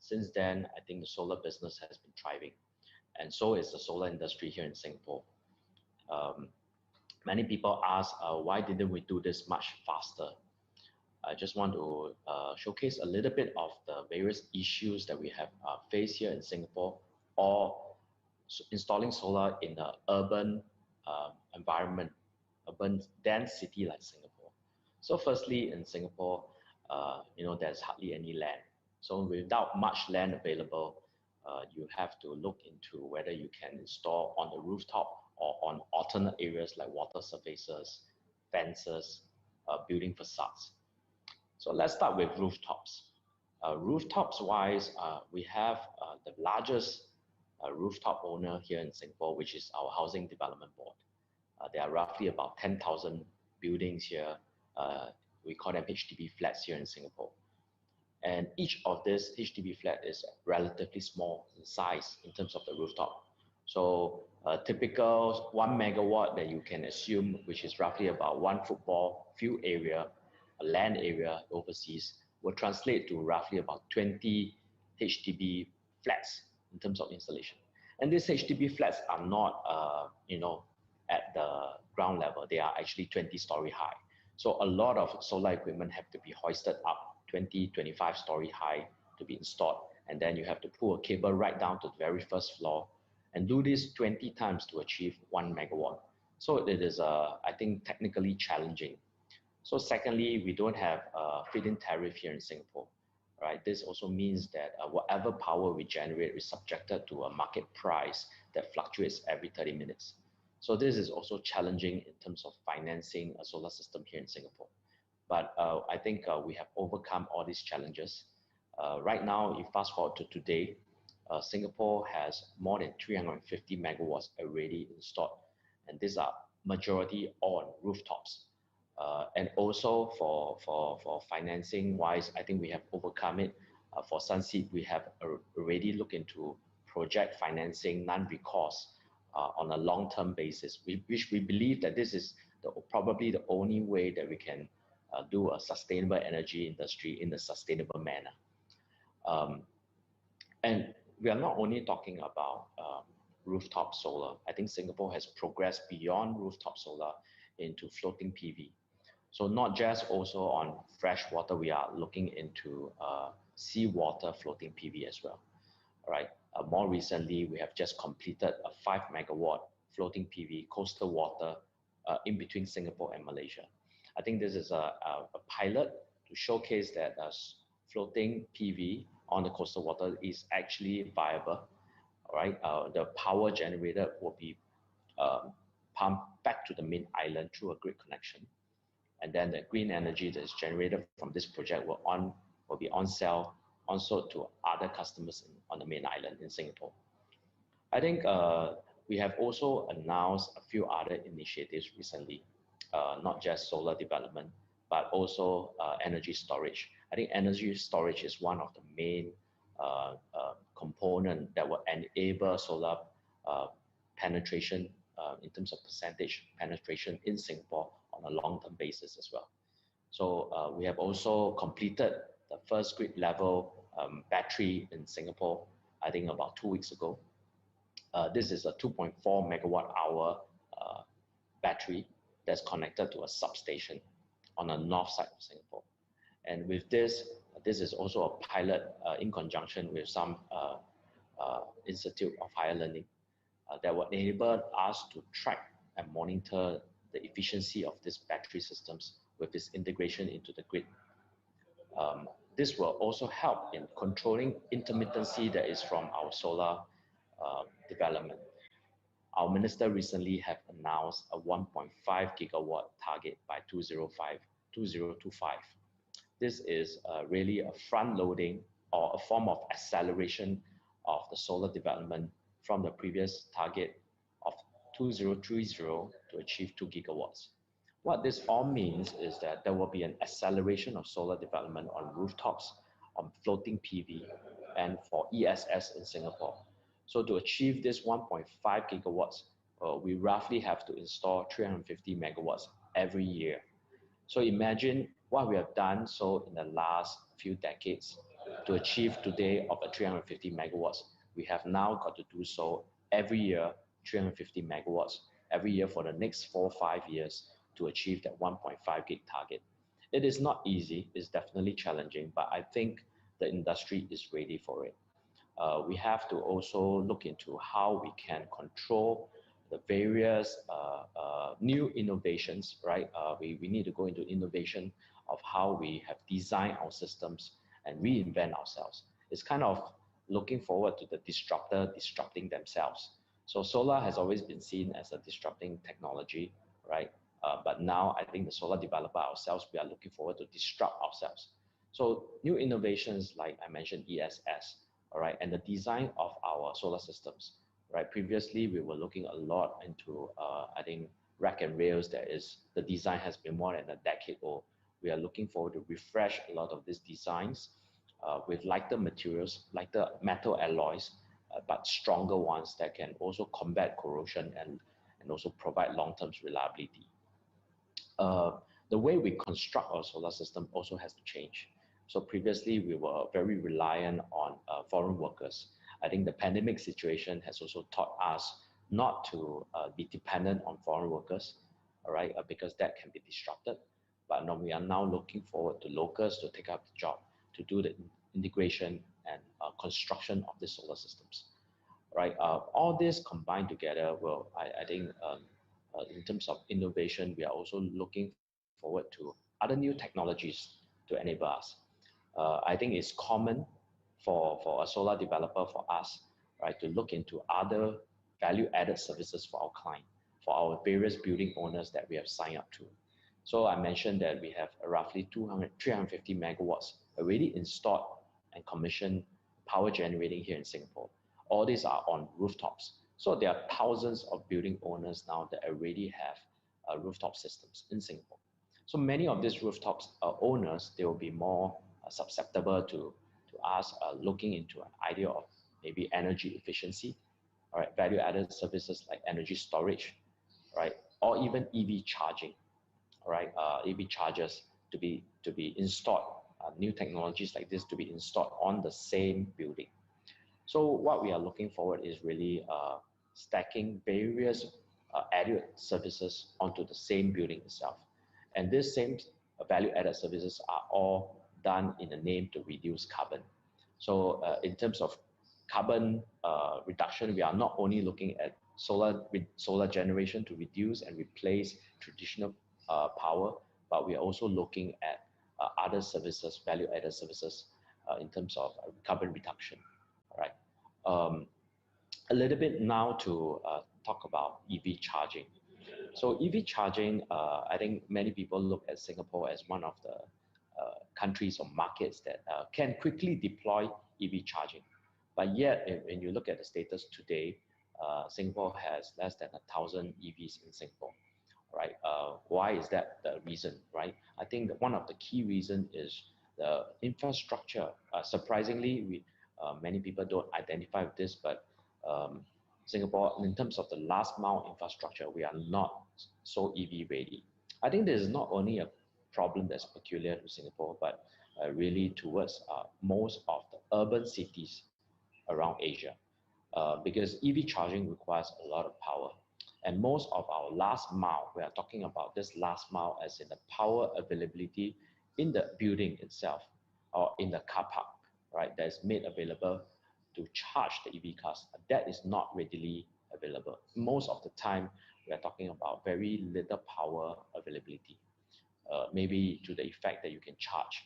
since then, I think the solar business has been thriving. And so is the solar industry here in Singapore. Many people ask, why didn't we do this much faster? I just want to showcase a little bit of the various issues that we have faced here in Singapore, or installing solar in an urban environment, urban dense city like Singapore. So firstly, in Singapore, there's hardly any land. So without much land available, you have to look into whether you can install on the rooftop or on alternate areas like water surfaces, fences, building facades. So let's start with rooftops. Rooftops-wise, we have the largest rooftop owner here in Singapore, which is our Housing Development Board. There are roughly about 10,000 buildings here. We call them HDB flats here in Singapore. And each of this HDB flat is relatively small in size in terms of the rooftop. So a typical 1 megawatt that you can assume, which is roughly about 1 football field area, a land area overseas, will translate to roughly about 20 HDB flats in terms of installation. And these HDB flats are not, at the ground level. They are actually 20-story high. So a lot of solar equipment have to be hoisted up 20, 25 story high to be installed. And then you have to pull a cable right down to the very first floor and do this 20 times to achieve 1 megawatt. So it is, I think, technically challenging. So secondly, we don't have a feed-in tariff here in Singapore, right? This also means that whatever power we generate is subjected to a market price that fluctuates every 30 minutes. So this is also challenging in terms of financing a solar system here in Singapore. But I think we have overcome all these challenges. Right now, if fast forward to today, Singapore has more than 350 megawatts already installed. And these are majority on rooftops. And also for financing wise, I think we have overcome it. For Sunseap, we have already looked into project financing, non-recourse on a long-term basis, which we believe that this is probably the only way that we can do a sustainable energy industry in a sustainable manner. And we are not only talking about rooftop solar. I think Singapore has progressed beyond rooftop solar into floating PV. So not just also on fresh water, we are looking into seawater floating PV as well. All right. More recently, we have just completed a 5 megawatt floating PV coastal water in between Singapore and Malaysia. I think this is a pilot to showcase that floating PV on the coastal water is actually viable. All right. The power generated will be pumped back to the main island through a grid connection. And then the green energy that is generated from this project will be on-sold to other customers on the main island in Singapore. I think we have also announced a few other initiatives recently. not just solar development, but also energy storage. I think energy storage is one of the main component that will enable solar penetration in terms of percentage penetration in Singapore on a long-term basis as well. So we have also completed the first grid level battery in Singapore, I think about 2 weeks ago. This is a 2.4 megawatt hour battery that's connected to a substation on the north side of Singapore. And with this, this is also a pilot in conjunction with some Institute of Higher Learning that will enable us to track and monitor the efficiency of these battery systems with this integration into the grid. This will also help in controlling intermittency that is from our solar development. Our minister recently have announced a 1.5 gigawatt target by 2025. This is really a front loading or a form of acceleration of the solar development from the previous target of 2030 to achieve 2 gigawatts. What this all means is that there will be an acceleration of solar development on rooftops, on floating PV, and for ESS in Singapore. So to achieve this 1.5 gigawatts, we roughly have to install 350 megawatts every year. So imagine what we have done so in the last few decades to achieve today of a 350 megawatts. We have now got to do so every year, 350 megawatts, every year for the next 4 or 5 years to achieve that 1.5 gig target. It is not easy, it's definitely challenging, but I think the industry is ready for it. We have to also look into how we can control the various new innovations, right? We need to go into innovation of how we have designed our systems and reinvent ourselves. It's kind of looking forward to the disruptor disrupting themselves. So solar has always been seen as a disrupting technology, right? But now I think the solar developer ourselves, we are looking forward to disrupt ourselves. So new innovations like I mentioned ESS, all right, and the design of our solar systems, right? Previously, we were looking a lot into, I think, rack and rails. The design has been more than a decade old. We are looking forward to refresh a lot of these designs with lighter materials, lighter metal alloys, but stronger ones that can also combat corrosion and also provide long-term reliability. The way we construct our solar system also has to change. So previously, we were very reliant on foreign workers. I think the pandemic situation has also taught us not to be dependent on foreign workers, all right, because that can be disrupted. But no, we are now looking forward to locals to take up the job, to do the integration and construction of the solar systems, right? All this combined together will, I think, in terms of innovation, we are also looking forward to other new technologies to enable us. I think it's common for a solar developer, for us, right, to look into other value-added services for our client, for our various building owners that we have signed up to. So I mentioned that we have roughly 350 megawatts already installed and commissioned power generating here in Singapore. All these are on rooftops. So there are thousands of building owners now that already have rooftop systems in Singapore. So many of these rooftops owners, they will be more susceptible to us looking into an idea of maybe energy efficiency, all right, value-added services like energy storage, right, or even EV charging, all right, EV chargers to be installed, new technologies like this to be installed on the same building. So what we are looking forward is really stacking various added services onto the same building itself. And these same value-added services are all done in the name to reduce carbon. So in terms of carbon reduction, we are not only looking at solar generation to reduce and replace traditional power, but we are also looking at other services, value-added services in terms of carbon reduction. All right. A little bit now to talk about EV charging. So EV charging, I think many people look at Singapore as one of the countries or markets that can quickly deploy EV charging. But yet, when you look at the status today, Singapore has less than 1,000 EVs in Singapore. right? Why is that the reason, right? I think that one of the key reasons is the infrastructure. Surprisingly, many people don't identify with this, but Singapore, in terms of the last mile infrastructure, we are not so EV ready. I think this is not only a problem that's peculiar to Singapore, but really towards most of the urban cities around Asia. Because EV charging requires a lot of power. And most of our last mile, we are talking about this last mile as in the power availability in the building itself or in the car park, right, that is made available to charge the EV cars. That is not readily available. Most of the time, we are talking about very little power availability. Maybe to the effect that you can charge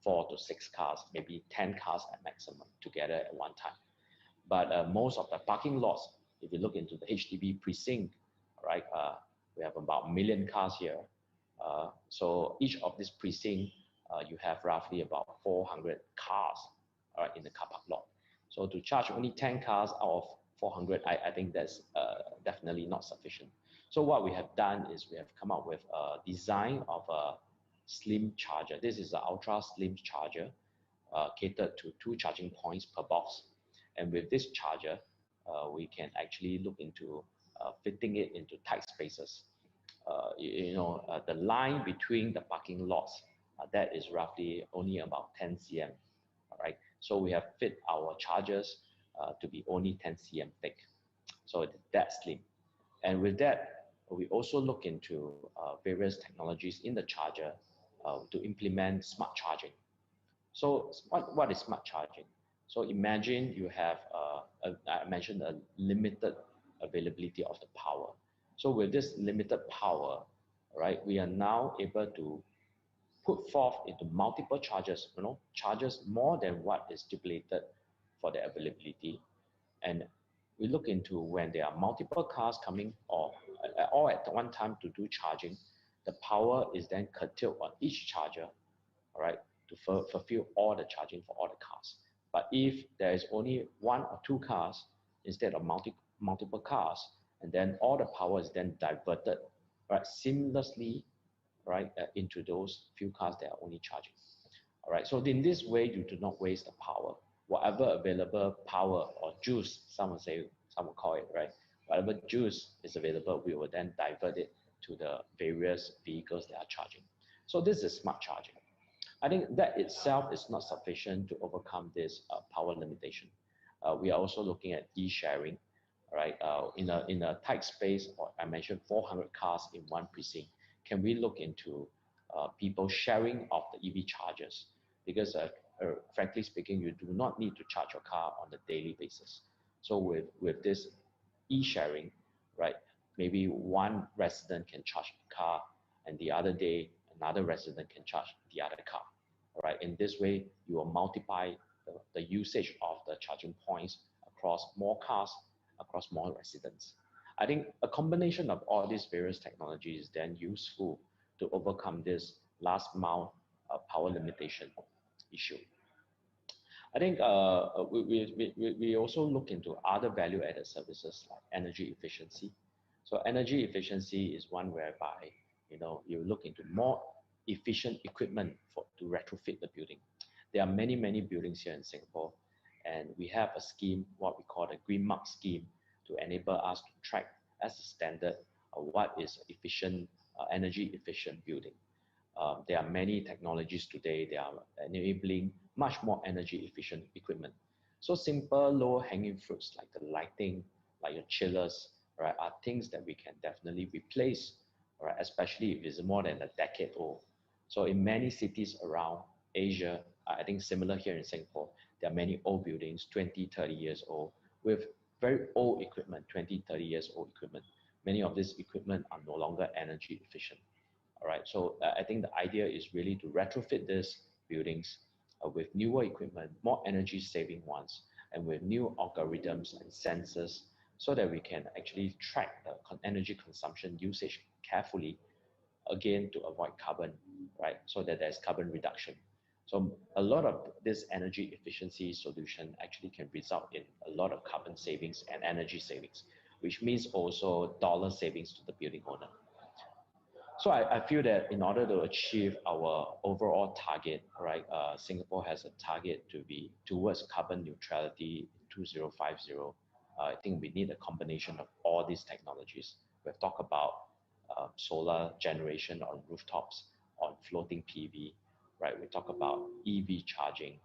4 to 6 cars, maybe 10 cars at maximum together at one time. But most of the parking lots, if you look into the HDB precinct, right, we have about 1 million cars here. So each of this precinct, you have roughly about 400 cars in the car park lot. So to charge only 10 cars out of 400, I think that's definitely not sufficient. So what we have done is we have come up with a design of a slim charger. This is an ultra slim charger catered to 2 charging points per box. And with this charger, we can actually look into fitting it into tight spaces. The line between the parking lots, that is roughly only about 10 cm, all right? So we have fit our chargers to be only 10 cm thick. So it's that slim. And with that, we also look into various technologies in the charger to implement smart charging. So what is smart charging? So imagine you have, I mentioned a limited availability of the power. So with this limited power, right, we are now able to put forth into multiple chargers, chargers more than what is stipulated for the availability. And we look into when there are multiple cars coming or all at one time to do charging, the power is then curtailed on each charger, all right, to fulfill all the charging for all the cars. But if there is only 1 or 2 cars instead of multiple cars, and then all the power is then diverted, right, seamlessly, right, into those few cars that are only charging. All right, so in this way, you do not waste the power. Whatever available power or juice, some will call it, right? Whatever juice is available, we will then divert it to the various vehicles that are charging. So this is smart charging. I think that itself is not sufficient to overcome this power limitation. We are also looking at e-sharing, right? In a tight space, or I mentioned 400 cars in one precinct. Can we look into people sharing of the EV chargers? Because frankly speaking, you do not need to charge your car on a daily basis. So with this e-sharing, right? Maybe one resident can charge the car, and the other day another resident can charge the other car. All right. In this way, you will multiply the usage of the charging points across more cars, across more residents. I think a combination of all these various technologies is then useful to overcome this last mile power limitation issue. I think we also look into other value-added services like energy efficiency. So energy efficiency is one whereby you look into more efficient equipment to retrofit the building. There are many buildings here in Singapore, and we have a scheme, what we call the Green Mark scheme, to enable us to track as a standard what is efficient, energy efficient building. There are many technologies today that are enabling much more energy efficient equipment. So simple low hanging fruits like the lighting, like your chillers, right, are things that we can definitely replace, right, especially if it's more than a decade old. So in many cities around Asia, I think similar here in Singapore, there are many old buildings, 20, 30 years old, with very old equipment, 20, 30 years old equipment. Many of this equipment are no longer energy efficient. All right, so I think the idea is really to retrofit these buildings with newer equipment, more energy saving ones, and with new algorithms and sensors, so that we can actually track the energy consumption usage carefully, again, to avoid carbon, right? So that there's carbon reduction. So a lot of this energy efficiency solution actually can result in a lot of carbon savings and energy savings, which means also dollar savings to the building owner. So I feel that in order to achieve our overall target, right, Singapore has a target to be towards carbon neutrality in 2050. I think we need a combination of all these technologies. We've talked about solar generation on rooftops, on floating PV, right? We talk about EV charging,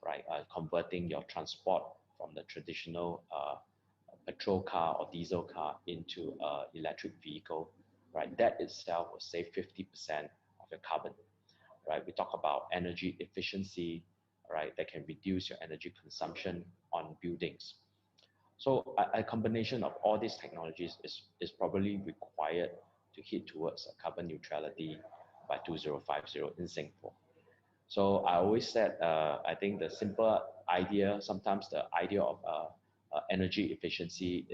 right? Converting your transport from the traditional petrol car or diesel car into an electric vehicle, right? That itself will save 50% of your carbon, right? We talk about energy efficiency, right? That can reduce your energy consumption on buildings. So a combination of all these technologies is probably required to hit towards carbon neutrality by 2050 in Singapore. So I always said, I think the simple idea, sometimes the idea of energy efficiency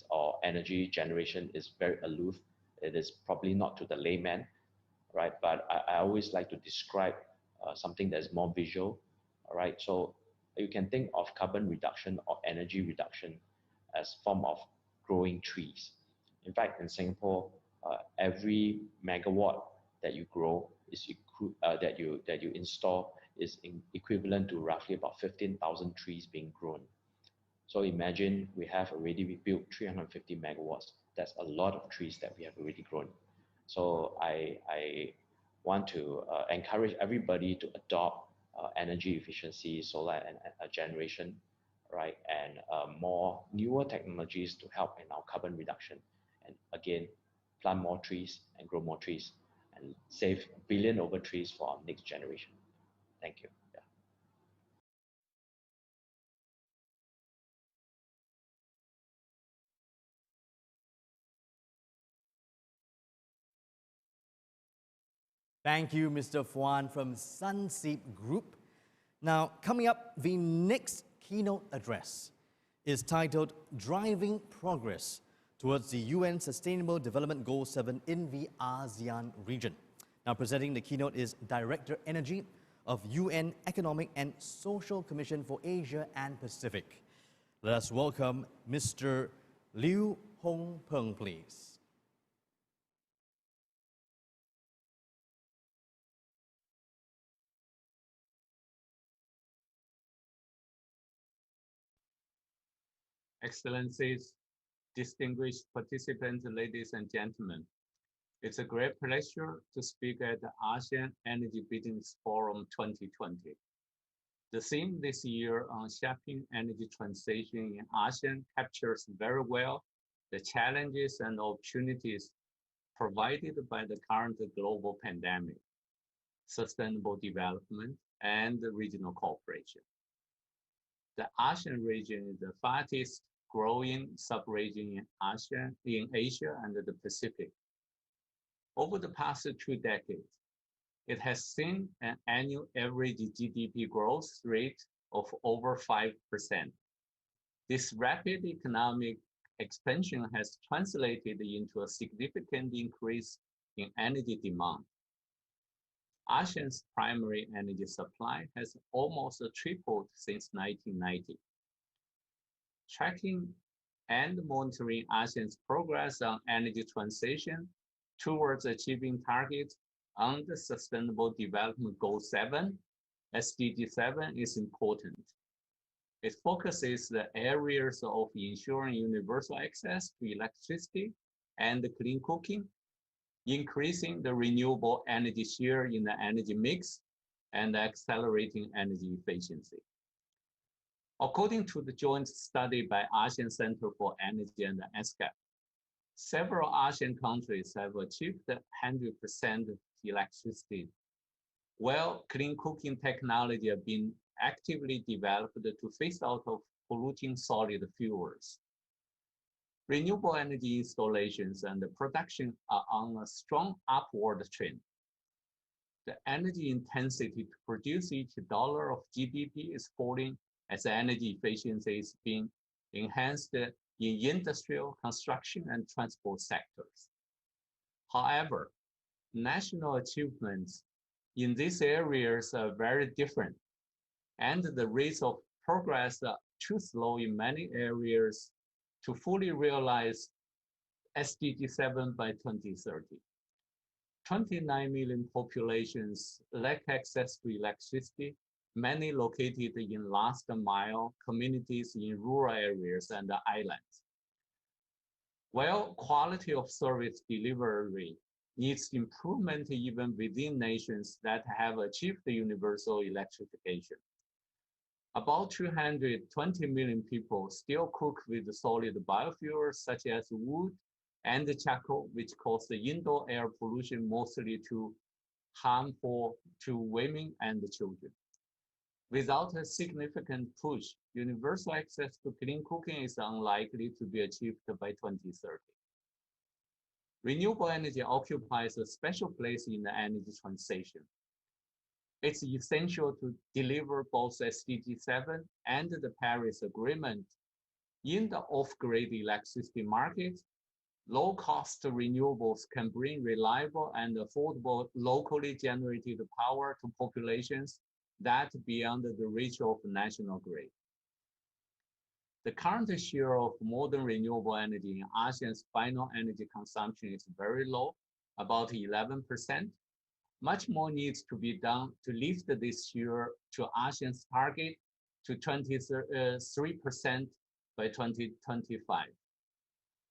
or energy generation is very aloof. It is probably not to the layman, right? But I always like to describe something that is more visual, all right? So you can think of carbon reduction or energy reduction as form of growing trees. In fact, in Singapore, every megawatt that you grow is that you install is equivalent to roughly about 15,000 trees being grown. So imagine we have already built 350 megawatts. That's a lot of trees that we have already grown. So I want to encourage everybody to adopt energy efficiency, solar and generation, right? And more newer technologies to help in our carbon reduction. And again, plant more trees and grow more trees and save a billion over trees for our next generation. Thank you. Yeah. Thank you, Mr. Fuan from Sunseap Group. Now, coming up, the next keynote address is titled Driving Progress Towards the UN Sustainable Development Goal 7 in the ASEAN region. Now, presenting the keynote is Director Energy of UN Economic and Social Commission for Asia and Pacific. Let us welcome Mr. Liu Hong Peng, please. Excellencies, distinguished participants, ladies and gentlemen. It's a great pleasure to speak at the ASEAN Energy Business Forum 2020. The theme this year on shaping energy transition in ASEAN captures very well the challenges and opportunities provided by the current global pandemic, sustainable development, and regional cooperation. The ASEAN region is the fastest growing sub-region in Asia and the Pacific. Over the past 2 decades, it has seen an annual average GDP growth rate of over 5%. This rapid economic expansion has translated into a significant increase in energy demand. ASEAN's primary energy supply has almost tripled since 1990. Tracking and monitoring ASEAN's progress on energy transition towards achieving targets on the Sustainable Development Goal 7, SDG 7, is important. It focuses the areas of ensuring universal access to electricity and clean cooking, increasing the renewable energy share in the energy mix, and accelerating energy efficiency. According to the joint study by ASEAN Center for Energy and ESCAP, several ASEAN countries have achieved 100% electricity, while clean cooking technology have been actively developed to phase out of polluting solid fuels. Renewable energy installations and the production are on a strong upward trend. The energy intensity to produce each dollar of GDP is falling as energy efficiency is being enhanced in industrial, construction, and transport sectors. However, national achievements in these areas are very different, and the rates of progress are too slow in many areas to fully realize SDG 7 by 2030. 29 million populations lack access to electricity, many located in last mile communities in rural areas and islands. While quality of service delivery needs improvement even within nations that have achieved universal electrification. About 220 million people still cook with solid biofuels such as wood and charcoal, which cause the indoor air pollution mostly harmful to women and children. Without a significant push, universal access to clean cooking is unlikely to be achieved by 2030. Renewable energy occupies a special place in the energy transition. It's essential to deliver both SDG 7 and the Paris Agreement. In the off-grid electricity market, low-cost renewables can bring reliable and affordable locally generated power to populations that beyond the reach of national grid. The current share of modern renewable energy in ASEAN's final energy consumption is very low, about 11%. Much more needs to be done to lift this share to ASEAN's target to 23% by 2025.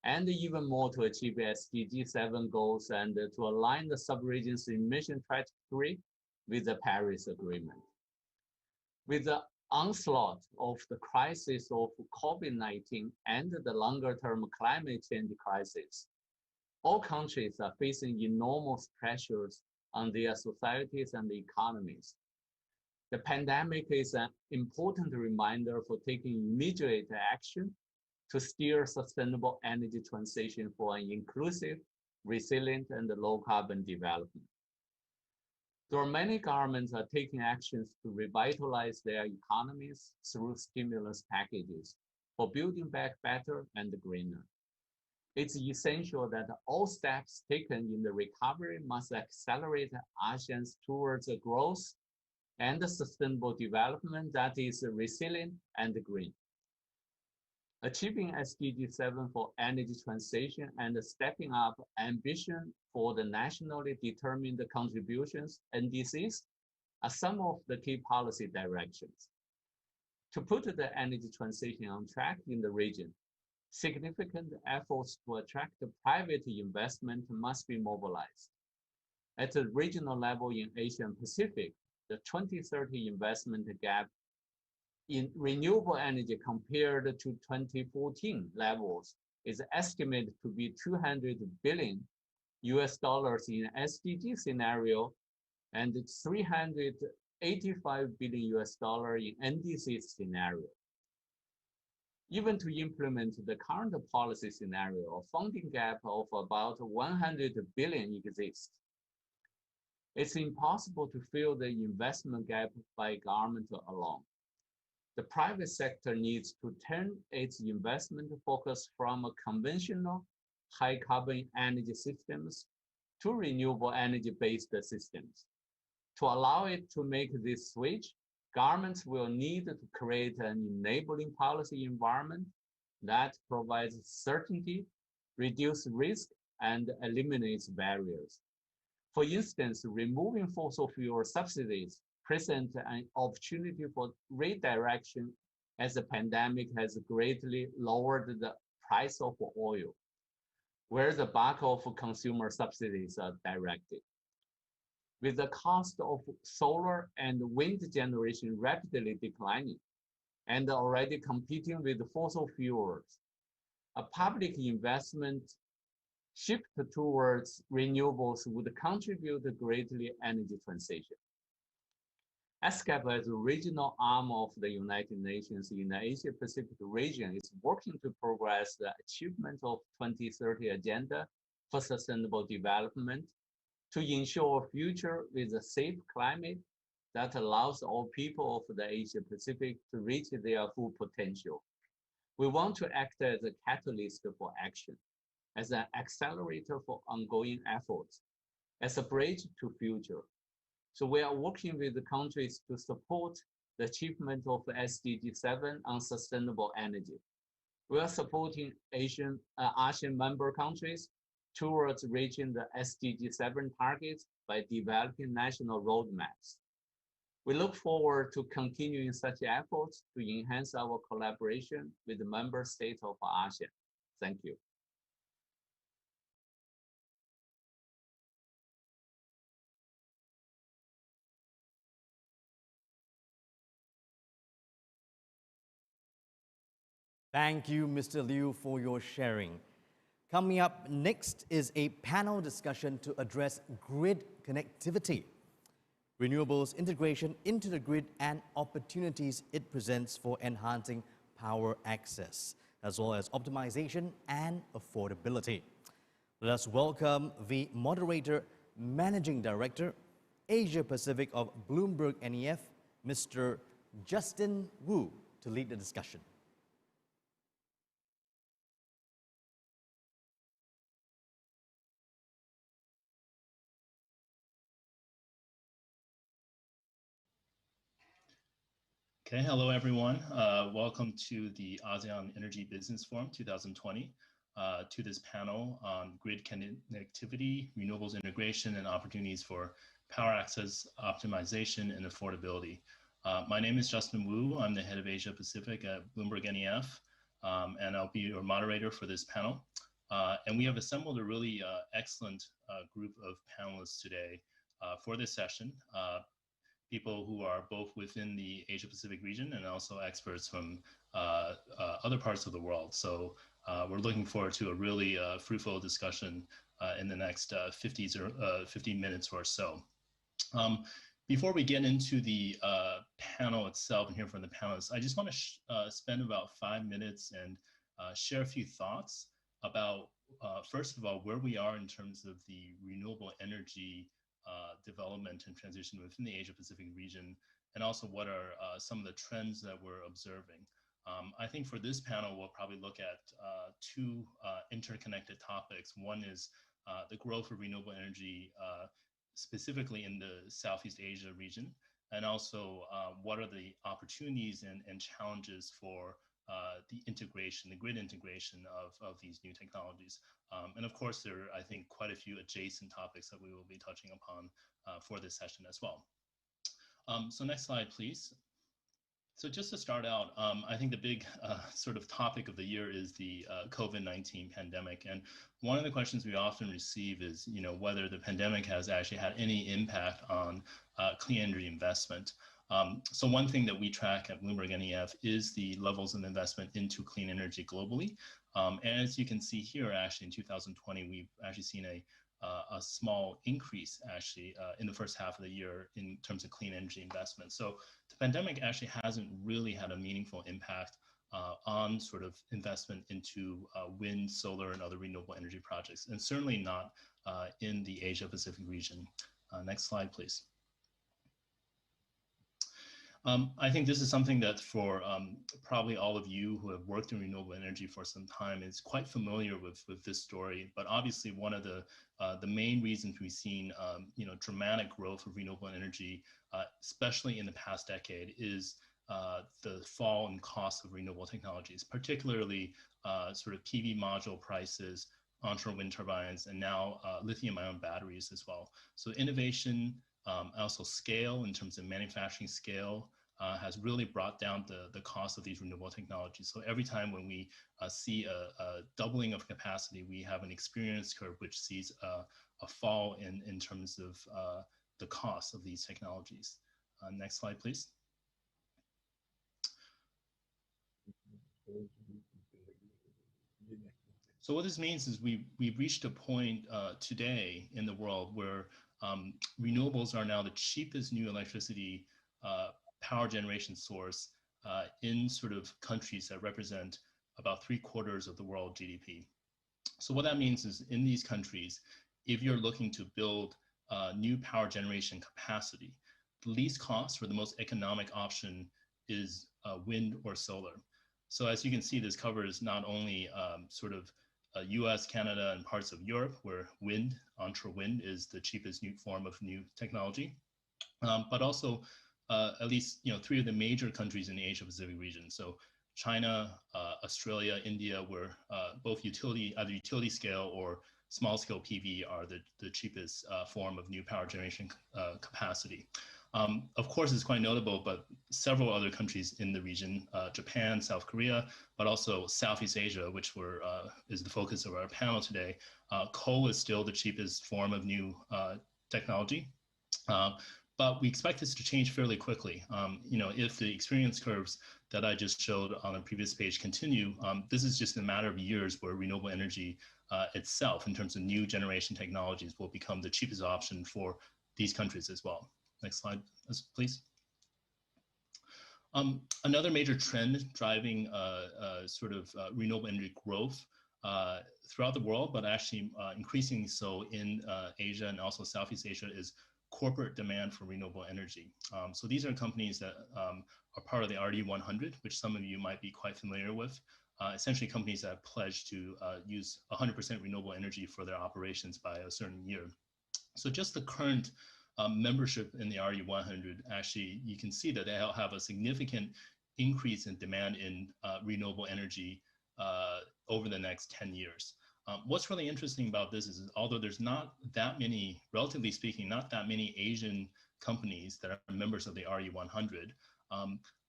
And even more to achieve SDG 7 goals and to align the sub-region's emission trajectory with the Paris Agreement. With the onslaught of the crisis of COVID-19 and the longer-term climate change crisis, all countries are facing enormous pressures on their societies and economies. The pandemic is an important reminder for taking immediate action to steer sustainable energy transition for an inclusive, resilient, and low-carbon development. There are many governments are taking actions to revitalize their economies through stimulus packages for building back better and greener. It's essential that all steps taken in the recovery must accelerate ASEAN towards a growth and a sustainable development that is resilient and green. Achieving SDG 7 for energy transition and stepping up ambition for the nationally determined contributions, NDCs, are some of the key policy directions. To put the energy transition on track in the region, significant efforts to attract private investment must be mobilized. At the regional level in Asia and Pacific, the 2030 investment gap in renewable energy compared to 2014 levels is estimated to be $200 billion in SDG scenario and $385 billion in NDC scenario. Even to implement the current policy scenario, a funding gap of about 100 billion exists. It's impossible to fill the investment gap by government alone. The private sector needs to turn its investment focus from conventional high carbon energy systems to renewable energy based systems. To allow it to make this switch, governments will need to create an enabling policy environment that provides certainty, reduces risk, and eliminates barriers. For instance, removing fossil fuel subsidies presents an opportunity for redirection as the pandemic has greatly lowered the price of oil, where the bulk of consumer subsidies are directed. With the cost of solar and wind generation rapidly declining and already competing with fossil fuels, a public investment shift towards renewables would contribute greatly energy transition. ASCAP, as a regional arm of the United Nations in the Asia-Pacific region, is working to progress the achievement of 2030 Agenda for Sustainable Development to ensure a future with a safe climate that allows all people of the Asia-Pacific to reach their full potential. We want to act as a catalyst for action, as an accelerator for ongoing efforts, as a bridge to future. So we are working with the countries to support the achievement of SDG 7 on sustainable energy. We are supporting ASEAN member countries towards reaching the SDG 7 targets by developing national roadmaps. We look forward to continuing such efforts to enhance our collaboration with the member states of ASEAN. Thank you. Thank you, Mr. Liu, for your sharing. Coming up next is a panel discussion to address grid connectivity, renewables integration into the grid, and opportunities it presents for enhancing power access, as well as optimization and affordability. Let us welcome the moderator, Managing Director, Asia Pacific of Bloomberg NEF, Mr. Justin Wu, to lead the discussion. Okay, hello everyone. Welcome to the ASEAN Energy Business Forum 2020, to this panel on grid connectivity, renewables integration, and opportunities for power access, optimization, and affordability. My name is Justin Wu. I'm the head of Asia Pacific at Bloomberg NEF, and I'll be your moderator for this panel. And we have assembled a really excellent group of panelists today for this session. People who are both within the Asia Pacific region and also experts from other parts of the world. So we're looking forward to a really fruitful discussion in the next 50 minutes or so. Before we get into the panel itself and hear from the panelists, I just want to spend about 5 minutes and share a few thoughts about, first of all, where we are in terms of the renewable energy development and transition within the Asia Pacific region, and also what are some of the trends that we're observing. I think for this panel, we'll probably look at two interconnected topics. One is the growth of renewable energy, specifically in the Southeast Asia region, and also what are the opportunities and challenges for the integration, the grid integration of these new technologies. And of course, there are, I think, quite a few adjacent topics that we will be touching upon for this session as well. So next slide, please. So just to start out, I think the big sort of topic of the year is the COVID-19 pandemic. And one of the questions we often receive is, whether the pandemic has actually had any impact on clean energy investment. So one thing that we track at Bloomberg NEF is the levels of investment into clean energy globally. And as you can see here, actually in 2020, we've actually seen a small increase actually in the first half of the year in terms of clean energy investment. So the pandemic actually hasn't really had a meaningful impact on sort of investment into wind, solar, and other renewable energy projects, and certainly not in the Asia Pacific region. Next slide, please. I think this is something that for probably all of you who have worked in renewable energy for some time is quite familiar with this story. But obviously, one of the main reasons we've seen dramatic growth of renewable energy, especially in the past decade, is the fall in cost of renewable technologies, particularly sort of PV module prices, onshore wind turbines, and now lithium-ion batteries as well. So innovation, also scale in terms of manufacturing scale, has really brought down the cost of these renewable technologies. So every time when we see a doubling of capacity, we have an experience curve which sees a fall in terms of the cost of these technologies. Next slide, please. So what this means is we've reached a point today in the world where renewables are now the cheapest new electricity power generation source in sort of countries that represent about 3/4 of the world GDP. So what that means is in these countries, if you're looking to build new power generation capacity, the least cost or the most economic option is wind or solar. So as you can see, this covers not only sort of US, Canada, and parts of Europe, where wind, onshore wind, is the cheapest new form of new technology, but also at least 3 of the major countries in the Asia Pacific region. So China, Australia, India, where both either utility scale or small-scale PV are the cheapest form of new power generation capacity. Of course, it's quite notable, but several other countries in the region, Japan, South Korea, but also Southeast Asia, which is the focus of our panel today, coal is still the cheapest form of new technology. But we expect this to change fairly quickly. If the experience curves that I just showed on the previous page continue, this is just a matter of years where renewable energy itself, in terms of new generation technologies, will become the cheapest option for these countries as well. Next slide, please. Another major trend driving renewable energy growth throughout the world, but actually increasingly so in Asia and also Southeast Asia, is corporate demand for renewable energy. So these are companies that are part of the RD100, which some of you might be quite familiar with. Essentially companies that pledge to use 100% renewable energy for their operations by a certain year. So just the current membership in the RD100, actually, you can see that they have a significant increase in demand in renewable energy over the next 10 years. What's really interesting about this is, although there's not that many, relatively speaking, not that many Asian companies that are members of the RE100,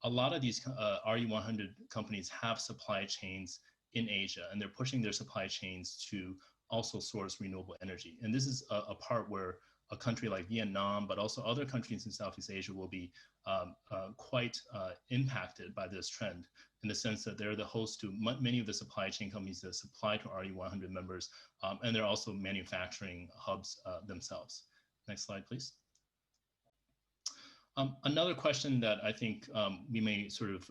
a lot of these RE100 companies have supply chains in Asia, and they're pushing their supply chains to also source renewable energy. And this is a part where a country like Vietnam, but also other countries in Southeast Asia, will be quite impacted by this trend, in the sense that they're the host to many of the supply chain companies that supply to RE100 members, and they're also manufacturing hubs themselves. Next slide, please. Another question that I think we may sort of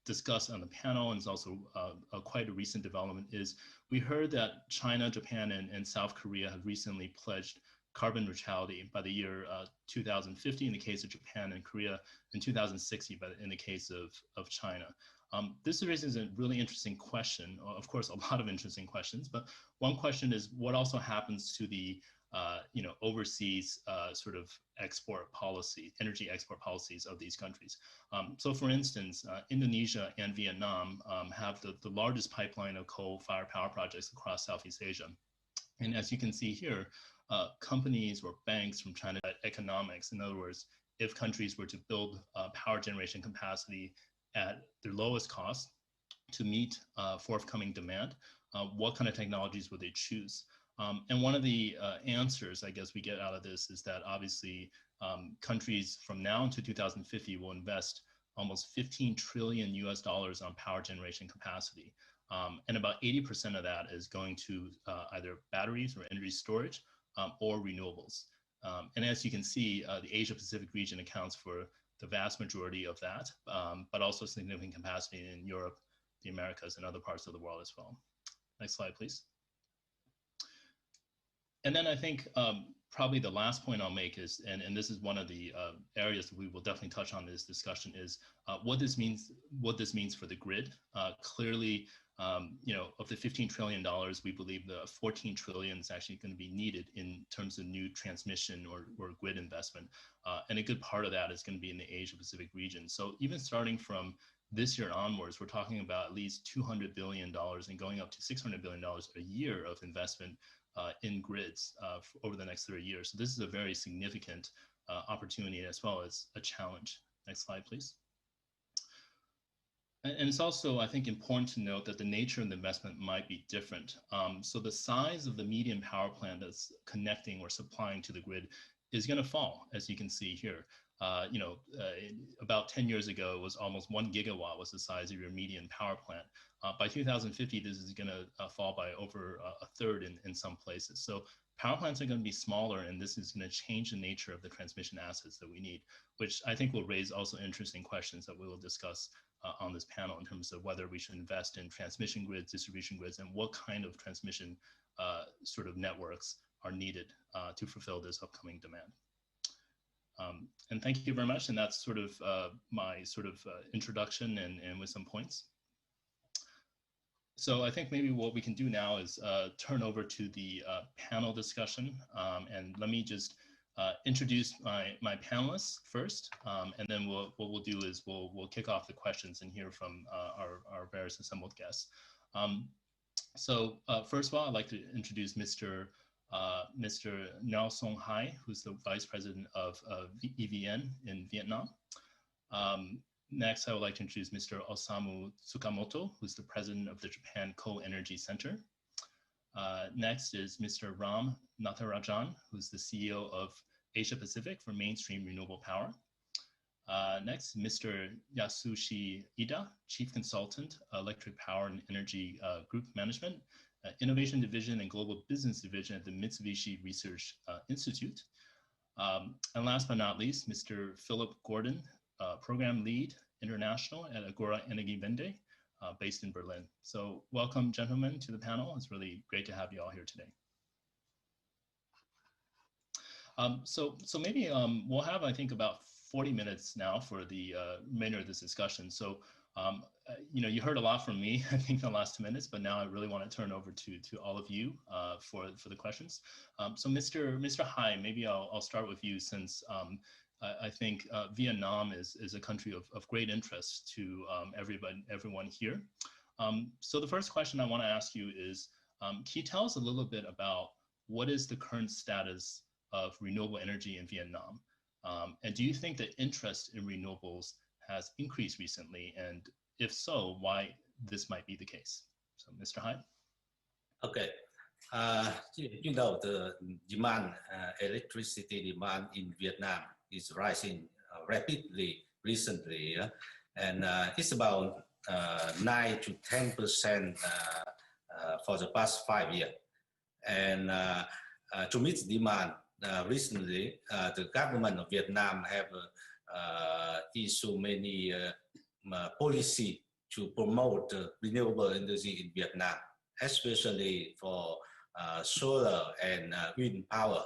discuss on the panel, and is also quite a recent development, is we heard that China, Japan, and South Korea have recently pledged carbon neutrality by the year 2050 in the case of Japan and Korea, and 2060 in the case of China. This raises a really interesting question. Of course, a lot of interesting questions, but one question is what also happens to the overseas sort of export policy, energy export policies of these countries. So for instance, Indonesia and Vietnam have the largest pipeline of coal-fired power projects across Southeast Asia. And as you can see here, companies or banks from China economics, in other words, if countries were to build power generation capacity at their lowest cost to meet forthcoming demand, what kind of technologies would they choose? And one of the answers, I guess, we get out of this is that obviously countries from now until 2050 will invest almost 15 trillion US dollars on power generation capacity. And about 80% of that is going to either batteries or energy storage or renewables. And as you can see, the Asia Pacific region accounts for the vast majority of that, but also significant capacity in Europe, the Americas, and other parts of the world as well. Next slide, please. And then I think probably the last point I'll make is, and this is one of the areas that we will definitely touch on in this discussion, is what this means for the grid. Clearly, of the $15 trillion, we believe the 14 trillion is actually going to be needed in terms of new transmission or grid investment. And a good part of that is going to be in the Asia Pacific region. So even starting from this year onwards, we're talking about at least $200 billion and going up to $600 billion a year of investment in grids over the next 30 years. So this is a very significant opportunity as well as a challenge. Next slide, please. And it's also, I think, important to note that the nature of the investment might be different. So the size of the median power plant that's connecting or supplying to the grid is going to fall, as you can see here. About 10 years ago, it was almost 1 gigawatt was the size of your median power plant. By 2050, this is going to fall by over a third in some places. So power plants are going to be smaller, and this is going to change the nature of the transmission assets that we need, which I think will raise also interesting questions that we will discuss on this panel in terms of whether we should invest in transmission grids, distribution grids, and what kind of transmission sort of networks are needed to fulfill this upcoming demand. And thank you very much. And that's sort of my sort of introduction and with some points. So I think maybe what we can do now is turn over to the panel discussion. And let me just introduce my panelists first. And then what we'll do is we'll kick off the questions and hear from our various assembled guests. So first of all, I'd like to introduce Mr. Nelson Hai, who's the Vice President of EVN in Vietnam. Next, I would like to introduce Mr. Osamu Tsukamoto, who's the President of the Japan Co-Energy Center. Next is Mr. Ram Natharajan, who's the CEO of Asia Pacific for Mainstream Renewable Power. Next, Mr. Yasushi Ida, Chief Consultant, Electric Power and Energy Group Management, Innovation Division and Global Business Division at the Mitsubishi Research Institute. And last but not least, Mr. Philip Gordon, Program Lead International at Agora Energiewende, based in Berlin. So welcome, gentlemen, to the panel. It's really great to have you all here today. So maybe we'll have, I think, about 40 minutes now for the remainder of this discussion. So, you heard a lot from me, I think, in the last 2 minutes, but now I really want to turn over to all of you for the questions. So Mr. Hai, maybe I'll start with you, since I think Vietnam is a country of great interest to everyone here. So the first question I want to ask you is, can you tell us a little bit about what is the current status of renewable energy in Vietnam? And do you think the interest in renewables has increased recently? And if so, why this might be the case? So Mr. Hai? Okay. The demand, electricity demand in Vietnam is rising rapidly recently, and it's about 9 to 10% for the past 5 years. And to meet demand, recently, the government of Vietnam have issued many policy to promote renewable energy in Vietnam, especially for solar and wind power.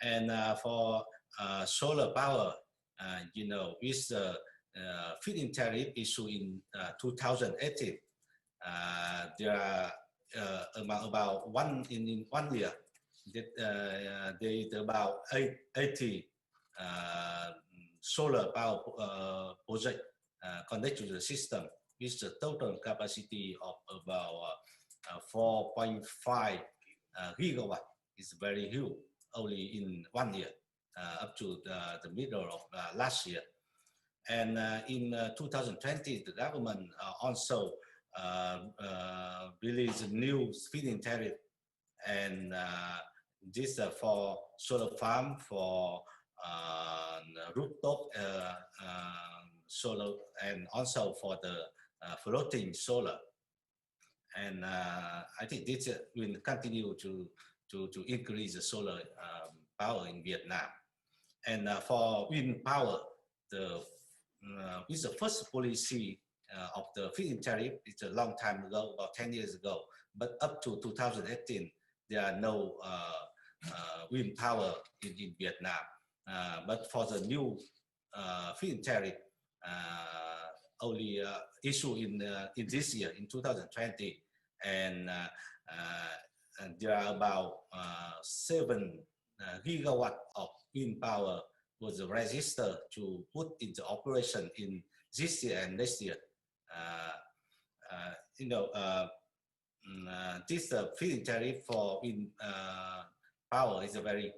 And for solar power, with the feed-in tariff issue in 2018, there are about in 1 year, there is about 80 solar power project connected to the system, with the total capacity of about 4.5 gigawatt. Is very huge, only in 1 year, up to the middle of last year. And in 2020, the government also released a new feed-in tariff, and this for solar farm, for rooftop solar, and also for the floating solar. And I think this will continue to increase the solar power in Vietnam. And for wind power, with the first policy of the feed-in tariff, it's a long time ago, about 10 years ago. But up to 2018, there are no wind power in Vietnam. But for the new feed-in tariff, only issue in this year, in 2020, and there are about 7 gigawatt of wind power was registered to put into operation in this year and next year. This feed-in tariff for wind power is a very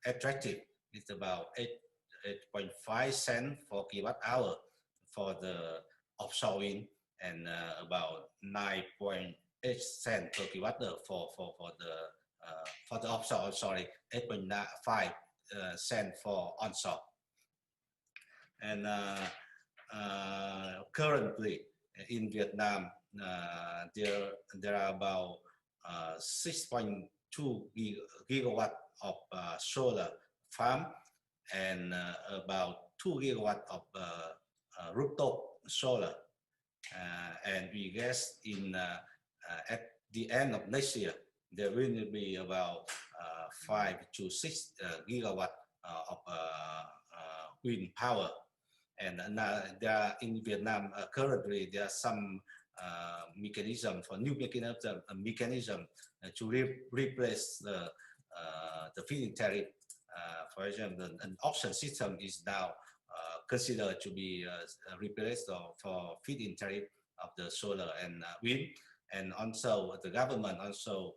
attractive. It's about 8.5 cents for kilowatt hour for the offshore wind, and about 9.8 cents per kilowatt hour for the offshore. Sorry, 8.5 cents for onshore. And currently in Vietnam, there are about 6.2 gigawatt of solar farm, and about 2 gigawatt of rooftop solar. And we guess at the end of next year, there will be about 5 to 6 gigawatt of wind power. And there are in Vietnam currently there are some mechanism for new mechanism to replace the feed-in tariff. For example, an auction system is now considered to be replaced for feed-in tariff of the solar and wind. and also the government also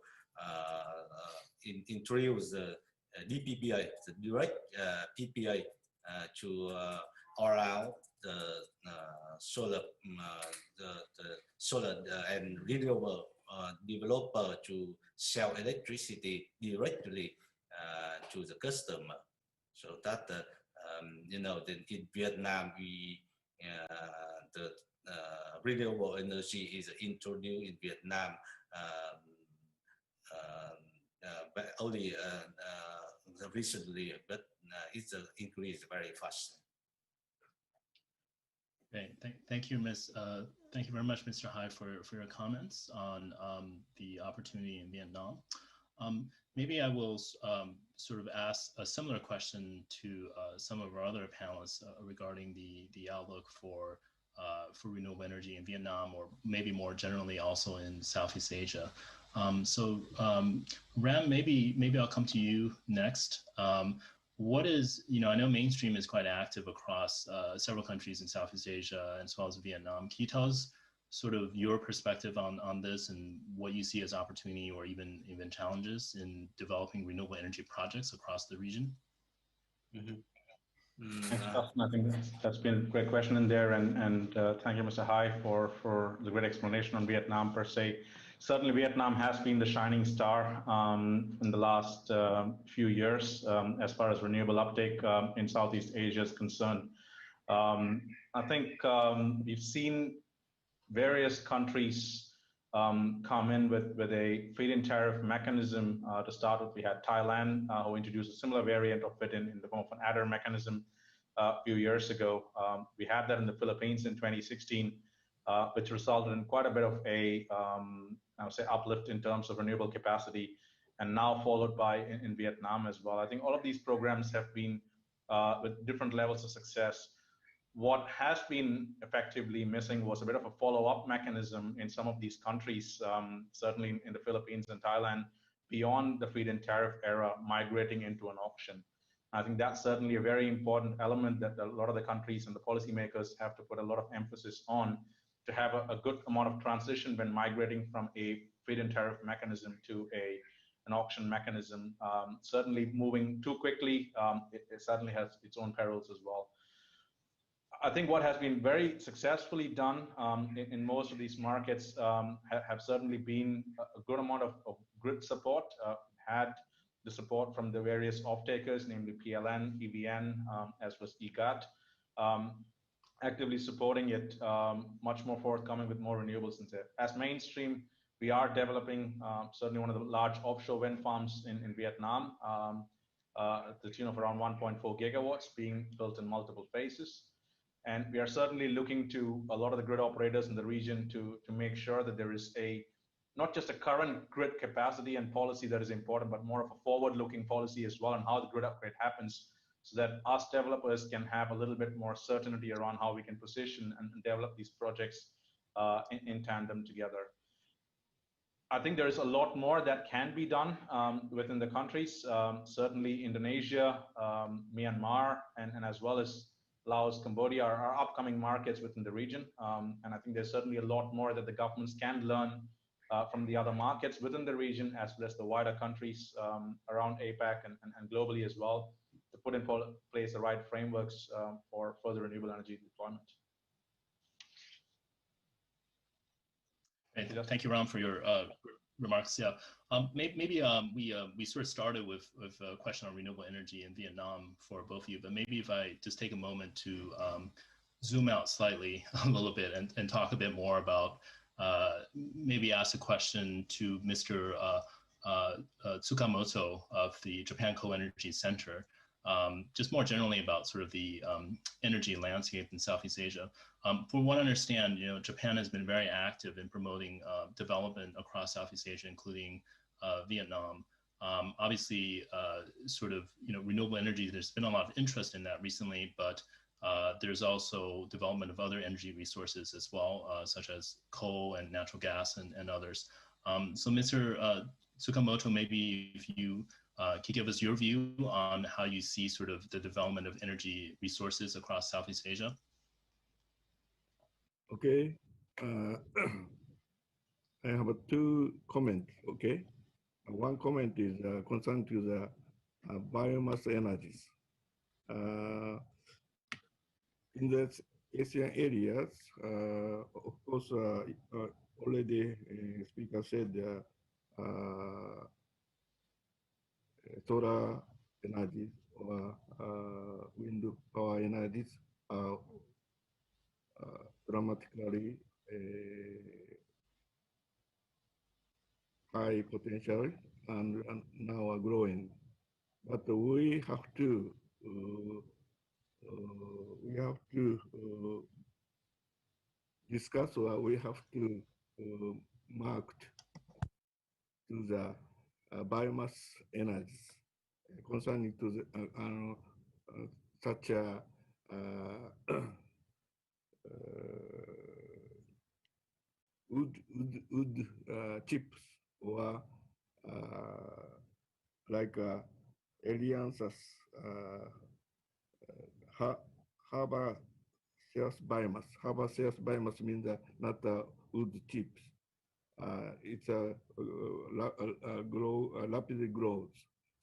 introduced the DPPA, the direct PPA to allow the solar, the solar and renewable developer to sell electricity directly to the customer. So that you know, in Vietnam, the renewable energy is introduced in Vietnam but only recently, but it's increased very fast. Okay, thank you, thank you very much, Mr. Hai, for your comments on the opportunity in Vietnam. Maybe I will sort of ask a similar question to some of our other panelists regarding the outlook for renewable energy in Vietnam, or maybe more generally also in Southeast Asia. Ram, maybe I'll come to you next. What is, I know Mainstream is quite active across several countries in Southeast Asia as well as Vietnam. Can you tell us sort of your perspective on this and what you see as opportunity or even challenges in developing renewable energy projects across the region? Thanks, Justin. I think that's been a great question in there, and thank you, Mr. Hai, for the great explanation on Vietnam per se. Certainly, Vietnam has been the shining star in the last few years as far as renewable uptake in Southeast Asia is concerned. I think we've seen various countries come in with a feed-in tariff mechanism. To start with, we had Thailand who introduced a similar variant of it in the form of an adder mechanism a few years ago. We had that in the Philippines in 2016, which resulted in quite a bit of a, I would say, uplift in terms of renewable capacity, and now followed by in Vietnam as well. I think all of these programs have been with different levels of success. What has been effectively missing was a bit of a follow-up mechanism in some of these countries, certainly in the Philippines and Thailand, beyond the feed-in tariff era, migrating into an auction. I think that's certainly a very important element that a lot of the countries and the policymakers have to put a lot of emphasis on, to have a good amount of transition when migrating from a feed-in tariff mechanism to an auction mechanism. Certainly moving too quickly, it certainly has its own perils as well. I think what has been very successfully done in most of these markets have certainly been a good amount of grid support. Had the support from the various off-takers, namely PLN, EVN, as was EGAT, actively supporting it, much more forthcoming with more renewables in there. As Mainstream, we are developing certainly one of the large offshore wind farms in Vietnam, at the tune of around 1.4 gigawatts being built in multiple phases. And we are certainly looking to a lot of the grid operators in the region to make sure that there is not just a current grid capacity and policy that is important, but more of a forward-looking policy as well on how the grid upgrade happens, so that us developers can have a little bit more certainty around how we can position and develop these projects in tandem together. I think there is a lot more that can be done within the countries. Certainly Indonesia, Myanmar, and as well as Laos, Cambodia are upcoming markets within the region. And I think there's certainly a lot more that the governments can learn from the other markets within the region, as well as the wider countries around APAC and globally as well, to put in place the right frameworks for further renewable energy deployment. Thank you, Ram, for your remarks. Yeah, maybe we sort of started with a question on renewable energy in Vietnam for both of you, but maybe if I just take a moment to zoom out slightly a little bit and talk a bit more about, maybe ask a question to Mr. Tsukamoto of the Japan Co-Energy Center, just more generally about sort of the energy landscape in Southeast Asia. For what I understand, Japan has been very active in promoting development across Southeast Asia, including Vietnam. Obviously, sort of, renewable energy, there's been a lot of interest in that recently, but there's also development of other energy resources as well, such as coal and natural gas and others. So Mr. Tsukamoto, maybe if you can give us your view on how you see sort of the development of energy resources across Southeast Asia. Okay. I have two comments, okay? One comment is concerned to the biomass energies. In the Asian areas, of course, already speaker said solar energies or wind power energies are dramatically high potential and now are growing. But we have to discuss, or we have to mark to the biomass energies concerning to the such wood chips or like alliances harbor sales biomass. Harbor sales biomass means not wood chips. It's rapidly grows.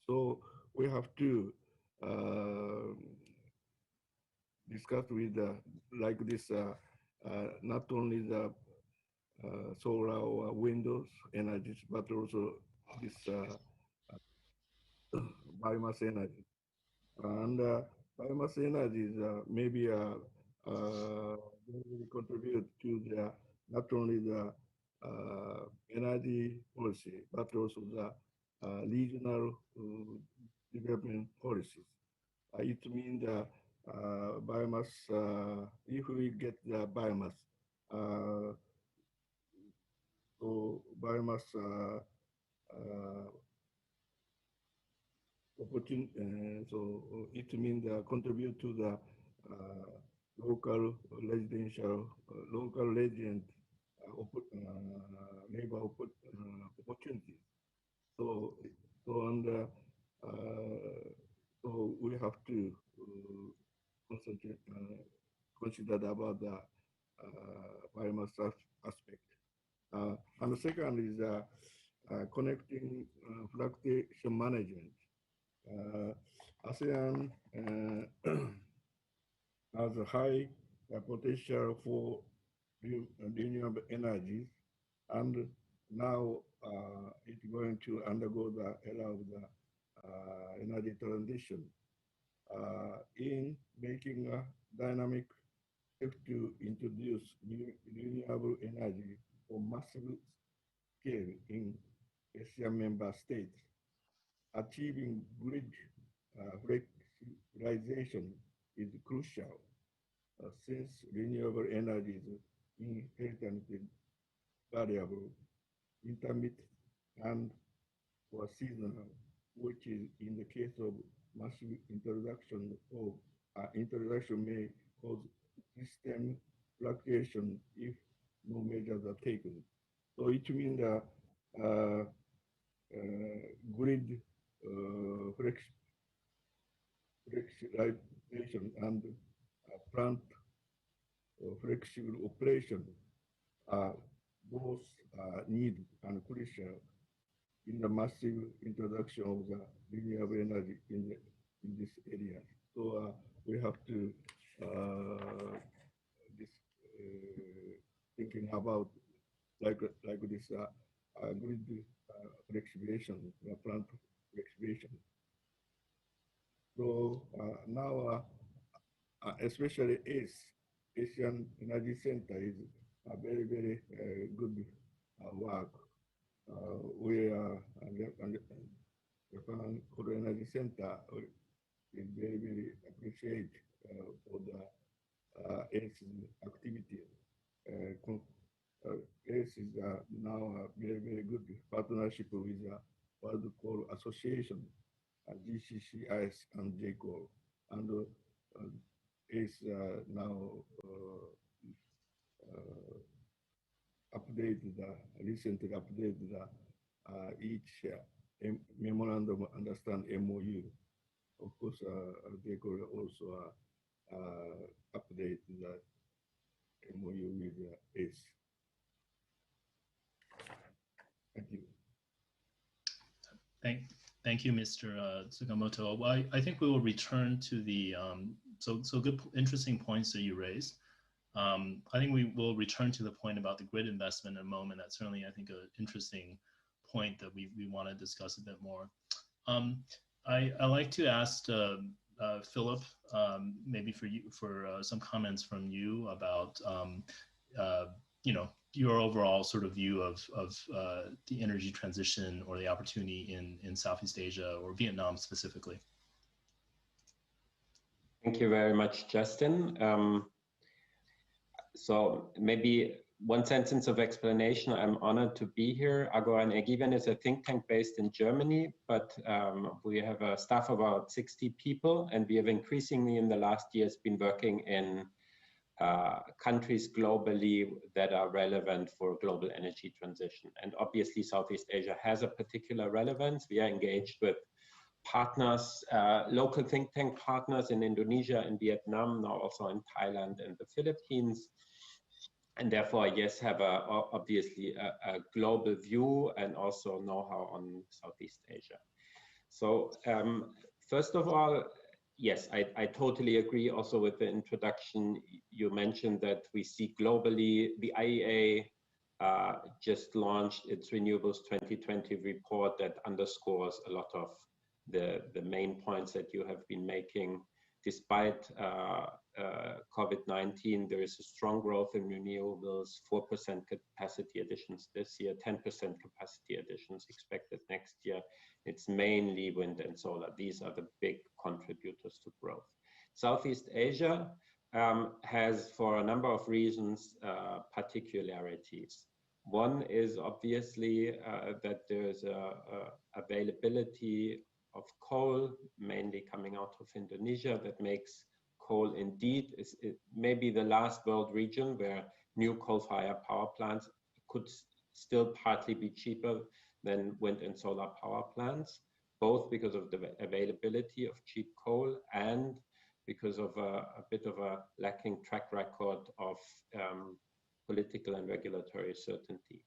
So we have to discuss with like this, not only the solar or windows energies, but also this biomass energy. And biomass energies maybe really contribute to the not only the energy policy, but also the regional development policies. It means biomass, if we get the biomass, so biomass opportunity, so it means contribute to the local residential, local resident labor opportunities. So, so we have to concentrate, consider about the biomass aspect. And the second is connecting fluctuation management. ASEAN has a high potential for renewable energies, and now it's going to undergo the era of the energy transition. In making a dynamic shift to introduce new renewable energy on massive scale in Asian member states, achieving grid flexibilization is crucial since renewable energy is inherently variable, intermittent, and or seasonal, which is in the case of massive introduction of introduction may cause system fluctuation if no measures are taken. So it means that grid flexibilization and plant flexible operation are both needed and crucial in the massive introduction of the renewable energy in this area. So we have to thinking about like this grid flexibilization, plant flexibilization. So now, especially Asian Energy Center is a very, very good work. We are Japan Korea Energy Center is very, very appreciate for the ACE activity. ACE is now a very, very good partnership with what we call association, GCCIS and JCOL. And ACE now recently updated each memorandum of understanding MOU. Of course, they could also update the MOU with ACE. Thank you, Mr. Tsukamoto. Well, I think we will return to the, so good, interesting points that you raised. I think we will return to the point about the grid investment in a moment. That's certainly, I think, an interesting point that we want to discuss a bit more. I like to ask Philip, maybe for some comments from you about, you know, your overall sort of view of the energy transition or the opportunity in Southeast Asia or Vietnam specifically. Thank you very much, Justin. So maybe one sentence of explanation. I'm honored to be here. Agora and AEBF is a think tank based in Germany, but we have a staff of about 60 people, and we have increasingly in the last years been working in countries globally that are relevant for global energy transition. And obviously Southeast Asia has a particular relevance. We are engaged with partners, local think tank partners in Indonesia and Vietnam, now also in Thailand and the Philippines. And therefore, yes, have obviously a global view and also know-how on Southeast Asia. So first of all, yes, I totally agree also with the introduction. You mentioned that we see globally, the IEA just launched its Renewables 2020 report that underscores a lot of the main points that you have been making. Despite COVID-19, there is a strong growth in renewables, 4% capacity additions this year, 10% capacity additions expected next year. It's mainly wind and solar. These are the big contributors to growth. Southeast Asia has, for a number of reasons, particularities. One is obviously that there's availability of coal, mainly coming out of Indonesia, that makes coal indeed maybe the last world region where new coal-fired power plants could still partly be cheaper than wind and solar power plants, both because of the availability of cheap coal and because of a bit of a lacking track record of political and regulatory certainty.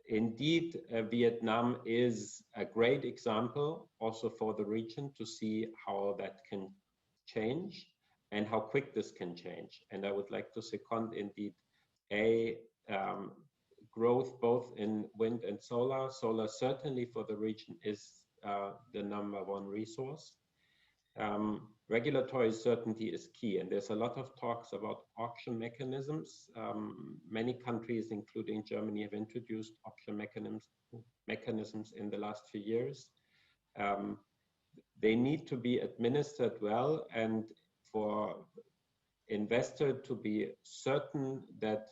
Indeed, Vietnam is a great example also for the region to see how that can change and how quick this can change. And I would like to second indeed growth both in wind and solar. Solar certainly for the region is the #1 resource. Regulatory certainty is key, and there's a lot of talks about auction mechanisms. Many countries, including Germany, have introduced auction mechanisms in the last few years. They need to be administered well, and for investors to be certain that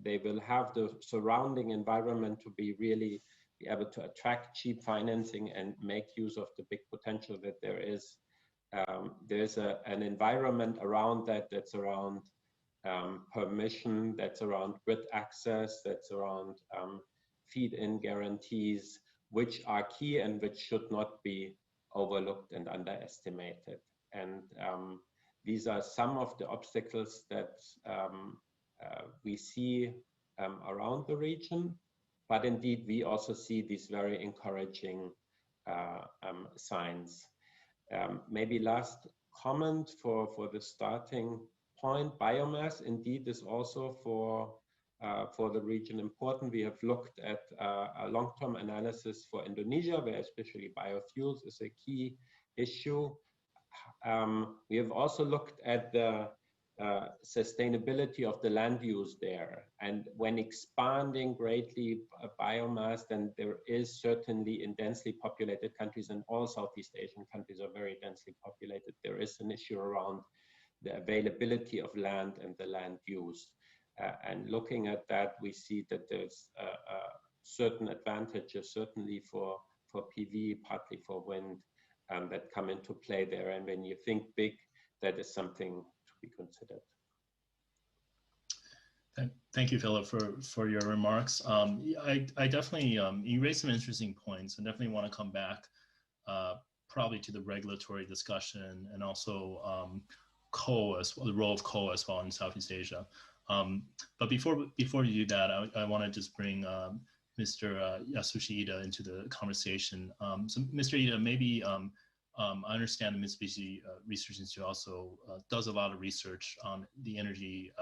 they will have the surrounding environment to be really be able to attract cheap financing and make use of the big potential that there is. There's an environment around that, that's around permission, that's around grid access, that's around feed-in guarantees, which are key and which should not be overlooked and underestimated. And these are some of the obstacles that we see around the region, but indeed we also see these very encouraging signs. Maybe last comment for the starting point, biomass indeed is also for the region important. We have looked at a long-term analysis for Indonesia, where especially biofuels is a key issue. We have also looked at the sustainability of the land use there. And when expanding greatly biomass, then there is certainly in densely populated countries, and all Southeast Asian countries are very densely populated, there is an issue around the availability of land and the land use. And looking at that, we see that there's certain advantages, certainly for PV, partly for wind, that come into play there. And when you think big, that is something to be considered. Thank you, Philip, for your remarks. I definitely, you raised some interesting points, and definitely want to come back probably to the regulatory discussion and also coal as well, the role of coal as well in Southeast Asia. But before you do that, I want to just bring Mr. Yasushi Ida into the conversation. So Mr. Ida, maybe I understand the Mitsubishi Research Institute also does a lot of research on the energy,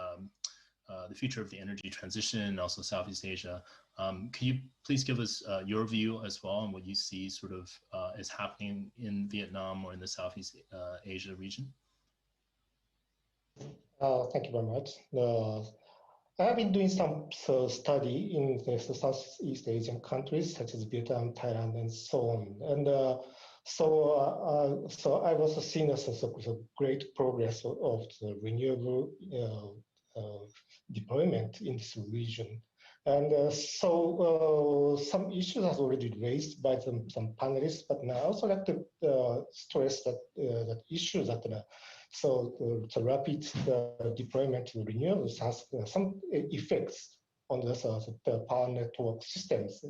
the future of the energy transition, and also Southeast Asia. Can you please give us your view as well on what you see sort of is happening in Vietnam or in the Southeast Asia region? Thank you very much. I have been doing some study in the Southeast Asian countries such as Vietnam, Thailand, and so on. And so I've also seen a great progress of the renewable deployment in this region. And so some issues have already been raised by some panelists, but now I also like to stress that that issues that so the rapid deployment of renewables has some effects on the power network systems,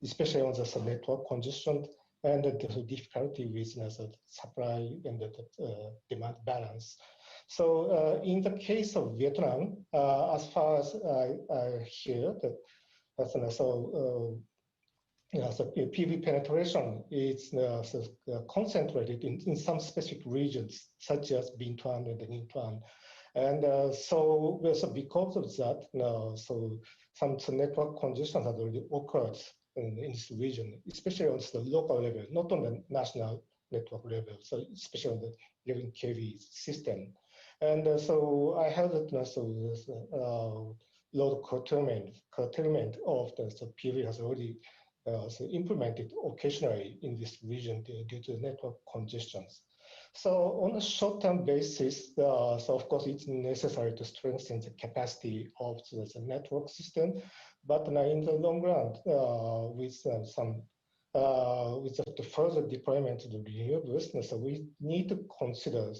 especially on the network congestion and the difficulty with the supply and the demand balance. So in the case of Vietnam, as far as I hear, so PV penetration is concentrated in some specific regions, such as Binh Thuan and Ninh Thuan. And so because of that, so some network congestion has already occurred in this region, especially on the local level, not on the national network level, so especially on the 11 kV system. And so I heard that load curtailment of the PV has already implemented occasionally in this region due to network congestions. So on a short-term basis, so of course it's necessary to strengthen the capacity of the network system, but in the long run, with the further deployment of the renewables, so we need to consider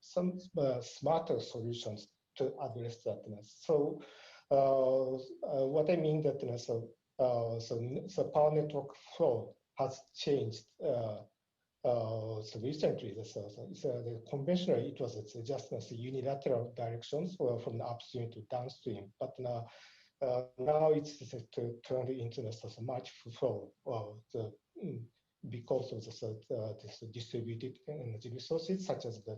some smarter solutions to address that. So what I mean that so power network flow has changed so recently. Conventionally, it was just unilateral directions from the upstream to downstream, but now it's turned into a much flow because of this distributed energy resources such as the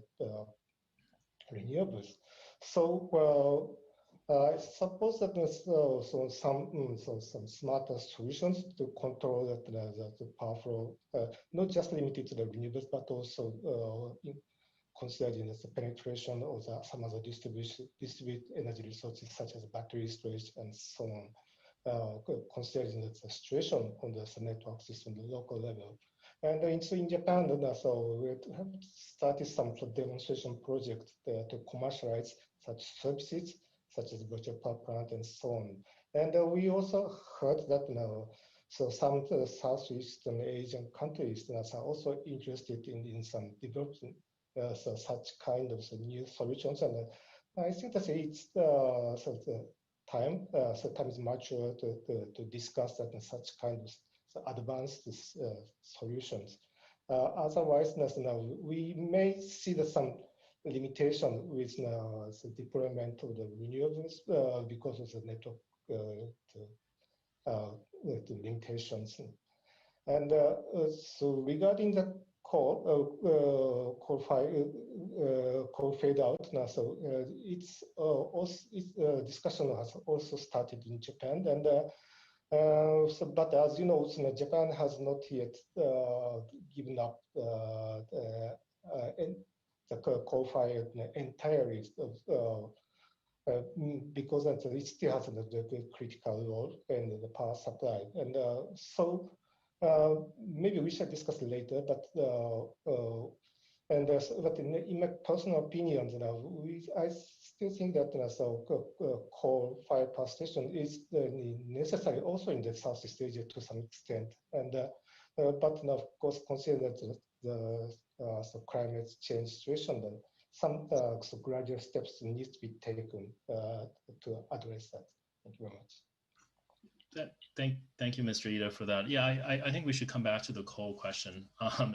renewables. So I suppose that there's some smarter solutions to control the power flow, not just limited to the renewables, but also considering the penetration of some other distributed energy resources such as battery storage and so on, considering the situation on the network system, the local level. And so in Japan, so we have started some demonstration projects to commercialize such services, such as virtual power plant and so on. And we also heard that so some Southeastern Asian countries are also interested in some developing such kind of new solutions. And I think that it's the time is mature to discuss that such kind of advanced solutions. Otherwise, we may see some limitation with the deployment of the renewables because of the network the limitations. And so regarding the coal fade out now, so discussion has also started in Japan, and but as you know, Japan has not yet given up the coal-fired entirely because it still has a critical role in the power supply. And so maybe we shall discuss it later, but but in my personal opinion, I still think that coal-fired power station is necessary also in the Southeast Asia to some extent. And but of course, consider that the climate change situation, then some gradual steps need to be taken to address that. Thank you very much. Thank you, Mr. Ida, for that. Yeah, I think we should come back to the coal question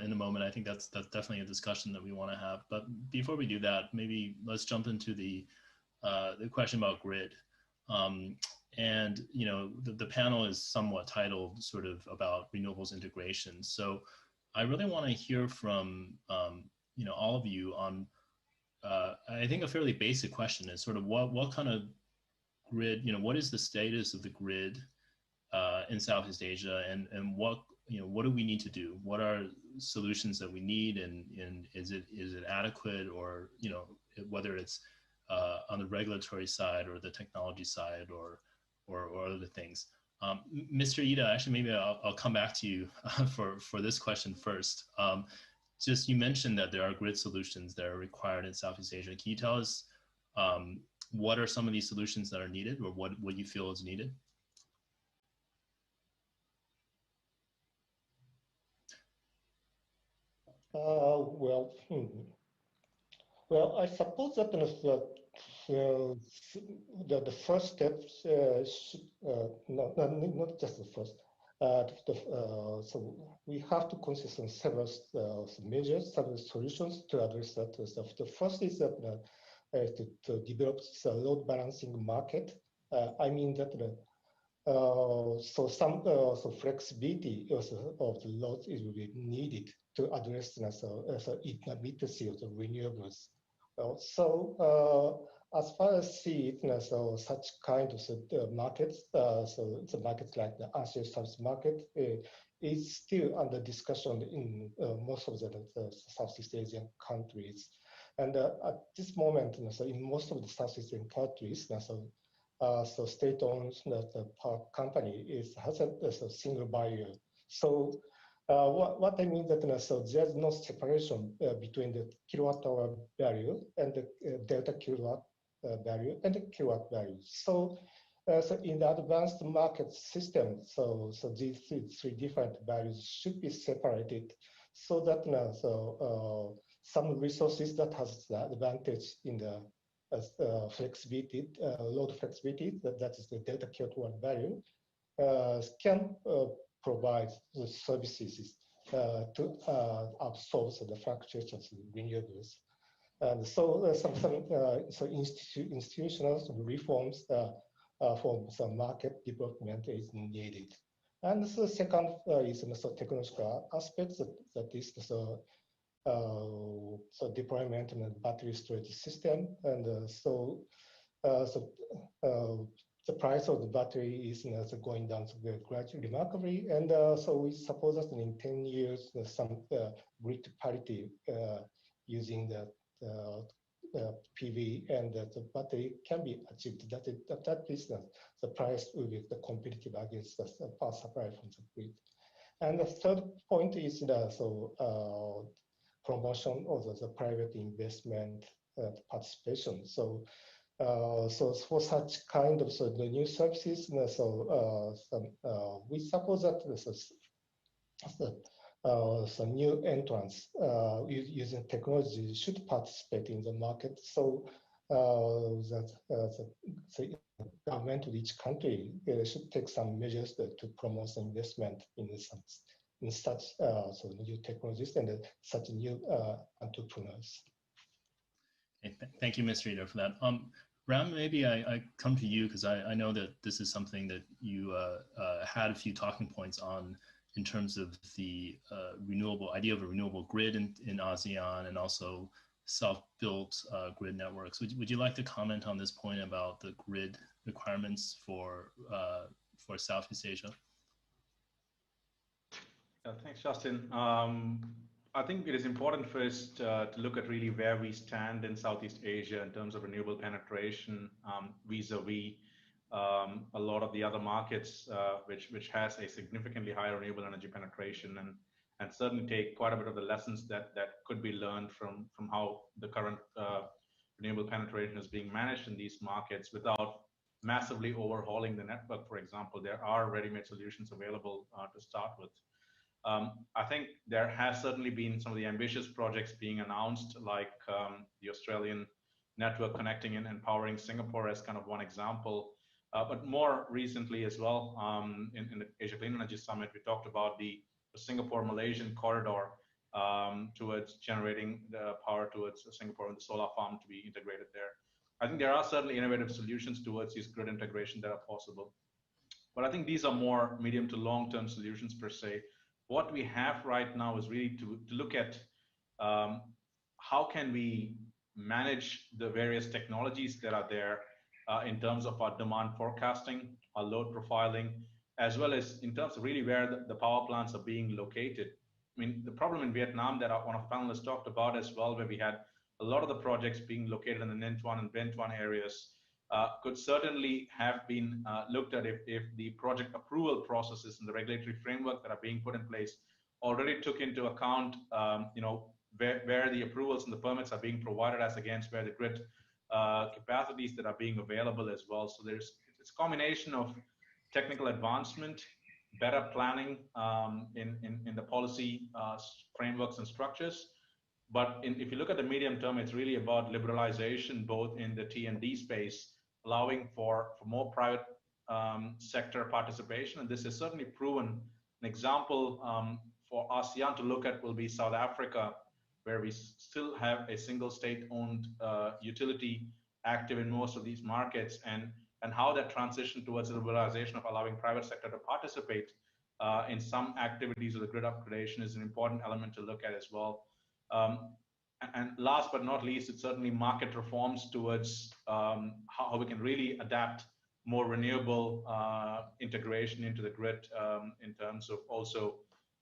in a moment. I think that's definitely a discussion that we want to have. But before we do that, maybe let's jump into the question about grid. And the panel is somewhat titled sort of about renewables integration. So I really want to hear from all of you on I think a fairly basic question is sort of what kind of grid, what is the status of the grid in Southeast Asia, and what what do we need to do? What are solutions that we need, and is it adequate, or whether it's on the regulatory side or the technology side or other things. Mr. Ida, actually, maybe I'll come back to you for this question first. Just you mentioned that there are grid solutions that are required in Southeast Asia. Can you tell us what are some of these solutions that are needed, or what you feel is needed? Well, I suppose that the first steps not just the first. So we have to consider several measures, several solutions to address that stuff. The first is that to develop the load balancing market. I mean that so flexibility of the loads is really needed to address the intermittency of the renewables. As far as see it, so such kind of markets, so the markets like the Asia service market is still under discussion in most of the Southeast Asian countries. And at this moment, so in most of the Southeast Asian countries, so state-owned power company has a single buyer. So what I mean that so there's no separation between the kilowatt hour value and the delta kilowatt value and the kilowatt value. So in the advanced market system, so these three different values should be separated, so that some resources that has the advantage in the flexibility, load flexibility, that is the delta kilowatt value, can provide the services to absorb the fluctuations in renewables. And so some institutional reforms for some market development is needed. And the second is the technological aspects, that is so deployment and battery storage system. And the price of the battery is going down gradually, remarkably. And so we suppose that in 10 years, some grid parity using the PV and the battery can be achieved. That is the price will be competitive against the power supply from the grid. And the third point is promotion of the private investment participation. So for such kind of the new services, we suppose that some new entrants using technology should participate in the market. So that the government of each country should take some measures to promote investment in such new technologies and such new entrepreneurs. Okay, thank you, Mr. Ida, for that. Ram, maybe I come to you because I know that this is something that you had a few talking points on in terms of the idea of a renewable grid in ASEAN, and also self-built grid networks. Would you like to comment on this point about the grid requirements for Southeast Asia? Thanks, Justin. I think it is important first to look at really where we stand in Southeast Asia in terms of renewable penetration vis-a-vis a lot of the other markets, which has a significantly higher renewable energy penetration, and certainly take quite a bit of the lessons that could be learned from how the current renewable penetration is being managed in these markets without massively overhauling the network. For example, there are ready-made solutions available to start with. I think there has certainly been some of the ambitious projects being announced, like the Australian network connecting and empowering Singapore as kind of one example. But more recently as well, in the Asia Clean Energy Summit, we talked about the Singapore-Malaysian corridor towards generating the power towards Singapore and the solar farm to be integrated there. I think there are certainly innovative solutions towards these grid integration that are possible. But I think these are more medium to long-term solutions per se. What we have right now is really to look at how can we manage the various technologies that are there in terms of our demand forecasting, our load profiling, as well as in terms of really where the power plants are being located. I mean, the problem in Vietnam that one of the panelists talked about as well, where we had a lot of the projects being located in the Ninh Thuan and Binh Thuan areas, could certainly have been looked at if the project approval processes and the regulatory framework that are being put in place already took into account, where the approvals and the permits are being provided as against where the grid capacities that are being available as well. So it's a combination of technical advancement, better planning in the policy frameworks and structures. But if you look at the medium term, it's really about liberalization, both in the T&D space, allowing for more private sector participation. And this is certainly proven. An example for ASEAN to look at will be South Africa, where we still have a single state-owned utility active in most of these markets, and how that transition towards the liberalization of allowing private sector to participate in some activities of the grid upgradation is an important element to look at as well. And last but not least, it's certainly market reforms towards how we can really adapt more renewable integration into the grid in terms of also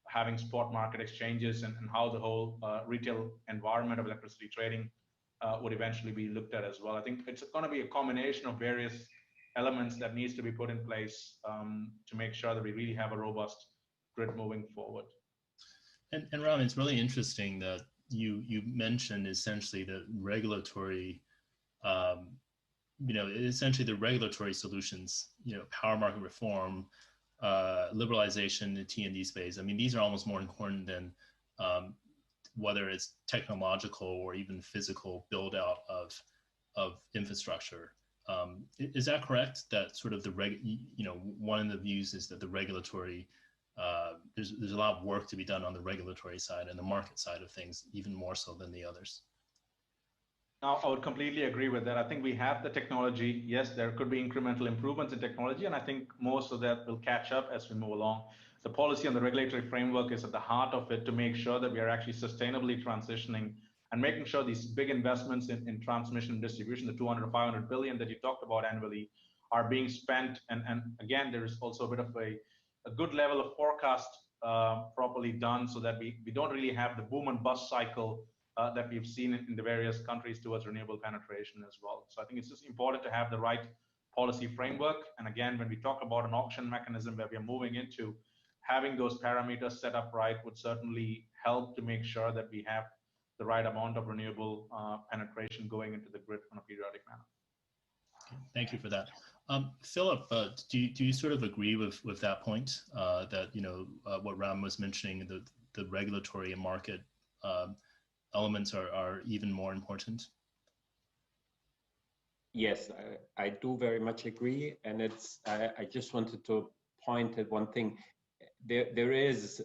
having spot market exchanges and how the whole retail environment of electricity trading would eventually be looked at as well. I think it's going to be a combination of various elements that needs to be put in place to make sure that we really have a robust grid moving forward. And Ram, it's really interesting that you mentioned essentially the regulatory, essentially the regulatory solutions, power market reform, liberalization in the T&D space. I mean, these are almost more important than whether it's technological or even physical build out of infrastructure. Is that correct? That sort of one of the views is that the regulatory, there's a lot of work to be done on the regulatory side and the market side of things, even more so than the others. Now, I would completely agree with that. I think we have the technology. Yes, there could be incremental improvements in technology, and I think most of that will catch up as we move along. The policy and the regulatory framework is at the heart of it to make sure that we are actually sustainably transitioning and making sure these big investments in transmission and distribution, the 200 to 500 billion that you talked about annually, are being spent. And again, there is also a bit of a good level of forecast properly done so that we don't really have the boom and bust cycle that we've seen in the various countries towards renewable penetration as well. So I think it's just important to have the right policy framework. And again, when we talk about an auction mechanism where we are moving into, having those parameters set up right would certainly help to make sure that we have the right amount of renewable penetration going into the grid on a periodic manner. Okay, thank you for that. Philip, do you sort of agree with that point that what Ram was mentioning, the regulatory and market elements are even more important? Yes, I do very much agree, and I just wanted to point at one thing. There is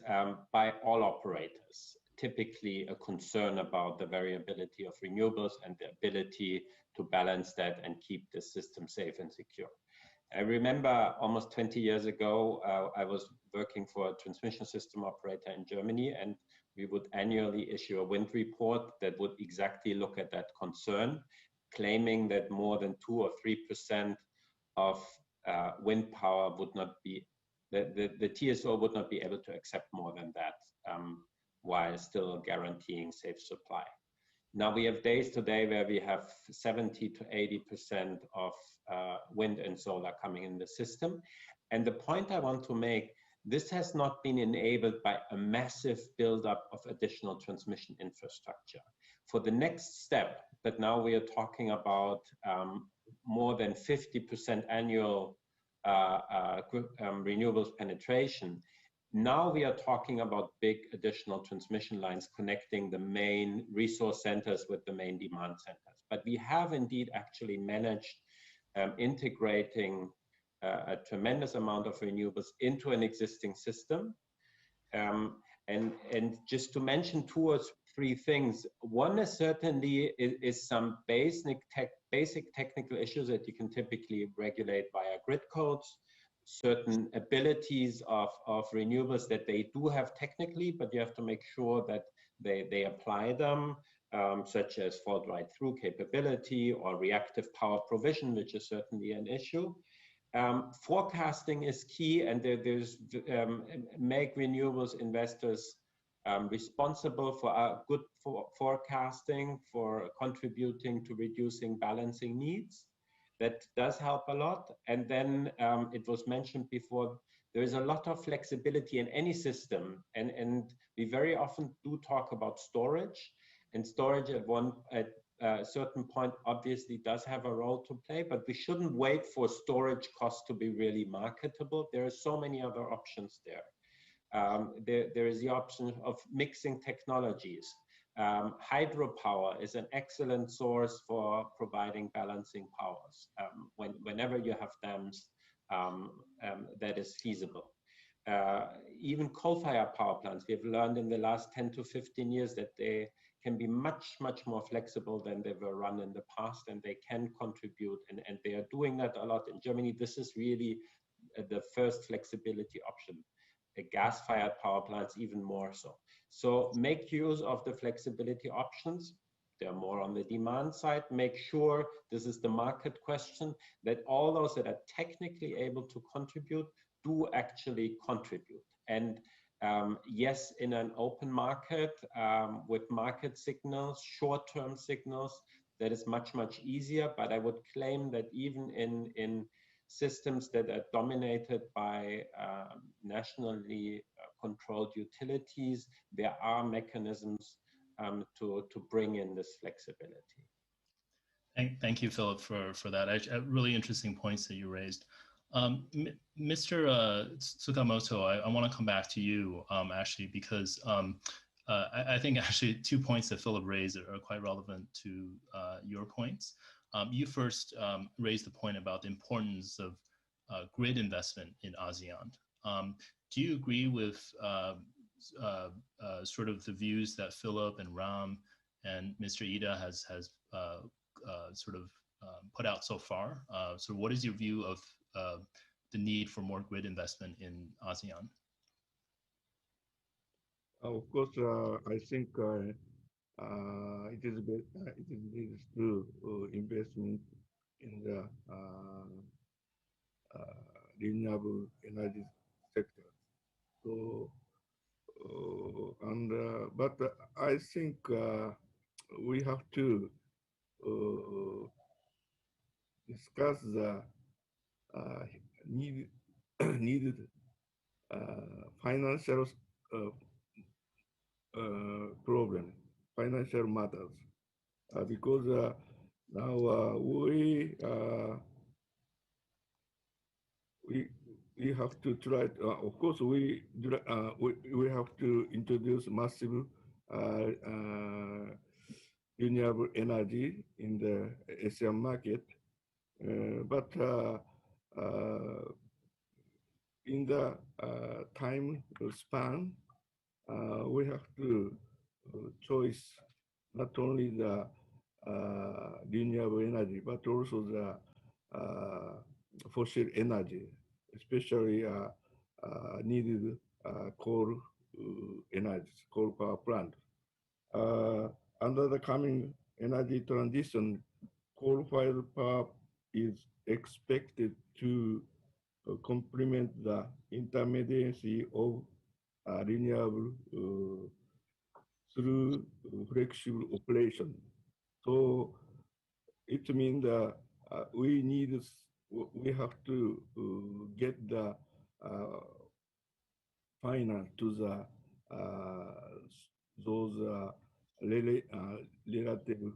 by all operators typically a concern about the variability of renewables and the ability to balance that and keep the system safe and secure. I remember almost 20 years ago, I was working for a transmission system operator in Germany, and we would annually issue a wind report that would exactly look at that concern, claiming that more than 2 or 3% of wind power would not be, the TSO would not be able to accept more than that, while still guaranteeing safe supply. Now we have days today where we have 70 to 80% of wind and solar coming in the system. And the point I want to make, this has not been enabled by a massive buildup of additional transmission infrastructure. For the next step, but now we are talking about more than 50% annual renewables penetration. Now we are talking about big additional transmission lines connecting the main resource centers with the main demand centers. But we have indeed actually managed integrating a tremendous amount of renewables into an existing system. And just to mention 2 or three things. One is certainly is some basic technical issues that you can typically regulate via grid codes, certain abilities of renewables that they do have technically, but you have to make sure that they apply them, such as fault right-through capability or reactive power provision, which is certainly an issue. Forecasting is key, and there's make renewables investors responsible for good forecasting, for contributing to reducing balancing needs. That does help a lot. And then it was mentioned before, there is a lot of flexibility in any system. And we very often do talk about storage. And storage at a certain point obviously does have a role to play, but we shouldn't wait for storage costs to be really marketable. There are so many other options there. There is the option of mixing technologies. Hydropower is an excellent source for providing balancing powers whenever you have dams that is feasible. Even coal-fired power plants, we've learned in the last 10 to 15 years that they can be much more flexible than they were run in the past, and they can contribute, and they are doing that a lot in Germany. This is really the first flexibility option. The gas-fired power plants even more so. So make use of the flexibility options. They're more on the demand side. Make sure, this is the market question, that all those that are technically able to contribute do actually contribute. And yes, in an open market with market signals, short-term signals, that is much easier. But I would claim that even in systems that are dominated by nationally controlled utilities, there are mechanisms to bring in this flexibility. Thank you, Philip, for that. Really interesting points that you raised. Mr. Tsukamoto, I want to come back to you actually, because I think actually 2 points that Philip raised are quite relevant to your points. You first raised the point about the importance of grid investment in ASEAN. Do you agree with sort of the views that Philip and Ram and Mr. Ida has sort of put out so far? So what is your view of the need for more grid investment in ASEAN? Of course, I think it is needs to investment in the renewable energy sector. So, but I think we have to discuss the needed financial problem, financial matters, because now we have to try. Of course, we have to introduce massive renewable energy in the Asian market, but in the time span, we have to choose not only the renewable energy, but also the fossil energy, especially needed coal energy, coal power plant. Under the coming energy transition, coal-fired power is expected to complement the intermediacy of renewable through flexible operation. So it means that we have to get the finance to the those relative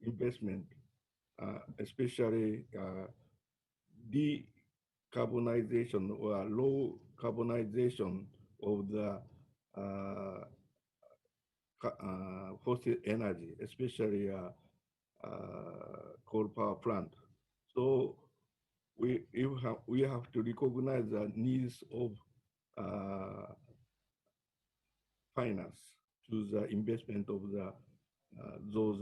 investment, especially decarbonization or low carbonization of the fossil energy, especially coal power plant. So we have to recognize the needs of finance to the investment of the those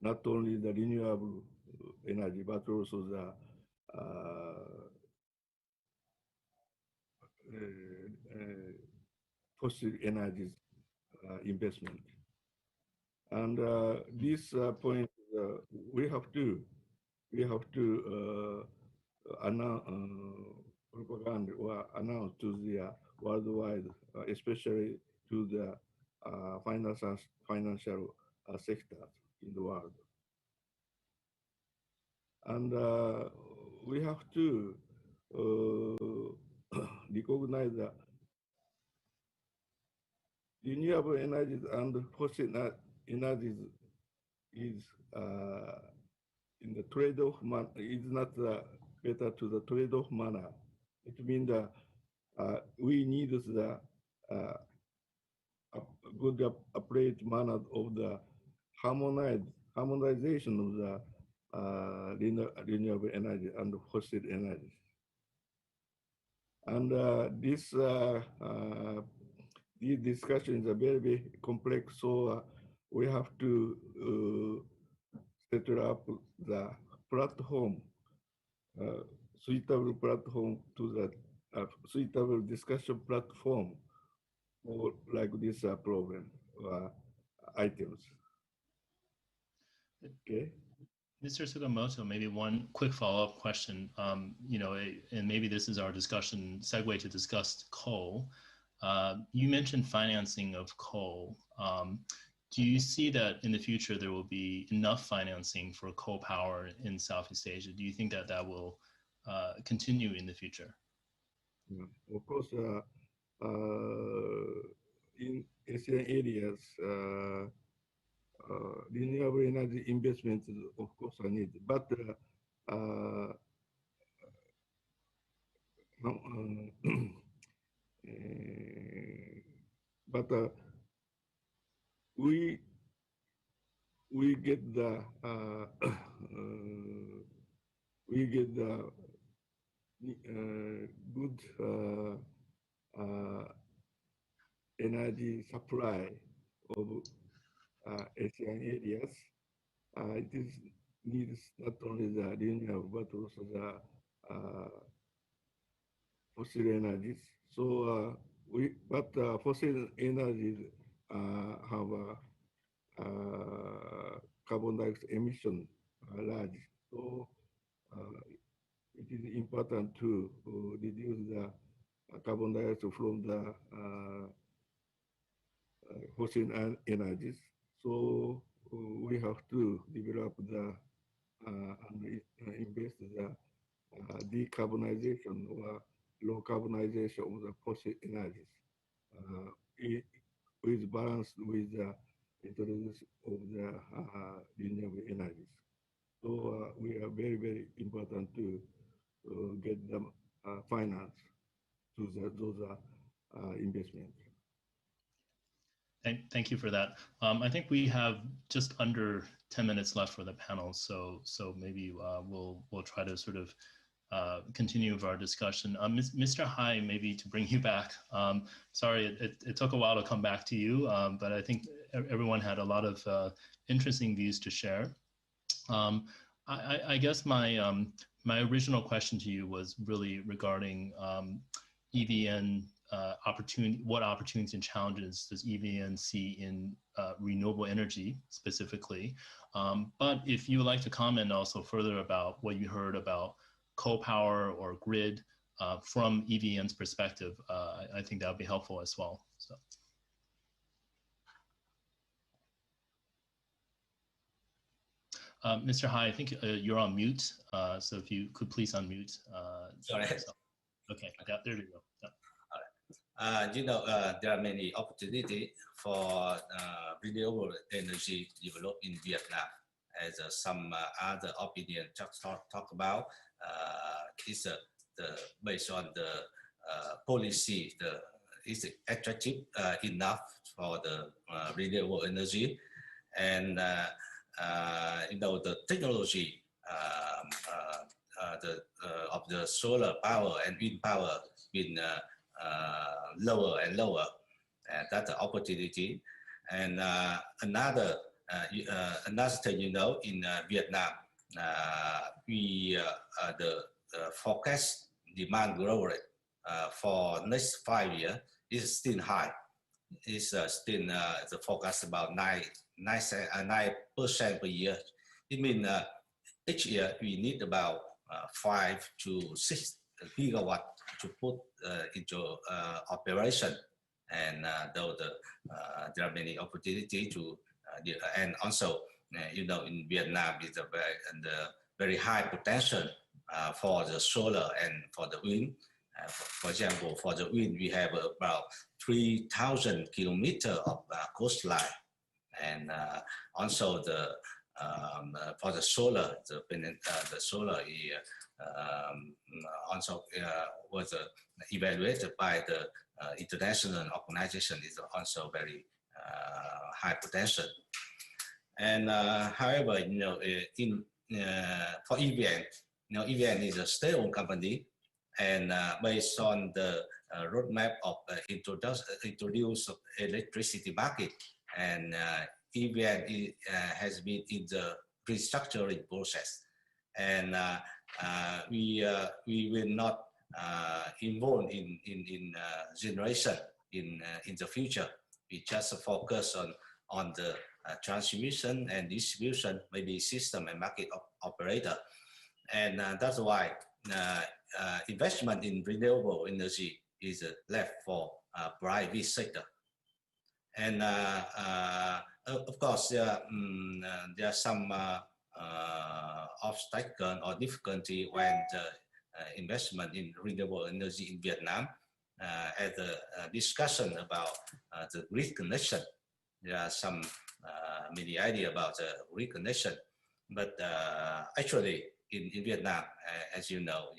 not only the renewable energy but also the fossil energies investment. And this point we have to propaganda or announce to the worldwide, especially to the financial sectors in the world. And we have to recognize that renewable energies and fossil energies is in the trade-off is not better to the trade-off manner. It means that we need the good approach manner of the harmonization of the renewable energy and fossil energy. And this discussion is very, very complex, so we have to set up the platform, suitable platform to the suitable discussion platform for like this problem items. Okay. Mr. Sugimoto, maybe one quick follow-up question. You know, and maybe this is our discussion segue to discuss coal. You mentioned financing of coal. Do you see that in the future there will be enough financing for coal power in Southeast Asia? Do you think that that will continue in the future? Yeah, of course, in ASEAN areas, renewable energy investments, of course, are needed. But we get the good energy supply of ASEAN areas. It is needs not only the renewable but also the fossil energies. So fossil energies have carbon dioxide emission large. So it is important to reduce the carbon dioxide from the fossil energies. So we have to develop the and invest the decarbonization or low carbonization of the fossil energies with balance with the introduction of the renewable energies. So we are very, very important to get them finance to those investments. Thank you for that. I think we have just under 10 minutes left for the panel, so maybe we'll try to sort of continue with our discussion. Mr. Hai, maybe to bring you back. Sorry, it took a while to come back to you, but I think everyone had a lot of interesting views to share. I guess my original question to you was really regarding EVN opportunity. What opportunities and challenges does EVN see in renewable energy specifically? But if you would like to comment also further about what you heard about coal power or grid from EVN's perspective, I think that would be helpful as well. So. Mr. Hai, I think you're on mute, so if you could please unmute. Sorry. Okay, yeah, there you go. Yeah. You know, there are many opportunities for renewable energy developed in Vietnam. As some other opinion just talk about, is based on the policy, is attractive enough for the renewable energy, and you know, the technology of the solar power and wind power been lower and lower that's the opportunity. And another thing, in Vietnam, we the forecast demand growth rate for next 5 years is still high. It's still the forecast about 9% per year. It means each year we need about 5 to 6 gigawatt to put into operation. And though there are many opportunities to, and also, in Vietnam is a very high potential for the solar and for the wind. For example, for the wind, we have about 3,000 kilometers of coastline, and also for the solar, the solar also was evaluated by the international organization, is also very high potential. And however, for EVN, EVN is a state-owned company, and based on the roadmap of introduce electricity market, and EVN has been in the restructuring process, and we will not involved in generation in the future. We just focus on the transmission and distribution, maybe system and market operator, and that's why investment in renewable energy is left for private sector. And of course, there are some obstacle or difficulty when the investment in renewable energy in Vietnam. As a discussion about the grid connection, there are some many idea about the grid connection, but actually in Vietnam, as you know,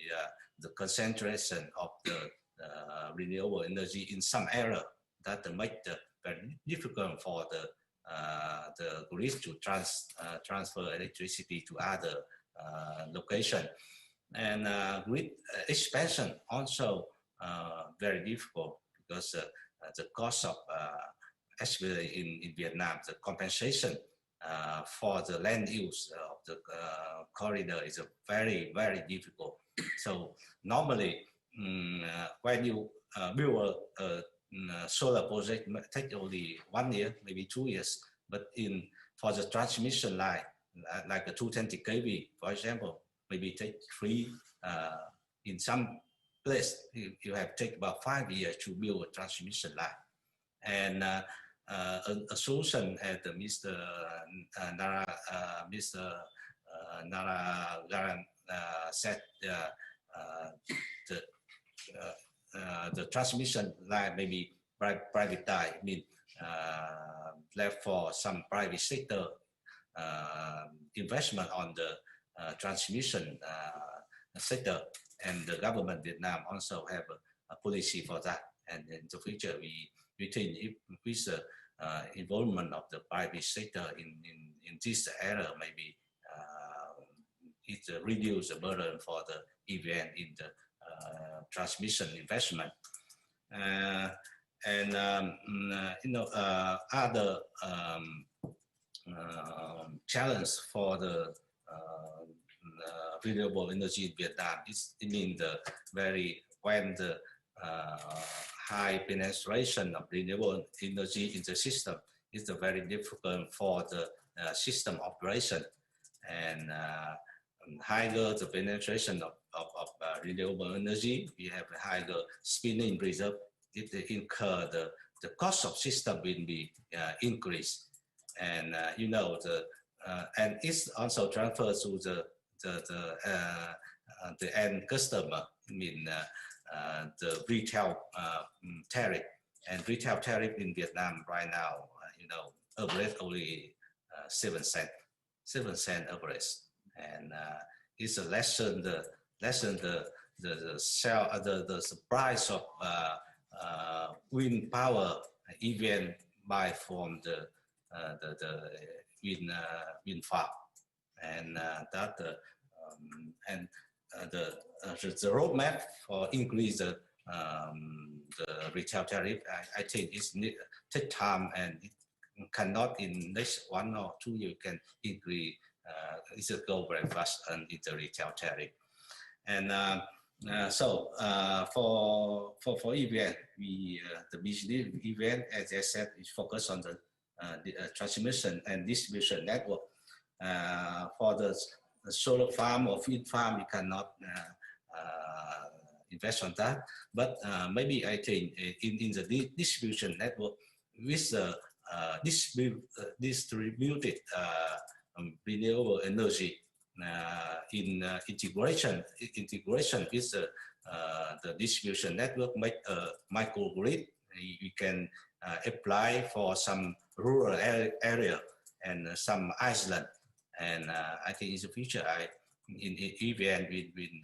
the concentration of the renewable energy in some area that make it very difficult for the grid to transfer electricity to other location. And grid expansion also very difficult because the cost of, especially in Vietnam, the compensation for the land use of the corridor is very, very difficult. So normally, when you build a solar project, it take only 1 year, maybe 2 years. But for the transmission line, like a 220 kV, for example, maybe take 3. In some place, you have take about 5 years to build a transmission line. And a solution, as Mr. Naragaran said, the transmission line may be privatized, mean left for some private sector investment on the transmission sector, and the government Vietnam also have a policy for that. And in the future, we think if with the involvement of the private sector in this area, maybe it reduce the burden for the EVN in the transmission investment. And other challenge for the renewable energy in Vietnam is when the high penetration of renewable energy in the system is very difficult for the system operation, and higher the penetration of renewable energy, we have a higher spinning reserve. It incur the cost of system will be increased, and and it's also transferred to the end customer. I mean the retail tariff, and retail tariff in Vietnam right now, average only 7 cents average, and it's less than the price of wind power even buy from the wind farm, and the roadmap for increase the the retail tariff. I think it's take time, and it cannot in next 1 or 2 years can increase. It's a go very fast in the retail tariff. And so for event, the business event, as I said, is focused on the transmission and distribution network. For the solar farm or wind farm, you cannot invest on that. But maybe I think in the distribution network with the distributed renewable energy in integration with the distribution network, make a microgrid. We can apply for some rural area and some island. And I think in the future, in EVN, we've been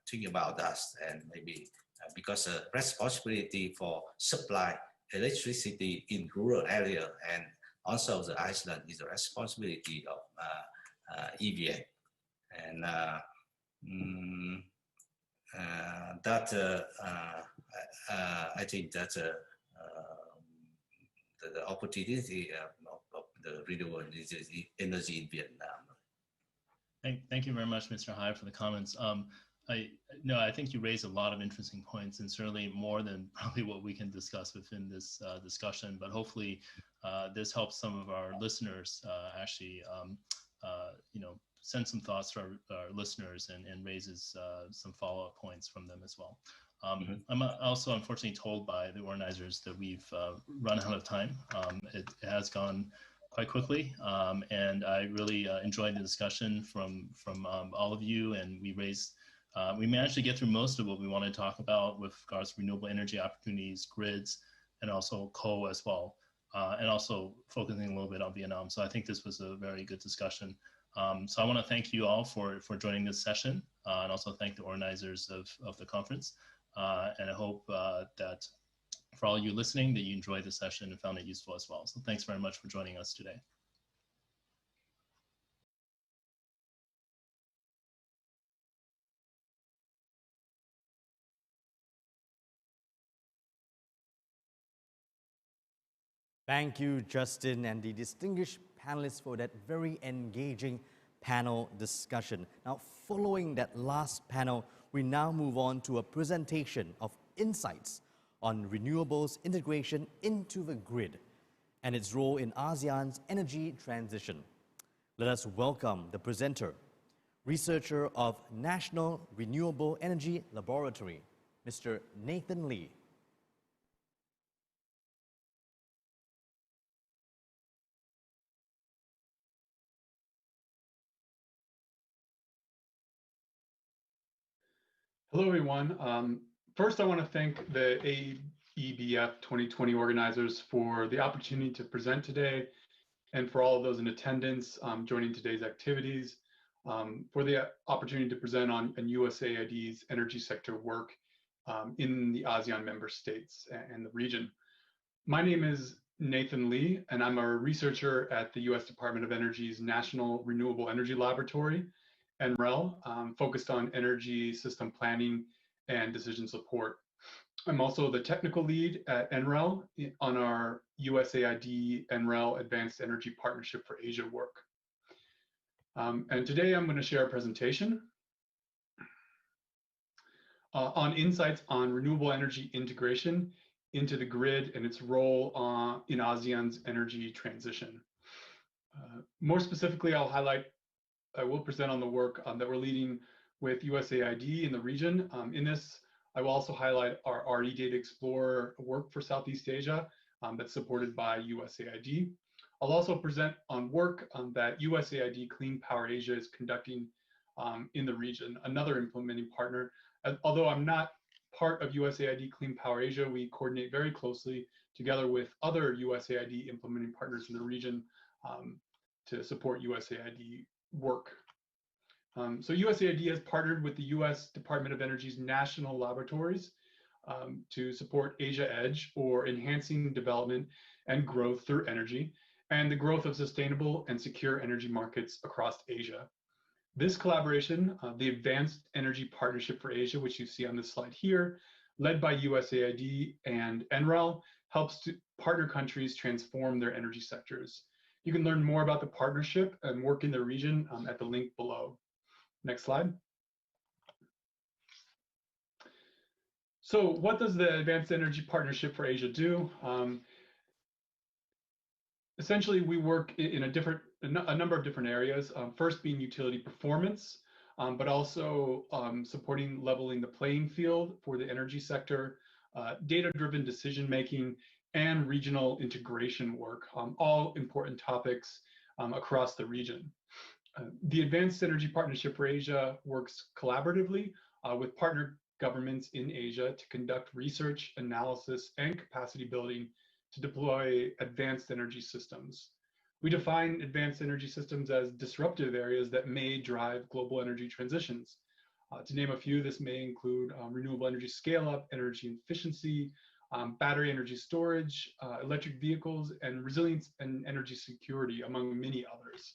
thinking about that, and maybe because the responsibility for supply electricity in rural area and also the island is the responsibility of EVN. And I think that's the opportunity of the renewable energy in Vietnam. Thank you very much, Mr. Hai, for the comments. I think you raised a lot of interesting points, and certainly more than probably what we can discuss within this discussion. But hopefully, this helps some of our listeners actually, send some thoughts to our listeners and raises some follow-up points from them as well. I'm also unfortunately told by the organizers that we've run out of time. It has gone quite quickly, and I really enjoyed the discussion from all of you, and we managed to get through most of what we want to talk about with regards to renewable energy opportunities, grids, and also coal as well, and also focusing a little bit on Vietnam. So I think this was a very good discussion. So I want to thank you all for joining this session, and also thank the organizers of the conference. And I hope that for all you listening, that you enjoyed the session and found it useful as well. So thanks very much for joining us today. Thank you, Justin, and the distinguished panelists for that very engaging panel discussion. Now, following that last panel, we now move on to a presentation of insights on renewables integration into the grid and its role in ASEAN's energy transition. Let us welcome the presenter, researcher of National Renewable Energy Laboratory, Mr. Nathan Lee. Hello, everyone. First, I want to thank the AEBF 2020 organizers for the opportunity to present today, and for all of those in attendance joining today's activities, for the opportunity to present on USAID's energy sector work in the ASEAN member states and the region. My name is Nathan Lee, and I'm a researcher at the U.S. Department of Energy's National Renewable Energy Laboratory, NREL, focused on energy system planning and decision support. I'm also the technical lead at NREL on our USAID NREL Advanced Energy Partnership for Asia work. And today I'm going to share a presentation on insights on renewable energy integration into the grid and its role in ASEAN's energy transition. More specifically, I will present on the work that we're leading with USAID in the region. In this, I will also highlight our RE Data Explorer work for Southeast Asia that's supported by USAID. I'll also present on work that USAID Clean Power Asia is conducting in the region, another implementing partner. Although I'm not part of USAID Clean Power Asia, we coordinate very closely together with other USAID implementing partners in the region to support USAID work. So USAID has partnered with the U.S. Department of Energy's national laboratories to support Asia Edge, or enhancing development and growth through energy, and the growth of sustainable and secure energy markets across Asia. This collaboration, the Advanced Energy Partnership for Asia, which you see on this slide here, led by USAID and NREL, helps to partner countries transform their energy sectors. You can learn more about the partnership and work in the region at the link below. Next slide. So what does the Advanced Energy Partnership for Asia do? Essentially, we work in a number of different areas. First being utility performance, but also supporting leveling the playing field for the energy sector, data-driven decision-making, and regional integration work, all important topics across the region. The Advanced Energy Partnership for Asia works collaboratively with partner governments in Asia to conduct research, analysis, and capacity building to deploy advanced energy systems. We define advanced energy systems as disruptive areas that may drive global energy transitions. To name a few, this may include renewable energy scale-up, energy efficiency, battery energy storage, electric vehicles, and resilience and energy security, among many others.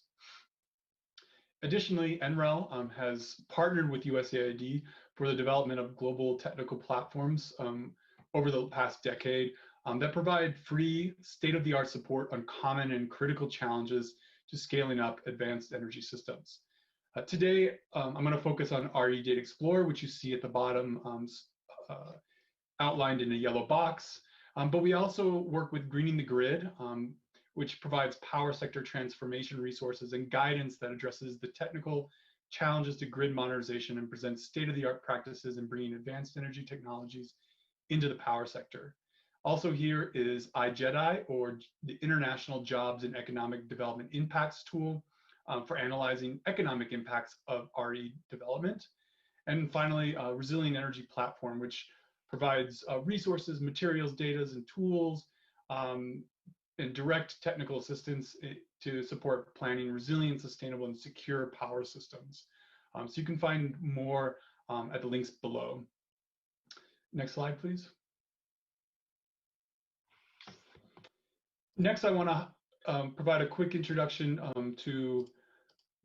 Additionally, NREL has partnered with USAID for the development of global technical platforms over the past decade that provide free, state-of-the-art support on common and critical challenges to scaling up advanced energy systems. Today, I'm going to focus on RE Data Explorer, which you see at the bottom outlined in a yellow box. But we also work with Greening the Grid, which provides power sector transformation resources and guidance that addresses the technical challenges to grid modernization and presents state-of-the-art practices in bringing advanced energy technologies into the power sector. Also here is iJEDI, or the International Jobs and Economic Development Impacts tool for analyzing economic impacts of RE development. And finally, Resilient Energy Platform, which provides resources, materials, data, and tools, and direct technical assistance to support planning resilient, sustainable, and secure power systems. So you can find more at the links below. Next slide, please. Next, I want to provide a quick introduction to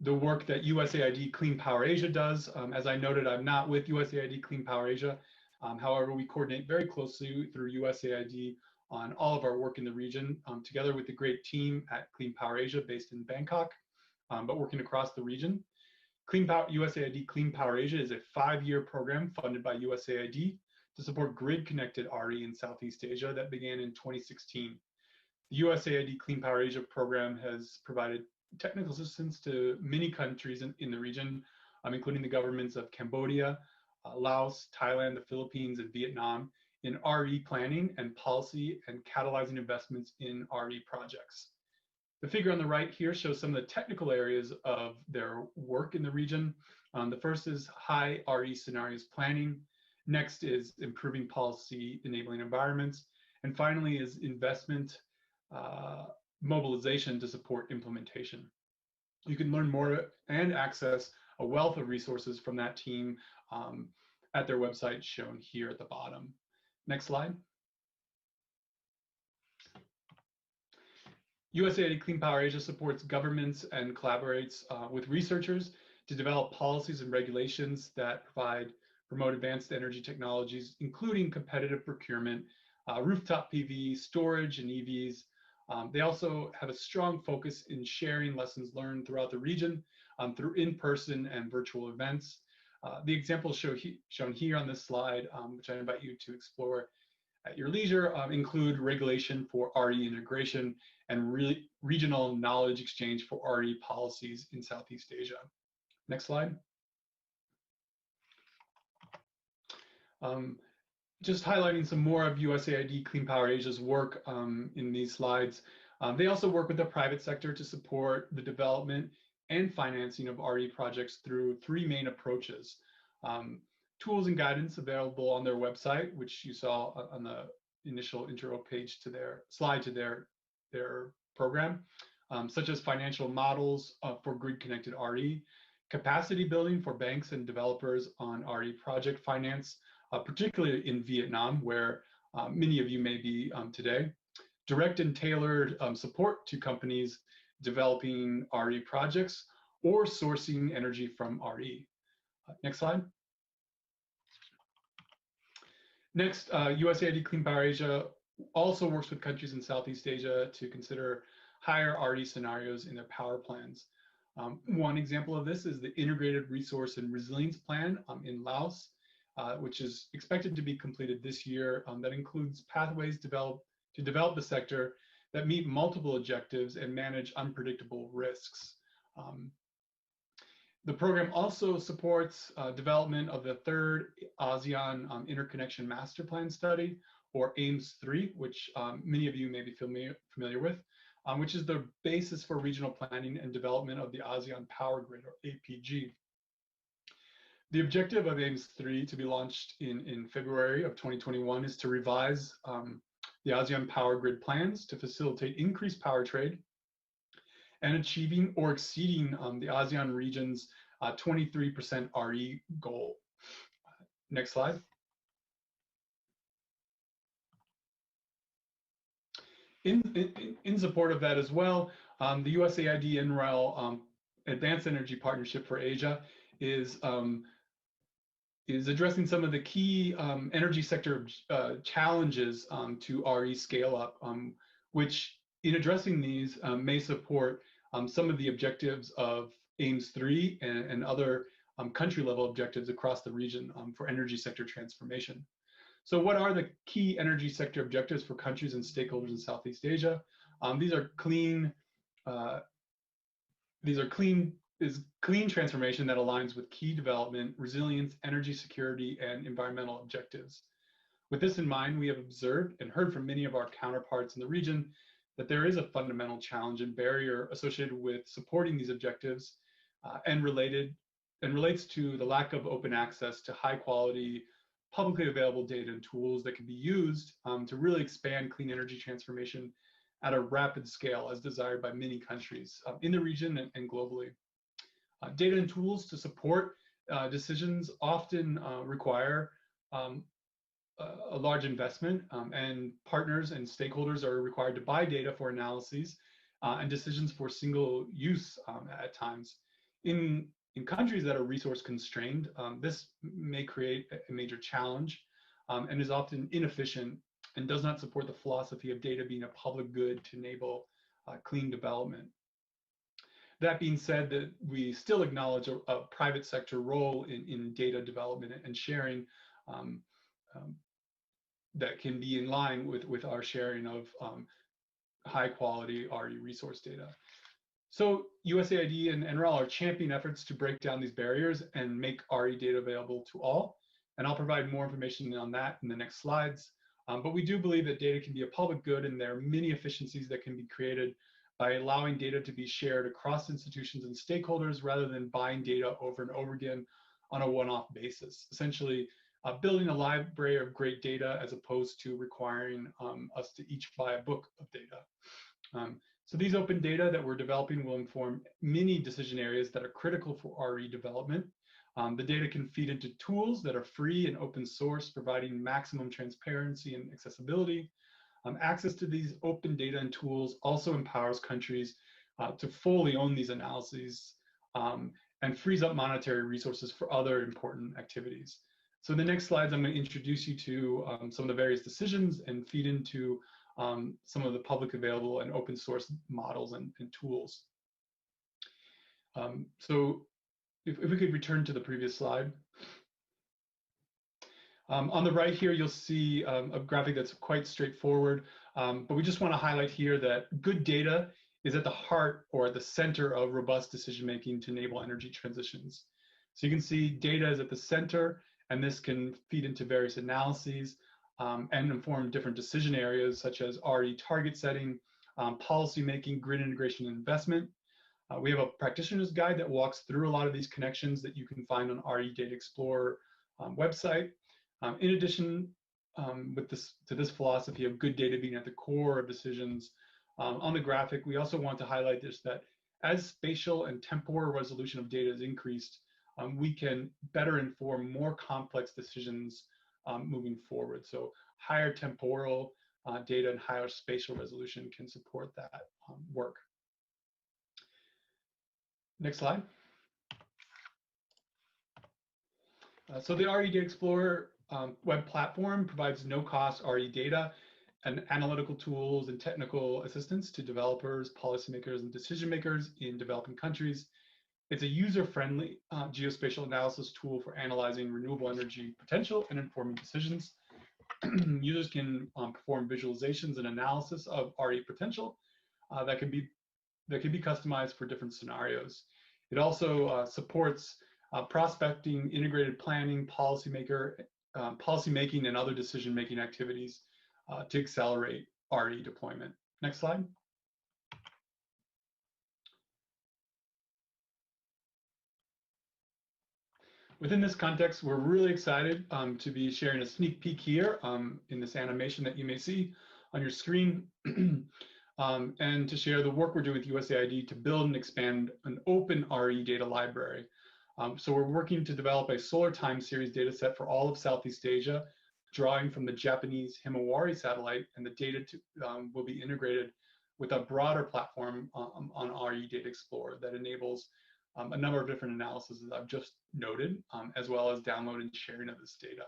the work that USAID Clean Power Asia does. As I noted, I'm not with USAID Clean Power Asia. However, we coordinate very closely through USAID on all of our work in the region, together with the great team at Clean Power Asia based in Bangkok, but working across the region. USAID Clean Power Asia is a 5-year program funded by USAID to support grid-connected RE in Southeast Asia that began in 2016. The USAID Clean Power Asia program has provided technical assistance to many countries in the region, including the governments of Cambodia, Laos, Thailand, the Philippines, and Vietnam in RE planning and policy and catalyzing investments in RE projects. The figure on the right here shows some of the technical areas of their work in the region. The first is high RE scenarios planning. Next is improving policy enabling environments. And finally is investment mobilization to support implementation. You can learn more and access a wealth of resources from that team at their website shown here at the bottom. Next slide. USAID Clean Power Asia supports governments and collaborates with researchers to develop policies and regulations that promote advanced energy technologies, including competitive procurement, rooftop PV, storage, and EVs. They also have a strong focus in sharing lessons learned throughout the region through in-person and virtual events. The examples shown here on this slide, which I invite you to explore at your leisure, include regulation for RE integration and regional knowledge exchange for RE policies in Southeast Asia. Next slide. Just highlighting some more of USAID Clean Power Asia's work in these slides. They also work with the private sector to support the development and financing of RE projects through 3 main approaches. Tools and guidance available on their website, which you saw on the initial intro page to their slide to their program, such as financial models for grid-connected RE, capacity building for banks and developers on RE project finance, particularly in Vietnam, where many of you may be today, direct and tailored support to companies developing RE projects or sourcing energy from RE. Next slide. Next, USAID Clean Power Asia also works with countries in Southeast Asia to consider higher RE scenarios in their power plans. One example of this is the Integrated Resource and Resilience Plan in Laos, which is expected to be completed this year. That includes pathways to develop the sector that meet multiple objectives and manage unpredictable risks. The program also supports development of the third ASEAN Interconnection Master Plan Study, or AIMS-3, which many of you may be familiar with, which is the basis for regional planning and development of the ASEAN Power Grid, or APG. The objective of AIMS-3, to be launched in February of 2021, is to revise the ASEAN Power Grid plans to facilitate increased power trade and achieving or exceeding the ASEAN region's 23% RE goal. Next slide. In support of that as well, the USAID NREL Advanced Energy Partnership for Asia is addressing some of the key energy sector challenges to RE scale up, which in addressing these may support some of the objectives of AIMS-3 and other country level objectives across the region for energy sector transformation. So what are the key energy sector objectives for countries and stakeholders in Southeast Asia? These are clean transformation that aligns with key development, resilience, energy security, and environmental objectives. With this in mind, we have observed and heard from many of our counterparts in the region that there is a fundamental challenge and barrier associated with supporting these objectives and relates to the lack of open access to high quality, publicly available data and tools that can be used to really expand clean energy transformation at a rapid scale as desired by many countries in the region and globally. Data and tools to support decisions often require a large investment, and partners and stakeholders are required to buy data for analyses and decisions for single use at times. In countries that are resource constrained, this may create a major challenge and is often inefficient and does not support the philosophy of data being a public good to enable clean development. That being said, that we still acknowledge a private sector role in data development and sharing that can be in line with our sharing of high quality RE resource data. So USAID and NREL are championing efforts to break down these barriers and make RE data available to all. And I'll provide more information on that in the next slides. But we do believe that data can be a public good, and there are many efficiencies that can be created by allowing data to be shared across institutions and stakeholders rather than buying data over and over again on a one-off basis. Essentially, building a library of great data as opposed to requiring us to each buy a book of data. So these open data that we're developing will inform many decision areas that are critical for RE development. The data can feed into tools that are free and open source, providing maximum transparency and accessibility. Access to these open data and tools also empowers countries to fully own these analyses and frees up monetary resources for other important activities. So in the next slides, I'm going to introduce you to some of the various decisions and feed into some of the public available and open source models and tools. So if we could return to the previous slide. On the right here, you'll see a graphic that's quite straightforward, but we just want to highlight here that good data is at the heart or at the center of robust decision-making to enable energy transitions. So you can see data is at the center, and this can feed into various analyses and inform different decision areas such as RE target setting, policy making, grid integration, and investment. We have a practitioner's guide that walks through a lot of these connections that you can find on RE Data Explorer website. In addition, to this philosophy of good data being at the core of decisions, on the graphic, we also want to highlight this, that as spatial and temporal resolution of data is increased, we can better inform more complex decisions moving forward. So higher temporal data and higher spatial resolution can support that work. Next slide. So the RE Data Explorer web platform provides no-cost RE data and analytical tools and technical assistance to developers, policymakers, and decision makers in developing countries. It's a user-friendly geospatial analysis tool for analyzing renewable energy potential and informing decisions. Users can perform visualizations and analysis of RE potential that can be customized for different scenarios. It also supports prospecting, integrated planning, policymaking, and other decision-making activities to accelerate RE deployment. Next slide. Within this context, we're really excited to be sharing a sneak peek here in this animation that you may see on your screen, and to share the work we're doing with USAID to build and expand an open RE data library. So we're working to develop a solar time series data set for all of Southeast Asia, drawing from the Japanese Himawari satellite, and the data will be integrated with a broader platform on RE Data Explorer that enables a number of different analyses that I've just noted, as well as download and sharing of this data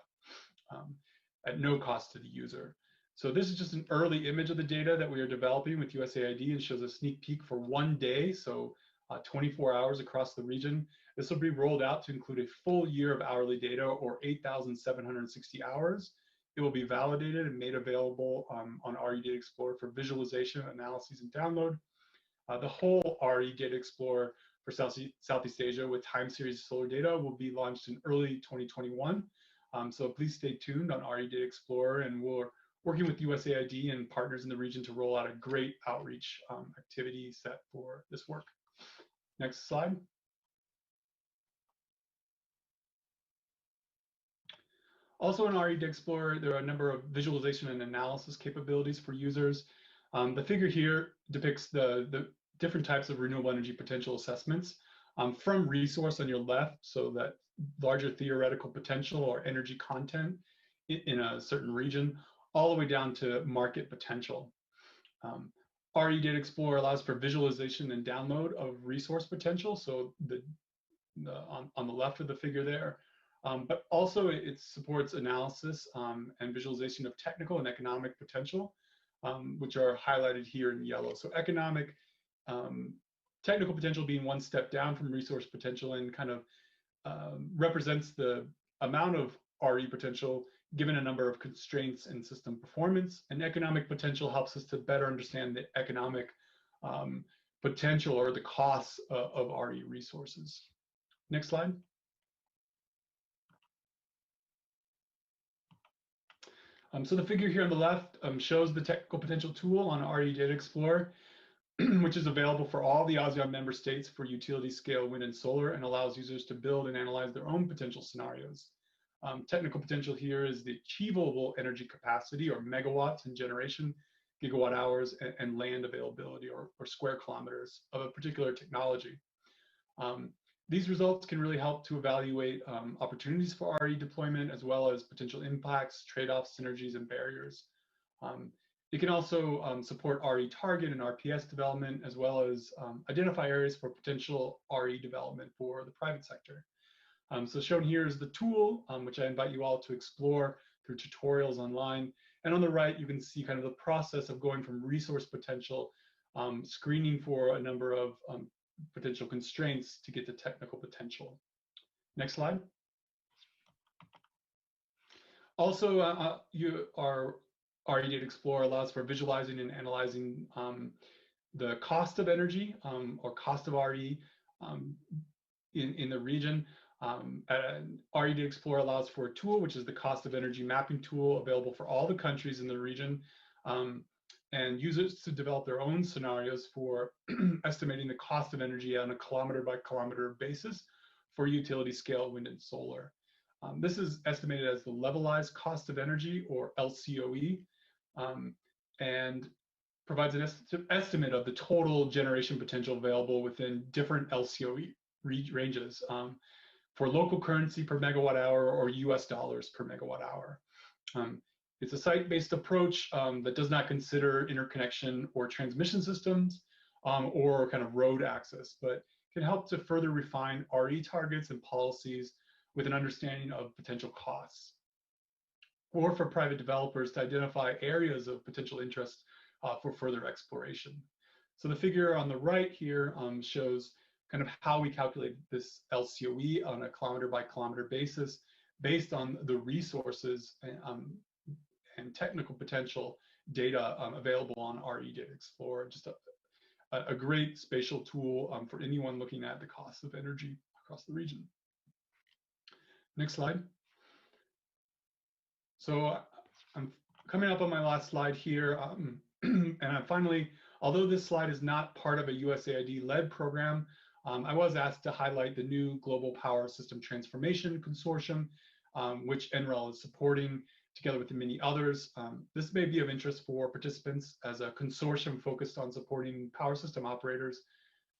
at no cost to the user. So this is just an early image of the data that we are developing with USAID, and shows a sneak peek for 1 day, so 24 hours across the region. This will be rolled out to include a full year of hourly data, or 8,760 hours. It will be validated and made available on RE Data Explorer for visualization, analyses, and download. The whole RE Data Explorer for Southeast Asia with time series solar data will be launched in early 2021. So please stay tuned on RE Data Explorer, and we're working with USAID and partners in the region to roll out a great outreach activity set for this work. Next slide. Also in RE Data Explorer, there are a number of visualization and analysis capabilities for users. The figure here depicts the different types of renewable energy potential assessments, from resource on your left, so that larger theoretical potential or energy content in a certain region, all the way down to market potential. RE Data Explorer allows for visualization and download of resource potential, so on the left of the figure there, but also it supports analysis and visualization of technical and economic potential, which are highlighted here in yellow. So technical potential being one step down from resource potential, and kind of represents the amount of RE potential given a number of constraints in system performance. And economic potential helps us to better understand the economic potential or the costs of RE resources. Next slide. So the figure here on the left shows the technical potential tool on RE Data Explorer, which is available for all the ASEAN member states for utility scale wind and solar, and allows users to build and analyze their own potential scenarios. Technical potential here is the achievable energy capacity, or megawatts in generation, gigawatt hours, and land availability, or square kilometers of a particular technology. These results can really help to evaluate opportunities for RE deployment, as well as potential impacts, trade-offs, synergies, and barriers. It can also support RE target and RPS development, as well as identify areas for potential RE development for the private sector. So shown here is the tool, which I invite you all to explore through tutorials online. And on the right, you can see kind of the process of going from resource potential, screening for a number of potential constraints to get to technical potential. Next slide. Also, RE Data Explorer allows for visualizing and analyzing the cost of energy, or cost of RE in the region. RE Data Explorer allows for a tool, which is the cost of energy mapping tool, available for all the countries in the region, and users to develop their own scenarios for estimating the cost of energy on a kilometer by kilometer basis for utility scale wind and solar. This is estimated as the levelized cost of energy, or LCOE, and provides an estimate of the total generation potential available within different LCOE ranges, for local currency per megawatt hour, or US dollars per megawatt hour. It's a site-based approach that does not consider interconnection or transmission systems, or kind of road access, but can help to further refine RE targets and policies with an understanding of potential costs. or for private developers to identify areas of potential interest for further exploration. So the figure on the right here shows kind of how we calculate this LCOE on a kilometer by kilometer basis based on the resources and technical potential data available on RE Data Explorer. Just a great spatial tool for anyone looking at the cost of energy across the region. Next slide. So I'm coming up on my last slide here. And finally, although this slide is not part of a USAID-led program, I was asked to highlight the new Global Power System Transformation Consortium, which NREL is supporting together with many others. This may be of interest for participants as a consortium focused on supporting power system operators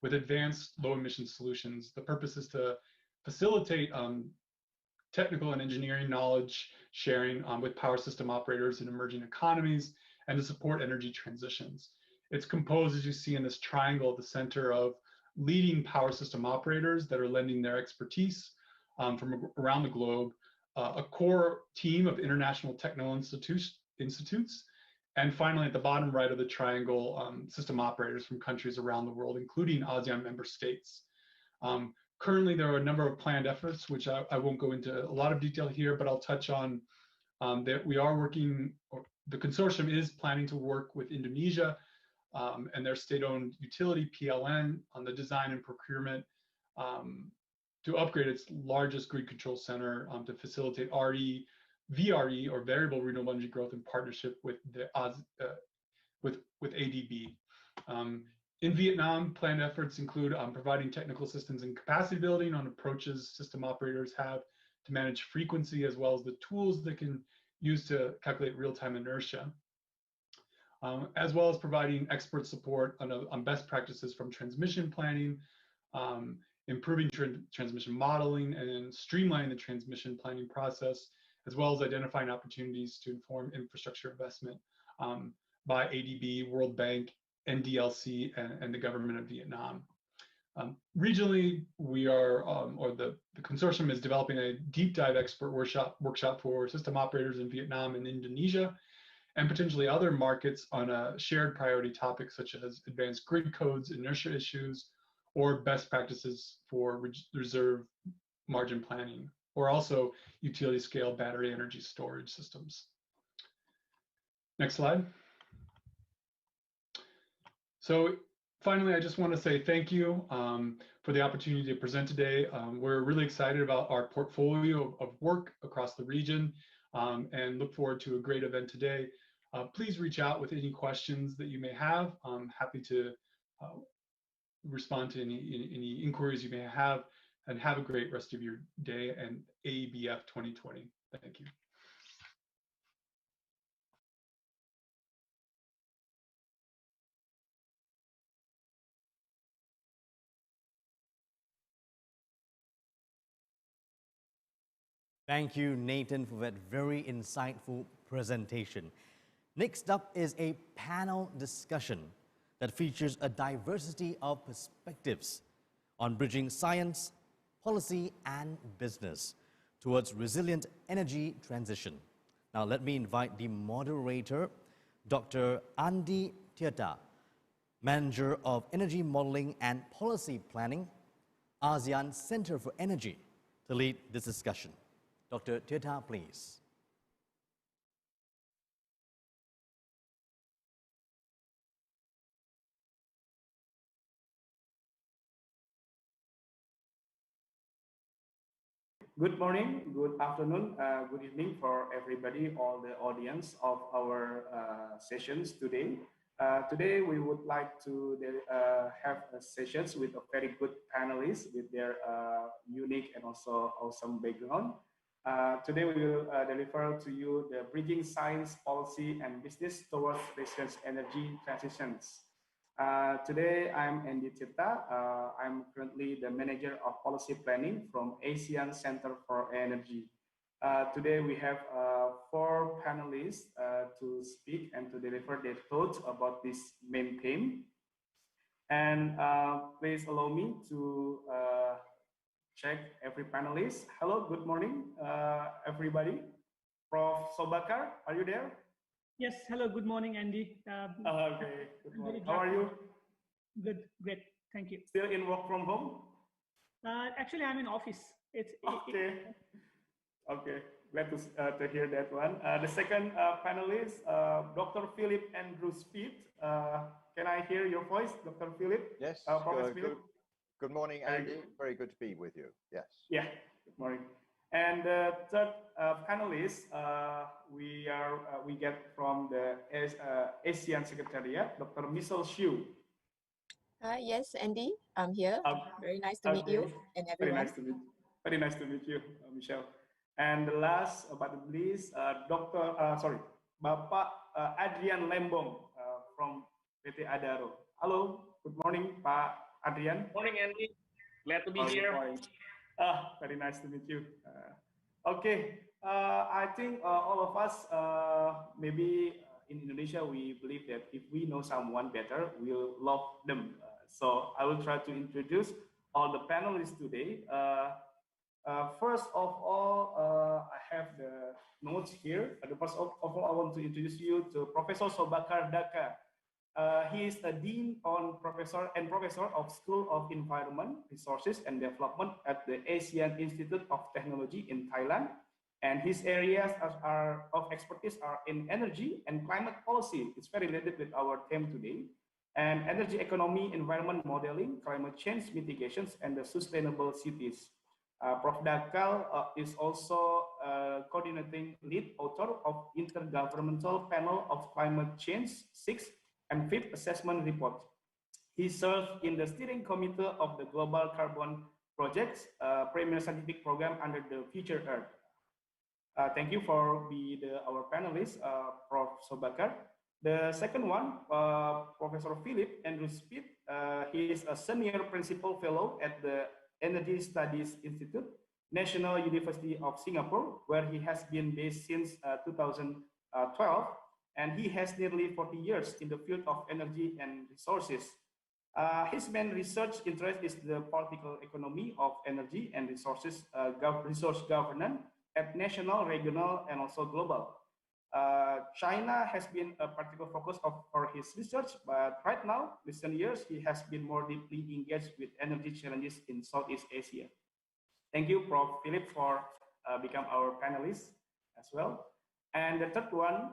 with advanced low emission solutions. The purpose is to facilitate technical and engineering knowledge sharing with power system operators in emerging economies and to support energy transitions. It's composed, as you see in this triangle at the center, of leading power system operators that are lending their expertise from around the globe, a core team of international technical institutes, and finally, at the bottom right of the triangle, system operators from countries around the world, including ASEAN member states. Currently, there are a number of planned efforts, which I won't go into a lot of detail here, but I'll touch on that we are working, or the consortium is planning to work with Indonesia and their state-owned utility, PLN, on the design and procurement to upgrade its largest grid control center to facilitate VRE, or variable renewable energy growth, in partnership with the with ADB. In Vietnam, planned efforts include providing technical assistance and capacity building on approaches system operators have to manage frequency, as well as the tools they can use to calculate real-time inertia, as well as providing expert support on best practices from transmission planning, improving transmission modeling, and streamlining the transmission planning process, as well as identifying opportunities to inform infrastructure investment by ADB, World Bank, NDLC, and the government of Vietnam. Regionally, we are, or the consortium is developing a deep dive expert workshop for system operators in Vietnam and Indonesia, and potentially other markets on a shared priority topic such as advanced grid codes, inertia issues, or best practices for reserve margin planning, or also utility scale battery energy storage systems. Next slide. So finally, I just want to say thank you for the opportunity to present today. We're really excited about our portfolio of work across the region and look forward to a great event today. Please reach out with any questions that you may have. I'm happy to respond to any inquiries you may have, and have a great rest of your day and AEBF 2020. Thank you. Thank you, Nathan, for that very insightful presentation. Next up is a panel discussion that features a diversity of perspectives on bridging science, policy, and business towards resilient energy transition. Now, let me invite the moderator, Dr. Andi Tirta, Manager of Energy Modeling and Policy Planning, ASEAN Center for Energy, to lead this discussion. Dr. Tirta, please. Good morning, good afternoon, good evening for everybody, all the audience of our sessions today. Today we would like to have sessions with a very good panelists with their unique and also awesome background. Today we will deliver to you the Bridging Science, Policy and Business Towards Resilient Energy Transitions. Today I'm Andi Tirta. I'm currently the Manager of Policy Planning from ASEAN Center for Energy. Today we have 4 panelists to speak and to deliver their thoughts about this main theme. And please allow me to check every panelist. Hello, good morning, everybody. Prof. Sobakar, are you there? Yes, hello, good morning, Andy. Okay, good morning. How are you? Good, great, thank you. Still in work from home? Actually, I'm in office. Okay. Okay, glad to hear that one. The second panelist, Dr. Philip Andrew Speed. Can I hear your voice, Dr. Philip? Yes, good morning, Andy. Very good to be with you, yes. Yeah, good morning. And the third panelist, we get from the ASEAN Secretariat, Dr. Michelle Xu. Yes, Andy, I'm here. Very nice to meet you and everyone. Very nice to meet you, Michelle. And the last but not least, Bapak Adrian Lembong from PT Adaro. Hello, good morning, Pak Adrian. Morning, Andy. Glad to be here. Very nice to meet you. Okay, I think all of us, maybe in Indonesia, we believe that if we know someone better, we'll love them. So I will try to introduce all the panelists today. First of all, I have the notes here. First of all, I want to introduce you to Professor Sobakar Daka. He is a Dean Professor of School of Environment, Resources and Development at the Asian Institute of Technology in Thailand. And his areas of expertise are in energy and climate policy. It's very related with our theme today. And energy economy, environment modeling, climate change mitigations, and the sustainable cities. Prof. Dakal is also coordinating lead author of Intergovernmental Panel of Climate Change 6th and 5th Assessment Report. He served in the steering committee of the Global Carbon Project's Premier Scientific Program under the Future Earth. Thank you for our panelists, Prof. Sobakar. The second one, Professor Philip Andrew Speed. He is a senior principal fellow at the Energy Studies Institute, National University of Singapore, where he has been based since 2012, and he has nearly 40 years in the field of energy and resources. His main research interest is the political economy of energy and resources, resource governance at national, regional, and also global. China has been a particular focus for his research, but right now, recent years, he has been more deeply engaged with energy challenges in Southeast Asia. Thank you, Prof. Philip, for becoming our panelist as well. And the third one,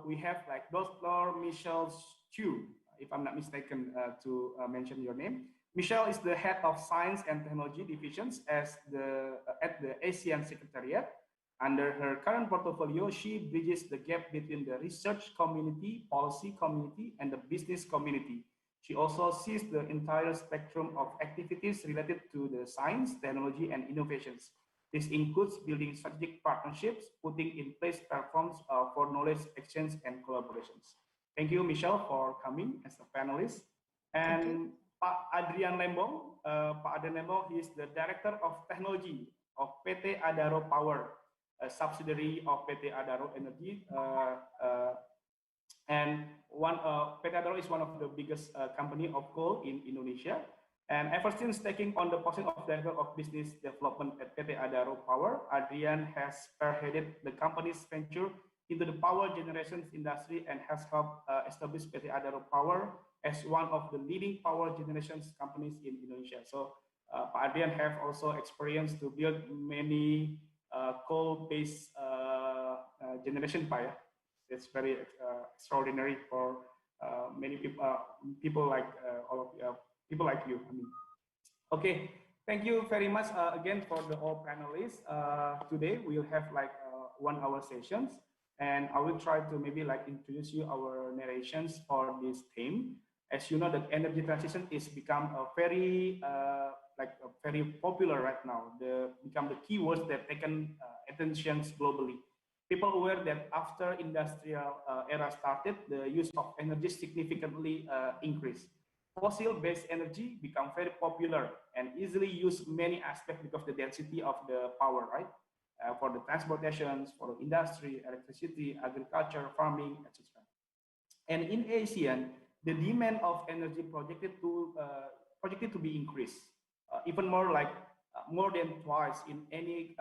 we have like Dr. Michelle Chu, if I'm not mistaken to mention your name. Michelle is the head of Science and Technology Divisions at the ASEAN Secretariat. Under her current portfolio, she bridges the gap between the research community, policy community, and the business community. She also sees the entire spectrum of activities related to the science, technology, and innovations. This includes building strategic partnerships, putting in place platforms for knowledge exchange and collaborations. Thank you, Michelle, for coming as a panelist. And Pak Adrian Lembong, he is the Director of Technology of PT Adaro Power, a subsidiary of PT Adaro Energy, and PT Adaro is one of the biggest company of coal in Indonesia. And ever since taking on the position of Director of Business Development at PT Adaro Power, Adrian has spearheaded the company's venture into the power generation industry and has helped establish PT Adaro Power as one of the leading power generation companies in Indonesia. So Adrian have also experience to build many coal-based generation power. It's very extraordinary for many people like all of people like you. I mean, okay. Thank you very much again for the all panelists. Today we'll have like 1 hour sessions, and I will try to maybe like introduce you our narrations for this theme. As you know, that energy transition is become a very very popular right now. Become the keywords that taken attentions globally. People aware that after industrial era started, the use of energy significantly increased. Fossil-based energy become very popular and easily used many aspects because of the density of the power, right? For the transportations, for the industry, electricity, agriculture, farming, etc. And in ASEAN, the demand of energy projected to be increased. Even more like more than twice in any,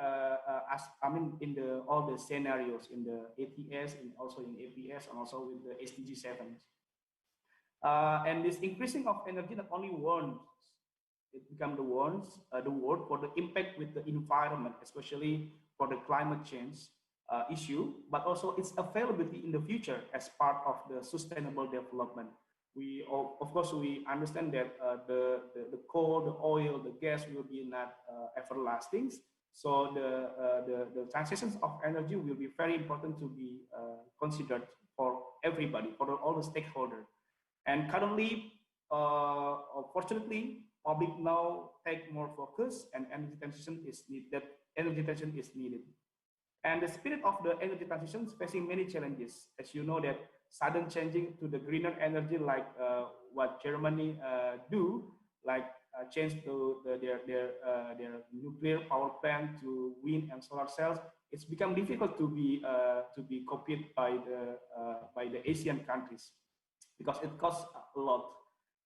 in all the scenarios in the ATS and also in APS and also with the SDG 7. And this increasing of energy not only warns, it becomes the word for the impact with the environment, especially for the climate change issue, but also its availability in the future as part of the sustainable development. We, of course, we understand that the coal, the oil, the gas will be not everlasting. So the transitions of energy will be very important to be considered for everybody, for all the stakeholders. And currently, fortunately, public now take more focus, and energy transition is needed. Energy transition is needed. And the spirit of the energy transition is facing many challenges. As you know, that sudden changing to the greener energy, like what Germany do, like change to their nuclear power plant to wind and solar cells, it's become difficult to be copied by the Asian countries because it costs a lot.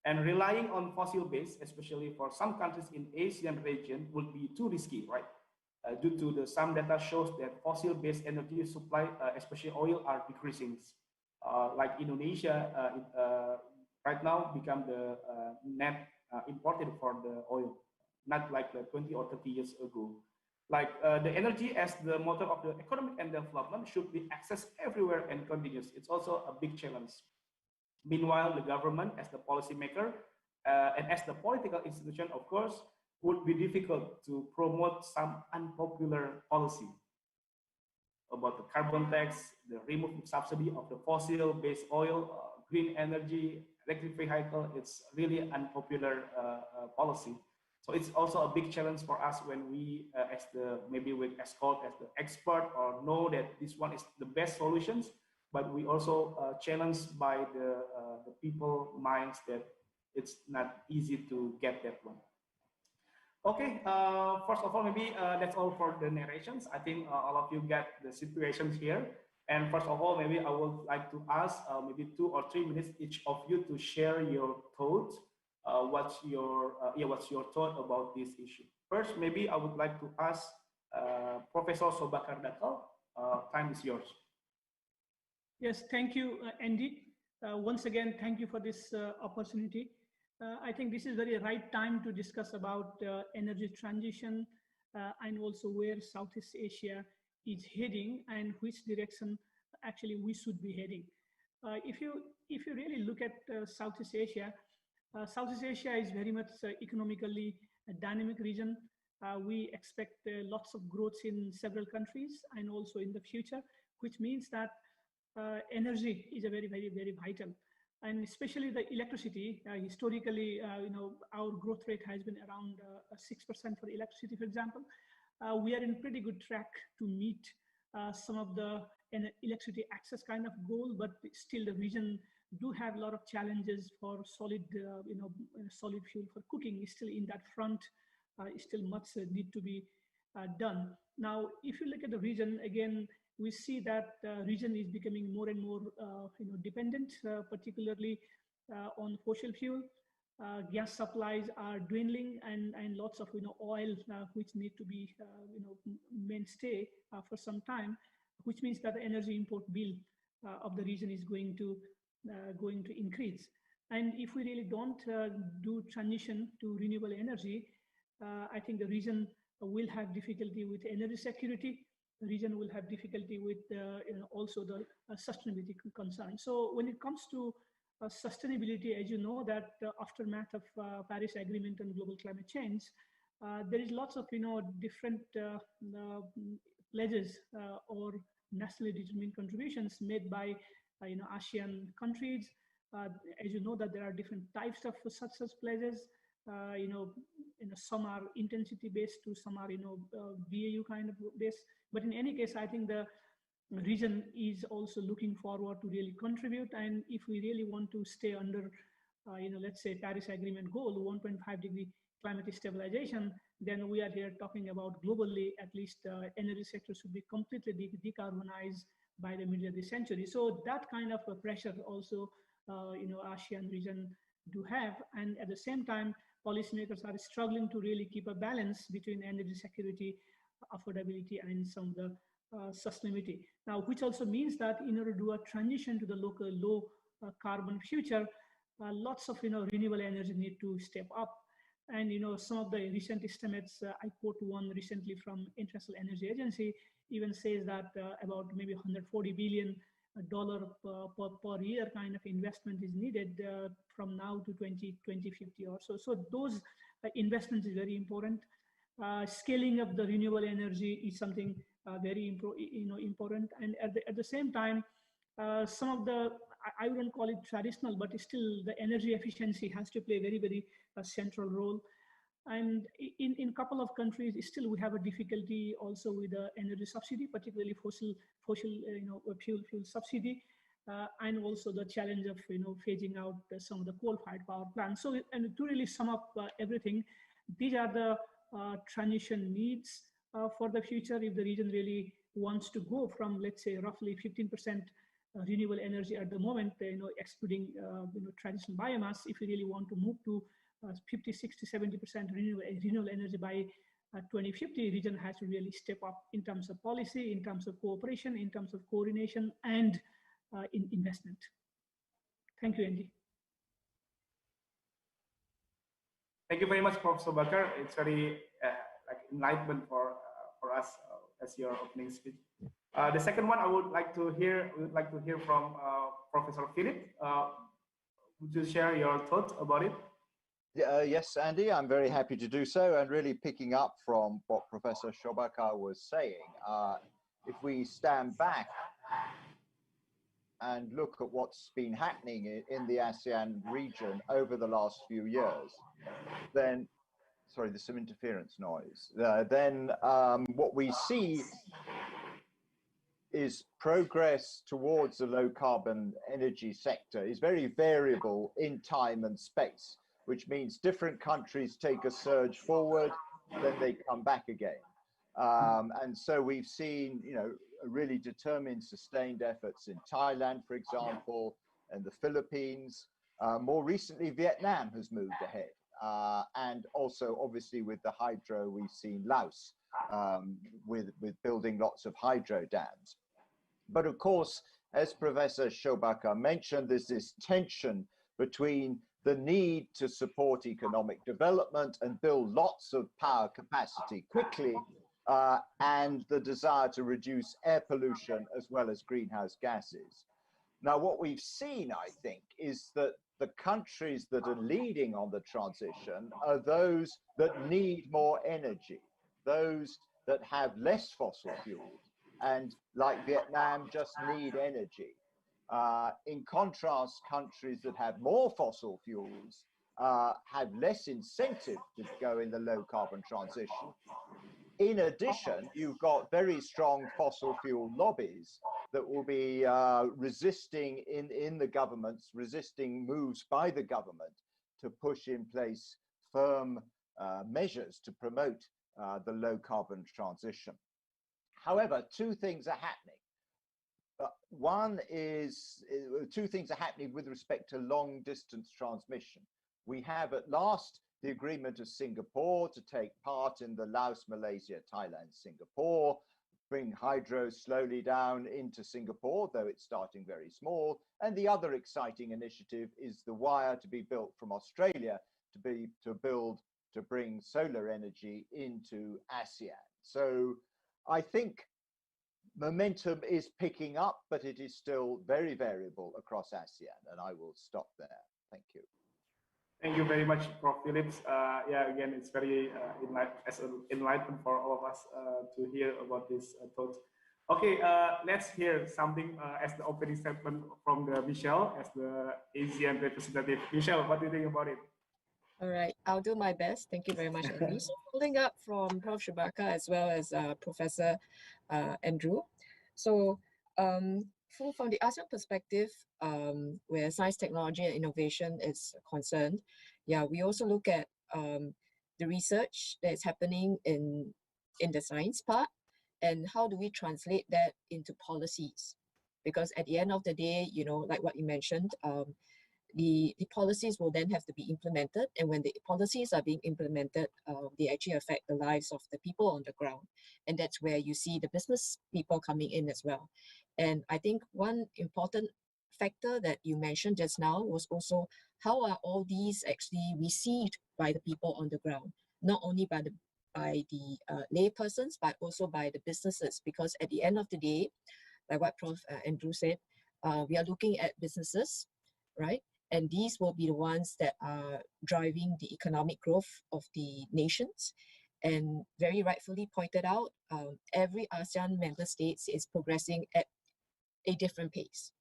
And relying on fossil base, especially for some countries in Asian region, would be too risky, right? Due to some data shows that fossil-based energy supply, especially oil, are decreasing. Like Indonesia, right now become the net imported for the oil, not like 20 or 30 years ago. Like the energy as the motor of the economic and development should be accessed everywhere and continuous. It's also a big challenge. Meanwhile, the government as the policymaker and as the political institution, of course, would be difficult to promote some unpopular policy about the carbon tax, the removal subsidy of the fossil-based oil, green energy, electric vehicle. It's really unpopular policy. So it's also a big challenge for us when we, maybe as called as the expert, or know that this one is the best solutions, but we also challenged by the people minds that it's not easy to get that one. Okay, first of all, maybe that's all for the narrations. I think all of you get the situations here. And first of all, maybe I would like to ask maybe 2 or 3 minutes each of you to share your thoughts. What's your thought about this issue? First, maybe I would like to ask Professor Sobakar Dakal. Time is yours. Yes, thank you, Andy. Once again, thank you for this opportunity. I think this is very right time to discuss about energy transition and also where Southeast Asia is heading and which direction actually we should be heading. If you really look at Southeast Asia is very much economically a dynamic region. We expect lots of growth in several countries and also in the future, which means that energy is a very, very, very vital. And especially the electricity, historically, our growth rate has been around 6% for electricity, for example. We are in pretty good track to meet some of the electricity access kind of goal, but still the region do have a lot of challenges for solid, solid fuel for cooking. Is still in that front, still much need to be done. Now, if you look at the region again, we see that region is becoming more and more dependent, particularly on fossil fuel. Gas supplies are dwindling, and lots of oil which need to be mainstay for some time, which means that the energy import bill of the region is going to increase. And if we really don't do transition to renewable energy, I think the region will have difficulty with energy security. The region will have difficulty with also the sustainability concerns. So when it comes to sustainability, as you know, that aftermath of Paris Agreement and global climate change, there is lots of different pledges or nationally determined contributions made by ASEAN countries. As you know, that there are different types of such pledges. Some are intensity based, to some are BAU kind of based. But in any case, I think the region is also looking forward to really contribute. And if we really want to stay under, let's say Paris Agreement goal, 1.5 degree climate stabilization, then we are here talking about globally, at least energy sector should be completely decarbonized by the middle of the century. So that kind of a pressure also, ASEAN region do have. And at the same time, policymakers are struggling to really keep a balance between energy security, affordability, and some of the sustainability. Now, which also means that in order to do a transition to the local low carbon future, lots of renewable energy need to step up. And some of the recent estimates, I quote one recently from International Energy Agency, even says that about maybe $140 billion per year kind of investment is needed from now to 2050 or so. So those investments is very important. Scaling up the renewable energy is something very important. And at the same time, some of the, I wouldn't call it traditional, but still the energy efficiency has to play a very, very central role. And in a couple of countries, still we have a difficulty also with the energy subsidy, particularly fossil fuel subsidy, and also the challenge of phasing out some of the coal-fired power plants. So, and to really sum up everything, these are the transition needs for the future if the region really wants to go from, let's say, roughly 15% renewable energy at the moment, excluding traditional biomass. If you really want to move to 50, 60, 70% renewable energy by 2050, region has to really step up in terms of policy, in terms of cooperation, in terms of coordination, and in investment. Thank you, Andy. Thank you very much, Professor Bakar. It's very like enlightenment for us as your opening speech. The second one, I would like to hear from Professor Philip. Would you share your thoughts about it? Yes, Andy, I'm very happy to do so. And really picking up from what Professor Shobhakar was saying, if we stand back and look at what's been happening in the ASEAN region over the last few years, then, sorry, there's some interference noise. Then what we see is progress towards the low carbon energy sector is very variable in time and space, which means different countries take a surge forward, then they come back again. And so we've seen, really determined, sustained efforts in Thailand, for example, and the Philippines. More recently, Vietnam has moved ahead. And also, obviously, with the hydro, we've seen Laos with building lots of hydro dams. But of course, as Professor Shobhakar mentioned, there's this tension between the need to support economic development and build lots of power capacity quickly, and the desire to reduce air pollution as well as greenhouse gases. Now, what we've seen, I think, is that the countries that are leading on the transition are those that need more energy, those that have less fossil fuels, and like Vietnam, just need energy. In contrast, countries that have more fossil fuels have less incentive to go in the low carbon transition. In addition, you've got very strong fossil fuel lobbies that will be resisting in the governments, resisting moves by the government to push in place firm measures to promote the low carbon transition. However, two things are happening. One is, two things are happening with respect to long distance transmission. We have at last the agreement of Singapore to take part in the Laos, Malaysia, Thailand, Singapore, bring hydro slowly down into Singapore, though it's starting very small. And the other exciting initiative is the wire to be built from Australia to bring solar energy into ASEAN. So I think momentum is picking up, but it is still very variable across ASEAN, and I will stop there. Thank you. Thank you very much, Prof. Phillips. Yeah, again, it's very enlightening for all of us to hear about this thoughts. Okay, let's hear something as the opening statement from Michelle, as the ASEAN representative. Michelle, what do you think about it? All right, I'll do my best. Thank you very much, Andy. So following up from Prof. Shobhakar as well as Professor Andrew. So from the ASEAN perspective, where science, technology, and innovation is concerned, yeah, we also look at the research that's happening in the science part, and how do we translate that into policies? Because at the end of the day, like what you mentioned, the policies will then have to be implemented. And when the policies are being implemented, they actually affect the lives of the people on the ground. And that's where you see the business people coming in as well. And I think one important factor that you mentioned just now was also how are all these actually received by the people on the ground, not only by the lay persons, but also by the businesses, because at the end of the day, like what Prof. Andrew said, we are looking at businesses, right? And these will be the ones that are driving the economic growth of the nations. And very rightfully pointed out, every ASEAN member states is progressing at a different pace,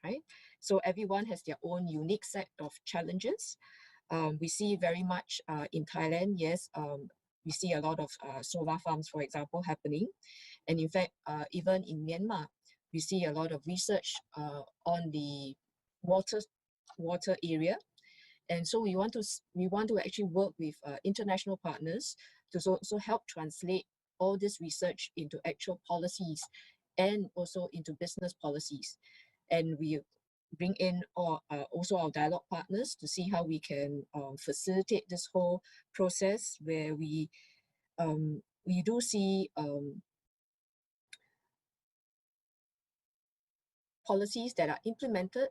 right? So everyone has their own unique set of challenges. We see very much in Thailand, yes, we see a lot of solar farms, for example, happening. And in fact, even in Myanmar, we see a lot of research on the water area. And so we want to actually work with international partners to also help translate all this research into actual policies and also into business policies. And we bring in also our dialogue partners to see how we can facilitate this whole process, where we do see policies that are implemented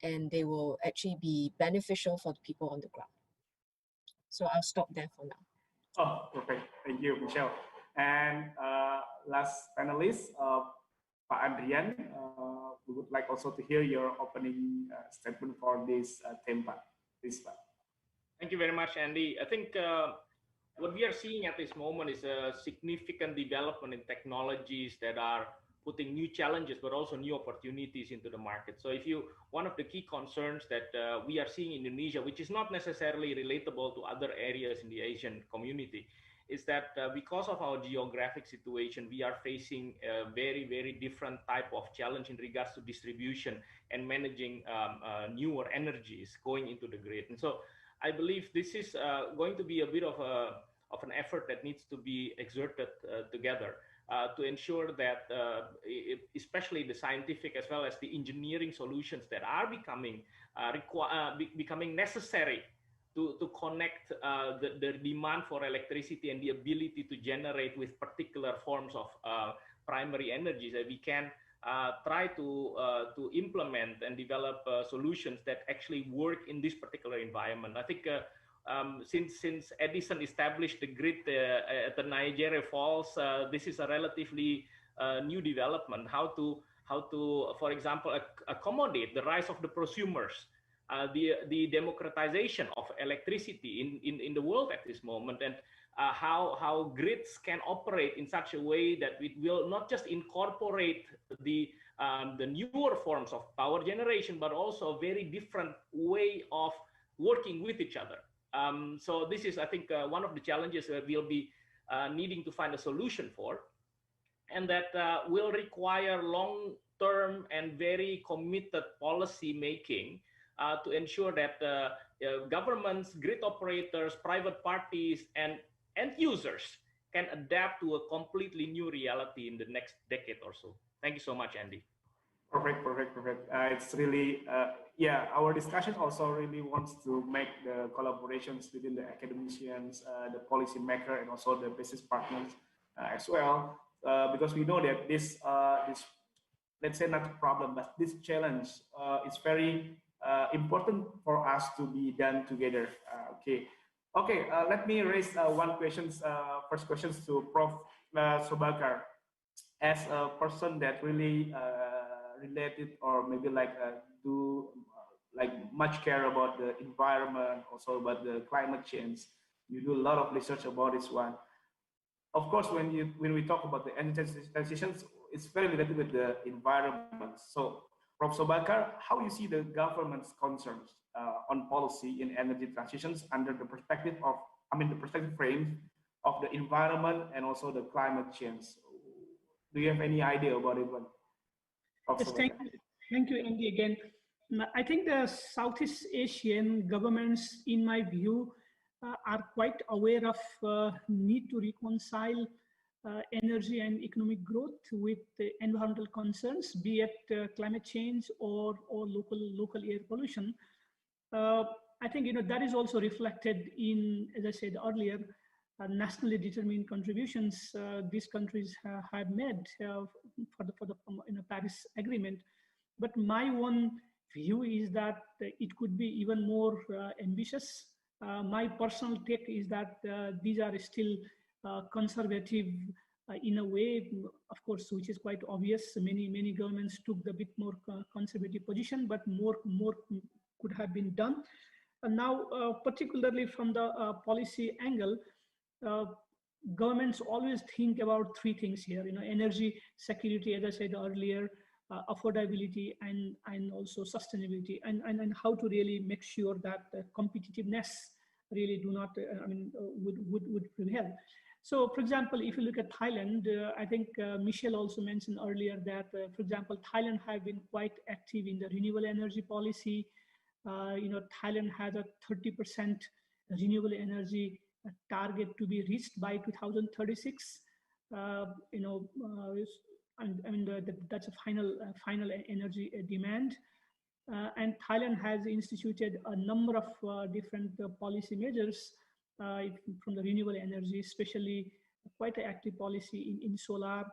and they will actually be beneficial for the people on the ground. So I'll stop there for now. Oh, perfect. Thank you, Michelle. And last panelist, Pak Adrian, we would like also to hear your opening statement for this theme. Please, Pak. Thank you very much, Andy. I think what we are seeing at this moment is a significant development in technologies that are putting new challenges, but also new opportunities into the market. So one of the key concerns that we are seeing in Indonesia, which is not necessarily relatable to other areas in the Asian community, is that because of our geographic situation, we are facing a very, very different type of challenge in regards to distribution and managing newer energies going into the grid. And so I believe this is going to be a bit of an effort that needs to be exerted together to ensure that, especially the scientific as well as the engineering solutions that are becoming necessary to connect the demand for electricity and the ability to generate with particular forms of primary energy, that we can try to implement and develop solutions that actually work in this particular environment. I think since Edison established the grid at the Niagara Falls, this is a relatively new development. How to, for example, accommodate the rise of the prosumers, the democratization of electricity in the world at this moment, and how grids can operate in such a way that it will not just incorporate the newer forms of power generation, but also a very different way of working with each other. So this is, I think, one of the challenges that we'll be needing to find a solution for, and that will require long-term and very committed policy making to ensure that governments, grid operators, private parties, and end users can adapt to a completely new reality in the next decade or so. Thank you so much, Andy. Perfect. It's really, our discussion also really wants to make the collaborations within the academicians, the policymaker, and also the business partners as well, because we know that this, let's say not a problem, but this challenge is very important for us to be done together. Let me raise one question. First question to Prof. Sobakar, as a person that really related or maybe do much care about the environment, also about the climate change. You do a lot of research about this one. Of course, when we talk about the energy transitions, it's very related with the environment. So, Prof. Sobakar, how you see the government's concerns on policy in energy transitions under the perspective of, the perspective frame of the environment and also the climate change? Do you have any idea about it? Yes, thank you, Andy, again. I think the Southeast Asian governments, in my view, are quite aware of need to reconcile energy and economic growth with environmental concerns, be it climate change or local air pollution. I think that is also reflected in, as I said earlier, nationally determined contributions these countries have made for the Paris Agreement. But my one view is that it could be even more ambitious. My personal take is that these are still conservative in a way, of course, which is quite obvious. Many governments took the bit more conservative position, but more could have been done. And now, particularly from the policy angle, governments always think about three things here. Energy security, as I said earlier, affordability, and also sustainability, and how to really make sure that competitiveness really do not, would prevail. So, for example, if you look at Thailand, I think Michelle also mentioned earlier that, for example, Thailand have been quite active in the renewable energy policy. Thailand has a 30% renewable energy target to be reached by 2036. That's a final energy demand. And Thailand has instituted a number of different policy measures from the renewable energy, especially quite an active policy in solar,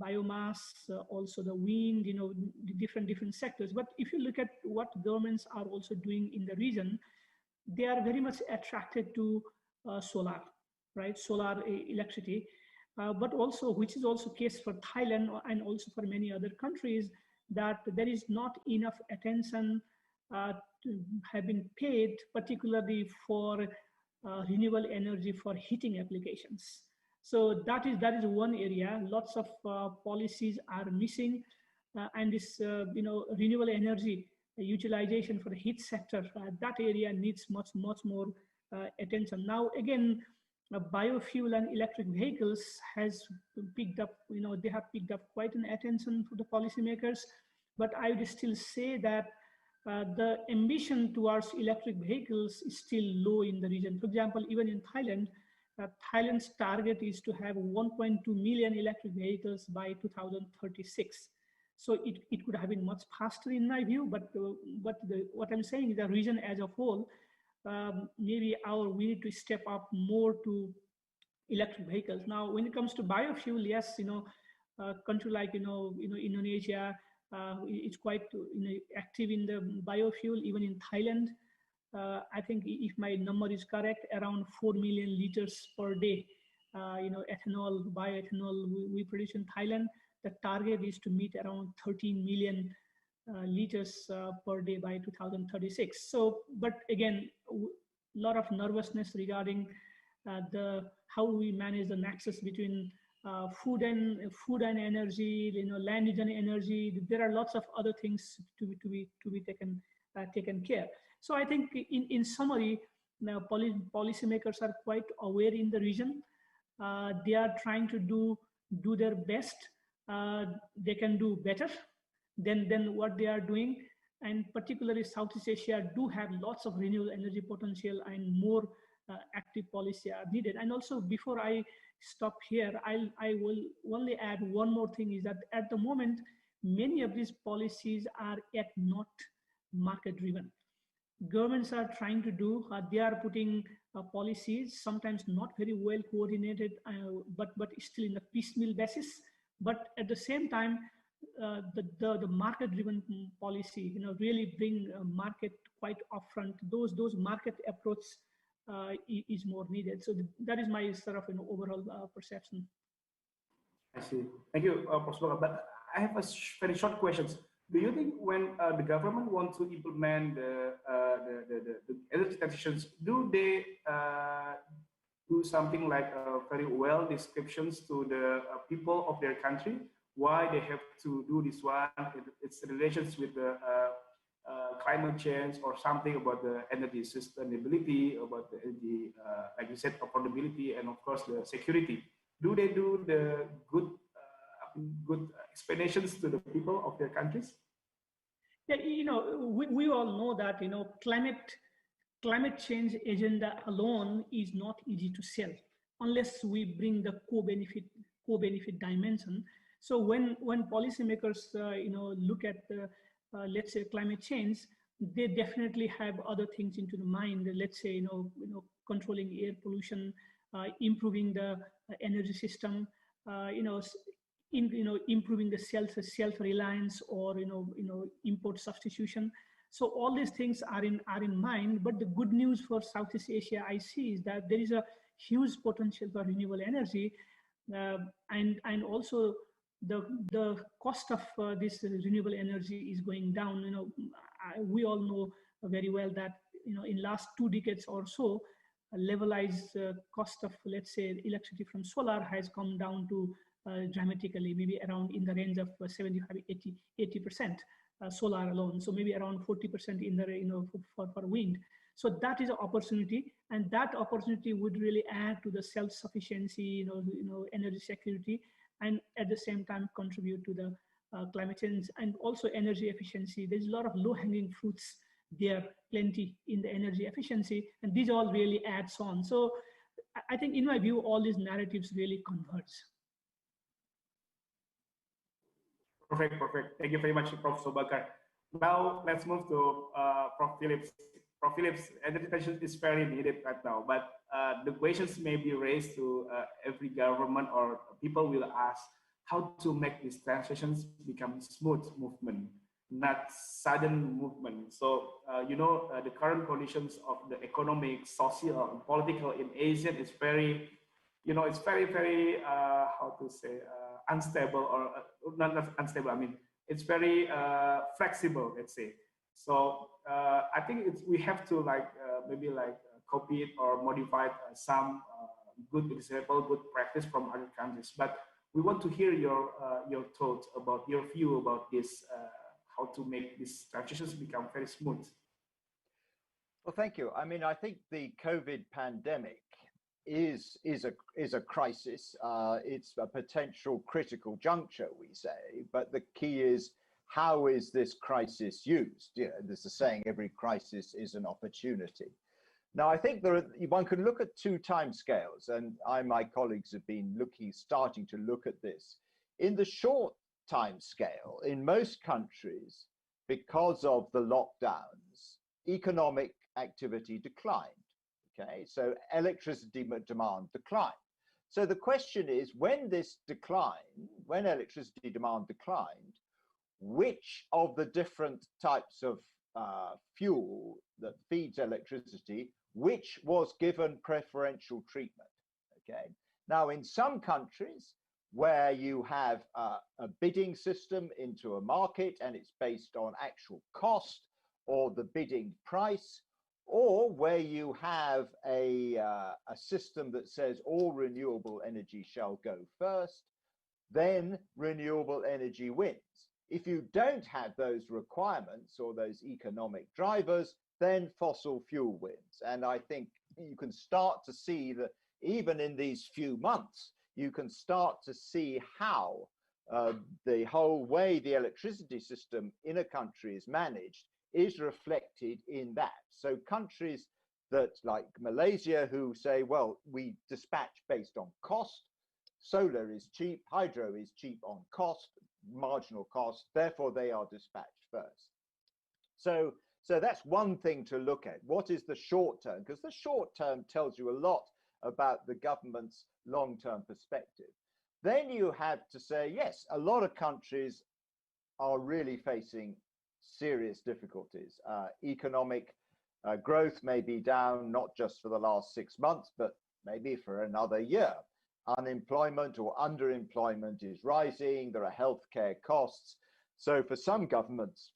biomass, also the wind, the different sectors. But if you look at what governments are also doing in the region, they are very much attracted to solar, right? Solar electricity, but also, which is also case for Thailand and also for many other countries, that there is not enough attention have been paid, particularly for renewable energy for heating applications. So that is one area. Lots of policies are missing, and this renewable energy utilization for the heat sector, that area needs much more attention. Now again, biofuel and electric vehicles has picked up. They have picked up quite an attention for the policymakers, but I would still say that the ambition towards electric vehicles is still low in the region. For example, even in Thailand, Thailand's target is to have 1.2 million electric vehicles by 2036. So it could have been much faster in my view, but what I'm saying is the region as a whole, maybe we need to step up more to electric vehicles. Now, when it comes to biofuel, yes, country like Indonesia, it's quite active in the biofuel. Even in Thailand, I think if my number is correct, around 4 million liters per day, ethanol, bioethanol we produce in Thailand. The target is to meet around 13 million liters per day by 2036. So, but again, a lot of nervousness regarding how we manage the nexus between food and energy, land and energy. There are lots of other things to be taken care. So I think in summary, now policymakers are quite aware in the region. They are trying to do their best. They can do better than what they are doing, and particularly Southeast Asia do have lots of renewable energy potential, and more active policy are needed. And also, before I stop here, I will only add one more thing, is that at the moment, many of these policies are yet not market driven. Governments are trying to do, they are putting policies, sometimes not very well coordinated, but still in a piecemeal basis. But at the same time, the market-driven policy, really bring market quite upfront. Those market approach is more needed. So that is my sort of overall perception. I see. Thank you, Professor. But I have a very short question. Do you think when the government wants to implement the energy transitions, do they do something like very well descriptions to the people of their country, why they have to do this one, its relations with the climate change, or something about the energy sustainability, about the energy, like you said, affordability, and of course the security? Do they do the good explanations to the people of their countries? Yeah, we all know that climate change agenda alone is not easy to sell unless we bring the co-benefit dimension. So when policymakers look at let's say climate change, they definitely have other things into the mind. Let's say, controlling air pollution, improving the energy system, improving the self-reliance, or import substitution. So all these things are in mind. But the good news for Southeast Asia I see is that there is a huge potential for renewable energy, and also the cost of this renewable energy is going down. We all know very well that in last 2 decades or so, a levelized cost of, let's say, electricity from solar has come down to dramatically, maybe around in the range of 75, 80% solar alone. So maybe around 40% in the for wind. So that is an opportunity, and that opportunity would really add to the self-sufficiency, energy security, and at the same time contribute to the climate change and also energy efficiency. There's a lot of low-hanging fruits there, plenty in the energy efficiency, and these all really adds on. So I think, in my view, all these narratives really converge. Perfect, perfect. Thank you very much, Prof. Sobakar. Now let's move to Prof. Phillips. Prof. Phillips, energy transition is very needed right now, but the questions may be raised to every government, or people will ask how to make these transitions become smooth movement, not sudden movement. So, the current conditions of the economic, social, and political in Asia is very, it's very, very, how to say, unstable, or not unstable. I mean, it's very flexible, let's say. So I think we have to maybe copy it or modify some good example, good practice from other countries. But we want to hear your thoughts about your view about this, how to make these transitions become very smooth. Well, thank you. I mean, I think the COVID pandemic is a crisis. It's a potential critical juncture, we say, but the key is, how is this crisis used? There's a saying, every crisis is an opportunity. Now, I think one can look at 2 timescales, and my colleagues have been starting to look at this. In the short timescale, in most countries, because of the lockdowns, economic activity declined. Okay, so electricity demand declined. So the question is, when electricity demand declined, which of the different types of fuel that feeds electricity, which was given preferential treatment? Okay. Now, in some countries where you have a bidding system into a market and it's based on actual cost or the bidding price, or where you have a system that says all renewable energy shall go first, then renewable energy wins. If you don't have those requirements or those economic drivers, then fossil fuel wins. And I think you can start to see that even in these few months, you can start to see how the whole way the electricity system in a country is managed is reflected in that. So countries that, like Malaysia, who say, well, we dispatch based on cost, solar is cheap, hydro is cheap on cost, marginal cost, therefore they are dispatched first. So that's one thing to look at. What is the short term? Because the short term tells you a lot about the government's long-term perspective. Then you have to say, yes, a lot of countries are really facing serious difficulties. Economic growth may be down, not just for the last 6 months, but maybe for another year. Unemployment or underemployment is rising. There are healthcare costs. So for some governments,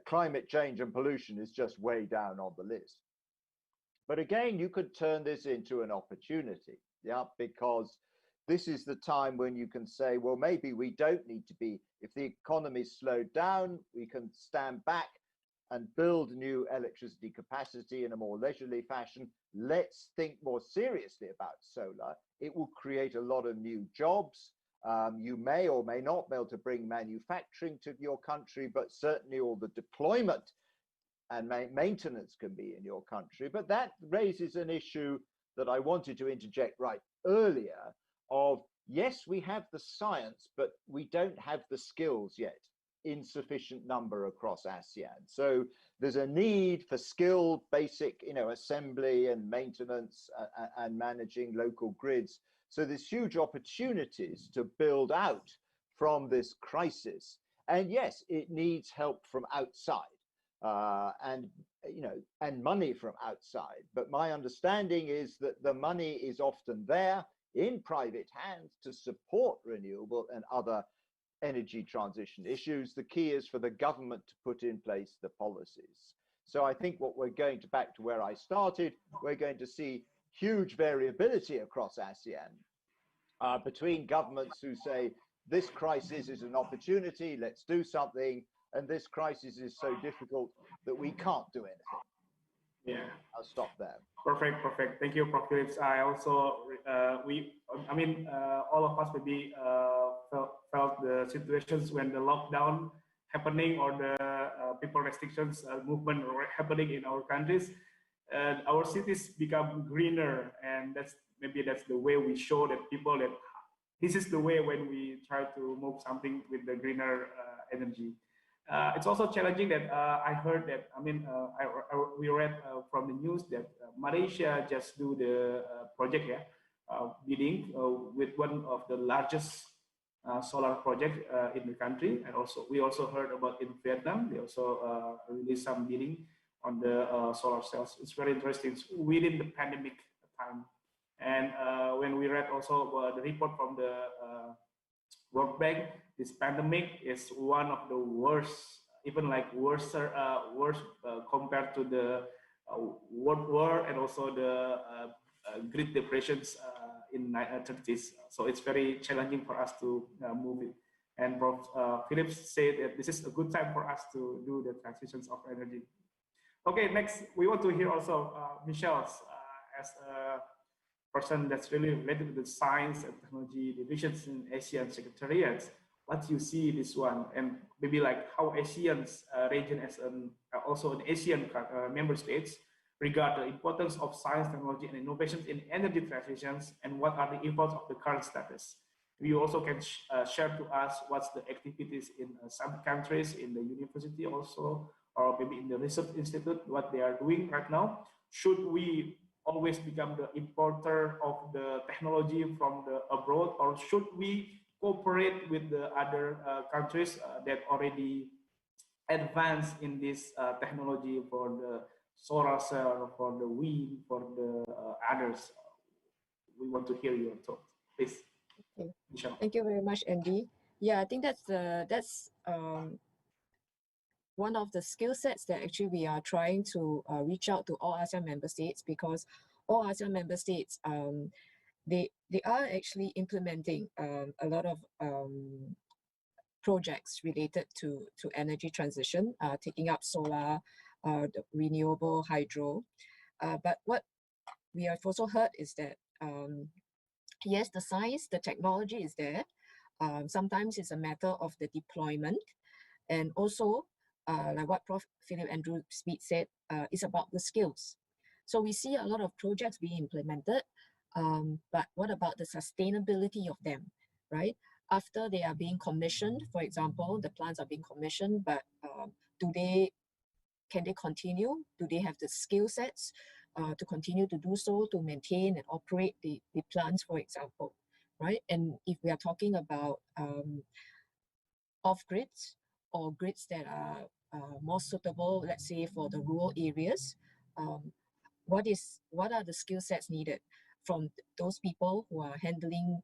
climate change and pollution is just way down on the list. But again, you could turn this into an opportunity, because this is the time when you can say, well, maybe we don't need to be, if the economy slowed down, we can stand back and build new electricity capacity in a more leisurely fashion. Let's think more seriously about solar. It will create a lot of new jobs. You may or may not be able to bring manufacturing to your country, but certainly all the deployment and maintenance can be in your country. But that raises an issue that I wanted to interject right earlier of, yes, we have the science, but we don't have the skills yet. insufficient number across ASEAN. So there's a need for skilled basic, assembly and maintenance and managing local grids. So there's huge opportunities to build out from this crisis. And yes, it needs help from outside and money from outside. But my understanding is that the money is often there in private hands to support renewable and other energy transition issues. The key is for the government to put in place the policies. So I think what we're going to, back to where I started, we're going to see huge variability across ASEAN between governments who say, this crisis is an opportunity, let's do something, and this crisis is so difficult that we can't do anything. Yeah. I'll stop there. Perfect, perfect. Thank you, Prof. Phillips. I also, all of us maybe felt the situations when the lockdown happening or the people restrictions movement happening in our countries. Our cities become greener, and that's the way we show that people that this is the way when we try to move something with the greener energy. It's also challenging that I heard that, we read from the news that Malaysia just do the project bidding with one of the largest solar project in the country. And also, we also heard about in Vietnam, they also released some bidding on the solar cells. It's very interesting. It's within the pandemic time. And when we read also the report from the World Bank, this pandemic is one of the worst, even like worse compared to the World War and also the Great Depressions in 1930s. So it's very challenging for us to move it. And Prof. Phillips said that this is a good time for us to do the transitions of energy. Okay, next we want to hear also Michelle's as a person that's really related to the science and technology divisions in ASEAN secretariats. What you see this one, and maybe like how ASEAN's region as also an ASEAN member states regard the importance of science, technology, and innovations in energy transitions, and what are the impacts of the current status. You also can share to us what's the activities in some countries, in the university also, or maybe in the research institute, what they are doing right now. Should we always become the importer of the technology from the abroad, or should we cooperate with the other countries that already advanced in this technology for the solar cell, for the wind, for the others? We want to hear your thoughts, please. Okay. Thank you very much, Andy. Yeah, I think that's one of the skill sets that actually we are trying to reach out to all ASEAN member states, because all ASEAN member states, they are actually implementing a lot of projects related to energy transition, taking up solar, the renewable hydro. But what we have also heard is that, yes, the science, the technology is there. Sometimes it's a matter of the deployment, and also like what Prof. Philip Andrew Speed said, it's about the skills. So we see a lot of projects being implemented, but what about the sustainability of them, right? After they are being commissioned, for example, the plants are being commissioned, but can they continue? Do they have the skill sets to continue to do so, to maintain and operate the plants, for example, right? And if we are talking about off-grids or grids that are more suitable, let's say for the rural areas, what are the skill sets needed from those people who are handling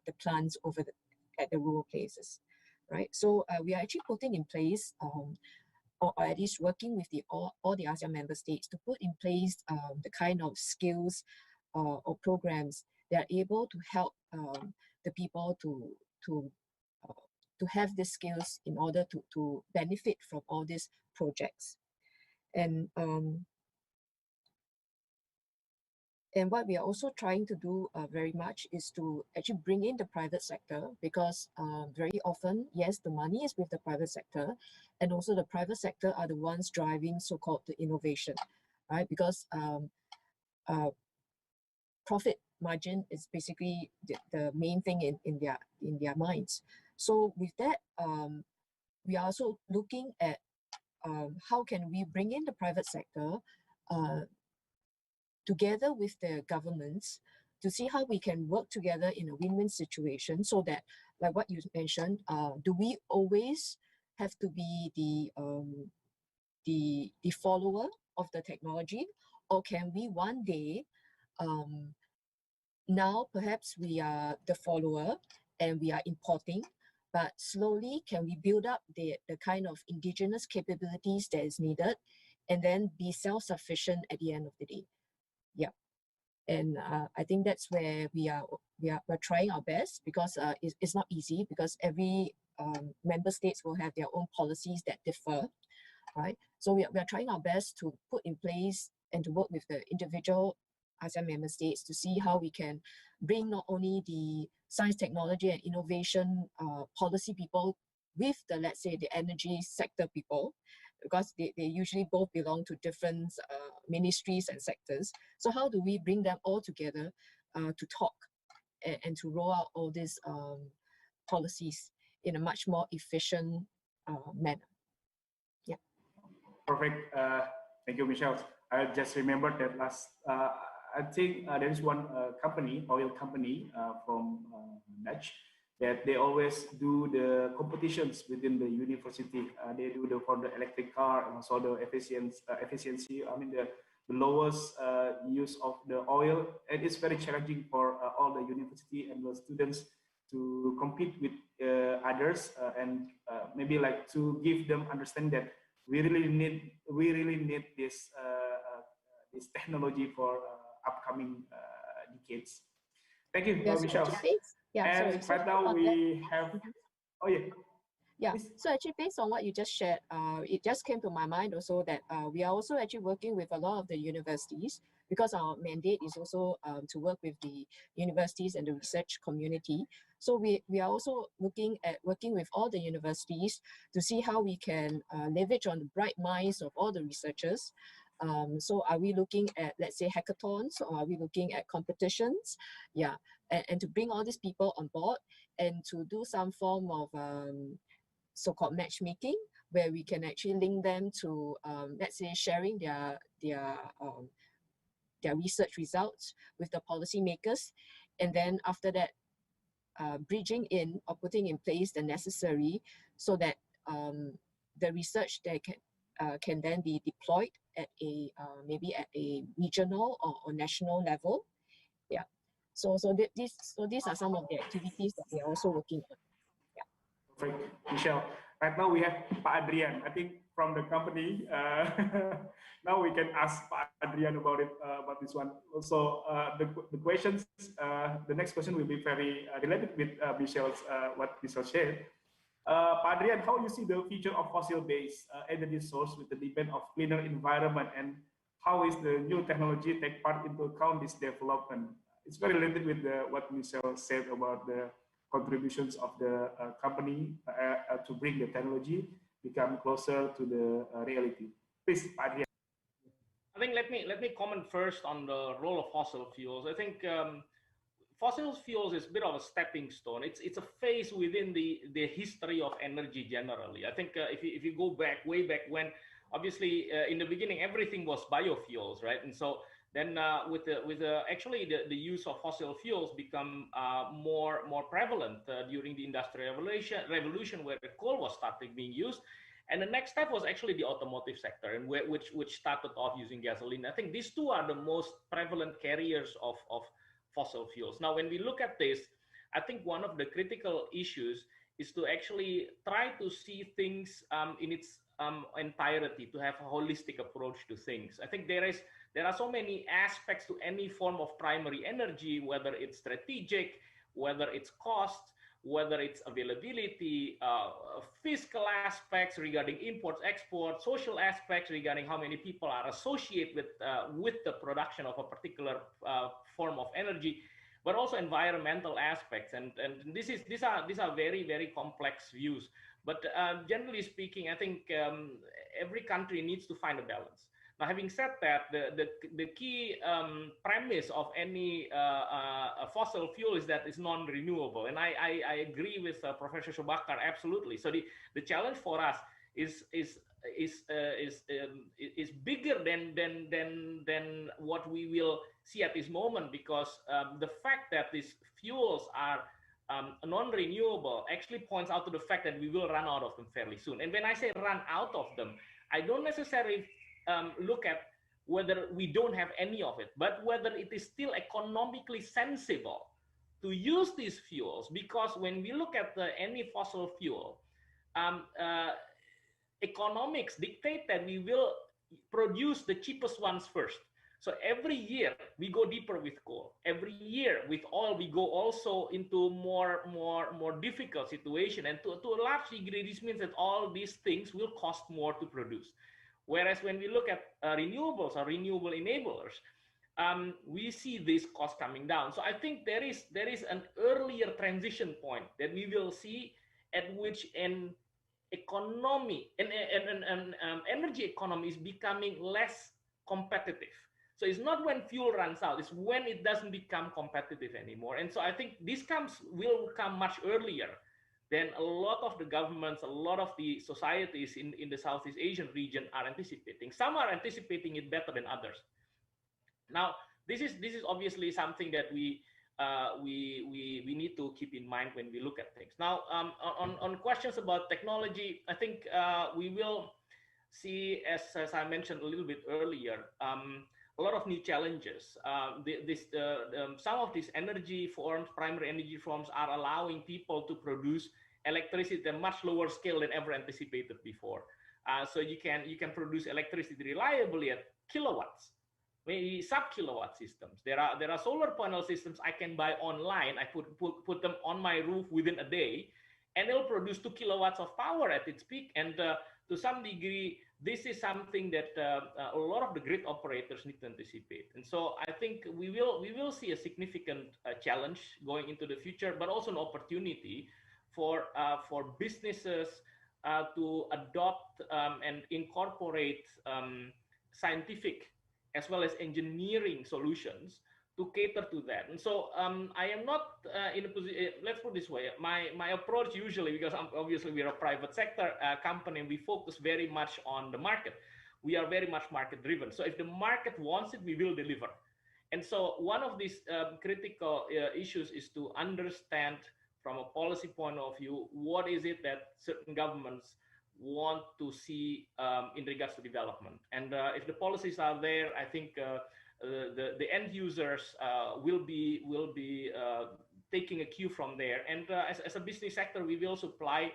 the plants at the rural places, right? So we are actually putting in place, or at least working with all the ASEAN member states to put in place the kind of skills or programs that are able to help the people to have these skills in order to benefit from all these projects. And what we are also trying to do very much is to actually bring in the private sector, because very often, yes, the money is with the private sector, and also the private sector are the ones driving so-called the innovation, right? Because profit margin is basically the main thing in their minds. So with that, we are also looking at how can we bring in the private sector together with the governments to see how we can work together in a win-win situation, so that, like what you mentioned, do we always have to be the follower of the technology, or can we one day, now perhaps we are the follower and we are importing, but slowly can we build up the kind of indigenous capabilities that is needed, and then be self-sufficient at the end of the day. Yeah. And I think that's where we're trying our best, because it's not easy, because every member states will have their own policies that differ, right? So we are trying our best to put in place and to work with the individual ASEAN member states to see how we can bring not only the science, technology, and innovation policy people with the, let's say, the energy sector people, because they usually both belong to different ministries and sectors. So how do we bring them all together to talk and to roll out all these policies in a much more efficient manner? Yeah. Perfect. Thank you, Michelle. I just remembered that I think there is one company, oil company from Dutch, that they always do the competitions within the university. They do for the electric car and also the efficiency. I mean the lowest use of the oil, and it's very challenging for all the university and the students to compete with others, and maybe like to give them understand that we really need this this technology for upcoming decades. Thank you, Michelle. Yeah, and sorry. right now we have, oh yeah. Yeah, so actually based on what you just shared, it just came to my mind also that we are also actually working with a lot of the universities, because our mandate is also to work with the universities and the research community. So we are also looking at working with all the universities to see how we can leverage on the bright minds of all the researchers. So are we looking at, let's say, hackathons, or are we looking at competitions? Yeah, and to bring all these people on board and to do some form of so-called matchmaking, where we can actually link them to, let's say, sharing their research results with the policymakers, and then after that, bridging in or putting in place the necessary, so that the research that can then be deployed at a maybe at a regional or national level. Yeah. So these are some of the activities that we are also working on. Perfect, Michelle. Right now we have Pak Adrian, I think from the company. Now we can ask Pak Adrian about it, about this one. Also, the questions, the next question will be very related with Michelle's, what Michelle shared. Pak Adrian, how you see the future of fossil-based energy source with the demand of cleaner environment, and how is the new technology take part into account this development? It's very related with what Michelle said about the contributions of the company to bring the technology become closer to the reality. Please, Adrian. I think let me comment first on the role of fossil fuels. I think fossil fuels is a bit of a stepping stone. It's a phase within the history of energy generally. I think if you go back way back when, obviously in the beginning everything was biofuels, right? And so then with the use of fossil fuels become more prevalent during the industrial revolution, where the coal was starting being used. And the next step was actually the automotive sector, and which started off using gasoline. I think these two are the most prevalent carriers of fossil fuels. Now, when we look at this, I think one of the critical issues is to actually try to see things in its entirety, to have a holistic approach to things. I think there are so many aspects to any form of primary energy, whether it's strategic, whether it's cost, whether it's availability, fiscal aspects regarding imports, exports, social aspects regarding how many people are associated with the production of a particular form of energy, but also environmental aspects. And these are very, very complex views. But generally speaking, I think every country needs to find a balance. Now, having said that, the key premise of any fossil fuel is that it's non-renewable, and I agree with Professor Shobakar absolutely. So the challenge for us is bigger than what we will see at this moment, because the fact that these fuels are non-renewable actually points out to the fact that we will run out of them fairly soon. And when I say run out of them, I don't necessarily look at whether we don't have any of it, but whether it is still economically sensible to use these fuels. Because when we look at any fossil fuel, economics dictate that we will produce the cheapest ones first. So every year we go deeper with coal. Every year with oil we go also into more difficult situation. And to a large degree, this means that all these things will cost more to produce. Whereas when we look at renewables or renewable enablers, we see this cost coming down. So I think there is an earlier transition point that we will see, at which an economy and energy economy is becoming less competitive. So it's not when fuel runs out, it's when it doesn't become competitive anymore. And so I think this will come much earlier than a lot of the governments, a lot of the societies in the Southeast Asian region are anticipating. Some are anticipating it better than others. Now, this is obviously something that we need to keep in mind when we look at things. Now, on questions about technology, I think we will see, as I mentioned a little bit earlier, a lot of new challenges. Some of these energy forms, primary energy forms, are allowing people to produce electricity at a much lower scale than ever anticipated before. So you can produce electricity reliably at kilowatts, maybe sub-kilowatt systems. There are solar panel systems I can buy online. I put them on my roof within a day, and they'll produce 2 kilowatts of power at its peak. And to some degree, this is something that a lot of the grid operators need to anticipate. And so I think we will see a significant challenge going into the future, but also an opportunity for businesses to adopt and incorporate scientific as well as engineering solutions to cater to that. And so I am not in a position, let's put it this way, my approach usually, because obviously we're a private sector company and we focus very much on the market. We are very much market driven. So if the market wants it, we will deliver. And so one of these critical issues is to understand from a policy point of view, what is it that certain governments want to see in regards to development. And if the policies are there, I think the end users will be taking a cue from there. And as a business sector, we will supply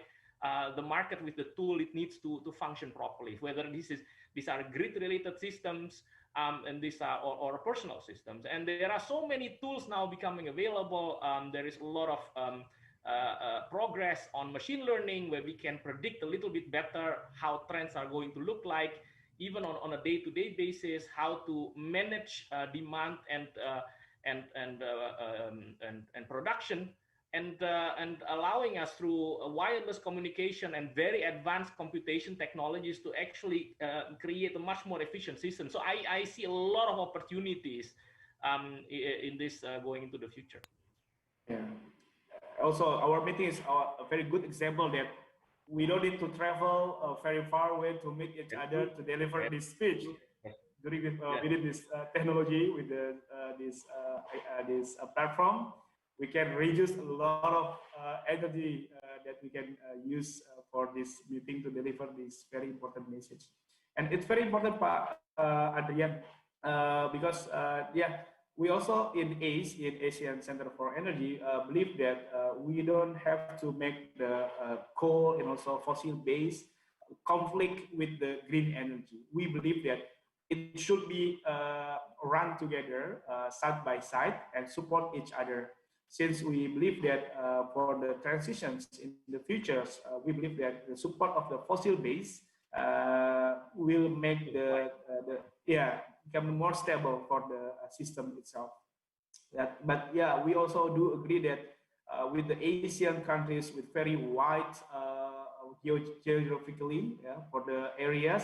the market with the tool it needs to function properly, whether these are grid-related systems and these are or personal systems. And there are so many tools now becoming available. There is a lot of progress on machine learning, where we can predict a little bit better how trends are going to look like, even on a day-to-day basis, how to manage demand and production, and allowing us through wireless communication and very advanced computation technologies to actually create a much more efficient system. So I see a lot of opportunities in this going into the future. Yeah. Also, our meeting is a very good example that we don't need to travel very far away to meet each other to deliver this speech. Within this technology, with this platform, we can reduce a lot of energy that we can use for this meeting to deliver this very important message. And it's very important, Adrian, because we also in ACE, in Asian Center for Energy, believe that we don't have to make the coal and also fossil-based conflict with the green energy. We believe that it should be run together, side by side, and support each other. Since we believe that for the transitions in the futures, we believe that the support of the fossil-based will make become more stable for the system itself. But we also do agree that with the Asian countries with very wide geographically for the areas,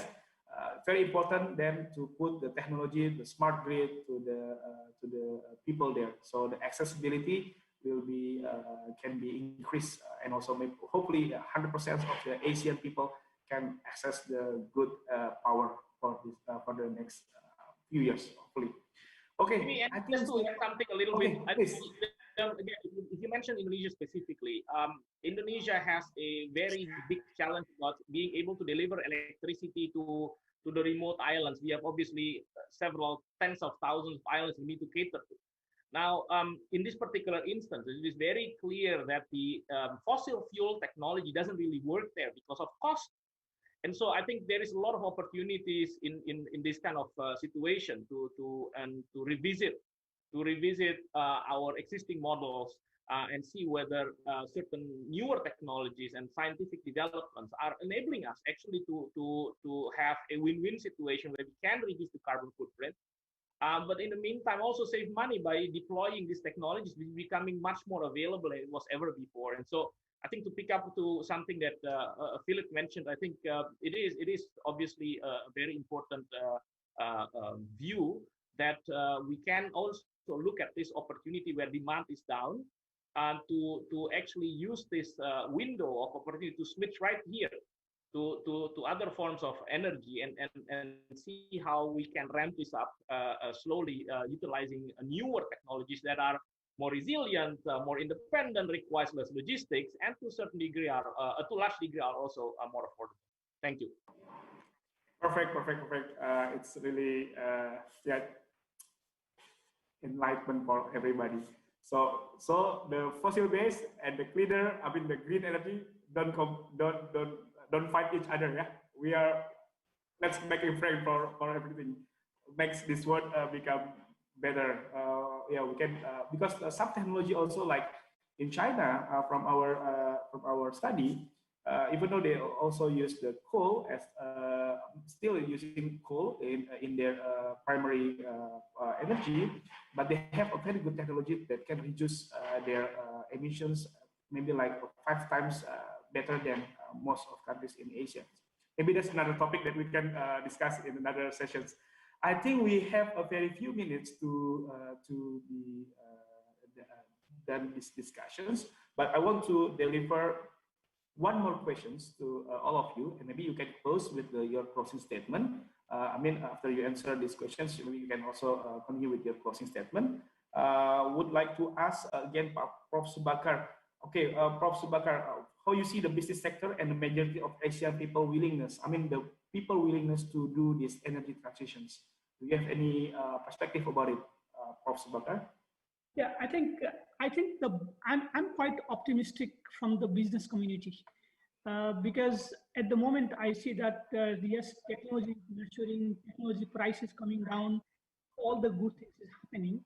very important then to put the technology, the smart grid to the people there. So the accessibility will be can be increased, and also maybe, hopefully 100% of the Asian people can access the good power for this for the next few years, hopefully. Okay, I think just to add something a little bit. please. If you mention Indonesia specifically, Indonesia has a very big challenge about being able to deliver electricity to the remote islands. We have obviously several tens of thousands of islands we need to cater to. Now, in this particular instance, it is very clear that the fossil fuel technology doesn't really work there because of cost. And so I think there is a lot of opportunities in this kind of situation to revisit our existing models and see whether certain newer technologies and scientific developments are enabling us actually to have a win-win situation where we can reduce the carbon footprint, but in the meantime also save money by deploying these technologies, which is becoming much more available than it was ever before. And so I think to pick up to something that Philip mentioned, I think it is obviously a very important view that we can also look at this opportunity where demand is down, to actually use this window of opportunity to switch right here to other forms of energy and see how we can ramp this up slowly, utilizing newer technologies that are more resilient, more independent, requires less logistics, and to a certain degree to large degree are also more affordable. Thank you. Perfect. It's really enlightenment for everybody. So the fossil base and the cleaner, I mean the green energy, don't fight each other. Yeah, let's make a frame for everything. Makes this world become better. We can because some technology also, like in China, from our study, even though they also use the coal as still using coal in their primary energy, but they have a very good technology that can reduce their emissions maybe like 5 times better than most of countries in Asia. Maybe that's another topic that we can discuss in another sessions. I think we have a very few minutes to be done these discussions, but I want to deliver one more questions to all of you, and maybe you can close with your closing statement. I mean, after you answer these questions, maybe you can also continue with your closing statement. Would like to ask again, Prof. Subakar. Okay, Prof. Subakar, how you see the business sector and the majority of Asian people willingness? I mean, the people willingness to do these energy transitions. Do you have any perspective about it, Prof. Subakar? Yeah, I think I'm quite optimistic from the business community because at the moment I see that yes, technology is maturing, technology prices coming down, all the good things is happening,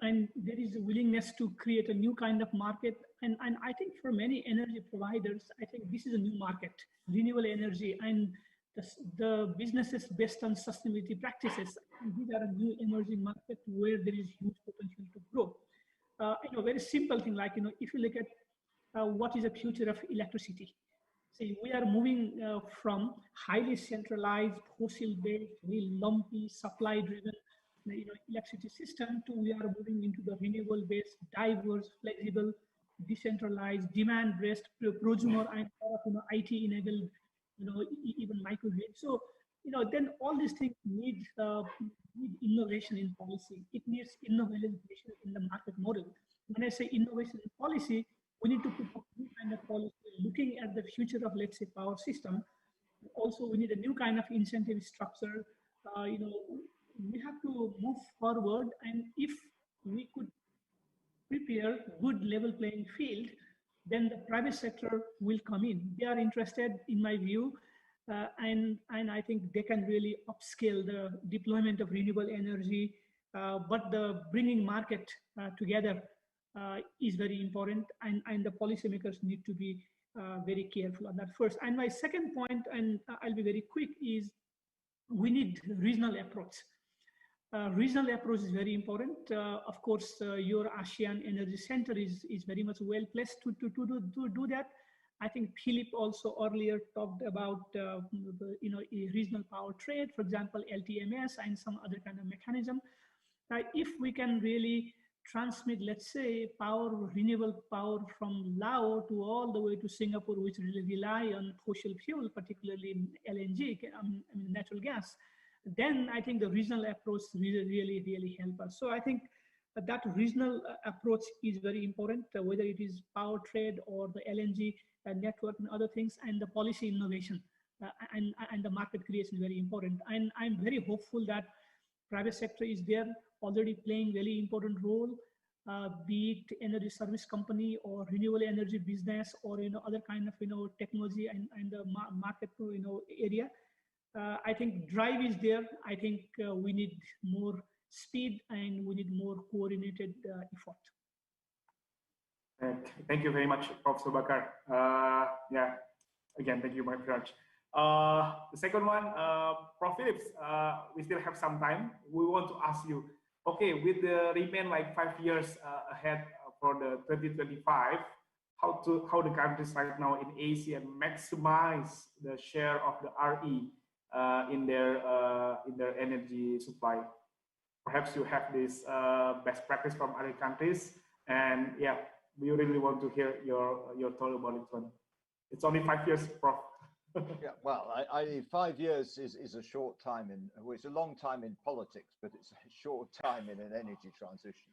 and there is a willingness to create a new kind of market. And I think for many energy providers, I think this is a new market, renewable energy, and the businesses based on sustainability practices. These are a new emerging market where there is huge potential to grow. Very simple thing, like, if you look at what is the future of electricity. See, we are moving from highly centralized, fossil-based, very lumpy, supply-driven, electricity system to we are moving into the renewable-based, diverse, flexible, decentralized, demand-based, prosumer and IT-enabled, even microgrid. So, then all these things need innovation in policy. It needs innovation in the market model. When I say innovation in policy, we need to put a new kind of policy looking at the future of, let's say, power system. Also, we need a new kind of incentive structure. We have to move forward, and if we could prepare good level playing field, then the private sector will come in. They are interested, in my view, and I think they can really upscale the deployment of renewable energy, but the bringing market together is very important, and the policymakers need to be very careful on that first. And my second point, and I'll be very quick, is we need regional approach. Regional approach is very important. Of course, your ASEAN Energy Center is very much well placed to do that. I think Philip also earlier talked about regional power trade, for example, LTMS and some other kind of mechanism. If we can really transmit, let's say, renewable power from Laos to all the way to Singapore, which really rely on fossil fuel, particularly LNG, natural gas, then I think the regional approach really help us. So I think that regional approach is very important, whether it is power trade or the LNG network and other things, and the policy innovation and the market creation is very important. And I'm very hopeful that private sector is there already playing very important role, be it energy service company or renewable energy business or other kind of technology and the market area. I think drive is there. I think we need more speed and we need more coordinated effort. Thank you very much, Professor Bakar. Yeah, again, thank you very much. The second one, Prof. Phillips, we still have some time. We want to ask you, okay, with the remain like 5 years ahead for the 2025, how the countries right now in Asia maximize the share of the RE in their energy supply? Perhaps you have this best practice from other countries, and yeah, we really want to hear your thought about it. One, it's only 5 years, Prof. Yeah, well, 5 years is a short time well, it's a long time in politics, but it's a short time in an energy transition.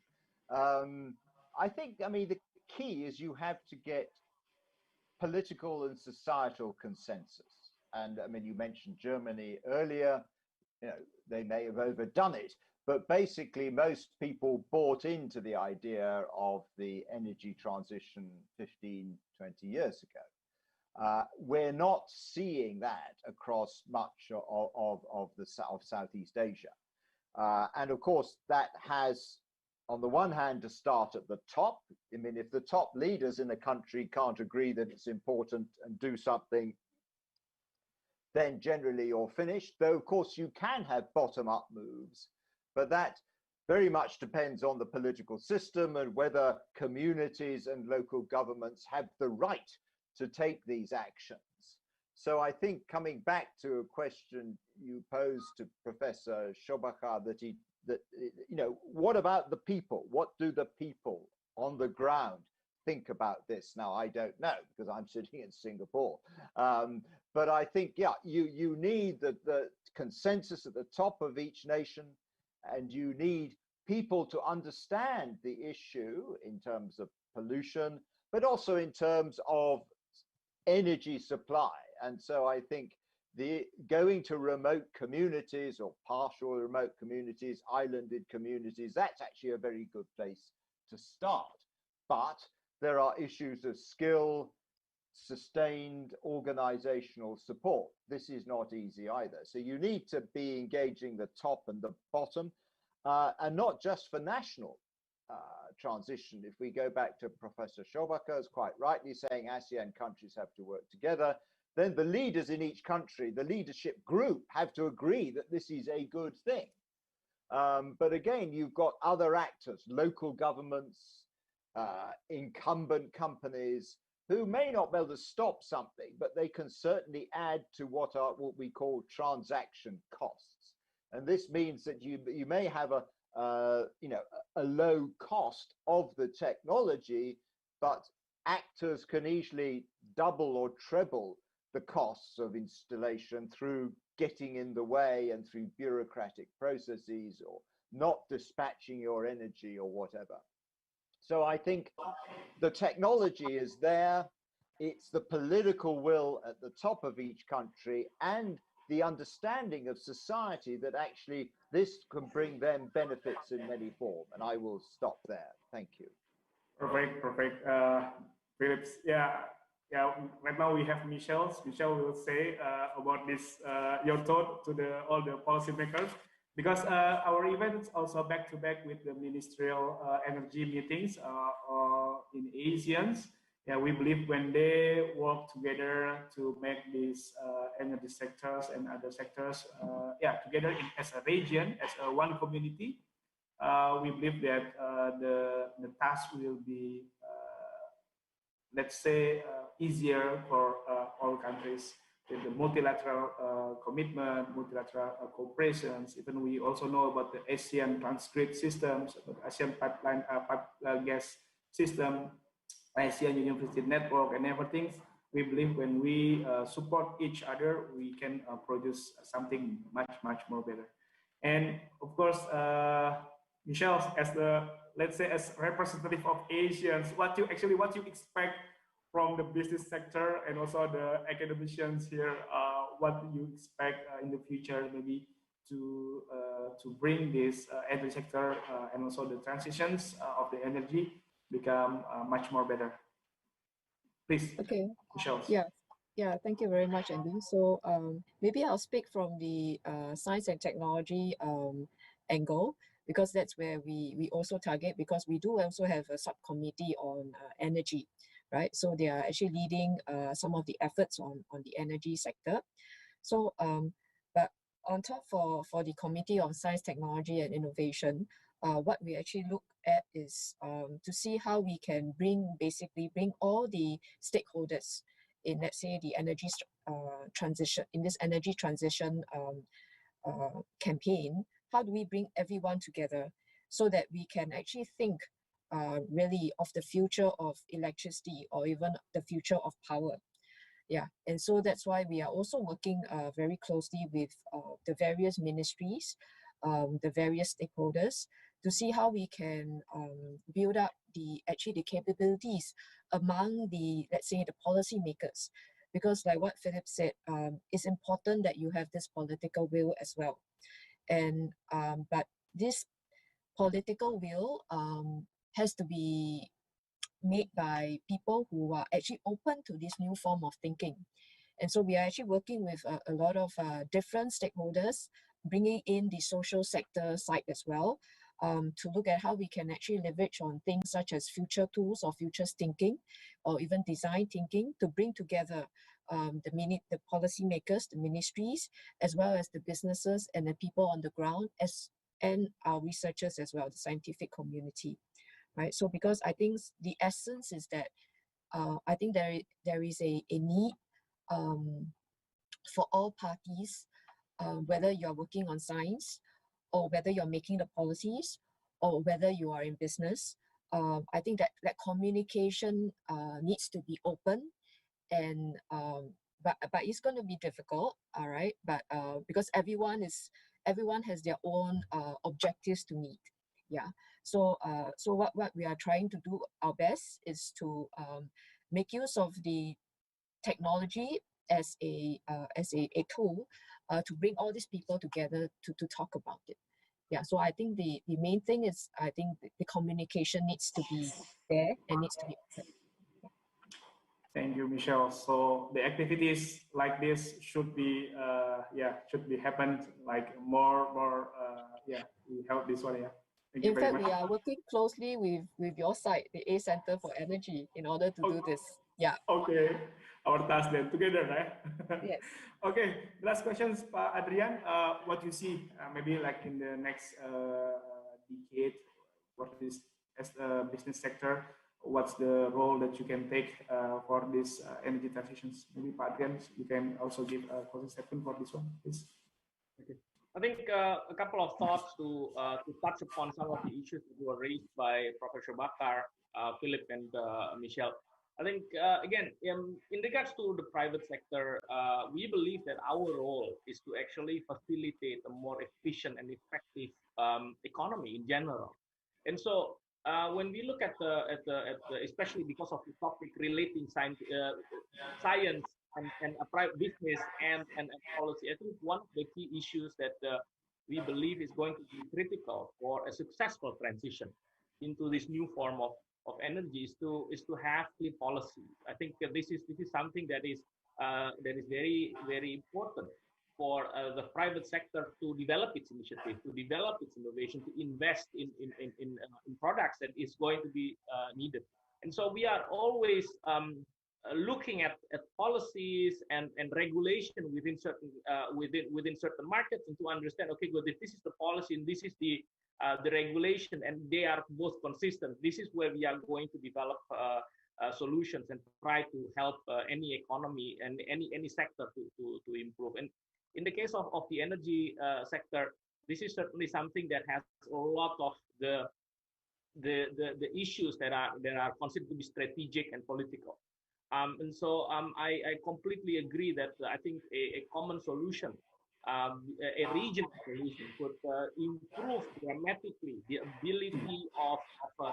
I think, the key is you have to get political and societal consensus. And you mentioned Germany earlier, they may have overdone it, but basically most people bought into the idea of the energy transition 15, 20 years ago. We're not seeing that across much of Southeast Asia. And of course, that has, on the one hand, to start at the top. If the top leaders in a country can't agree that it's important and do something, then generally you're finished. Though, of course, you can have bottom-up moves, but that very much depends on the political system and whether communities and local governments have the right to take these actions. So I think coming back to a question you posed to Professor Shobhakar, what about the people? What do the people on the ground think about this? Now, I don't know because I'm sitting in Singapore. But I think, yeah, you need the consensus at the top of each nation, and you need people to understand the issue in terms of pollution, but also in terms of energy supply. And so I think going to remote communities or partial remote communities, islanded communities, that's actually a very good place to start. But there are issues of skill, sustained organizational support. This is not easy either. So you need to be engaging the top and the bottom, and not just for national transition. If we go back to Professor Shobhakar's quite rightly saying ASEAN countries have to work together, then the leaders in each country, the leadership group, have to agree that this is a good thing. But again, you've got other actors, local governments, incumbent companies, who may not be able to stop something, but they can certainly add to what we call transaction costs. And this means that you may have a low cost of the technology, but actors can easily double or treble the costs of installation through getting in the way and through bureaucratic processes or not dispatching your energy or whatever. So I think the technology is there. It's the political will at the top of each country and the understanding of society that actually this can bring them benefits in many forms. And I will stop there. Thank you. Perfect. Phillips, yeah. Right now we have Michelle. Michelle will say about this, your thought to all the policymakers, because our event is also back to back with the ministerial energy meetings in ASEANs. Yeah, we believe when they work together to make these energy sectors and other sectors, together as a region, as one community, we believe that the task will be, let's say, easier for all countries with the multilateral commitment, multilateral cooperations. Even we also know about the ASEAN transgrid systems, about ASEAN pipeline gas system, ASEAN University Network, and everything. We believe when we support each other, we can produce something much more better. And of course, Michelle, as the, let's say, as representative of Asians, what you expect from the business sector and also the academicians here, what you expect in the future, maybe to bring this energy sector and also the transitions of the energy become much more better. Please, okay, Michelle. Yeah, thank you very much, Andy. So maybe I'll speak from the science and technology angle, because that's where we also target, because we do also have a subcommittee on energy, right? So they are actually leading some of the efforts on the energy sector. So, but on top for the Committee on Science, Technology and Innovation, what we actually look at is to see how we can basically bring all the stakeholders in, let's say, the energy transition, in this energy transition campaign. How do we bring everyone together so that we can actually think really of the future of electricity, or even the future of power? Yeah, and so that's why we are also working very closely with the various ministries, the various stakeholders, to see how we can build up the capabilities among the, let's say, the policymakers. Because like what Philip said, it's important that you have this political will as well. And but this political will has to be made by people who are actually open to this new form of thinking. And so we are actually working with a lot of different stakeholders, bringing in the social sector side as well, to look at how we can actually leverage on things such as future tools or futures thinking, or even design thinking, to bring together the policymakers, the ministries, as well as the businesses and the people on the ground, and our researchers as well, the scientific community, right? So because I think the essence is that I think there is a need for all parties, whether you're working on science, or whether you're making the policies, or whether you are in business. I think that communication needs to be open, and but it's going to be difficult, all right? But because everyone has their own objectives to meet. Yeah. So what we are trying to do our best is to make use of the technology as a tool to bring all these people together to talk about it. Yeah, so I think the main thing is, I think the communication needs to be there and needs to be open. Thank you, Michelle. So the activities like this should be happened like more. We help this one. Yeah. Thank you In very fact, much. we are working closely with your site, the A Center for Energy, in order to do this. Yeah. Okay, our task then together, right? Yes. Okay, last questions, Pak Adrian. What you see maybe like in the next decade, what is as a business sector, what's the role that you can take for this energy transitions? Maybe Pak Adrian, you can also give a closing statement for this one, please. Okay. I think a couple of thoughts to touch upon some of the issues that were raised by Professor Bakar, Philip, and Michelle. I think, again, in regards to the private sector, we believe that our role is to actually facilitate a more efficient and effective economy in general. And so when we look at the especially because of the topic relating science and a private business and policy, I think one of the key issues that we believe is going to be critical for a successful transition into this new form of energy is to have clear policy. I think this is something that is very, very important for the private sector to develop its initiative, to develop its innovation, to invest in products that is going to be needed. And so we are always looking at policies and regulation within certain markets, and to understand, okay, good, if this is the policy and this is the regulation, and they are both consistent, this is where we are going to develop solutions and try to help any economy and any sector to improve. And in the case of the energy sector, this is certainly something that has a lot of the issues that are considered to be strategic and political. And so I completely agree that I think a common solution, a regional solution, could improve dramatically the ability of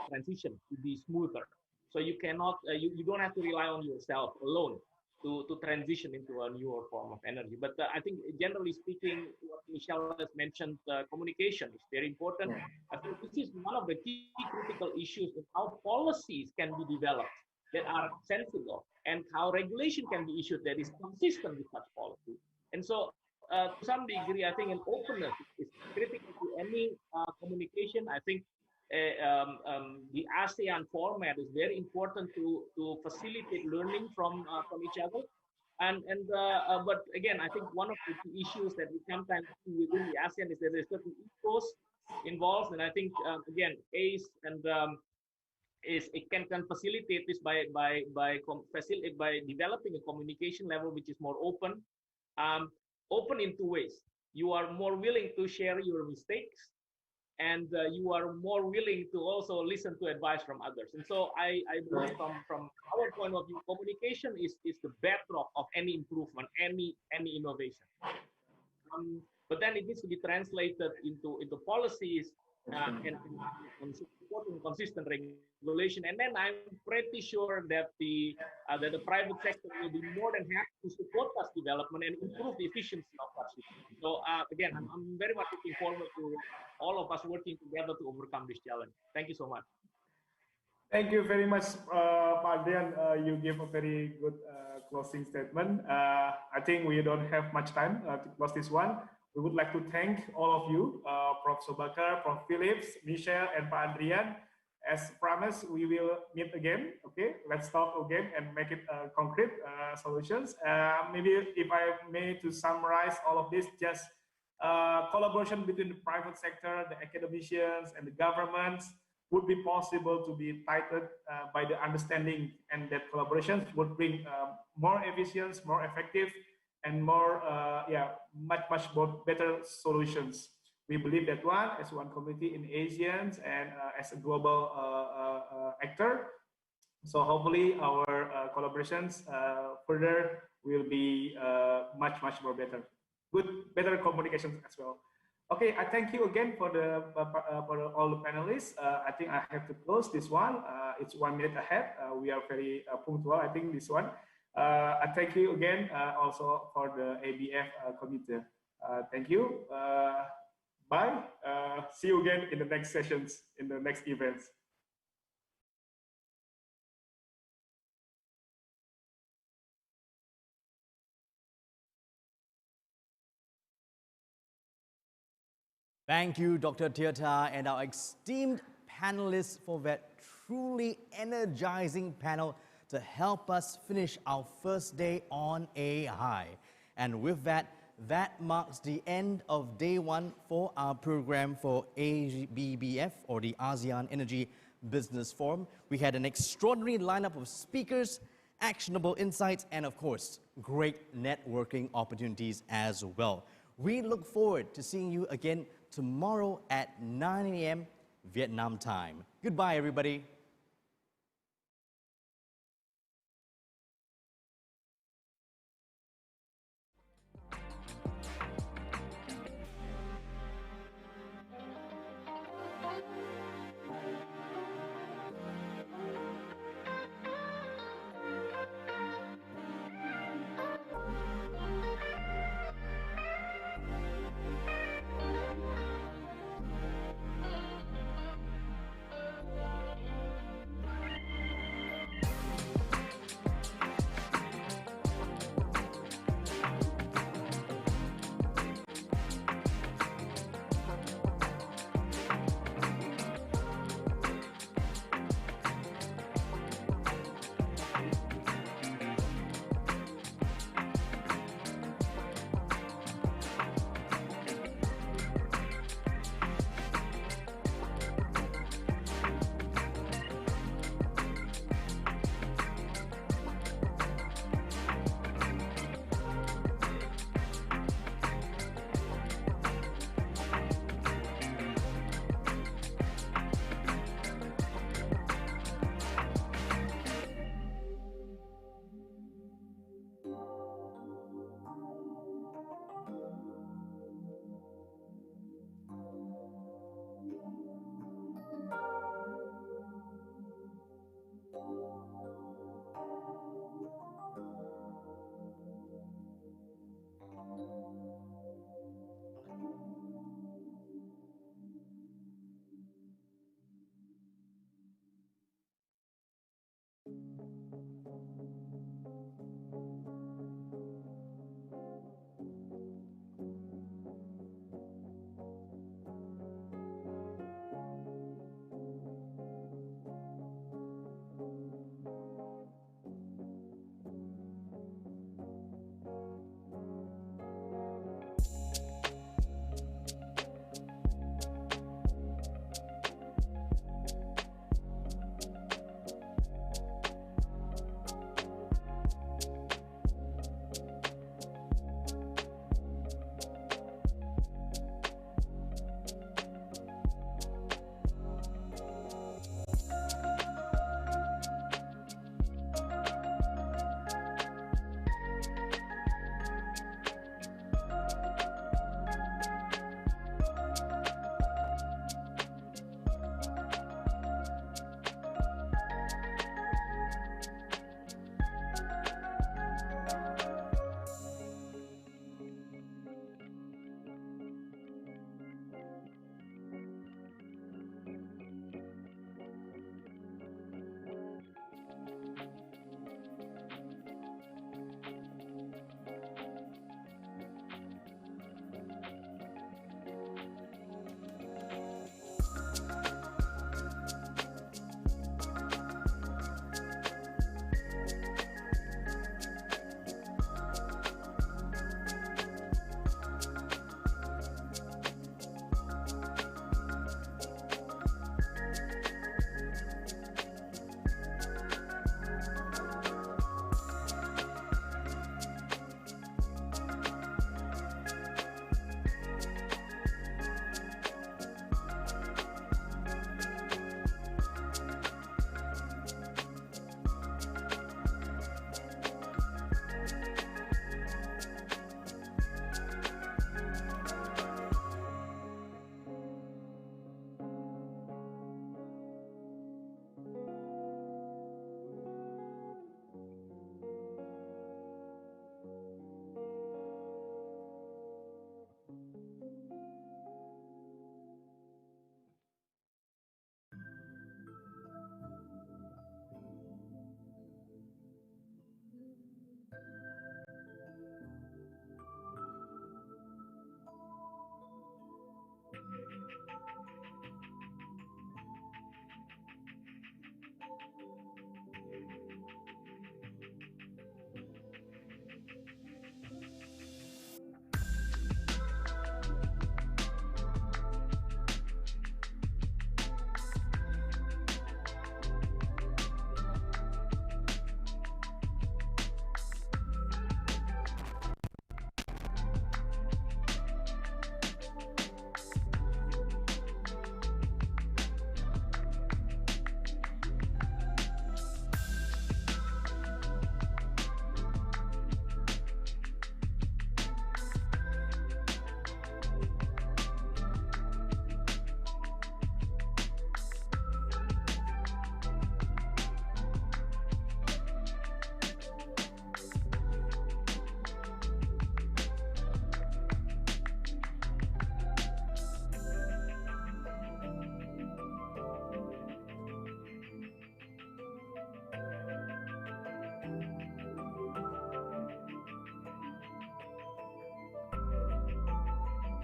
transition to be smoother. So you cannot, you don't have to rely on yourself alone to transition into a newer form of energy. But I think generally speaking, what Michelle has mentioned, communication is very important. I think this is one of the key critical issues in how policies can be developed that are sensible and how regulation can be issued that is consistent with such policy. And so to some degree, I think an openness is critical to any communication. I think the ASEAN format is very important to facilitate learning from each other. But again, I think one of the key issues that we sometimes see within the ASEAN is that there's certain ethos involved, and I think again, ACE and it can facilitate this by developing a communication level which is more open, open in two ways. You are more willing to share your mistakes, and you are more willing to also listen to advice from others. And so I believe from our point of view, communication is the bedrock of any improvement, any innovation. But then it needs to be translated into policies and supporting consistent regulation. And then I'm pretty sure that the private sector will be more than happy to support such development and improve the efficiency of such system. So again, I'm very much looking forward to all of us working together to overcome this challenge. Thank you so much. Thank you very much, Pak Adrian. You gave a very good closing statement. I think we don't have much time to close this one. We would like to thank all of you, Prof. Sobakar, Prof. Phillips, Michelle, and Pak Adrian. As promised, we will meet again. Okay, let's talk again and make it concrete solutions. Maybe if I may to summarize all of this, just collaboration between the private sector, the academicians, and the governments would be possible to be tightened by the understanding, and that collaborations would bring more efficient, more effective, and more, much more better solutions. We believe that one, as one community in Asians and as a global actor. So hopefully our collaborations further will be much more better. Better communications as well. Okay, I thank you again for all the panelists. I think I have to close this one. It's 1 minute ahead. We are very punctual, I think, this one. I thank you again also for the AEBF committee. Thank you. Bye. See you again in the next sessions, in the next events. Thank you, Dr. Tirta, and our esteemed panelists for that truly energizing panel to help us finish our first day on a high. And with that, that marks the end of day one for our program for AEBF, or the ASEAN Energy Business Forum. We had an extraordinary lineup of speakers, actionable insights, and of course, great networking opportunities as well. We look forward to seeing you again tomorrow at 9 a.m. Vietnam time. Goodbye, everybody.